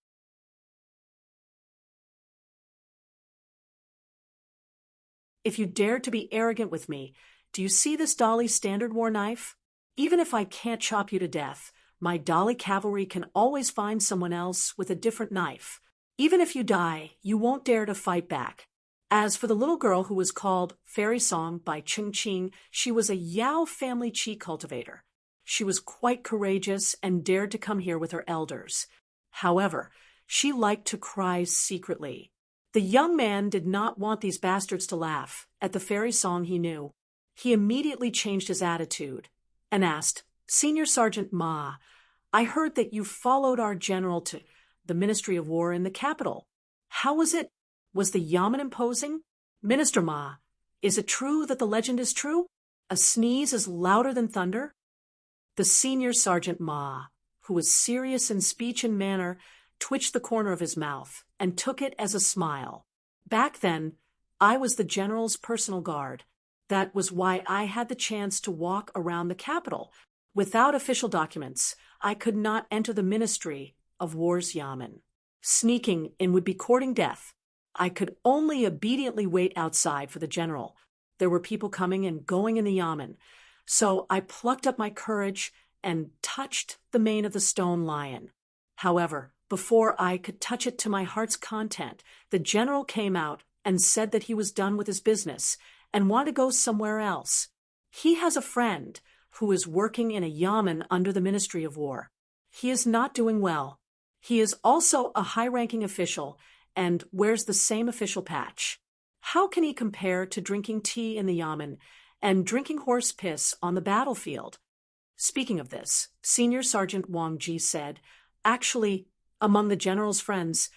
If you dared to be arrogant with me, do you see this Dolly standard war knife? Even if I can't chop you to death, my Dolly cavalry can always find someone else with a different knife. Even if you die, you won't dare to fight back. As for the little girl who was called Fairy Song by Chung Ching, she was a Yao family chi cultivator. She was quite courageous and dared to come here with her elders. However, she liked to cry secretly. The young man did not want these bastards to laugh at the Fairy Song he knew. He immediately changed his attitude and asked, Senior Sergeant Ma, I heard that you followed our general to the Ministry of War in the capital. How was it? Was the yamen imposing? Minister Ma, is it true that the legend is true? A sneeze is louder than thunder? The Senior Sergeant Ma, who was serious in speech and manner, twitched the corner of his mouth and took it as a smile. Back then, I was the general's personal guard. That was why I had the chance to walk around the capital. Without official documents, I could not enter the Ministry of War's yamen. Sneaking in would be courting death. I could only obediently wait outside for the general. There were people coming and going in the yamen. So I plucked up my courage and touched the mane of the stone lion. However, before I could touch it to my heart's content, the general came out and said that he was done with his business and wanted to go somewhere else. He has a friend who is working in a yamen under the Ministry of War. He is not doing well. He is also a high-ranking official and wears the same official patch. How can he compare to drinking tea in the yamen and drinking horse piss on the battlefield? Speaking of this, Senior Sergeant Wang Ji said, Actually, among the general's friends,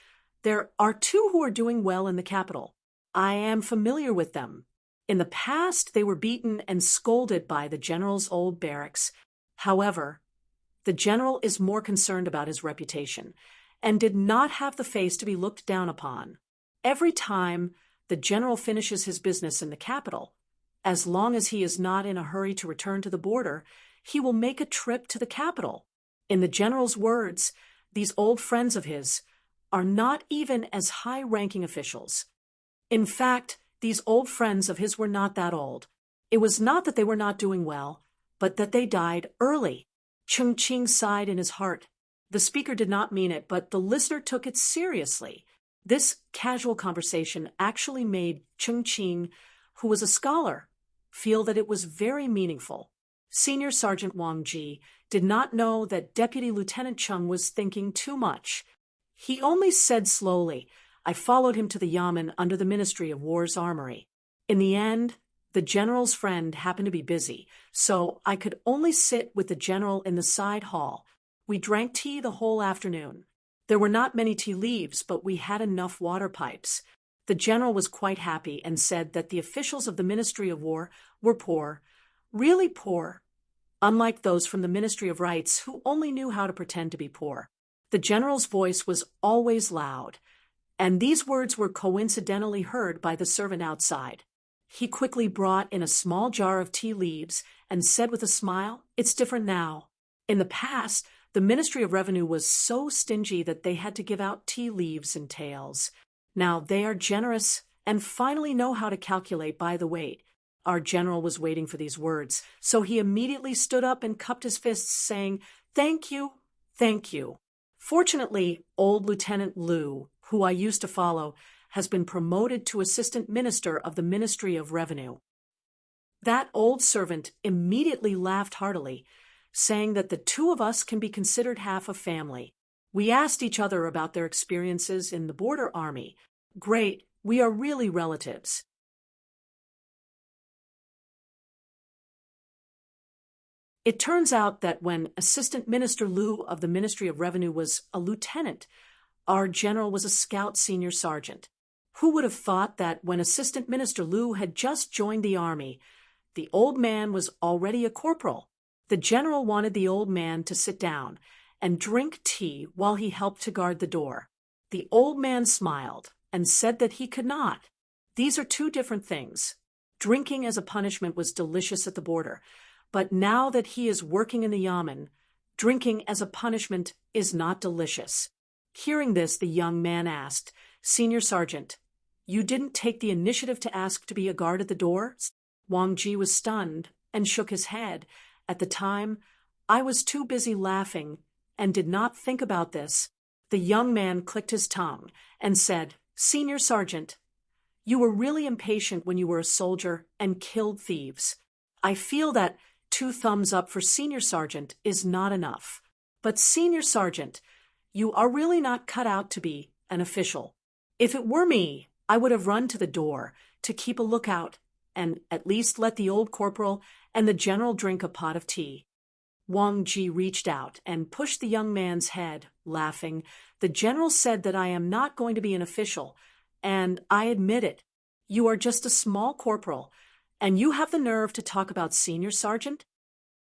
there are two who are doing well in the capital. I am familiar with them. In the past, they were beaten and scolded by the general's old barracks. However, the general is more concerned about his reputation and did not have the face to be looked down upon. Every time the general finishes his business in the capital, as long as he is not in a hurry to return to the border, he will make a trip to the capital. In the general's words, these old friends of his are not even as high-ranking officials. In fact, these old friends of his were not that old. It was not that they were not doing well, but that they died early. Chung Ching sighed in his heart. The speaker did not mean it, but the listener took it seriously. This casual conversation actually made Chung Ching, who was a scholar, feel that it was very meaningful. Senior Sergeant Wang Ji did not know that Deputy Lieutenant Chung was thinking too much. He only said slowly, I followed him to the yamen under the Ministry of War's armory. In the end, the general's friend happened to be busy, so I could only sit with the general in the side hall. We drank tea the whole afternoon. There were not many tea leaves, but we had enough water pipes. The general was quite happy and said that the officials of the Ministry of War were poor, really poor, unlike those from the Ministry of Rights who only knew how to pretend to be poor. The general's voice was always loud, and these words were coincidentally heard by the servant outside. He quickly brought in a small jar of tea leaves and said with a smile, It's different now. In the past, The Ministry of Revenue was so stingy that they had to give out tea leaves and tails. Now they are generous and finally know how to calculate by the weight. Our general was waiting for these words, so he immediately stood up and cupped his fists, saying, "Thank you, thank you." Fortunately, old Lieutenant Liu, who I used to follow, has been promoted to Assistant Minister of the Ministry of Revenue. That old servant immediately laughed heartily, saying that the two of us can be considered half a family. We asked each other about their experiences in the border army. Great, we are really relatives. It turns out that when Assistant Minister Liu of the Ministry of Revenue was a lieutenant, our general was a scout senior sergeant. Who would have thought that when Assistant Minister Liu had just joined the army, the old man was already a corporal? The general wanted the old man to sit down and drink tea while he helped to guard the door. The old man smiled and said that he could not. These are two different things. Drinking as a punishment was delicious at the border, but now that he is working in the yamen, drinking as a punishment is not delicious. Hearing this, the young man asked, "Senior Sergeant, you didn't take the initiative to ask to be a guard at the door?" Wang Ji was stunned and shook his head. At the time, I was too busy laughing and did not think about this. The young man clicked his tongue and said, "Senior Sergeant, you were really impatient when you were a soldier and killed thieves. I feel that 2 thumbs up for Senior Sergeant is not enough. But Senior Sergeant, you are really not cut out to be an official. If it were me, I would have run to the door to keep a lookout and at least let the old corporal and the general drink a pot of tea." Wang Ji reached out and pushed the young man's head, laughing. "The general said that I am not going to be an official, and I admit it. You are just a small corporal, and you have the nerve to talk about Senior Sergeant?"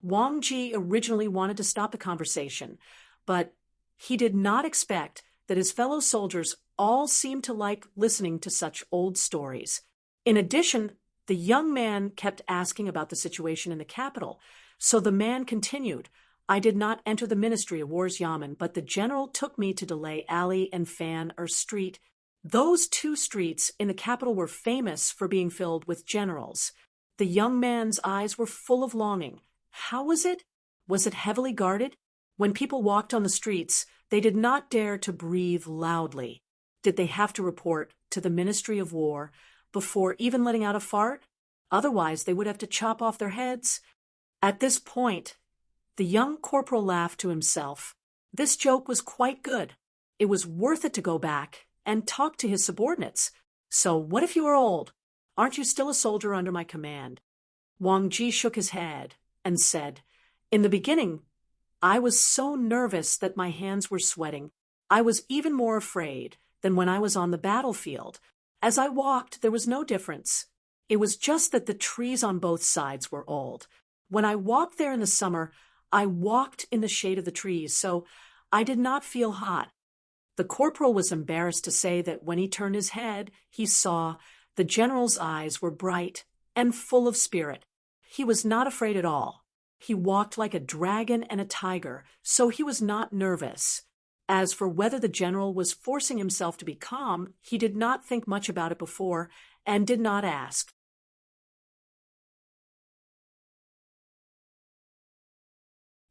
Wang Ji originally wanted to stop the conversation, but he did not expect that his fellow soldiers all seemed to like listening to such old stories. In addition, the young man kept asking about the situation in the capital, so the man continued, "I did not enter the Ministry of War's Yamen, but the general took me to Delay Alley and Fan Street. Those 2 streets in the capital were famous for being filled with generals." The young man's eyes were full of longing. How was it? Was it heavily guarded? When people walked on the streets, they did not dare to breathe loudly. Did they have to report to the Ministry of War before even letting out a fart? Otherwise, they would have to chop off their heads. At this point, the young corporal laughed to himself. This joke was quite good. It was worth it to go back and talk to his subordinates. "So what if you are old? Aren't you still a soldier under my command?" Wang Ji shook his head and said, "In the beginning, I was so nervous that my hands were sweating. I was even more afraid than when I was on the battlefield. As I walked, there was no difference. It was just that the trees on both sides were old. When I walked there in the summer, I walked in the shade of the trees, so I did not feel hot." The corporal was embarrassed to say that when he turned his head, he saw the general's eyes were bright and full of spirit. He was not afraid at all. He walked like a dragon and a tiger, so he was not nervous. As for whether the general was forcing himself to be calm, he did not think much about it before and did not ask.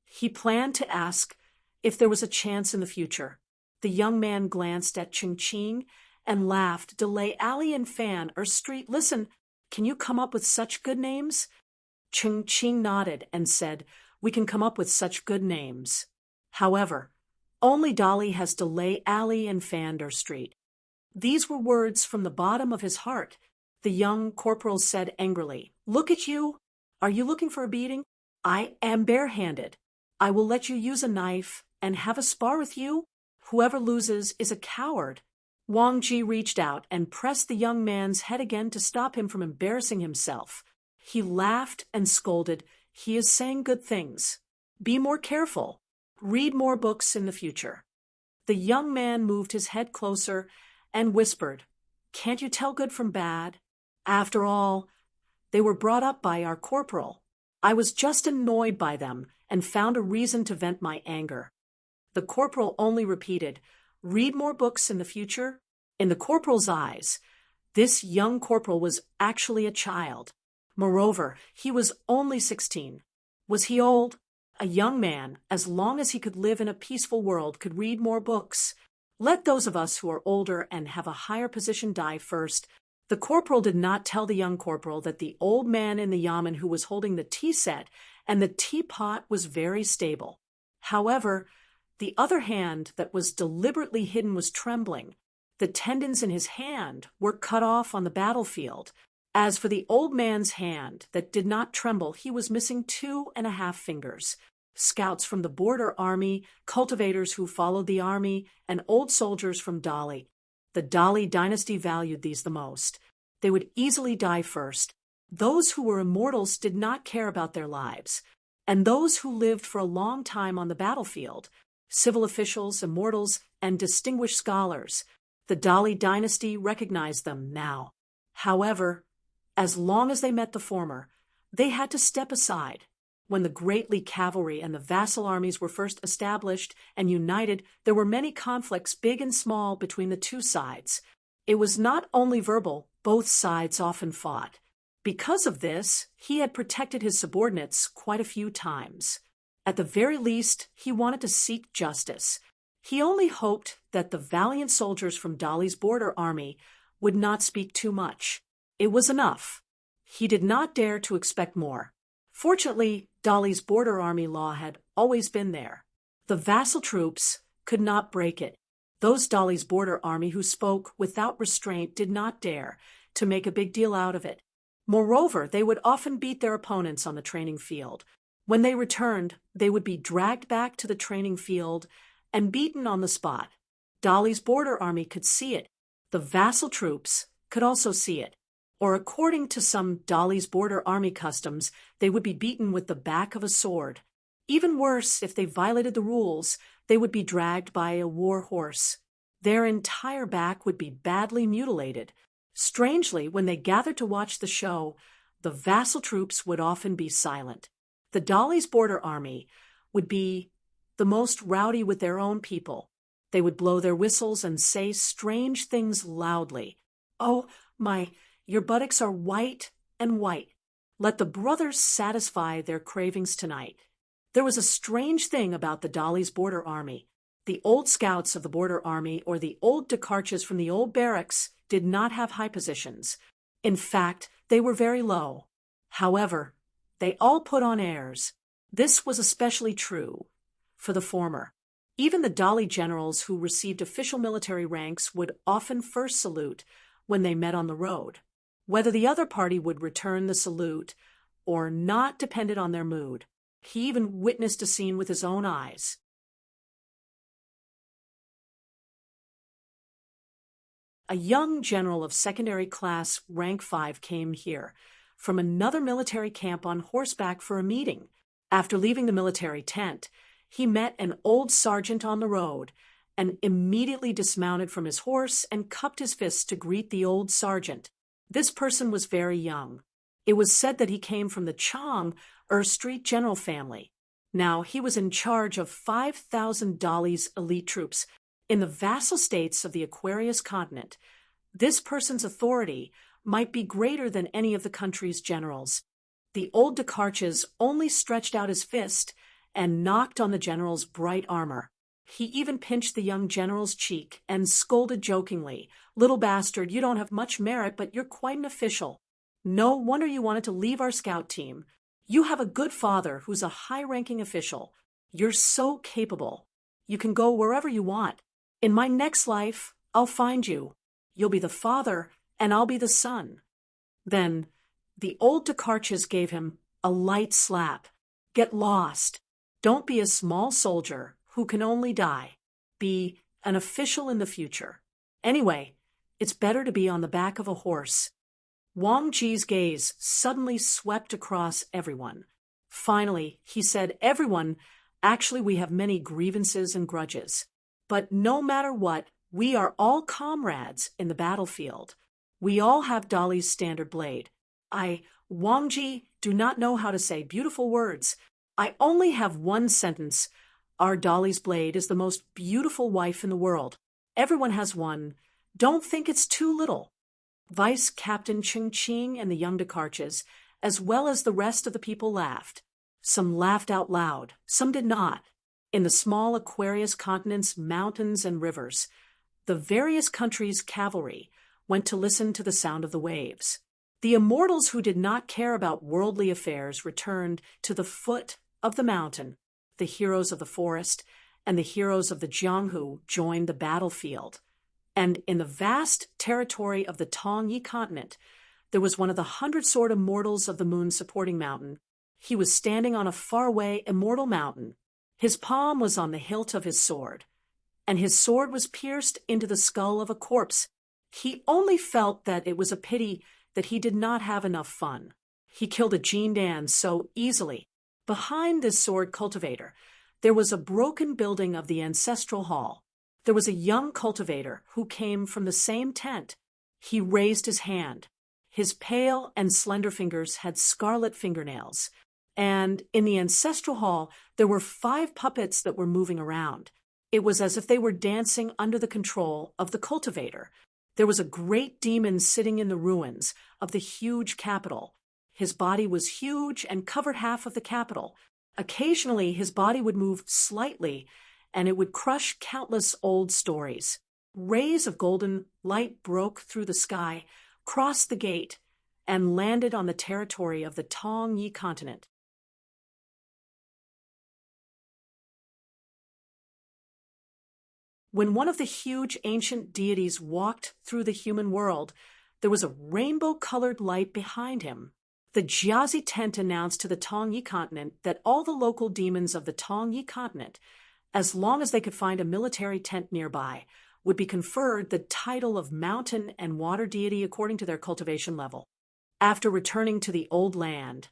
He planned to ask if there was a chance in the future. The young man glanced at Ching Ching and laughed. "Delay Alley and Fan Street. Listen, can you come up with such good names?" Ching Ching nodded and said, "We can come up with such good names. However, only Dolly has Delay Alley and Fan Street." These were words from the bottom of his heart. The young corporal said angrily, "Look at you. Are you looking for a beating? I am barehanded. I will let you use a knife and have a spar with you. Whoever loses is a coward." Wang Ji reached out and pressed the young man's head again to stop him from embarrassing himself. He laughed and scolded, "He is saying good things. Be more careful. Read more books in the future." The young man moved his head closer and whispered, "Can't you tell good from bad? After all, they were brought up by our corporal. I was just annoyed by them and found a reason to vent my anger. The corporal only repeated, "Read more books in the future?" In the corporal's eyes, this young corporal was actually a child. Moreover, he was only 16. Was he old? A young man, as long as he could live in a peaceful world, could read more books. Let those of us who are older and have a higher position die first. The corporal did not tell the young corporal that the old man in the yamen who was holding the tea set and the teapot was very stable. However, the other hand that was deliberately hidden was trembling. The tendons in his hand were cut off on the battlefield. As for the old man's hand that did not tremble, he was missing 2.5 fingers. Scouts from the border army, cultivators who followed the army, and old soldiers from Dali. The Dali dynasty valued these the most. They would easily die first. Those who were immortals did not care about their lives. And those who lived for a long time on the battlefield, civil officials, immortals, and distinguished scholars, the Dali dynasty recognized them now. However, as long as they met the former, they had to step aside. When the greatly cavalry and the vassal armies were first established and united, there were many conflicts, big and small, between the two sides. It was not only verbal, both sides often fought. Because of this, he had protected his subordinates quite a few times. At the very least, he wanted to seek justice. He only hoped that the valiant soldiers from Dali's border army would not speak too much. It was enough. He did not dare to expect more. Fortunately, Dali's border army law had always been there. The vassal troops could not break it. Those Dali's border army who spoke without restraint did not dare to make a big deal out of it. Moreover, they would often beat their opponents on the training field. When they returned, they would be dragged back to the training field and beaten on the spot. Dali's border army could see it. The vassal troops could also see it. Or according to some Dali's border army customs, they would be beaten with the back of a sword. Even worse, if they violated the rules, they would be dragged by a war horse. Their entire back would be badly mutilated. Strangely, when they gathered to watch the show, the vassal troops would often be silent. The Dali's border army would be the most rowdy with their own people. They would blow their whistles and say strange things loudly. "Oh, your buttocks are white and white. Let the brothers satisfy their cravings tonight." There was a strange thing about the Dali's border army. The old scouts of the border army or the old Dakarchas from the old barracks did not have high positions. In fact, they were very low. However, they all put on airs. This was especially true for the former. Even the Dali generals who received official military ranks would often first salute when they met on the road. Whether the other party would return the salute or not depended on their mood. He even witnessed a scene with his own eyes. A young general of secondary class rank 5 came here from another military camp on horseback for a meeting. After leaving the military tent, he met an old sergeant on the road and immediately dismounted from his horse and cupped his fists to greet the old sergeant. This person was very young. It was said that he came from the Chang, Street general family. Now, he was in charge of 5,000 Dali's elite troops in the vassal states of the Aquarius continent. This person's authority might be greater than any of the country's generals. The old Dakarchas only stretched out his fist and knocked on the general's bright armor. He even pinched the young general's cheek and scolded jokingly, "Little bastard, you don't have much merit, but you're quite an official. No wonder you wanted to leave our scout team. You have a good father who's a high-ranking official. You're so capable. You can go wherever you want. In my next life, I'll find you. You'll be the father, and I'll be the son." Then the old Dakarchas gave him a light slap. "Get lost. Don't be a small soldier who can only die. Be an official in the future. Anyway, it's better to be on the back of a horse." Wang Ji's gaze suddenly swept across everyone. Finally, he said, "Everyone, actually we have many grievances and grudges. But no matter what, we are all comrades in the battlefield. We all have Dali's standard blade. Wang Ji, do not know how to say beautiful words. I only have one sentence. Our Dolly's blade is the most beautiful wife in the world. Everyone has one. Don't think it's too little." Vice Captain Ching Ching and the young Descartes, as well as the rest of the people, laughed. Some laughed out loud, some did not. In the small Aquarius continent's mountains and rivers, the various countries' cavalry went to listen to the sound of the waves. The immortals who did not care about worldly affairs returned to the foot of the mountain. The heroes of the forest and the heroes of the Jianghu joined the battlefield. And in the vast territory of the Tongyi continent, there was one of the 100-sword immortals of the moon supporting mountain. He was standing on a faraway immortal mountain. His palm was on the hilt of his sword, and his sword was pierced into the skull of a corpse. He only felt that it was a pity that he did not have enough fun. He killed a Jindan so easily. Behind this sword cultivator, there was a broken building of the ancestral hall. There was a young cultivator who came from the same tent. He raised his hand. His pale and slender fingers had scarlet fingernails. And in the ancestral hall, there were 5 puppets that were moving around. It was as if they were dancing under the control of the cultivator. There was a great demon sitting in the ruins of the huge capital. His body was huge and covered half of the capital. Occasionally, his body would move slightly, and it would crush countless old stories. Rays of golden light broke through the sky, crossed the gate, and landed on the territory of the Tongyi continent. When one of the huge ancient deities walked through the human world, there was a rainbow-colored light behind him. The Jiazi tent announced to the Tongyi continent that all the local demons of the Tongyi continent, as long as they could find a military tent nearby, would be conferred the title of mountain and water deity according to their cultivation level. After returning to the old land,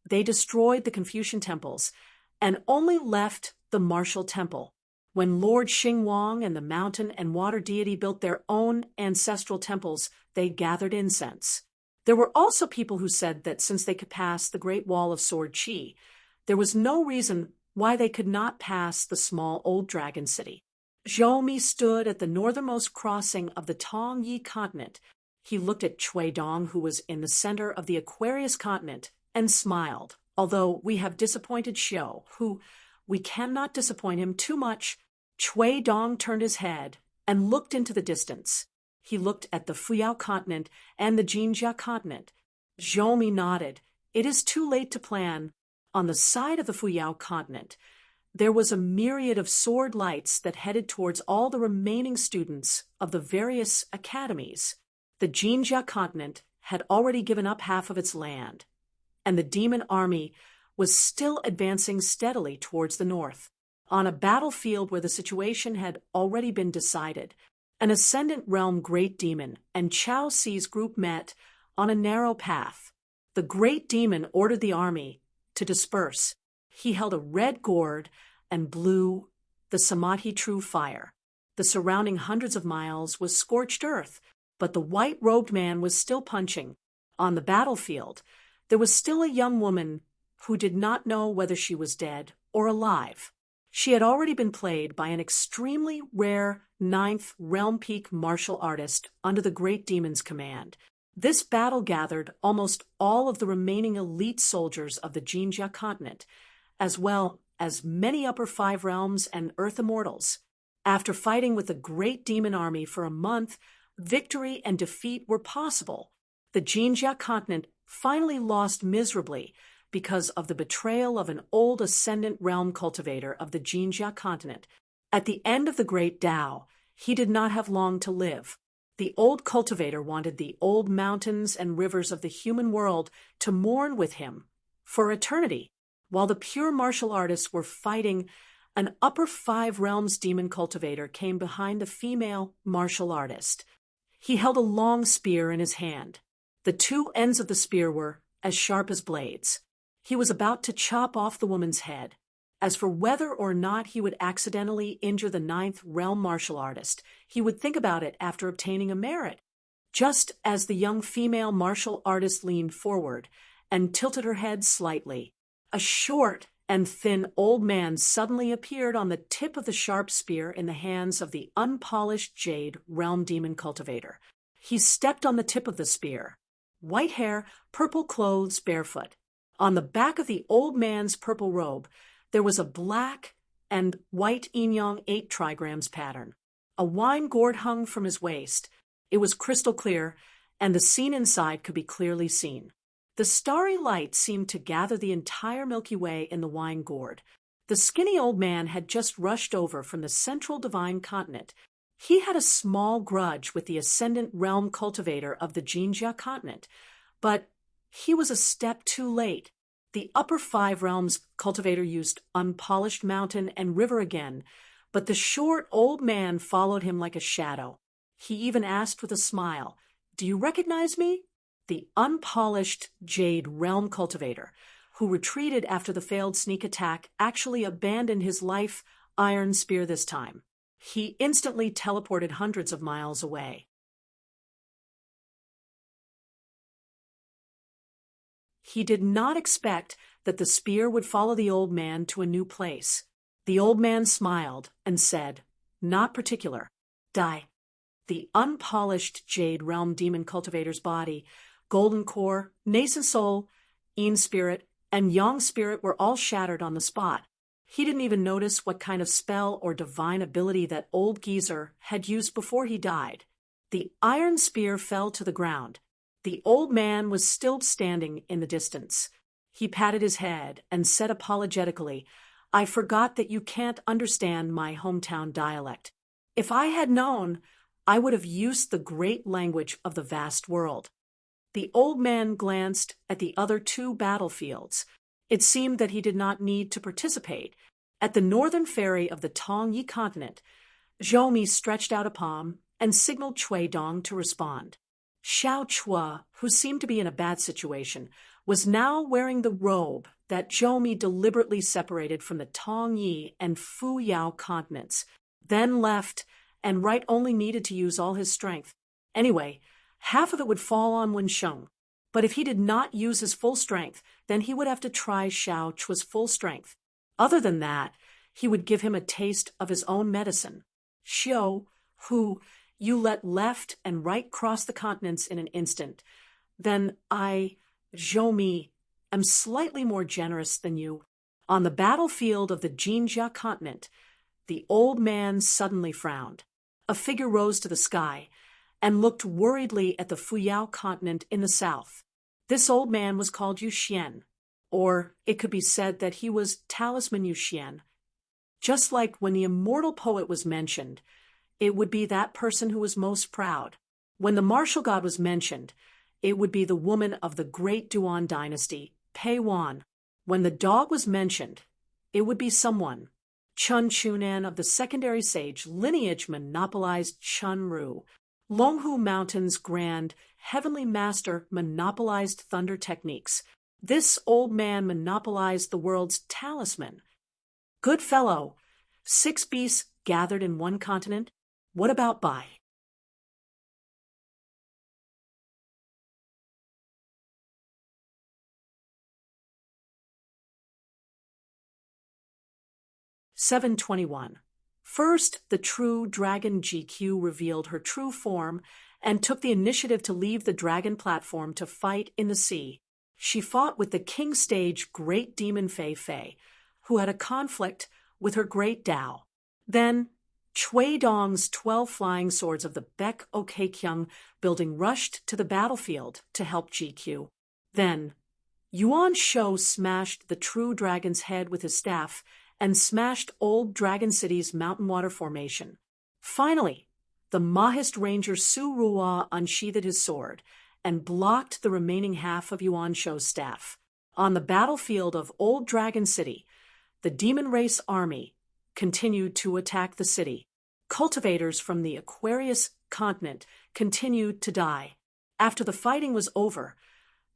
they destroyed the Confucian temples and only left the martial temple. When Lord Xingwang and the mountain and water deity built their own ancestral temples, they gathered incense. There were also people who said that since they could pass the Great Wall of Sword Qi, there was no reason why they could not pass the small old dragon city. Zhou Mi stood at the northernmost crossing of the Tongyi continent. He looked at Cui Dong, who was in the center of the Aquarius continent, and smiled, although we have disappointed Xiu, who we cannot disappoint him too much. Cui Dong turned his head and looked into the distance. He looked at the Fuyao continent and the Jinjia continent. Zhou Mi nodded. It is too late to plan. On the side of the Fuyao continent, there was a myriad of sword lights that headed towards all the remaining students of the various academies. The Jinjia continent had already given up half of its land, and the demon army was still advancing steadily towards the north. On a battlefield where the situation had already been decided, an ascendant realm great demon and Chao Ci's group met on a narrow path. The great demon ordered the army to disperse. He held a red gourd and blew the Samadhi true fire. The surrounding hundreds of miles was scorched earth, but the white-robed man was still punching. On the battlefield, there was still a young woman who did not know whether she was dead or alive. She had already been played by an extremely rare 9th realm peak martial artist under the great demon's command. This battle gathered almost all of the remaining elite soldiers of the Jinjia continent, as well as many upper 5 realms and earth immortals. After fighting with the great demon army for a month, victory and defeat were possible. The Jinjia continent finally lost miserably because of the betrayal of an old ascendant realm cultivator of the Jinjia continent. At the end of the great Tao, he did not have long to live. The old cultivator wanted the old mountains and rivers of the human world to mourn with him for eternity. While the pure martial artists were fighting, an upper 5 realms demon cultivator came behind the female martial artist. He held a long spear in his hand. The 2 ends of the spear were as sharp as blades. He was about to chop off the woman's head. As for whether or not he would accidentally injure the 9th realm martial artist, he would think about it after obtaining a merit. Just as the young female martial artist leaned forward and tilted her head slightly, a short and thin old man suddenly appeared on the tip of the sharp spear in the hands of the unpolished jade realm demon cultivator. He stepped on the tip of the spear. White hair, purple clothes, barefoot. On the back of the old man's purple robe, there was a black and white yin-yang 8 trigrams pattern. A wine gourd hung from his waist. It was crystal clear, and the scene inside could be clearly seen. The starry light seemed to gather the entire Milky Way in the wine gourd. The skinny old man had just rushed over from the central divine continent. He had a small grudge with the ascendant realm cultivator of the Jinjia continent, but he was a step too late. The upper 5 realms cultivator used unpolished mountain and river again, but the short old man followed him like a shadow. He even asked with a smile, "Do you recognize me?" The unpolished jade realm cultivator, who retreated after the failed sneak attack, actually abandoned his life iron spear this time. He instantly teleported hundreds of miles away. He did not expect that the spear would follow the old man to a new place. The old man smiled and said, "Not particular. Die." The unpolished jade realm demon cultivator's body, golden core, nascent soul, yin spirit, and yang spirit were all shattered on the spot. He didn't even notice what kind of spell or divine ability that old geezer had used before he died. The iron spear fell to the ground. The old man was still standing in the distance. He patted his head and said apologetically, "I forgot that you can't understand my hometown dialect. If I had known, I would have used the great language of the vast world." The old man glanced at the other 2 battlefields. It seemed that he did not need to participate. At the northern ferry of the Tongyi continent, Zhou stretched out a palm and signaled Cui Dong to respond. Xiao Chua, who seemed to be in a bad situation, was now wearing the robe that Zhou deliberately separated from the Tongyi and Fu Yao continents, then left, and Right only needed to use all his strength. Anyway, half of it would fall on Wensheng. But if he did not use his full strength, then he would have to try Xiao Chua's full strength. Other than that, he would give him a taste of his own medicine. Xiao, who you let left and right cross the continents in an instant, then I, Zhou, am slightly more generous than you. On the battlefield of the Jinjia continent, the old man suddenly frowned. A figure rose to the sky and looked worriedly at the Fuyao continent in the south. This old man was called Yuxian, or it could be said that he was Talisman Yuxian. Just like when the immortal poet was mentioned, it would be that person who was most proud. When the martial god was mentioned, it would be the woman of the great Duan dynasty, Pei Wan. When the dog was mentioned, it would be someone. Chun Chunan of the secondary sage lineage monopolized Chun Ru. Longhu Mountain's grand heavenly master monopolized thunder techniques. This old man monopolized the world's talisman. Good fellow, 6 beasts gathered in one continent. What about Bai? "721. First, the true dragon GQ revealed her true form and took the initiative to leave the dragon platform to fight in the sea. She fought with the king stage great demon Fei Fei, who had a conflict with her great Dao. Then, Cui Dong's 12 flying swords of the Baek Okkyung building rushed to the battlefield to help GQ. Then, Yuan Shou smashed the true dragon's head with his staff and smashed old Dragon City's mountain water formation. Finally, the Mahist Ranger Su Ruo unsheathed his sword and blocked the remaining half of Yuan Shou's staff. On the battlefield of Old Dragon City, the demon race army continued to attack the city. Cultivators from the Aquarius continent continued to die. After the fighting was over,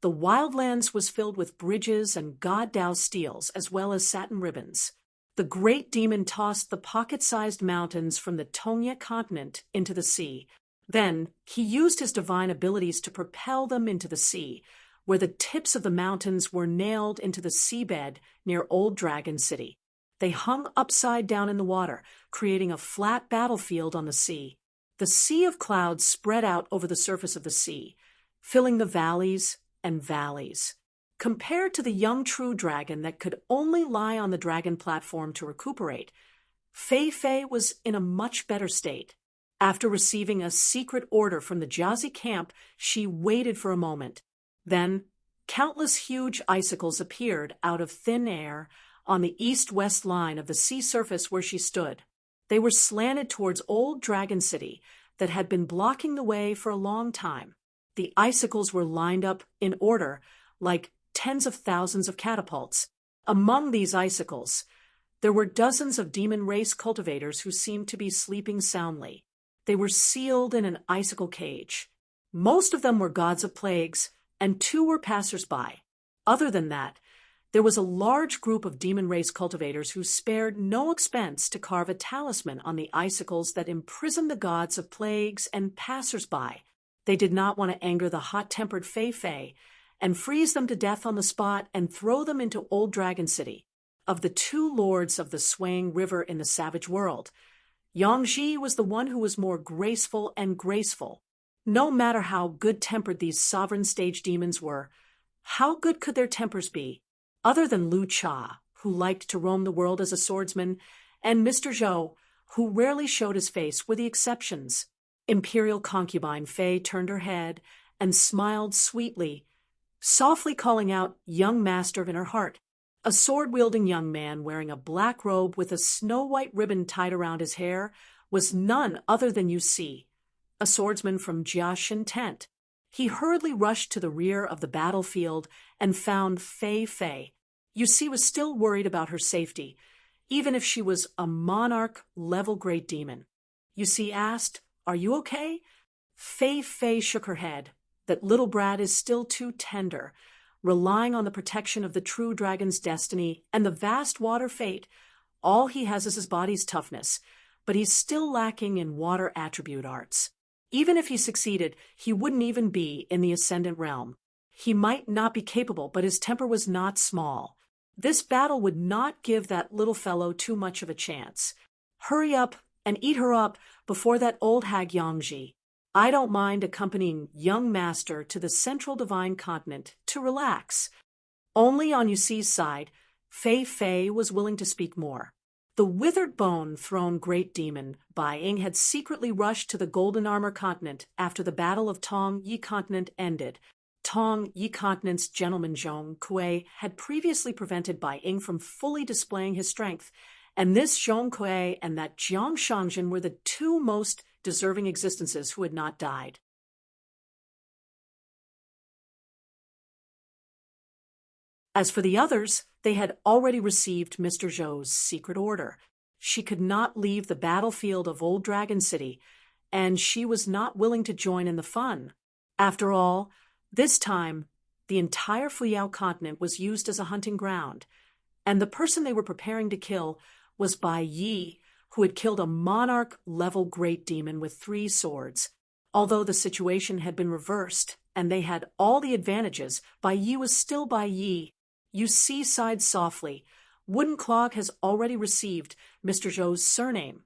the wildlands was filled with bridges and god Dao steels as well as satin ribbons. The great demon tossed the pocket-sized mountains from the Tongye continent into the sea. Then he used his divine abilities to propel them into the sea, where the tips of the mountains were nailed into the seabed near Old Dragon City. They hung upside down in the water, creating a flat battlefield on the sea. The sea of clouds spread out over the surface of the sea, filling the valleys and valleys. Compared to the young true dragon that could only lie on the dragon platform to recuperate, Fei Fei was in a much better state. After receiving a secret order from the Jiazi camp, she waited for a moment. Then, countless huge icicles appeared out of thin air on the east-west line of the sea surface where she stood. They were slanted towards Old Dragon City that had been blocking the way for a long time. The icicles were lined up in order, like tens of thousands of catapults. Among these icicles, there were dozens of demon race cultivators who seemed to be sleeping soundly. They were sealed in an icicle cage. Most of them were gods of plagues, and 2 were passers-by. Other than that, there was a large group of demon race cultivators who spared no expense to carve a talisman on the icicles that imprisoned the gods of plagues and passers-by. They did not want to anger the hot-tempered Fei Fei and freeze them to death on the spot and throw them into Old Dragon City. Of the 2 lords of the swaying river in the savage world, Yangji was the one who was more graceful and graceful. No matter how good-tempered these sovereign stage demons were, how good could their tempers be? Other than Lu Cha, who liked to roam the world as a swordsman, and Mr. Zhou, who rarely showed his face, were the exceptions. Imperial concubine Fei turned her head and smiled sweetly, softly calling out "young master" in her heart. A sword-wielding young man wearing a black robe with a snow-white ribbon tied around his hair was none other than Yu Si, a swordsman from Jia Shin Tent. He hurriedly rushed to the rear of the battlefield and found Fei Fei. Yu Si was still worried about her safety, even if she was a monarch-level great demon. Yu Si asked, "Are you okay?" Fei Fei shook her head. "That little brat is still too tender, relying on the protection of the true dragon's destiny and the vast water fate. All he has is his body's toughness, but he's still lacking in water attribute arts. Even if he succeeded, he wouldn't even be in the Ascendant Realm. He might not be capable, but his temper was not small. This battle would not give that little fellow too much of a chance. Hurry up and eat her up before that old hag Yangji. I don't mind accompanying young master to the central divine continent to relax." Only on Yusi's side, Fei Fei was willing to speak more. The withered bone-thrown great demon Bai Ying had secretly rushed to the Golden Armor continent after the Battle of Tong Yi continent ended. Tong Yi continent's gentleman Zhong Kuei had previously prevented Bai Ying from fully displaying his strength, and this Zhong Kuei and that Jiang Shangjin were the 2 most deserving existences who had not died. As for the others, they had already received Mr. Zhou's secret order. She could not leave the battlefield of Old Dragon City, and she was not willing to join in the fun. After all, this time, the entire Fuyao continent was used as a hunting ground, and the person they were preparing to kill was Bai Yi, who had killed a monarch-level great demon with 3 swords. Although the situation had been reversed, and they had all the advantages, Bai Yi was still Bai Yi. Yu Si sighed softly. Wooden Clog has already received Mr. Zhou's surname,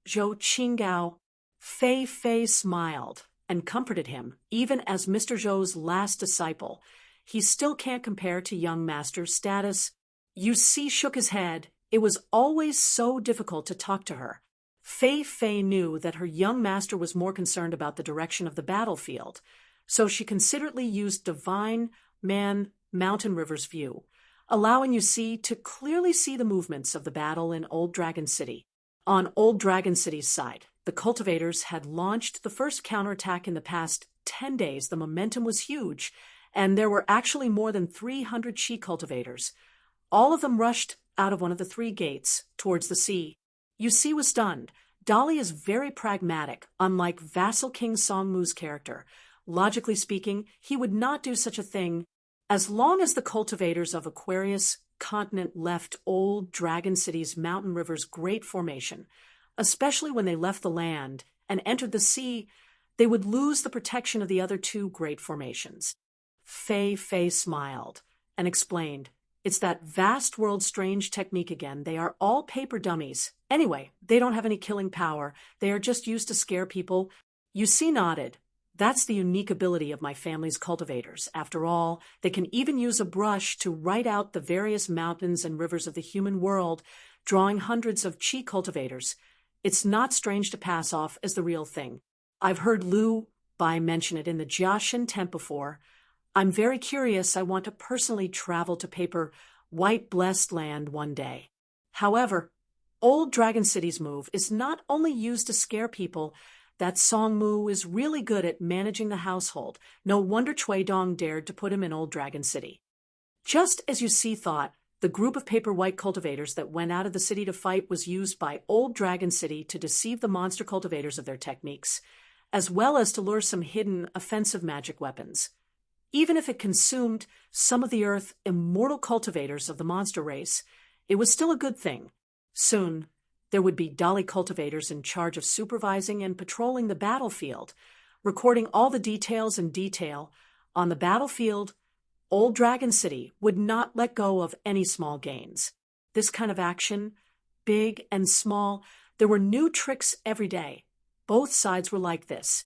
Zhou Qinggao. Fei Fei smiled and comforted him, even as Mr. Zhou's last disciple. He still can't compare to young master's status. Yu Si shook his head. It was always so difficult to talk to her. Fei Fei knew that her young master was more concerned about the direction of the battlefield, so she considerately used Divine Man Mountain River's view, allowing Yu Si to clearly see the movements of the battle in Old Dragon City. On Old Dragon City's side, the cultivators had launched the first counterattack in the past 10 days. The momentum was huge, and there were actually more than 300 Qi cultivators. All of them rushed out of one of the 3 gates towards the sea. Yu Si was stunned. Dali is very pragmatic, unlike Vassal King Songmu's character. Logically speaking, he would not do such a thing. As long as the cultivators of Aquarius continent left Old Dragon City's Mountain River's Great Formation, especially when they left the land and entered the sea, they would lose the protection of the other 2 great formations. Fei smiled and explained, "It's that vast world strange technique again. They are all paper dummies. Anyway, they don't have any killing power. They are just used to scare people." You see nodded. "That's the unique ability of my family's cultivators. After all, they can even use a brush to write out the various mountains and rivers of the human world, drawing hundreds of chi cultivators. It's not strange to pass off as the real thing. I've heard Liu Bai mention it in the Jiaxin tent before. I'm very curious. I want to personally travel to paper White Blessed Land one day." However, Old Dragon City's move is not only used to scare people. That Song Mu is really good at managing the household. No wonder Cui Dong dared to put him in Old Dragon City. Just as you see thought, the group of paper white cultivators that went out of the city to fight was used by Old Dragon City to deceive the monster cultivators of their techniques, as well as to lure some hidden offensive magic weapons. Even if it consumed some of the earth immortal cultivators of the monster race, it was still a good thing. Soon, there would be Dolly cultivators in charge of supervising and patrolling the battlefield, recording all the details in detail. On the battlefield, Old Dragon City would not let go of any small gains. This kind of action, big and small, there were new tricks every day. Both sides were like this.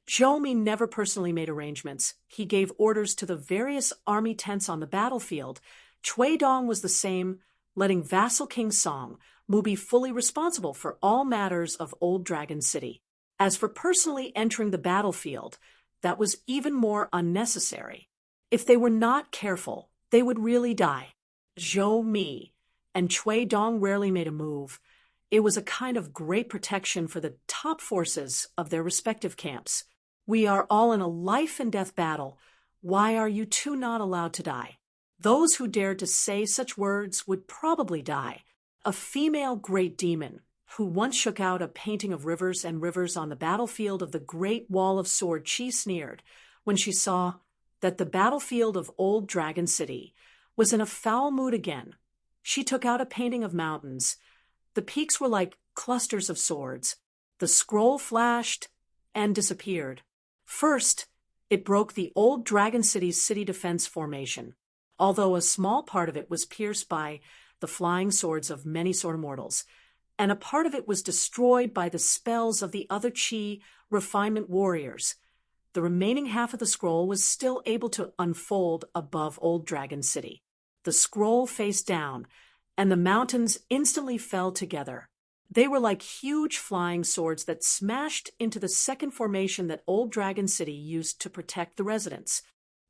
Zhou Mi never personally made arrangements. He gave orders to the various army tents on the battlefield. Cui Dong was the same, letting vassal King Song Mu be fully responsible for all matters of Old Dragon City. As for personally entering the battlefield, that was even more unnecessary. If they were not careful, they would really die. Zhou Mi and Cui Dong rarely made a move. It was a kind of great protection for the top forces of their respective camps. "We are all in a life-and-death battle. Why are you two not allowed to die?" Those who dared to say such words would probably die. A female great demon, who once shook out a painting of rivers and rivers on the battlefield of the Great Wall of Sword, she sneered when she saw that the battlefield of Old Dragon City was in a foul mood again. She took out a painting of mountains. The peaks were like clusters of swords. The scroll flashed and disappeared. First, it broke the Old Dragon City's city defense formation, although a small part of it was pierced by the flying swords of many sword immortals, and a part of it was destroyed by the spells of the other Chi refinement warriors. The remaining half of the scroll was still able to unfold above Old Dragon City. The scroll faced down, and the mountains instantly fell together. They were like huge flying swords that smashed into the second formation that Old Dragon City used to protect the residents.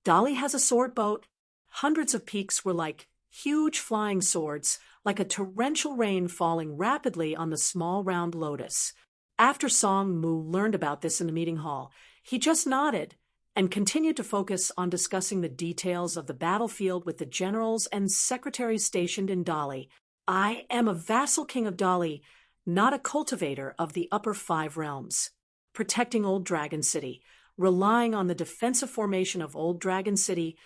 Dolly has a sword boat. Hundreds of peaks were like huge flying swords, like a torrential rain falling rapidly on the small round lotus. After Song Mu learned about this in the meeting hall, he just nodded and continued to focus on discussing the details of the battlefield with the generals and secretaries stationed in Dolly. "I am a vassal king of Dolly, not a cultivator of the upper 5 realms. Protecting Old Dragon City, relying on the defensive formation of Old Dragon City,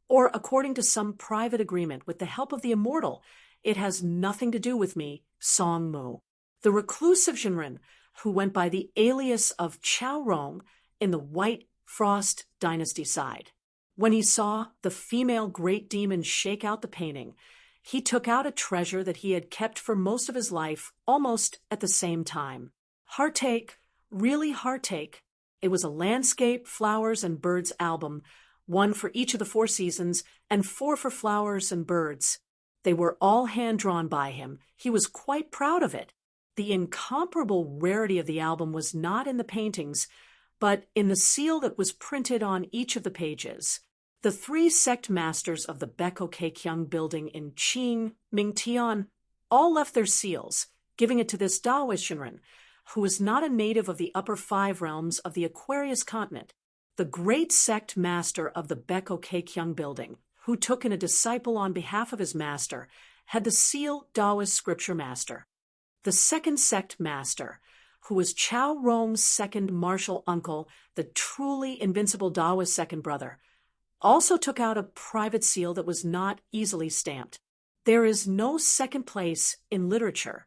or according to some private agreement with the help of the immortal, it has nothing to do with me, Song Mu." The reclusive Jinren, who went by the alias of Chao Rong in the White Frost Dynasty side. When he saw the female great demon shake out the painting, he took out a treasure that he had kept for most of his life almost at the same time. Heartache, really heartache. It was a landscape, flowers, and birds album, 1 for each of the 4 seasons and 4 for flowers and birds. They were all hand-drawn by him. He was quite proud of it. The incomparable rarity of the album was not in the paintings, but in the seal that was printed on each of the pages. The 3 sect masters of the Beko Keikyang building in Qing, Mingtian, all left their seals, giving it to this Daoist Shinran, who was not a native of the upper 5 realms of the Aquarius continent. The great sect master of the Beko Keikyang building, who took in a disciple on behalf of his master, had the seal Daoist scripture master. The second sect master, who was Chao Rong's second martial uncle, the truly invincible Daoist second brother, also took out a private seal that was not easily stamped. There is no second place in literature.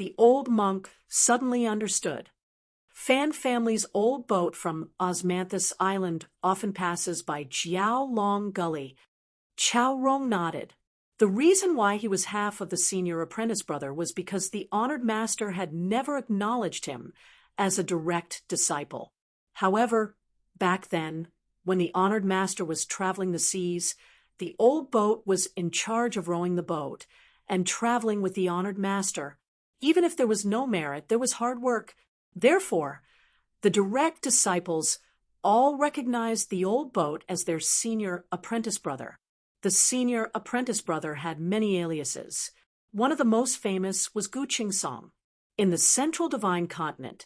The old monk suddenly understood. Fan Family's old boat from Osmanthus Island often passes by Jiao Long Gully. Chow Rong nodded. The reason why he was half of the senior apprentice brother was because the honored master had never acknowledged him as a direct disciple. However, back then, when the honored master was traveling the seas, the old boat was in charge of rowing the boat and traveling with the honored master. Even if there was no merit, there was hard work. Therefore, the direct disciples all recognized the old boat as their senior apprentice brother. The senior apprentice brother had many aliases. One of the most famous was Gu Song. In the central divine continent,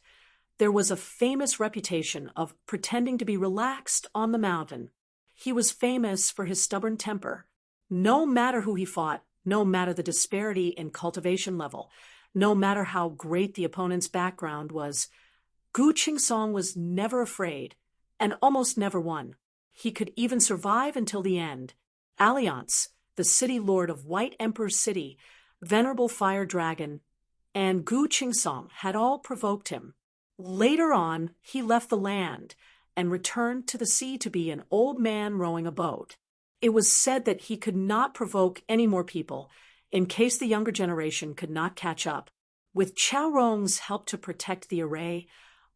there was a famous reputation of pretending to be relaxed on the mountain. He was famous for his stubborn temper. No matter who he fought, no matter the disparity in cultivation level, no matter how great the opponent's background was, Gu Song was never afraid and almost never won. He could even survive until the end. Alliance, the city lord of White Emperor City, Venerable Fire Dragon, and Gu Song had all provoked him. Later on, he left the land and returned to the sea to be an old man rowing a boat. It was said that he could not provoke any more people in case the younger generation could not catch up. With Chow Rong's help to protect the array,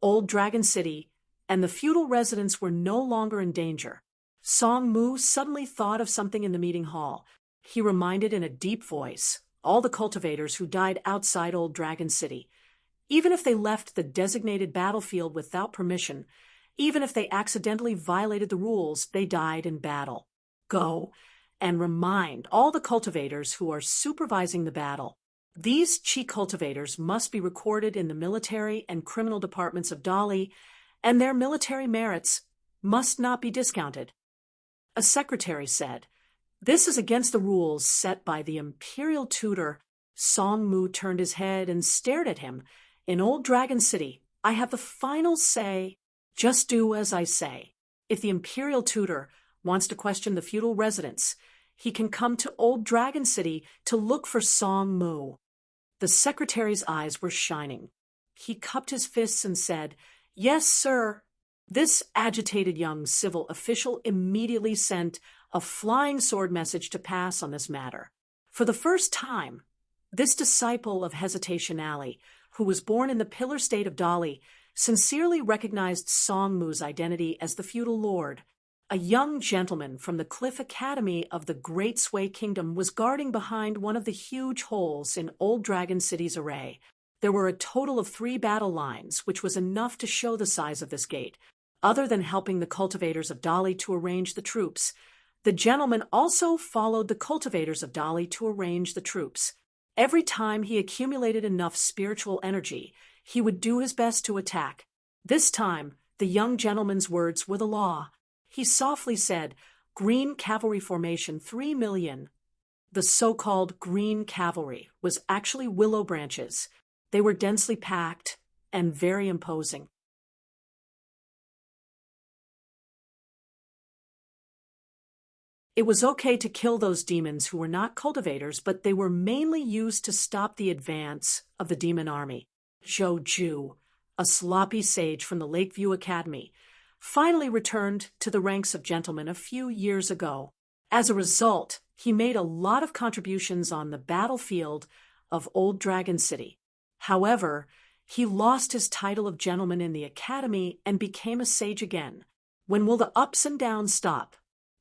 Old Dragon City and the feudal residents were no longer in danger. Song Mu suddenly thought of something in the meeting hall. He reminded in a deep voice all the cultivators who died outside Old Dragon City. Even if they left the designated battlefield without permission, even if they accidentally violated the rules, they died in battle. Go and remind all the cultivators who are supervising the battle. These chi cultivators must be recorded in the military and criminal departments of Dali, and their military merits must not be discounted. A secretary said, "This is against the rules set by the imperial tutor." Song Mu turned his head and stared at him. "In Old Dragon City, I have the final say. Just do as I say. If the imperial tutor wants to question the feudal residents, he can come to Old Dragon City to look for Song Mu." The secretary's eyes were shining. He cupped his fists and said, "Yes, sir." This agitated young civil official immediately sent a flying sword message to pass on this matter. For the first time, this disciple of Hesitation Alley, who was born in the Pillar State of Dali, sincerely recognized Song Mu's identity as the feudal lord. A young gentleman from the Cliff Academy of the Great Sway Kingdom was guarding behind one of the huge holes in Old Dragon City's array. There were a total of 3 battle lines, which was enough to show the size of this gate. Other than helping the cultivators of Dali to arrange the troops, the gentleman also followed the cultivators of Dali to arrange the troops. Every time he accumulated enough spiritual energy, he would do his best to attack. This time, the young gentleman's words were the law. He softly said, "Green Cavalry Formation 3 million. The so-called Green Cavalry was actually willow branches. They were densely packed and very imposing. It was okay to kill those demons who were not cultivators, but they were mainly used to stop the advance of the demon army. Zhou Ju, a sloppy sage from the Lakeview Academy, finally returned to the ranks of gentlemen a few years ago. As a result, he made a lot of contributions on the battlefield of Old Dragon City. However, he lost his title of gentleman in the academy and became a sage again. When will the ups and downs stop?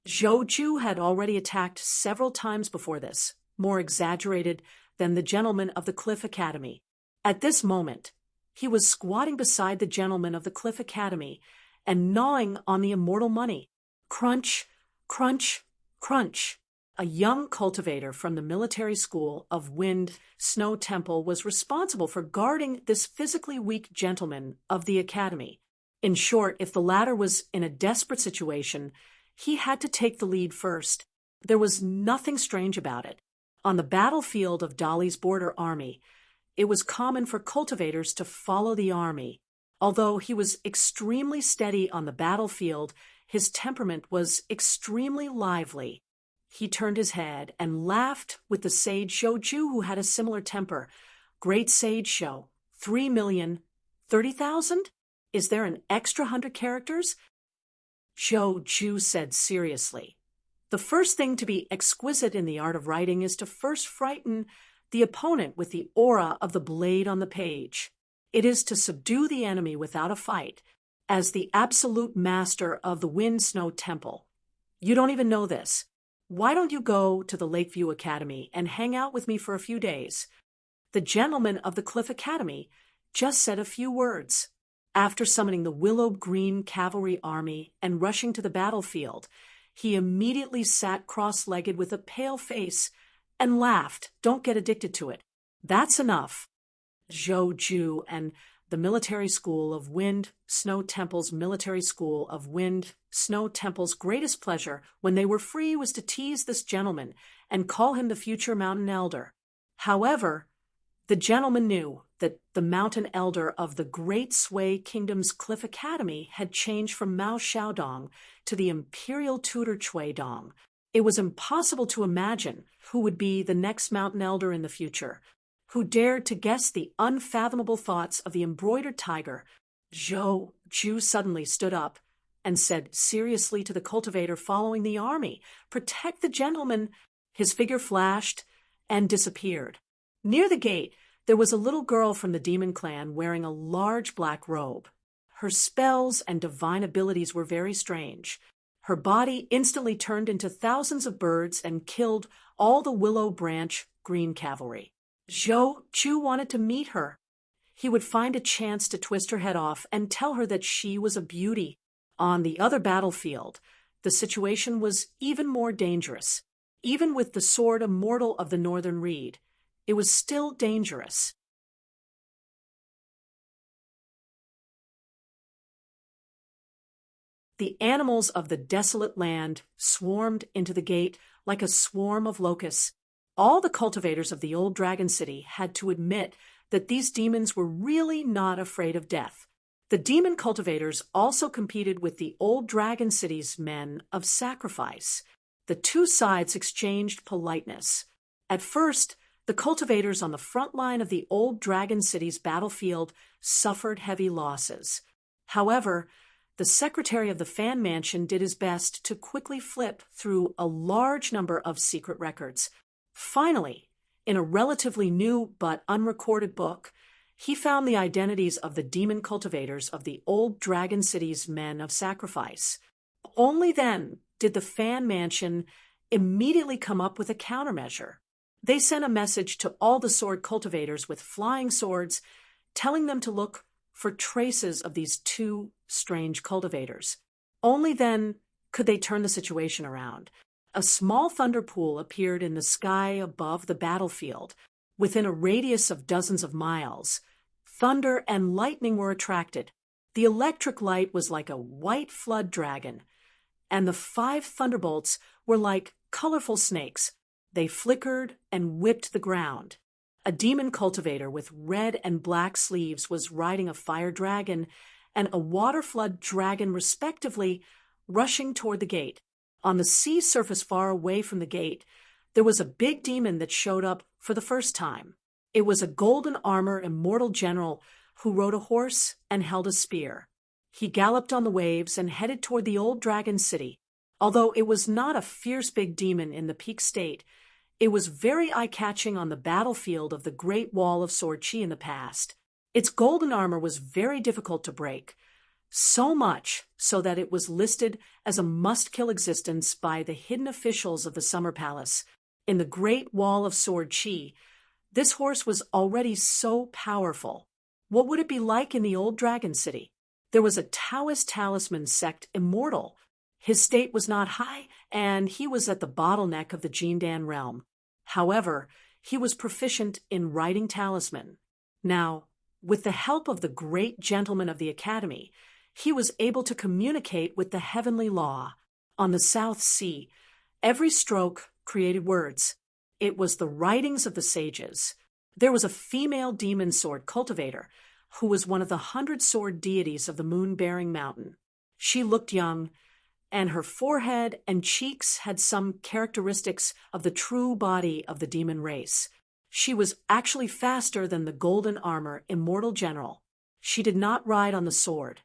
Zhou Ju had already attacked several times before this, more exaggerated than the gentleman of the Cliff Academy. At this moment, he was squatting beside the gentleman of the Cliff Academy and gnawing on the immortal money. Crunch, crunch, crunch. A young cultivator from the military school of Wind Snow Temple was responsible for guarding this physically weak gentleman of the academy. In short, if the latter was in a desperate situation, he had to take the lead first. There was nothing strange about it. On the battlefield of Dali's border army, it was common for cultivators to follow the army. Although he was extremely steady on the battlefield, his temperament was extremely lively. He turned his head and laughed with the sage Zhou Ju, who had a similar temper. Great Sage Show, 3,030,000? Is there an extra 100 characters? Zhou Ju said seriously. The first thing to be exquisite in the art of writing is to first frighten the opponent with the aura of the blade on the page. It is to subdue the enemy without a fight, as the absolute master of the Wind Snow Temple. You don't even know this. Why don't you go to the Lakeview Academy and hang out with me for a few days? The gentleman of the Cliff Academy just said a few words. After summoning the Willow Green Cavalry Army and rushing to the battlefield, he immediately sat cross-legged with a pale face and laughed. Don't get addicted to it. That's enough. Zhou Ju and the Military School of Wind Snow Temple's Military School of Wind Snow Temple's greatest pleasure when they were free was to tease this gentleman and call him the future Mountain Elder. However, the gentleman knew that the Mountain Elder of the Great Sway Kingdom's Cliff Academy had changed from Mao Xiaodong to the Imperial Tutor Chui Dong. It was impossible to imagine who would be the next Mountain Elder in the future, who dared to guess the unfathomable thoughts of the embroidered tiger. Zhou Ju suddenly stood up and said seriously to the cultivator following the army, "Protect the gentleman." His figure flashed and disappeared. Near the gate, there was a little girl from the demon clan wearing a large black robe. Her spells and divine abilities were very strange. Her body instantly turned into thousands of birds and killed all the Willow Branch Green Cavalry. Zhou Ju wanted to meet her. He would find a chance to twist her head off and tell her that she was a beauty. On the other battlefield, the situation was even more dangerous. Even with the sword immortal of the Northern Reed, it was still dangerous. The animals of the desolate land swarmed into the gate like a swarm of locusts. All the cultivators of the old Dragon City had to admit that these demons were really not afraid of death. The demon cultivators also competed with the old Dragon City's men of sacrifice. The two sides exchanged politeness. At first, the cultivators on the front line of the old Dragon City's battlefield suffered heavy losses. However, the secretary of the Fan Mansion did his best to quickly flip through a large number of secret records. Finally, in a relatively new but unrecorded book, he found the identities of the demon cultivators of the old Dragon City's men of sacrifice. Only then did the Fan Mansion immediately come up with a countermeasure. They sent a message to all the sword cultivators with flying swords, telling them to look for traces of these two strange cultivators. Only then could they turn the situation around. A small thunder pool appeared in the sky above the battlefield, within a radius of dozens of miles. Thunder and lightning were attracted. The electric light was like a white flood dragon, and the 5 thunderbolts were like colorful snakes. They flickered and whipped the ground. A demon cultivator with red and black sleeves was riding a fire dragon and a water flood dragon, respectively, rushing toward the gate. On the sea surface far away from the gate, there was a big demon that showed up for the first time. It was a golden armor immortal general who rode a horse and held a spear. He galloped on the waves and headed toward the old Dragon City. Although it was not a fierce big demon in the peak state, it was very eye-catching on the battlefield of the Great Wall of Sword Chi in the past. Its golden armor was very difficult to break, so much so that it was listed as a must-kill existence by the hidden officials of the Summer Palace. In the Great Wall of Sword Chi, this horse was already so powerful. What would it be like in the old Dragon City? There was a Taoist talisman sect immortal. His state was not high, and he was at the bottleneck of the Jindan realm. However, he was proficient in writing talisman. Now, with the help of the great gentleman of the academy, he was able to communicate with the heavenly law. On the South Sea, every stroke created words. It was the writings of the sages. There was a female demon sword cultivator who was one of the 100-sword deities of the moon-bearing mountain. She looked young, and her forehead and cheeks had some characteristics of the true body of the demon race. She was actually faster than the golden armor immortal general. She did not ride on the sword.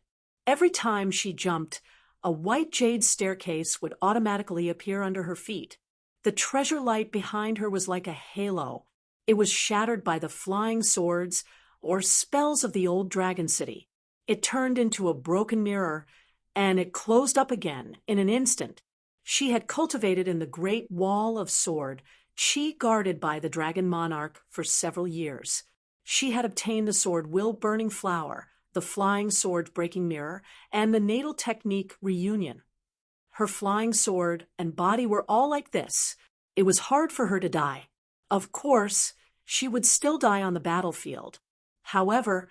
Every time she jumped, a white jade staircase would automatically appear under her feet. The treasure light behind her was like a halo. It was shattered by the flying swords or spells of the old dragon city. It turned into a broken mirror, and it closed up again in an instant. She had cultivated in the great wall of sword, chi guarded by the dragon monarch for several years. She had obtained the sword will burning flower, the flying sword breaking mirror, and the natal technique reunion. Her flying sword and body were all like this. It was hard for her to die. Of course, she would still die on the battlefield. However,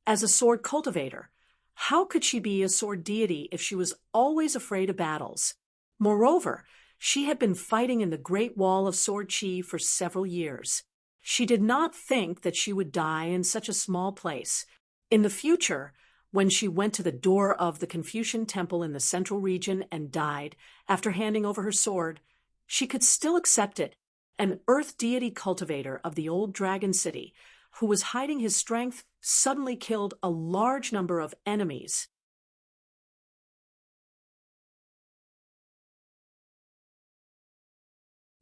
as a sword cultivator, how could she be a sword deity if she was always afraid of battles? Moreover, she had been fighting in the Great Wall of Sword Chi for several years. She did not think that she would die in such a small place. In the future, when she went to the door of the Confucian temple in the central region and died after handing over her sword, she could still accept it. An earth deity cultivator of the old dragon city, who was hiding his strength, suddenly killed a large number of enemies.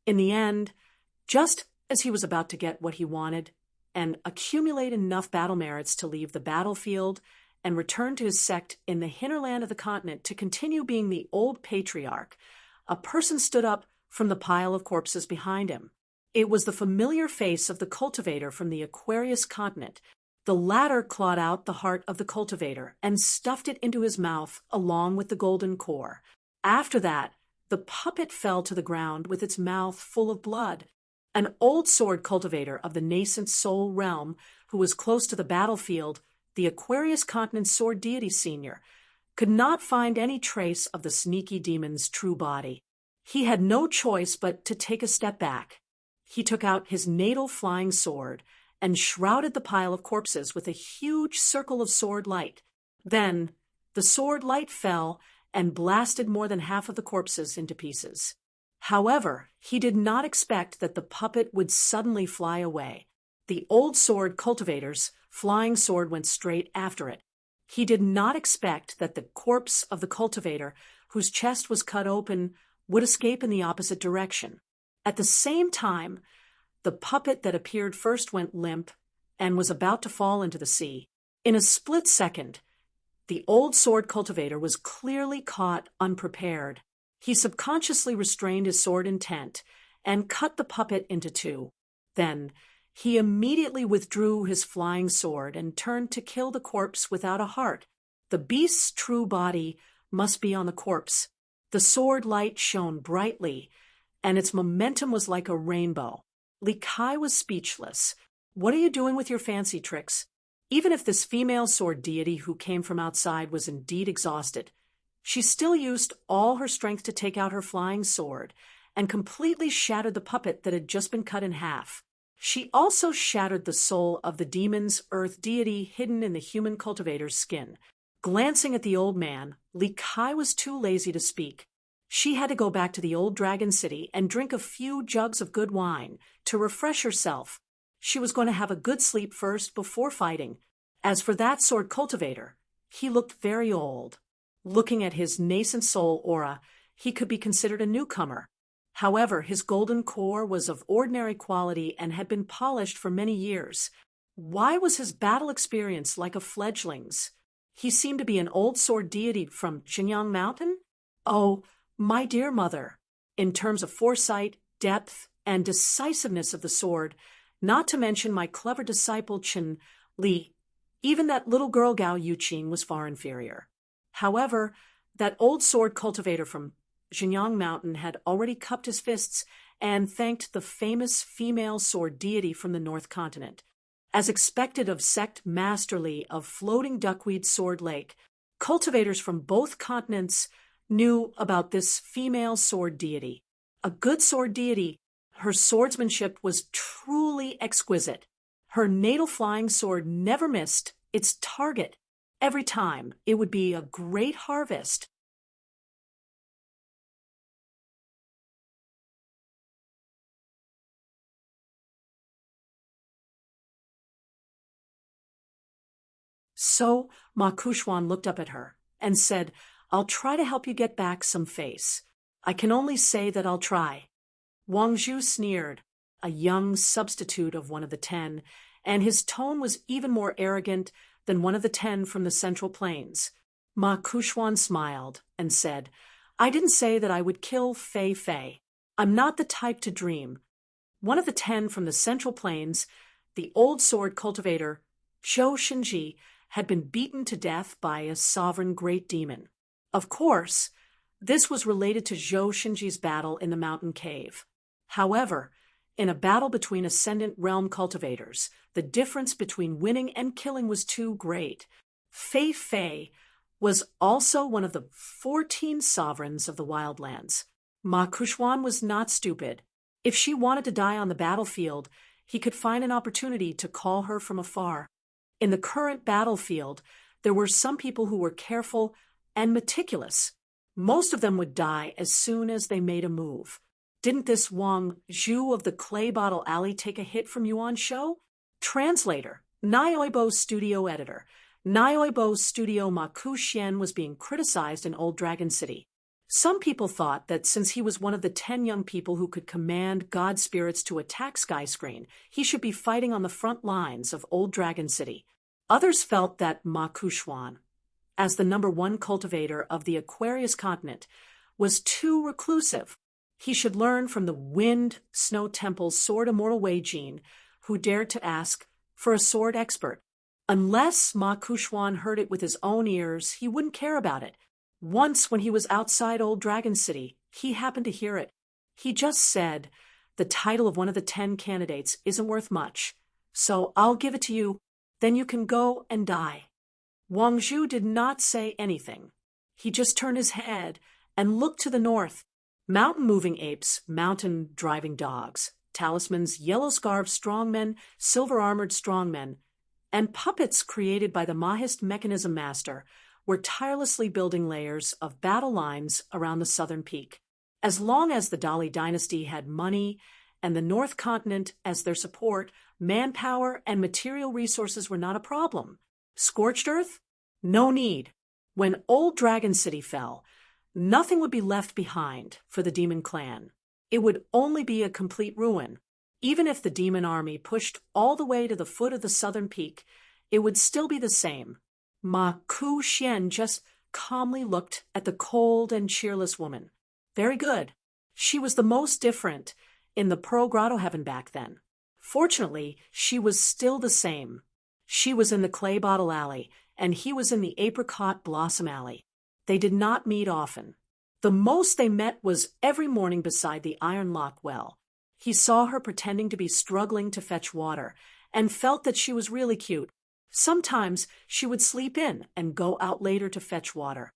In the end, just as he was about to get what he wanted and accumulate enough battle merits to leave the battlefield and return to his sect in the hinterland of the continent to continue being the old patriarch, a person stood up from the pile of corpses behind him. It was the familiar face of the cultivator from the Aquarius continent. The latter clawed out the heart of the cultivator and stuffed it into his mouth along with the golden core. After that, the puppet fell to the ground with its mouth full of blood. An old sword cultivator of the nascent soul realm, who was close to the battlefield, the Aquarius continent sword deity senior, could not find any trace of the sneaky demon's true body. He had no choice but to take a step back. He took out his natal flying sword and shrouded the pile of corpses with a huge circle of sword light. Then the sword light fell and blasted more than half of the corpses into pieces. However, he did not expect that the puppet would suddenly fly away. The old sword cultivator's flying sword went straight after it. He did not expect that the corpse of the cultivator, whose chest was cut open, would escape in the opposite direction. At the same time, the puppet that appeared first went limp and was about to fall into the sea. In a split second, the old sword cultivator was clearly caught unprepared. He subconsciously restrained his sword intent and cut the puppet into two. Then he immediately withdrew his flying sword and turned to kill the corpse without a heart. The beast's true body must be on the corpse. The sword light shone brightly, and its momentum was like a rainbow. Li Kai was speechless. "What are you doing with your fancy tricks?" Even if this female sword deity who came from outside was indeed exhausted, she still used all her strength to take out her flying sword and completely shattered the puppet that had just been cut in half. She also shattered the soul of the demon's earth deity hidden in the human cultivator's skin. Glancing at the old man, Li Kai was too lazy to speak. She had to go back to the old dragon city and drink a few jugs of good wine to refresh herself. She was going to have a good sleep first before fighting. As for that sword cultivator, he looked very old. Looking at his nascent soul aura, he could be considered a newcomer. However, his golden core was of ordinary quality and had been polished for many years. Why was his battle experience like a fledgling's? He seemed to be an old sword deity from Xinjiang Mountain? Oh, my dear mother, in terms of foresight, depth, and decisiveness of the sword, not to mention my clever disciple Chen Li, even that little girl Gao Yuqing was far inferior. However, that old sword cultivator from Xinjiang Mountain had already cupped his fists and thanked the famous female sword deity from the North Continent. As expected of sect masterly of floating duckweed sword lake, cultivators from both continents knew about this female sword deity. A good sword deity, her swordsmanship was truly exquisite. Her natal flying sword never missed its target. Every time, it would be a great harvest. So Ma Kushwan looked up at her and said, "I'll try to help you get back some face. I can only say that I'll try." Wang Zhu sneered, a young substitute of one of the 10, and his tone was even more arrogant than one of the 10 from the Central Plains. Ma Kushwan smiled and said, "I didn't say that I would kill Fei Fei. I'm not the type to dream." One of the 10 from the Central Plains, the old sword cultivator, Zhou Shinji, had been beaten to death by a sovereign great demon. Of course, this was related to Zhou Shinji's battle in the mountain cave. However, in a battle between ascendant realm cultivators, the difference between winning and killing was too great. Fei Fei was also one of the 14 sovereigns of the wildlands. Ma Kushwan was not stupid. If she wanted to die on the battlefield, he could find an opportunity to call her from afar. In the current battlefield, there were some people who were careful and meticulous. Most of them would die as soon as they made a move. Didn't this Wang Zhu of the Clay Bottle Alley take a hit from Yuan's show? Translator, Nioibo studio editor. Nioibo studio Ma Kuxian was being criticized in Old Dragon City. Some people thought that since he was one of the 10 young people who could command god spirits to attack Skyscreen, he should be fighting on the front lines of Old Dragon City. Others felt that Ma Kuxuan, as the #1 cultivator of the Aquarius continent, was too reclusive. He should learn from the Wind Snow Temple's Sword Immortal Wei Jin, who dared to ask for a sword expert. Unless Ma Kuxuan heard it with his own ears, he wouldn't care about it. Once when he was outside Old Dragon City, he happened to hear it. He just said, "The title of one of the 10 candidates isn't worth much, so I'll give it to you, then you can go and die." Wang Zhu did not say anything. He just turned his head and looked to the north. Mountain-moving apes, mountain-driving dogs, talismans, yellow-scarved strongmen, silver-armored strongmen, and puppets created by the Mahist mechanism master were tirelessly building layers of battle lines around the southern peak. As long as the Dali dynasty had money and the North Continent as their support, manpower and material resources were not a problem. Scorched earth? No need. When Old Dragon City fell, nothing would be left behind for the demon clan. It would only be a complete ruin. Even if the demon army pushed all the way to the foot of the southern peak, it would still be the same. Ma Kuxian just calmly looked at the cold and cheerless woman. Very good. She was the most different in the Pearl Grotto heaven back then. Fortunately, she was still the same. She was in the Clay Bottle Alley, and he was in the Apricot Blossom Alley. They did not meet often. The most they met was every morning beside the Iron Lock well. He saw her pretending to be struggling to fetch water, and felt that she was really cute. Sometimes she would sleep in and go out later to fetch water.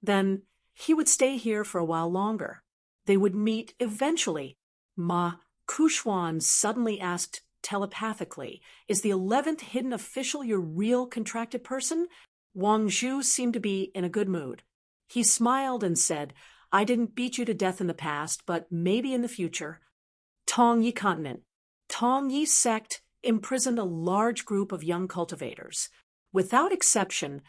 Then he would stay here for a while longer. They would meet eventually. Ma Kuxuan suddenly asked telepathically, "Is the 11th hidden official your real contracted person?" Wang Zhu seemed to be in a good mood. He smiled and said, "I didn't beat you to death in the past, but maybe in the future." Tongyi Continent. Tongyi sect imprisoned a large group of young cultivators. Without exception,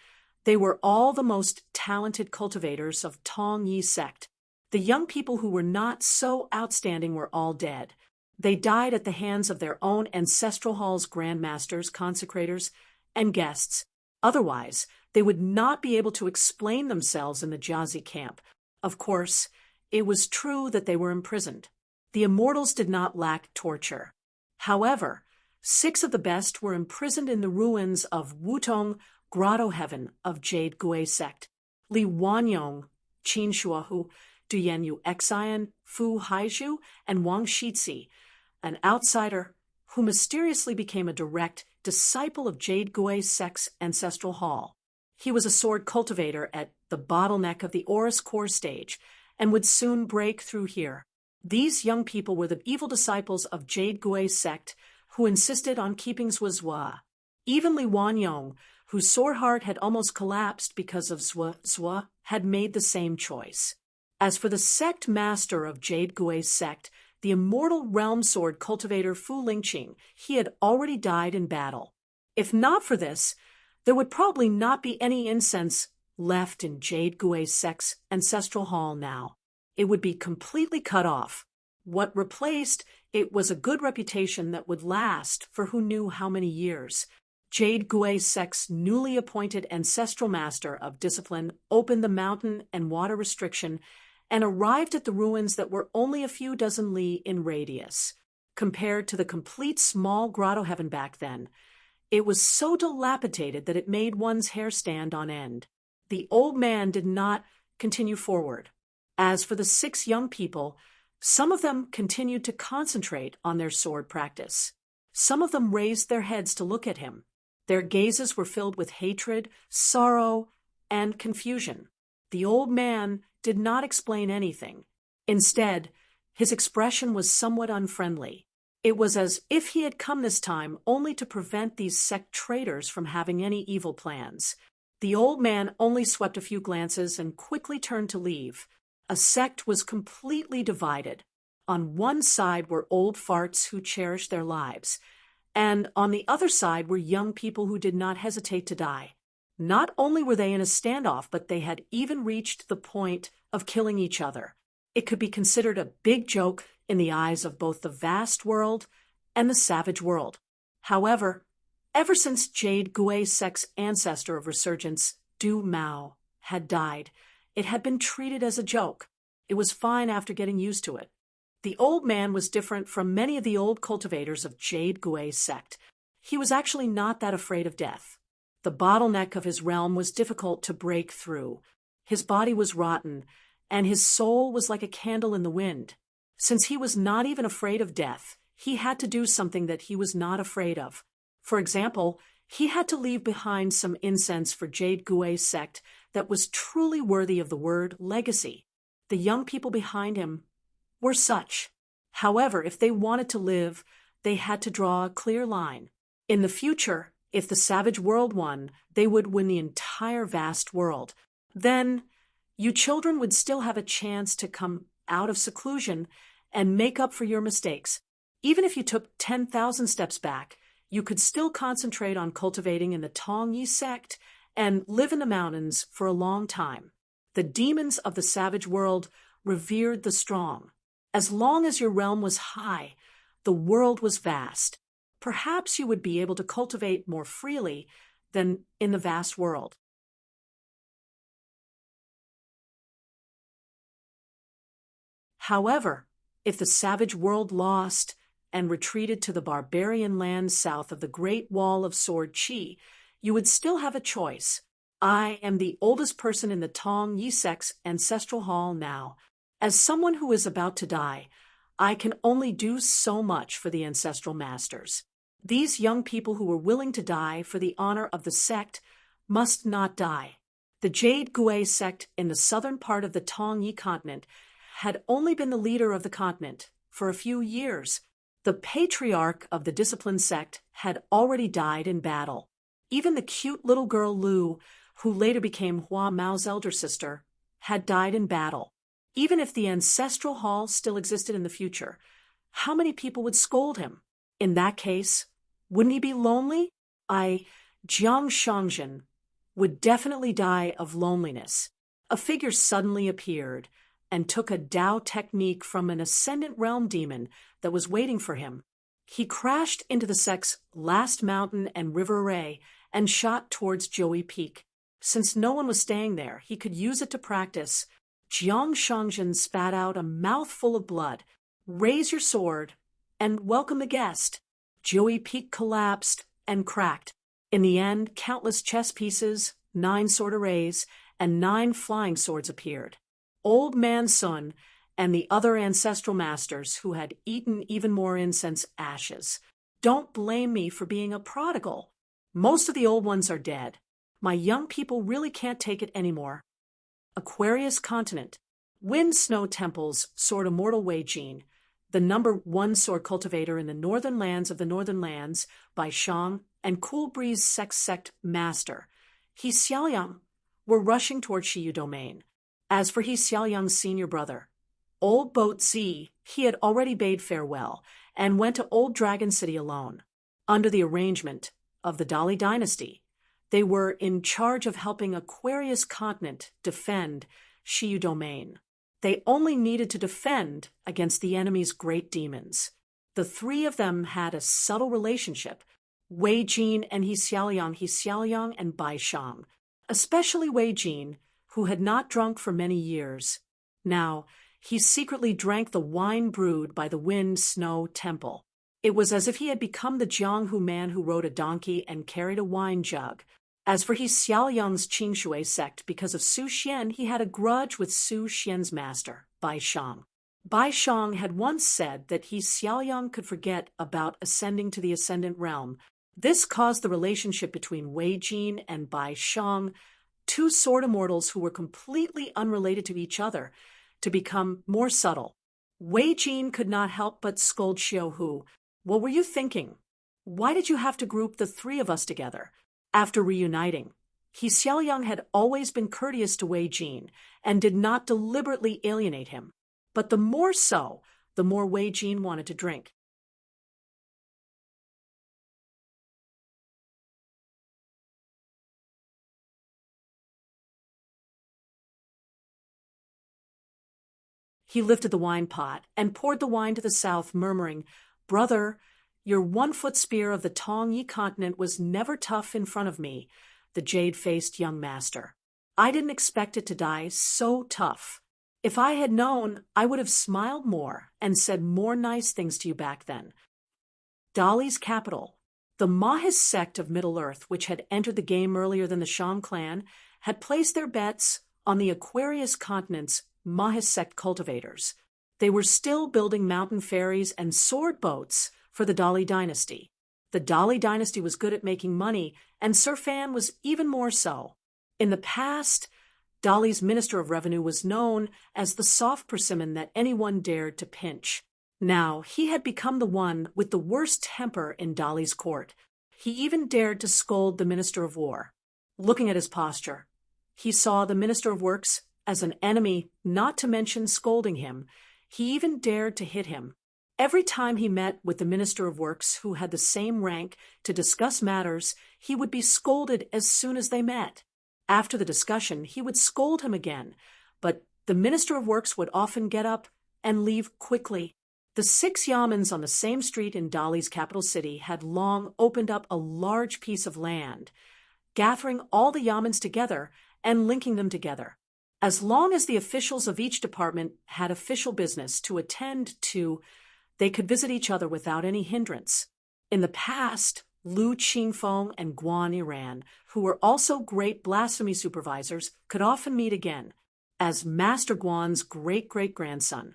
they were all the most talented cultivators of Tongyi sect. The young people who were not so outstanding were all dead. They died at the hands of their own ancestral hall's grandmasters, consecrators, and guests. Otherwise, they would not be able to explain themselves in the Jiazi camp. Of course, it was true that they were imprisoned. The immortals did not lack torture. However, 6 of the best were imprisoned in the ruins of Wutong Grotto Heaven of Jade Gui sect. Li Wanyong, Qin Shuahu, Duyenyu Xian, Fu Haizhu, and Wang Shizi, an outsider who mysteriously became a direct disciple of Jade Gui sect's ancestral hall. He was a sword cultivator at the bottleneck of the Oris core stage and would soon break through here. These young people were the evil disciples of Jade Gui sect who insisted on keeping Zhuazhua. Even Li Wanyong, whose sword heart had almost collapsed because of Zhuazhua, had made the same choice. As for the sect master of Jade Gui sect, the immortal realm sword cultivator Fu Lingqing. He had already died in battle. If not for this, there would probably not be any incense left in Jade Gui Sek's ancestral hall now. It would be completely cut off. What replaced it was a good reputation that would last for who knew how many years. Jade Gui Sek's newly appointed ancestral master of discipline opened the mountain and water restriction and arrived at the ruins that were only a few dozen li in radius. Compared to the complete small grotto heaven back then, it was so dilapidated that it made one's hair stand on end. The old man did not continue forward. As for the 6 young people, some of them continued to concentrate on their sword practice. Some of them raised their heads to look at him. Their gazes were filled with hatred, sorrow, and confusion. The old man did not explain anything. Instead, his expression was somewhat unfriendly. It was as if he had come this time only to prevent these sect traitors from having any evil plans. The old man only swept a few glances and quickly turned to leave. A sect was completely divided. On one side were old farts who cherished their lives, and on the other side were young people who did not hesitate to die. Not only were they in a standoff, but they had even reached the point of killing each other. It could be considered a big joke in the eyes of both the vast world and the savage world. However, ever since Jade Gui Sek's ancestor of resurgence, Du Mao, had died, it had been treated as a joke. It was fine after getting used to it. The old man was different from many of the old cultivators of Jade Gui sect. He was actually not that afraid of death. The bottleneck of his realm was difficult to break through. His body was rotten, and his soul was like a candle in the wind. Since he was not even afraid of death, he had to do something that he was not afraid of. For example, he had to leave behind some incense for Jade Gui sect that was truly worthy of the word legacy. The young people behind him were such. However, if they wanted to live, they had to draw a clear line. In the future, if the savage world won, they would win the entire vast world. Then, you children would still have a chance to come out of seclusion and make up for your mistakes. Even if you took 10,000 steps back, you could still concentrate on cultivating in the Tongyi sect and live in the mountains for a long time. The demons of the savage world revered the strong. As long as your realm was high, the world was vast. Perhaps you would be able to cultivate more freely than in the vast world. However, if the savage world lost and retreated to the barbarian lands south of the Great Wall of Sword Qi, you would still have a choice. I am the oldest person in the Tong Yisek's ancestral hall now. As someone who is about to die, I can only do so much for the ancestral masters. These young people who were willing to die for the honor of the sect must not die. The Jade Gui sect in the southern part of the Tongyi continent had only been the leader of the continent for a few years. The patriarch of the disciplined sect had already died in battle. Even the cute little girl Lu, who later became Hua Mao's elder sister, had died in battle. Even if the ancestral hall still existed in the future, how many people would scold him? In that case, wouldn't he be lonely? Jiang Shangzhen, would definitely die of loneliness. A figure suddenly appeared and took a Dao technique from an ascendant realm demon that was waiting for him. He crashed into the sect's last mountain and river array and shot towards Joey Peak. Since no one was staying there, he could use it to practice. Jiang Shangzhen spat out a mouthful of blood. Raise your sword and welcome the guest. Joey Peak collapsed and cracked. In the end, countless chess pieces, 9 sword arrays, and 9 flying swords appeared. Old Man Sun and the other ancestral masters who had eaten even more incense ashes. Don't blame me for being a prodigal. Most of the old ones are dead. My young people really can't take it anymore. Aquarius Continent. Wind Snow Temple's Sword Immortal Wei Jin, the #1 sword cultivator in the northern lands of the northern lands, by Shang, and Cool Breeze sect master, He Xiaoyang, were rushing toward Shiyu domain. As for He Xiaoyang's senior brother, Old Boat Z, he had already bade farewell and went to Old Dragon City alone. Under the arrangement of the Dali dynasty, they were in charge of helping Aquarius continent defend Shiyu domain. They only needed to defend against the enemy's great demons. The three of them had a subtle relationship, Wei Jin and He Xiaoliang and Bai Shang, especially Wei Jin, who had not drunk for many years. Now, he secretly drank the wine brewed by the Wind Snow Temple. It was as if he had become the Jianghu man who rode a donkey and carried a wine jug. As for He Xiaoliang's Qingshui sect, because of Su Xian, he had a grudge with Su Xian's master, Bai Shang. Bai Shang had once said that He Xiaoliang could forget about ascending to the Ascendant Realm. This caused the relationship between Wei Jin and Bai Shang, two sword immortals who were completely unrelated to each other, to become more subtle. Wei Jin could not help but scold Xiao Hu. "What were you thinking? Why did you have to group the three of us together?" After reuniting, He Xiaoliang had always been courteous to Wei Jin and did not deliberately alienate him. But the more so, the more Wei Jin wanted to drink. He lifted the wine pot and poured the wine to the south, murmuring, "Brother, your 1-foot spear of the Tong Yi continent was never tough in front of me, the jade-faced young master. I didn't expect it to die so tough. If I had known, I would have smiled more and said more nice things to you back then." Dali's capital, the Mahis sect of Middle-earth, which had entered the game earlier than the Shang clan, had placed their bets on the Aquarius continent's Mahis sect cultivators. They were still building mountain ferries and sword boats for the Dali dynasty. The Dali dynasty was good at making money, and Sir Fan was even more so. In the past, Dali's Minister of Revenue was known as the soft persimmon that anyone dared to pinch. Now, he had become the one with the worst temper in Dali's court. He even dared to scold the Minister of War. Looking at his posture, he saw the Minister of Works as an enemy, not to mention scolding him. He even dared to hit him. Every time he met with the Minister of Works, who had the same rank, to discuss matters, he would be scolded as soon as they met. After the discussion, he would scold him again, but the Minister of Works would often get up and leave quickly. The 6 yamens on the same street in Dali's capital city had long opened up a large piece of land, gathering all the yamens together and linking them together. As long as the officials of each department had official business to attend to, they could visit each other without any hindrance. In the past, Lu Qingfeng and Guan Yiran, who were also great blasphemy supervisors, could often meet again. As Master Guan's great-great-grandson,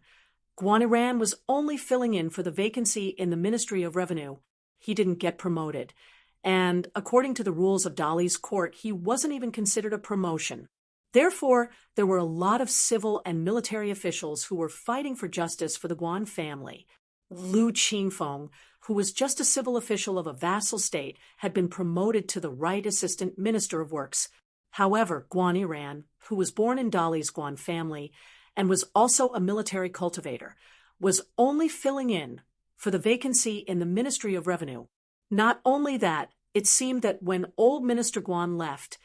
Guan Yiran was only filling in for the vacancy in the Ministry of Revenue. He didn't get promoted, and according to the rules of Dali's court, he wasn't even considered a promotion. Therefore, there were a lot of civil and military officials who were fighting for justice for the Guan family. Lu Qingfeng, who was just a civil official of a vassal state, had been promoted to the Right Assistant Minister of Works. However, Guan Yiran, who was born in Dali's Guan family and was also a military cultivator, was only filling in for the vacancy in the Ministry of Revenue. Not only that, it seemed that when old Minister Guan left,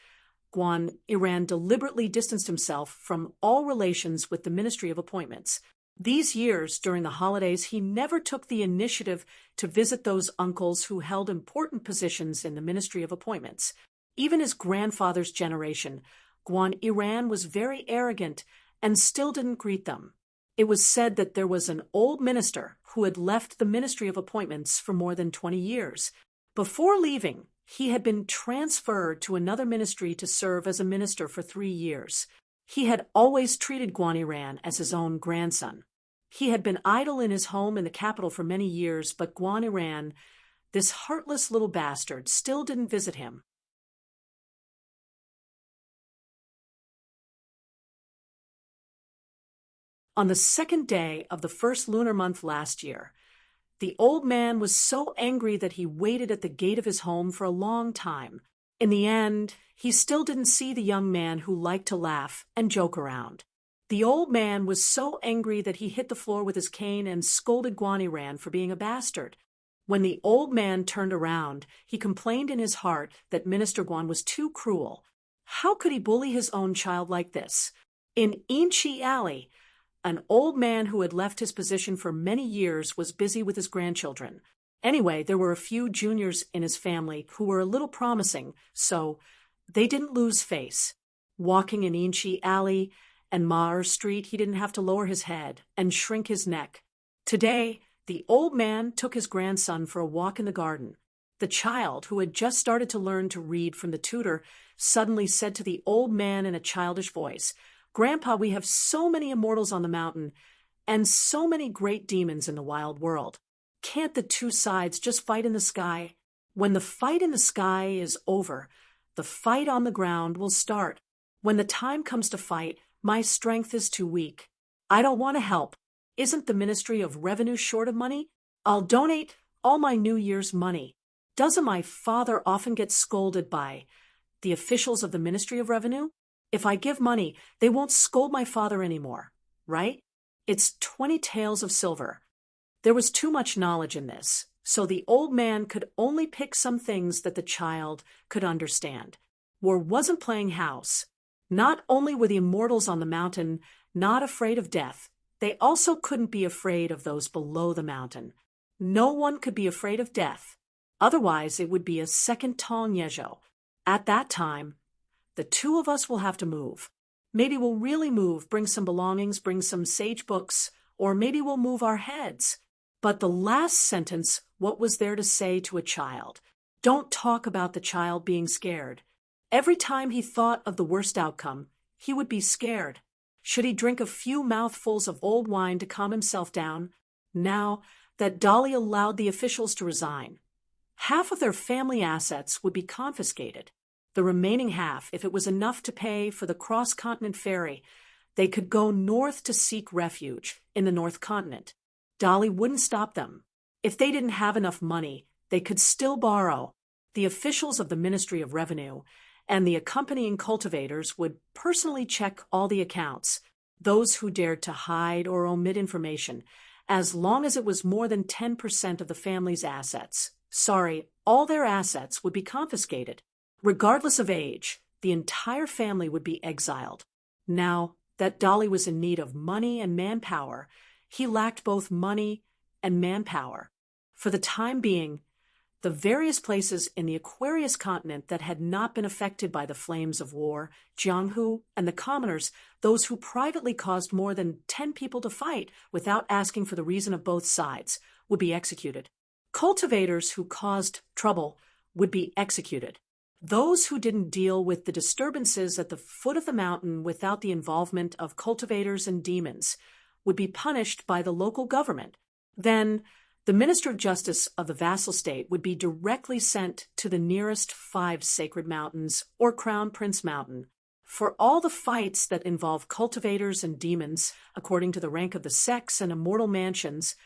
Guan Yiran deliberately distanced himself from all relations with the Ministry of Appointments. These years, during the holidays, he never took the initiative to visit those uncles who held important positions in the Ministry of Appointments. Even his grandfather's generation, Guan Yiran was very arrogant and still didn't greet them. It was said that there was an old minister who had left the Ministry of Appointments for more than 20 years. Before leaving, he had been transferred to another ministry to serve as a minister for 3 years. He had always treated Guan Yiran as his own grandson. He had been idle in his home in the capital for many years, but Guan Yiran, this heartless little bastard, still didn't visit him. On the 2nd day of the first lunar month last year, the old man was so angry that he waited at the gate of his home for a long time. In the end, he still didn't see the young man who liked to laugh and joke around. The old man was so angry that he hit the floor with his cane and scolded Guaniran for being a bastard. When the old man turned around, he complained in his heart that Minister Guan was too cruel. How could he bully his own child like this? In Inchi Alley, an old man who had left his position for many years was busy with his grandchildren. Anyway, there were a few juniors in his family who were a little promising, so they didn't lose face. Walking in Inchi Alley and Maher Street, he didn't have to lower his head and shrink his neck. Today, the old man took his grandson for a walk in the garden. The child, who had just started to learn to read from the tutor, suddenly said to the old man in a childish voice, "Grandpa, we have so many immortals on the mountain and so many great demons in the wild world. Can't the two sides just fight in the sky? When the fight in the sky is over, the fight on the ground will start. When the time comes to fight, my strength is too weak. I don't want to help. Isn't the Ministry of Revenue short of money? I'll donate all my New Year's money. Doesn't my father often get scolded by the officials of the Ministry of Revenue? If I give money, they won't scold my father anymore, right? It's 20 taels of silver." There was too much knowledge in this, so the old man could only pick some things that the child could understand. War wasn't playing house. Not only were the immortals on the mountain not afraid of death, they also couldn't be afraid of those below the mountain. No one could be afraid of death. Otherwise, it would be a second Tong Yejo. At that time, the two of us will have to move. Maybe we'll really move, bring some belongings, bring some sage books, or maybe we'll move our heads. But the last sentence, what was there to say to a child? Don't talk about the child being scared. Every time he thought of the worst outcome, he would be scared. Should he drink a few mouthfuls of old wine to calm himself down? Now that Dolly allowed the officials to resign, half of their family assets would be confiscated. The remaining half, if it was enough to pay for the cross-continent ferry, they could go north to seek refuge in the North Continent. Dolly wouldn't stop them. If they didn't have enough money, they could still borrow. The officials of the Ministry of Revenue and the accompanying cultivators would personally check all the accounts, those who dared to hide or omit information, as long as it was more than 10% of the family's assets. All their assets would be confiscated. Regardless of age, the entire family would be exiled. Now that Dolly was in need of money and manpower, he lacked both money and manpower. For the time being, the various places in the Aquarius continent that had not been affected by the flames of war, Jianghu and the commoners, those who privately caused more than 10 people to fight without asking for the reason of both sides, would be executed. Cultivators who caused trouble would be executed. Those who didn't deal with the disturbances at the foot of the mountain without the involvement of cultivators and demons would be punished by the local government. Then, the Minister of Justice of the vassal state would be directly sent to the nearest 5 sacred mountains or Crown Prince Mountain. For all the fights that involve cultivators and demons, according to the rank of the sects and immortal mansions,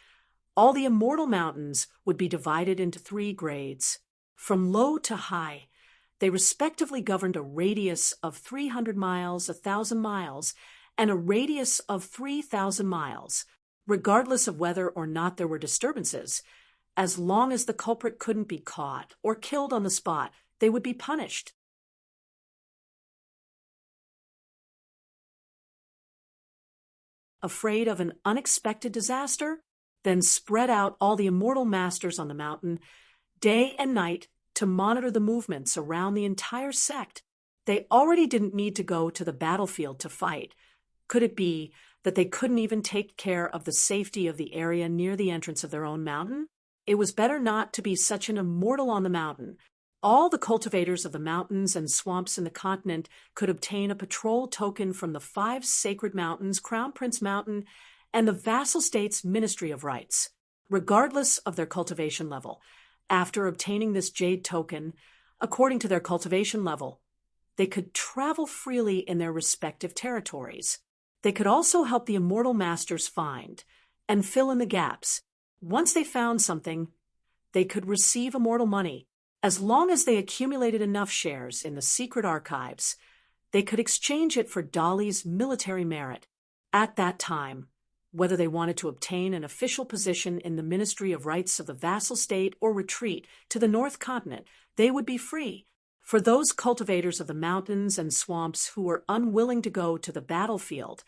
all the immortal mountains would be divided into 3 grades. From low to high, they respectively governed a radius of 300 miles, 1,000 miles, and a radius of 3,000 miles. Regardless of whether or not there were disturbances, as long as the culprit couldn't be caught or killed on the spot, they would be punished. Afraid of an unexpected disaster? Then spread out all the immortal masters on the mountain, day and night, to monitor the movements around the entire sect. They already didn't need to go to the battlefield to fight. Could it be that they couldn't even take care of the safety of the area near the entrance of their own mountain? It was better not to be such an immortal on the mountain. All the cultivators of the mountains and swamps in the continent could obtain a patrol token from the 5 sacred mountains, Crown Prince Mountain, and the vassal state's Ministry of Rights, regardless of their cultivation level. After obtaining this jade token, according to their cultivation level, they could travel freely in their respective territories. They could also help the immortal masters find and fill in the gaps. Once they found something, they could receive immortal money. As long as they accumulated enough shares in the secret archives, they could exchange it for Dolly's military merit. At that time, whether they wanted to obtain an official position in the Ministry of Rights of the vassal state or retreat to the North Continent, they would be free. For those cultivators of the mountains and swamps who were unwilling to go to the battlefield,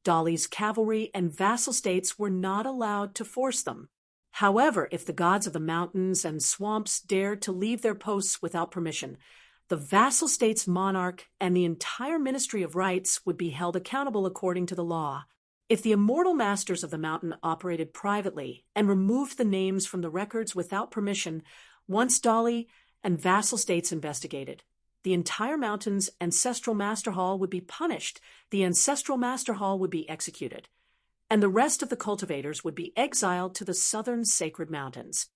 Dolly's cavalry and vassal states were not allowed to force them. However, if the gods of the mountains and swamps dared to leave their posts without permission, the vassal state's monarch and the entire Ministry of Rights would be held accountable according to the law. If the immortal masters of the mountain operated privately and removed the names from the records without permission, once Dolly and vassal states investigated, the entire mountain's ancestral master hall would be punished, the ancestral master hall would be executed, and the rest of the cultivators would be exiled to the southern sacred mountains.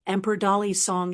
Emperor Dolly Song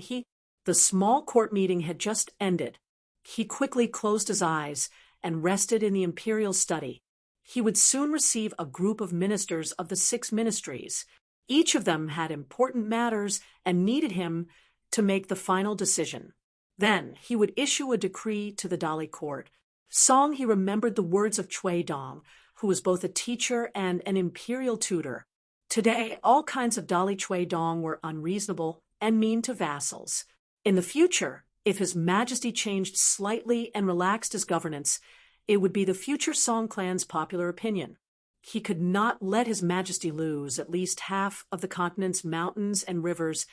the small court meeting had just ended. He quickly closed his eyes and rested in the imperial study. He would soon receive a group of ministers of the 6 ministries. Each of them had important matters and needed him to make the final decision. Then he would issue a decree to the Dolly court. Song he remembered the words of Chui Dong, who was both a teacher and an imperial tutor. Today, all kinds of Dolly Chui Dong were unreasonable and mean to vassals. In the future, if His Majesty changed slightly and relaxed his governance, it would be the future Song clan's popular opinion. He could not let His Majesty lose at least half of the continent's mountains and rivers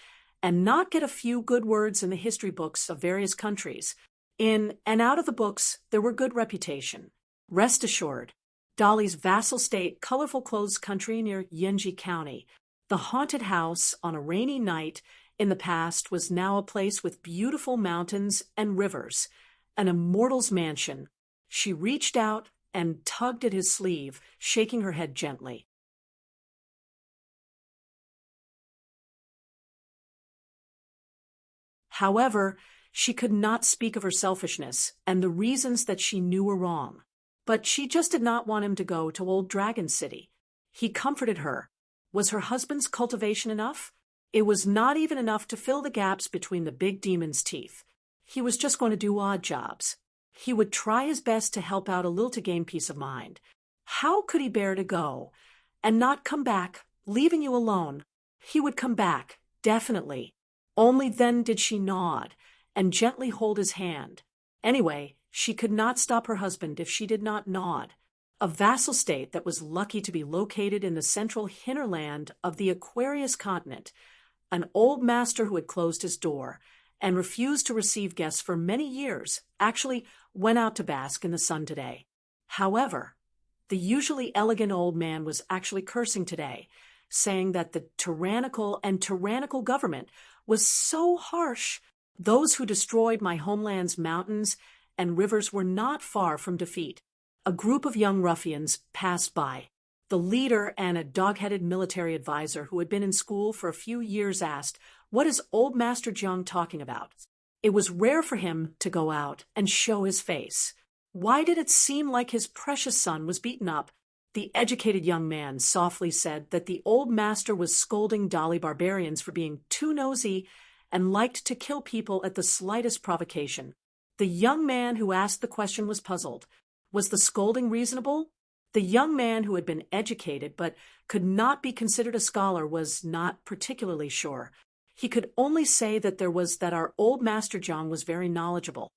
and not get a few good words in the history books of various countries. In and out of the books, there were good reputation. Rest assured, Dolly's vassal state, colorful clothes country near Yenji County, the haunted house on a rainy night in the past was now a place with beautiful mountains and rivers, an immortal's mansion. She reached out and tugged at his sleeve, shaking her head gently. However, she could not speak of her selfishness and the reasons that she knew were wrong. But she just did not want him to go to Old Dragon City. He comforted her. Was her husband's cultivation enough? It was not even enough to fill the gaps between the big demon's teeth. He was just going to do odd jobs. He would try his best to help out a little to gain peace of mind. How could he bear to go and not come back, leaving you alone? He would come back, definitely. Only then did she nod and gently hold his hand. Anyway, she could not stop her husband if she did not nod. A vassal state that was lucky to be located in the central hinterland of the Aquarius continent, an old master who had closed his door and refused to receive guests for many years, actually went out to bask in the sun today. However, the usually elegant old man was actually cursing today, saying that the tyrannical government was so harsh. Those who destroyed my homeland's mountains and rivers were not far from defeat. A group of young ruffians passed by. The leader and a dog-headed military advisor who had been in school for a few years asked, "What is old Master Jiang talking about?" It was rare for him to go out and show his face. Why did it seem like his precious son was beaten up? The educated young man softly said that the old master was scolding Dolly barbarians for being too nosy and liked to kill people at the slightest provocation. The young man who asked the question was puzzled. Was the scolding reasonable? The young man who had been educated but could not be considered a scholar was not particularly sure. He could only say that our old Master Jiang was very knowledgeable.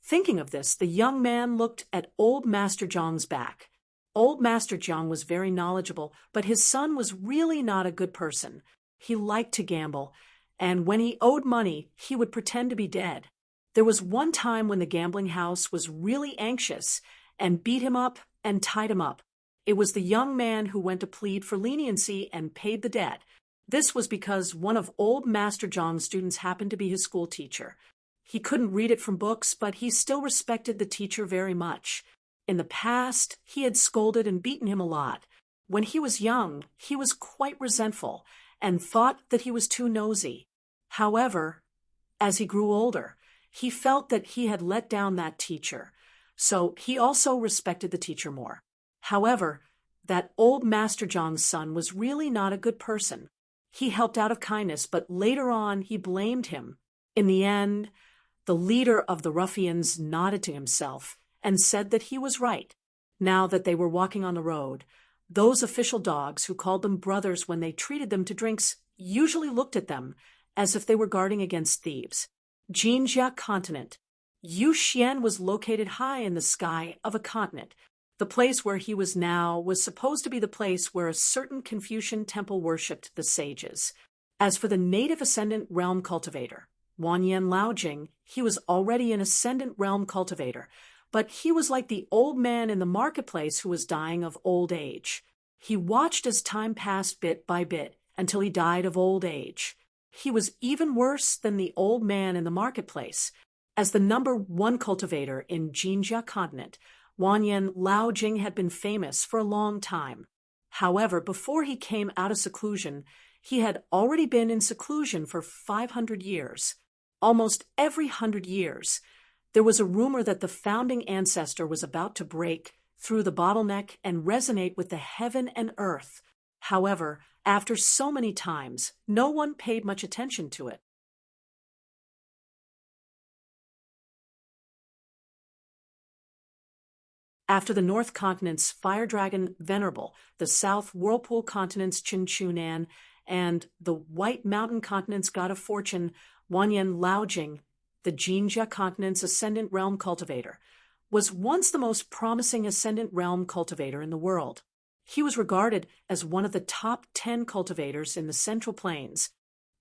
Thinking of this, the young man looked at old Master Jiang's back. Old Master Jiang was very knowledgeable, but his son was really not a good person. He liked to gamble, and when he owed money, he would pretend to be dead. There was one time when the gambling house was really anxious and beat him up and tied him up. It was the young man who went to plead for leniency and paid the debt. This was because one of old Master Jiang's students happened to be his school teacher. He couldn't read it from books, but he still respected the teacher very much. In the past, he had scolded and beaten him a lot. When he was young, he was quite resentful and thought that he was too nosy. However, as he grew older, he felt that he had let down that teacher, so he also respected the teacher more. However, that old Master Jiang's son was really not a good person. He helped out of kindness, but later on he blamed him. In the end, the leader of the ruffians nodded to himself and said that he was right. Now that they were walking on the road, Those official dogs who called them brothers when they treated them to drinks usually looked at them as if they were guarding against thieves. Jinjia continent. Yu Xian was located high in the sky of a continent. The place where he was now was supposed to be the place where a certain Confucian temple worshipped the sages. As for the native ascendant realm cultivator, Wanyan Laojing, he was already an ascendant realm cultivator, but he was like the old man in the marketplace who was dying of old age. He watched as time passed bit by bit until he died of old age. He was even worse than the old man in the marketplace. As the #1 cultivator in Jinjia continent, Wanyan Laojing had been famous for a long time. However, before he came out of seclusion, he had already been in seclusion for 500 years. Almost every 100 years, there was a rumor that the founding ancestor was about to break through the bottleneck and resonate with the heaven and earth. However, after so many times, no one paid much attention to it. After the North Continent's Fire Dragon Venerable, the South Whirlpool Continent's Chinchunan, and the White Mountain Continent's God of Fortune, Wanyan Laojing, the Jinjia Continent's Ascendant Realm Cultivator, was once the most promising Ascendant Realm Cultivator in the world. He was regarded as one of the top 10 cultivators in the Central Plains.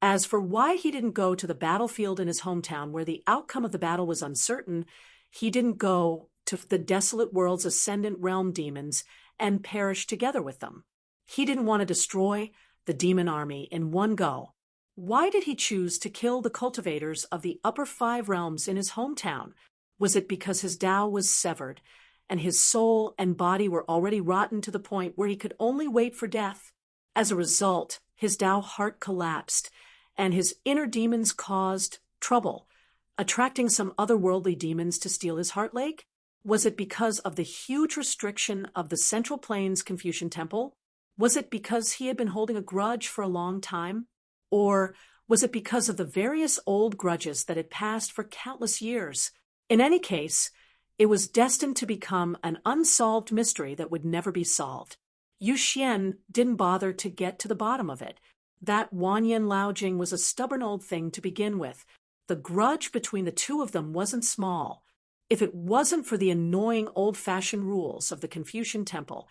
As for why he didn't go to the battlefield in his hometown where the outcome of the battle was uncertain, he didn't go to the desolate world's ascendant realm demons and perish together with them. He didn't want to destroy the demon army in one go. Why did he choose to kill the cultivators of the upper 5 realms in his hometown? Was it because his Tao was severed, and his soul and body were already rotten to the point where he could only wait for death? As a result, his Tao heart collapsed, and his inner demons caused trouble, attracting some otherworldly demons to steal his heart lake? Was it because of the huge restriction of the Central Plains Confucian Temple? Was it because he had been holding a grudge for a long time? Or was it because of the various old grudges that had passed for countless years? In any case, it was destined to become an unsolved mystery that would never be solved. Yu Xian didn't bother to get to the bottom of it. That Wanyan Laojing was a stubborn old thing to begin with. The grudge between the two of them wasn't small. If it wasn't for the annoying old-fashioned rules of the Confucian Temple,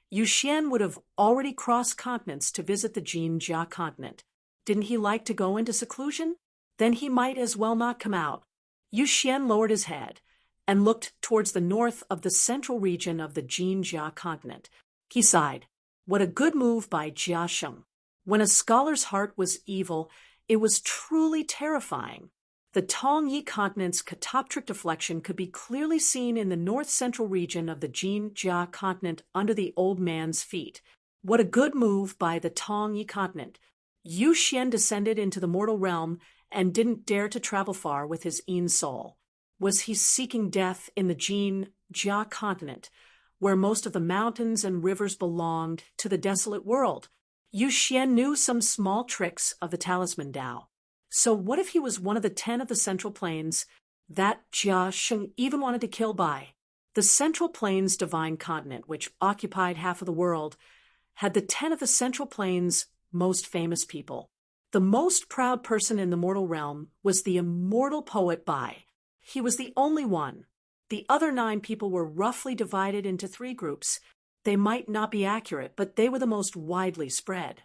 Yu Xian would have already crossed continents to visit the Jinjia continent. Didn't he like to go into seclusion? Then he might as well not come out. Yu Xian lowered his head and looked towards the north of the central region of the Jinjia continent. He sighed. What a good move by Jia Sheng. When a scholar's heart was evil, it was truly terrifying. The Tongyi continent's catoptric deflection could be clearly seen in the north-central region of the Jinjia continent under the old man's feet. What a good move by the Tongyi continent. Yu Xian descended into the mortal realm and didn't dare to travel far with his Yin soul. Was he seeking death in the Jinjia continent, where most of the mountains and rivers belonged to the desolate world? Yu Xian knew some small tricks of the talisman Tao. So what if he was one of the 10 of the Central Plains that Jia Sheng even wanted to kill by? The Central Plains divine continent, which occupied half of the world, had the 10 of the Central Plains' most famous people. The most proud person in the mortal realm was the immortal poet Bai. He was the only one. The other 9 people were roughly divided into 3 groups. They might not be accurate, but they were the most widely spread.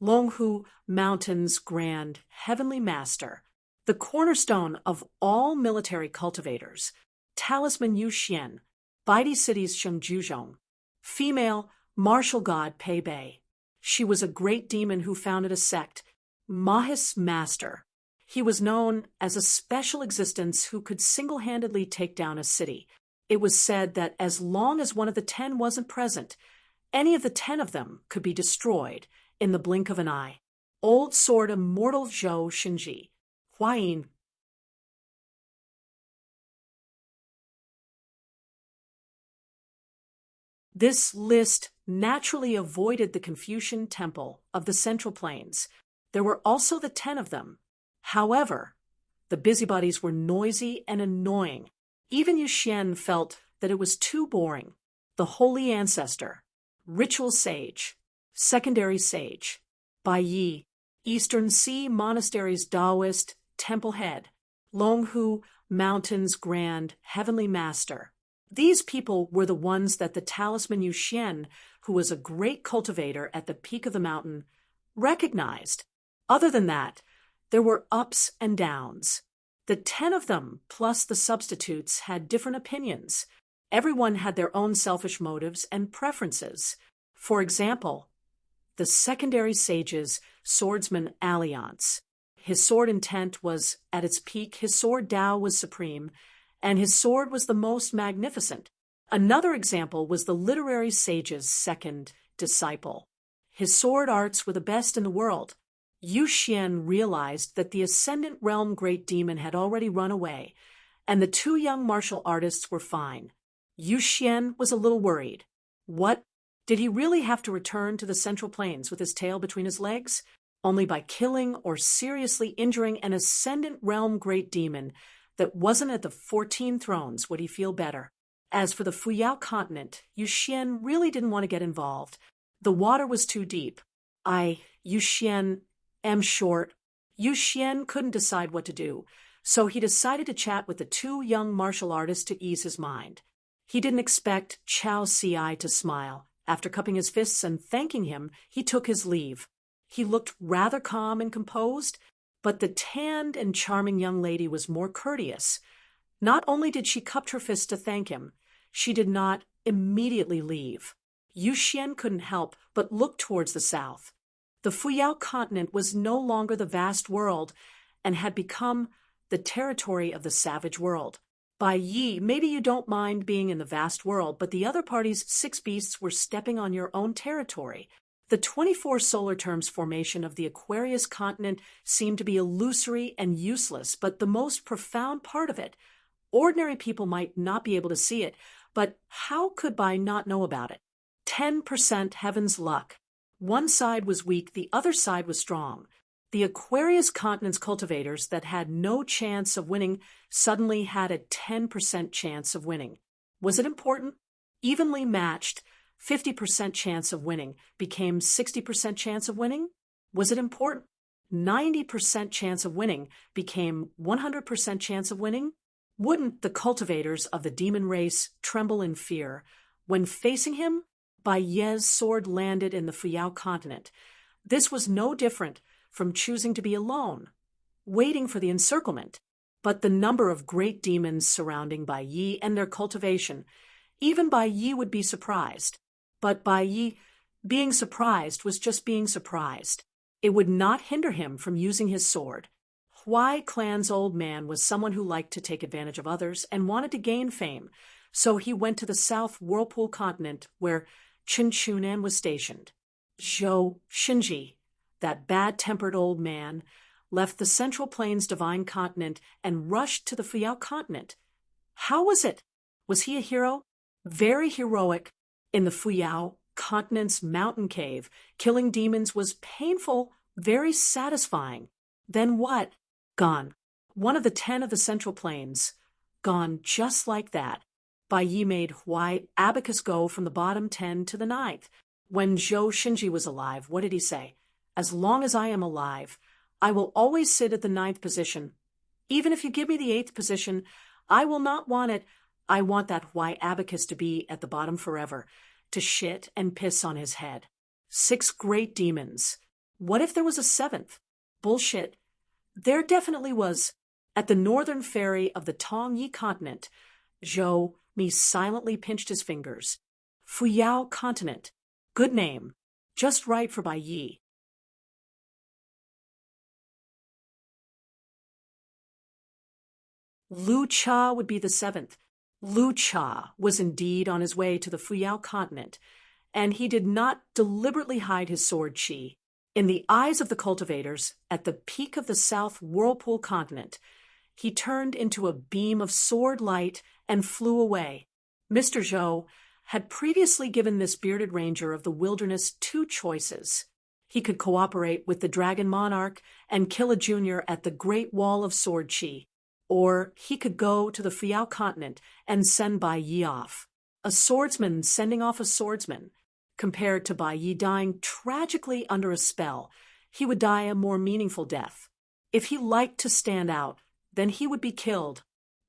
Longhu Mountain's Grand Heavenly Master, the cornerstone of all military cultivators, Talisman Yu Xian, Baidi City's Shengjuzhong, female martial god Pei Bei. She was a great demon who founded a sect, Mahis Master. He was known as a special existence who could single-handedly take down a city. It was said that as long as one of the 10 wasn't present, any of the 10 of them could be destroyed in the blink of an eye. Old Sword Immortal Zhou Shinji, Huayin. This list naturally avoided the Confucian Temple of the Central Plains. There were also the 10 of them. However, the busybodies were noisy and annoying. Even Yu Xian felt that it was too boring. The Holy Ancestor, Ritual Sage, Secondary Sage. Bai Yi, Eastern Sea Monasteries Taoist, Temple Head. Longhu, Mountains Grand, Heavenly Master. These people were the ones that the talisman Yuxian, who was a great cultivator at the peak of the mountain, recognized. Other than that, there were ups and downs. The 10 of them, plus the substitutes, had different opinions. Everyone had their own selfish motives and preferences. For example, the secondary sage's swordsman alliance. His sword intent was at its peak, his sword Tao was supreme, and his sword was the most magnificent. Another example was the literary sage's second disciple. His sword arts were the best in the world. Yu Xian realized that the Ascendant Realm Great Demon had already run away, and the two young martial artists were fine. Yu Xian was a little worried. What? Did he really have to return to the Central Plains with his tail between his legs? Only by killing or seriously injuring an Ascendant Realm Great Demon that wasn't at the 14 thrones would he feel better. As for the Fuyao continent, Yu Xian really didn't want to get involved. The water was too deep. Yu Xian, am short. Yu Xian couldn't decide what to do, so he decided to chat with the two young martial artists to ease his mind. He didn't expect Chao Ci to smile. After cupping his fists and thanking him, he took his leave. He looked rather calm and composed, but the tanned and charming young lady was more courteous. Not only did she cup her fists to thank him, she did not immediately leave. Yu Xian couldn't help but look towards the south. The Fuyao continent was no longer the vast world and had become the territory of the savage world. Bai Yi, maybe you don't mind being in the vast world, but the other party's 6 beasts were stepping on your own territory. The 24 solar terms formation of the Aquarius continent seemed to be illusory and useless, but the most profound part of it. Ordinary people might not be able to see it, but how could Bai not know about it? 10% heaven's luck. One side was weak, the other side was strong. The Aquarius continent's cultivators that had no chance of winning suddenly had a 10% chance of winning. Was it important? Evenly matched, 50% chance of winning became 60% chance of winning? Was it important? 90% chance of winning became 100% chance of winning? Wouldn't the cultivators of the demon race tremble in fear when facing him? Bai Ye's sword landed in the Fuyao continent. This was no different from choosing to be alone, waiting for the encirclement. But the number of great demons surrounding Bai Yi and their cultivation, even Bai Yi would be surprised. But Bai Yi being surprised was just being surprised. It would not hinder him from using his sword. Huai clan's old man was someone who liked to take advantage of others and wanted to gain fame, so he went to the South Whirlpool continent where Qin Chunan was stationed. Zhou Xinji, that bad-tempered old man, left the Central Plains Divine Continent and rushed to the Fuyao continent. How was it? Was he a hero? Very heroic. In the Fuyao continent's mountain cave, killing demons was painful, very satisfying. Then what? Gone. One of the 10 of the Central Plains. Gone just like that. Bai Yi made Huai Abacus go from the bottom 10 to the 9th. When Zhou Xinji was alive, what did he say? As long as I am alive, I will always sit at the 9th position. Even if you give me the 8th position, I will not want it. I want that Huai Abacus to be at the bottom forever, to shit and piss on his head. 6 great demons. What if there was a 7th? Bullshit. There definitely was. At the northern ferry of the Tongyi continent, Zhou Mi silently pinched his fingers. Fuyao continent. Good name. Just right for Bai Yi. Lu Cha would be the 7th. Lu Cha was indeed on his way to the Fuyao continent, and he did not deliberately hide his sword chi. In the eyes of the cultivators, at the peak of the South Whirlpool continent, he turned into a beam of sword light and flew away. Mr. Zhou had previously given this bearded ranger of the wilderness 2 choices. He could cooperate with the Dragon Monarch and kill a junior at the Great Wall of Sword Chi, or he could go to the Fuyao continent and send Bai Yi off. A swordsman sending off a swordsman. compared to Bai Yi dying tragically under a spell. He would die a more meaningful death. If he liked to stand out, then he would be killed.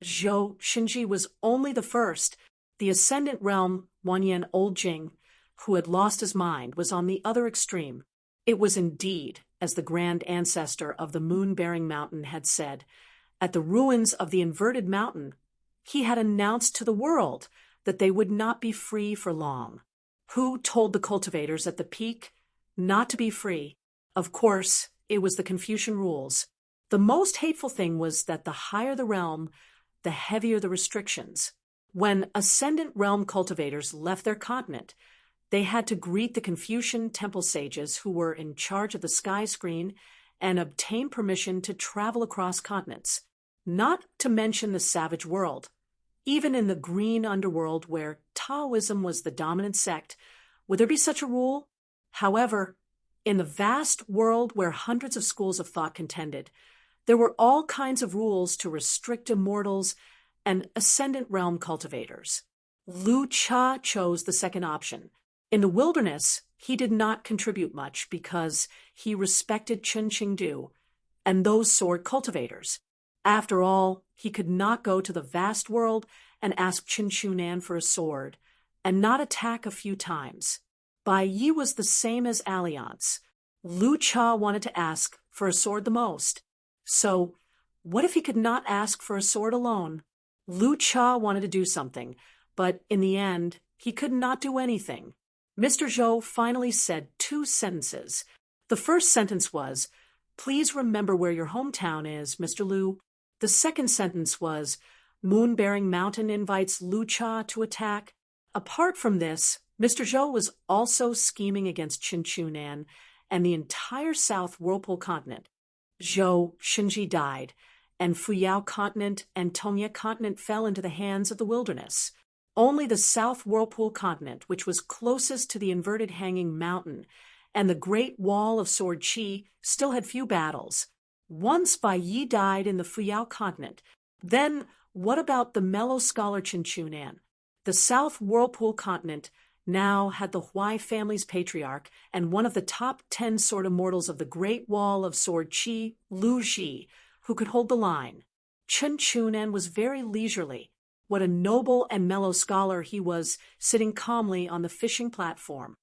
Zhou Xinji was only the first. The ascendant realm, Wanyan Old Jing, who had lost his mind, was on the other extreme. It was indeed, as the grand ancestor of the moon-bearing mountain had said, at the ruins of the inverted mountain, he had announced to the world that they would not be free for long. Who told the cultivators at the peak not to be free? Of course, it was the Confucian rules. The most hateful thing was that the higher the realm, the heavier the restrictions. When ascendant realm cultivators left their continent, they had to greet the Confucian temple sages who were in charge of the sky screen and obtain permission to travel across continents, not to mention the savage world. Even in the green underworld where Taoism was the dominant sect, would there be such a rule? However, in the vast world where hundreds of schools of thought contended, there were all kinds of rules to restrict immortals and ascendant realm cultivators. Lu Cha chose the second option. In the wilderness, he did not contribute much because he respected Chen Qingdu and those sword cultivators. After all, he could not go to the vast world and ask Chen Chunan for a sword and not attack a few times. Bai Yi was the same as Alliance. Lu Cha wanted to ask for a sword the most. So, what if he could not ask for a sword alone? Lu Cha wanted to do something, but in the end, he could not do anything. Mr. Zhou finally said 2 sentences. The first sentence was, "Please remember where your hometown is, Mr. Lu." The second sentence was, "Moon-bearing mountain invites Lu Cha to attack." Apart from this, Mr. Zhou was also scheming against Qin Chunan and the entire South Whirlpool continent. Zhou Xinji died, and Fuyao continent and Tongye continent fell into the hands of the wilderness. Only the South Whirlpool continent, which was closest to the inverted hanging mountain, and the Great Wall of Sword Qi still had few battles. Once Bai Yi died in the Fuyao continent, then what about the mellow scholar Qin Chunan? The South Whirlpool continent now had the Huai family's patriarch and one of the top 10 sword immortals of the Great Wall of Sword Qi, Lu Ji, who could hold the line. Chen Chunan was very leisurely. What a noble and mellow scholar he was, sitting calmly on the fishing platform.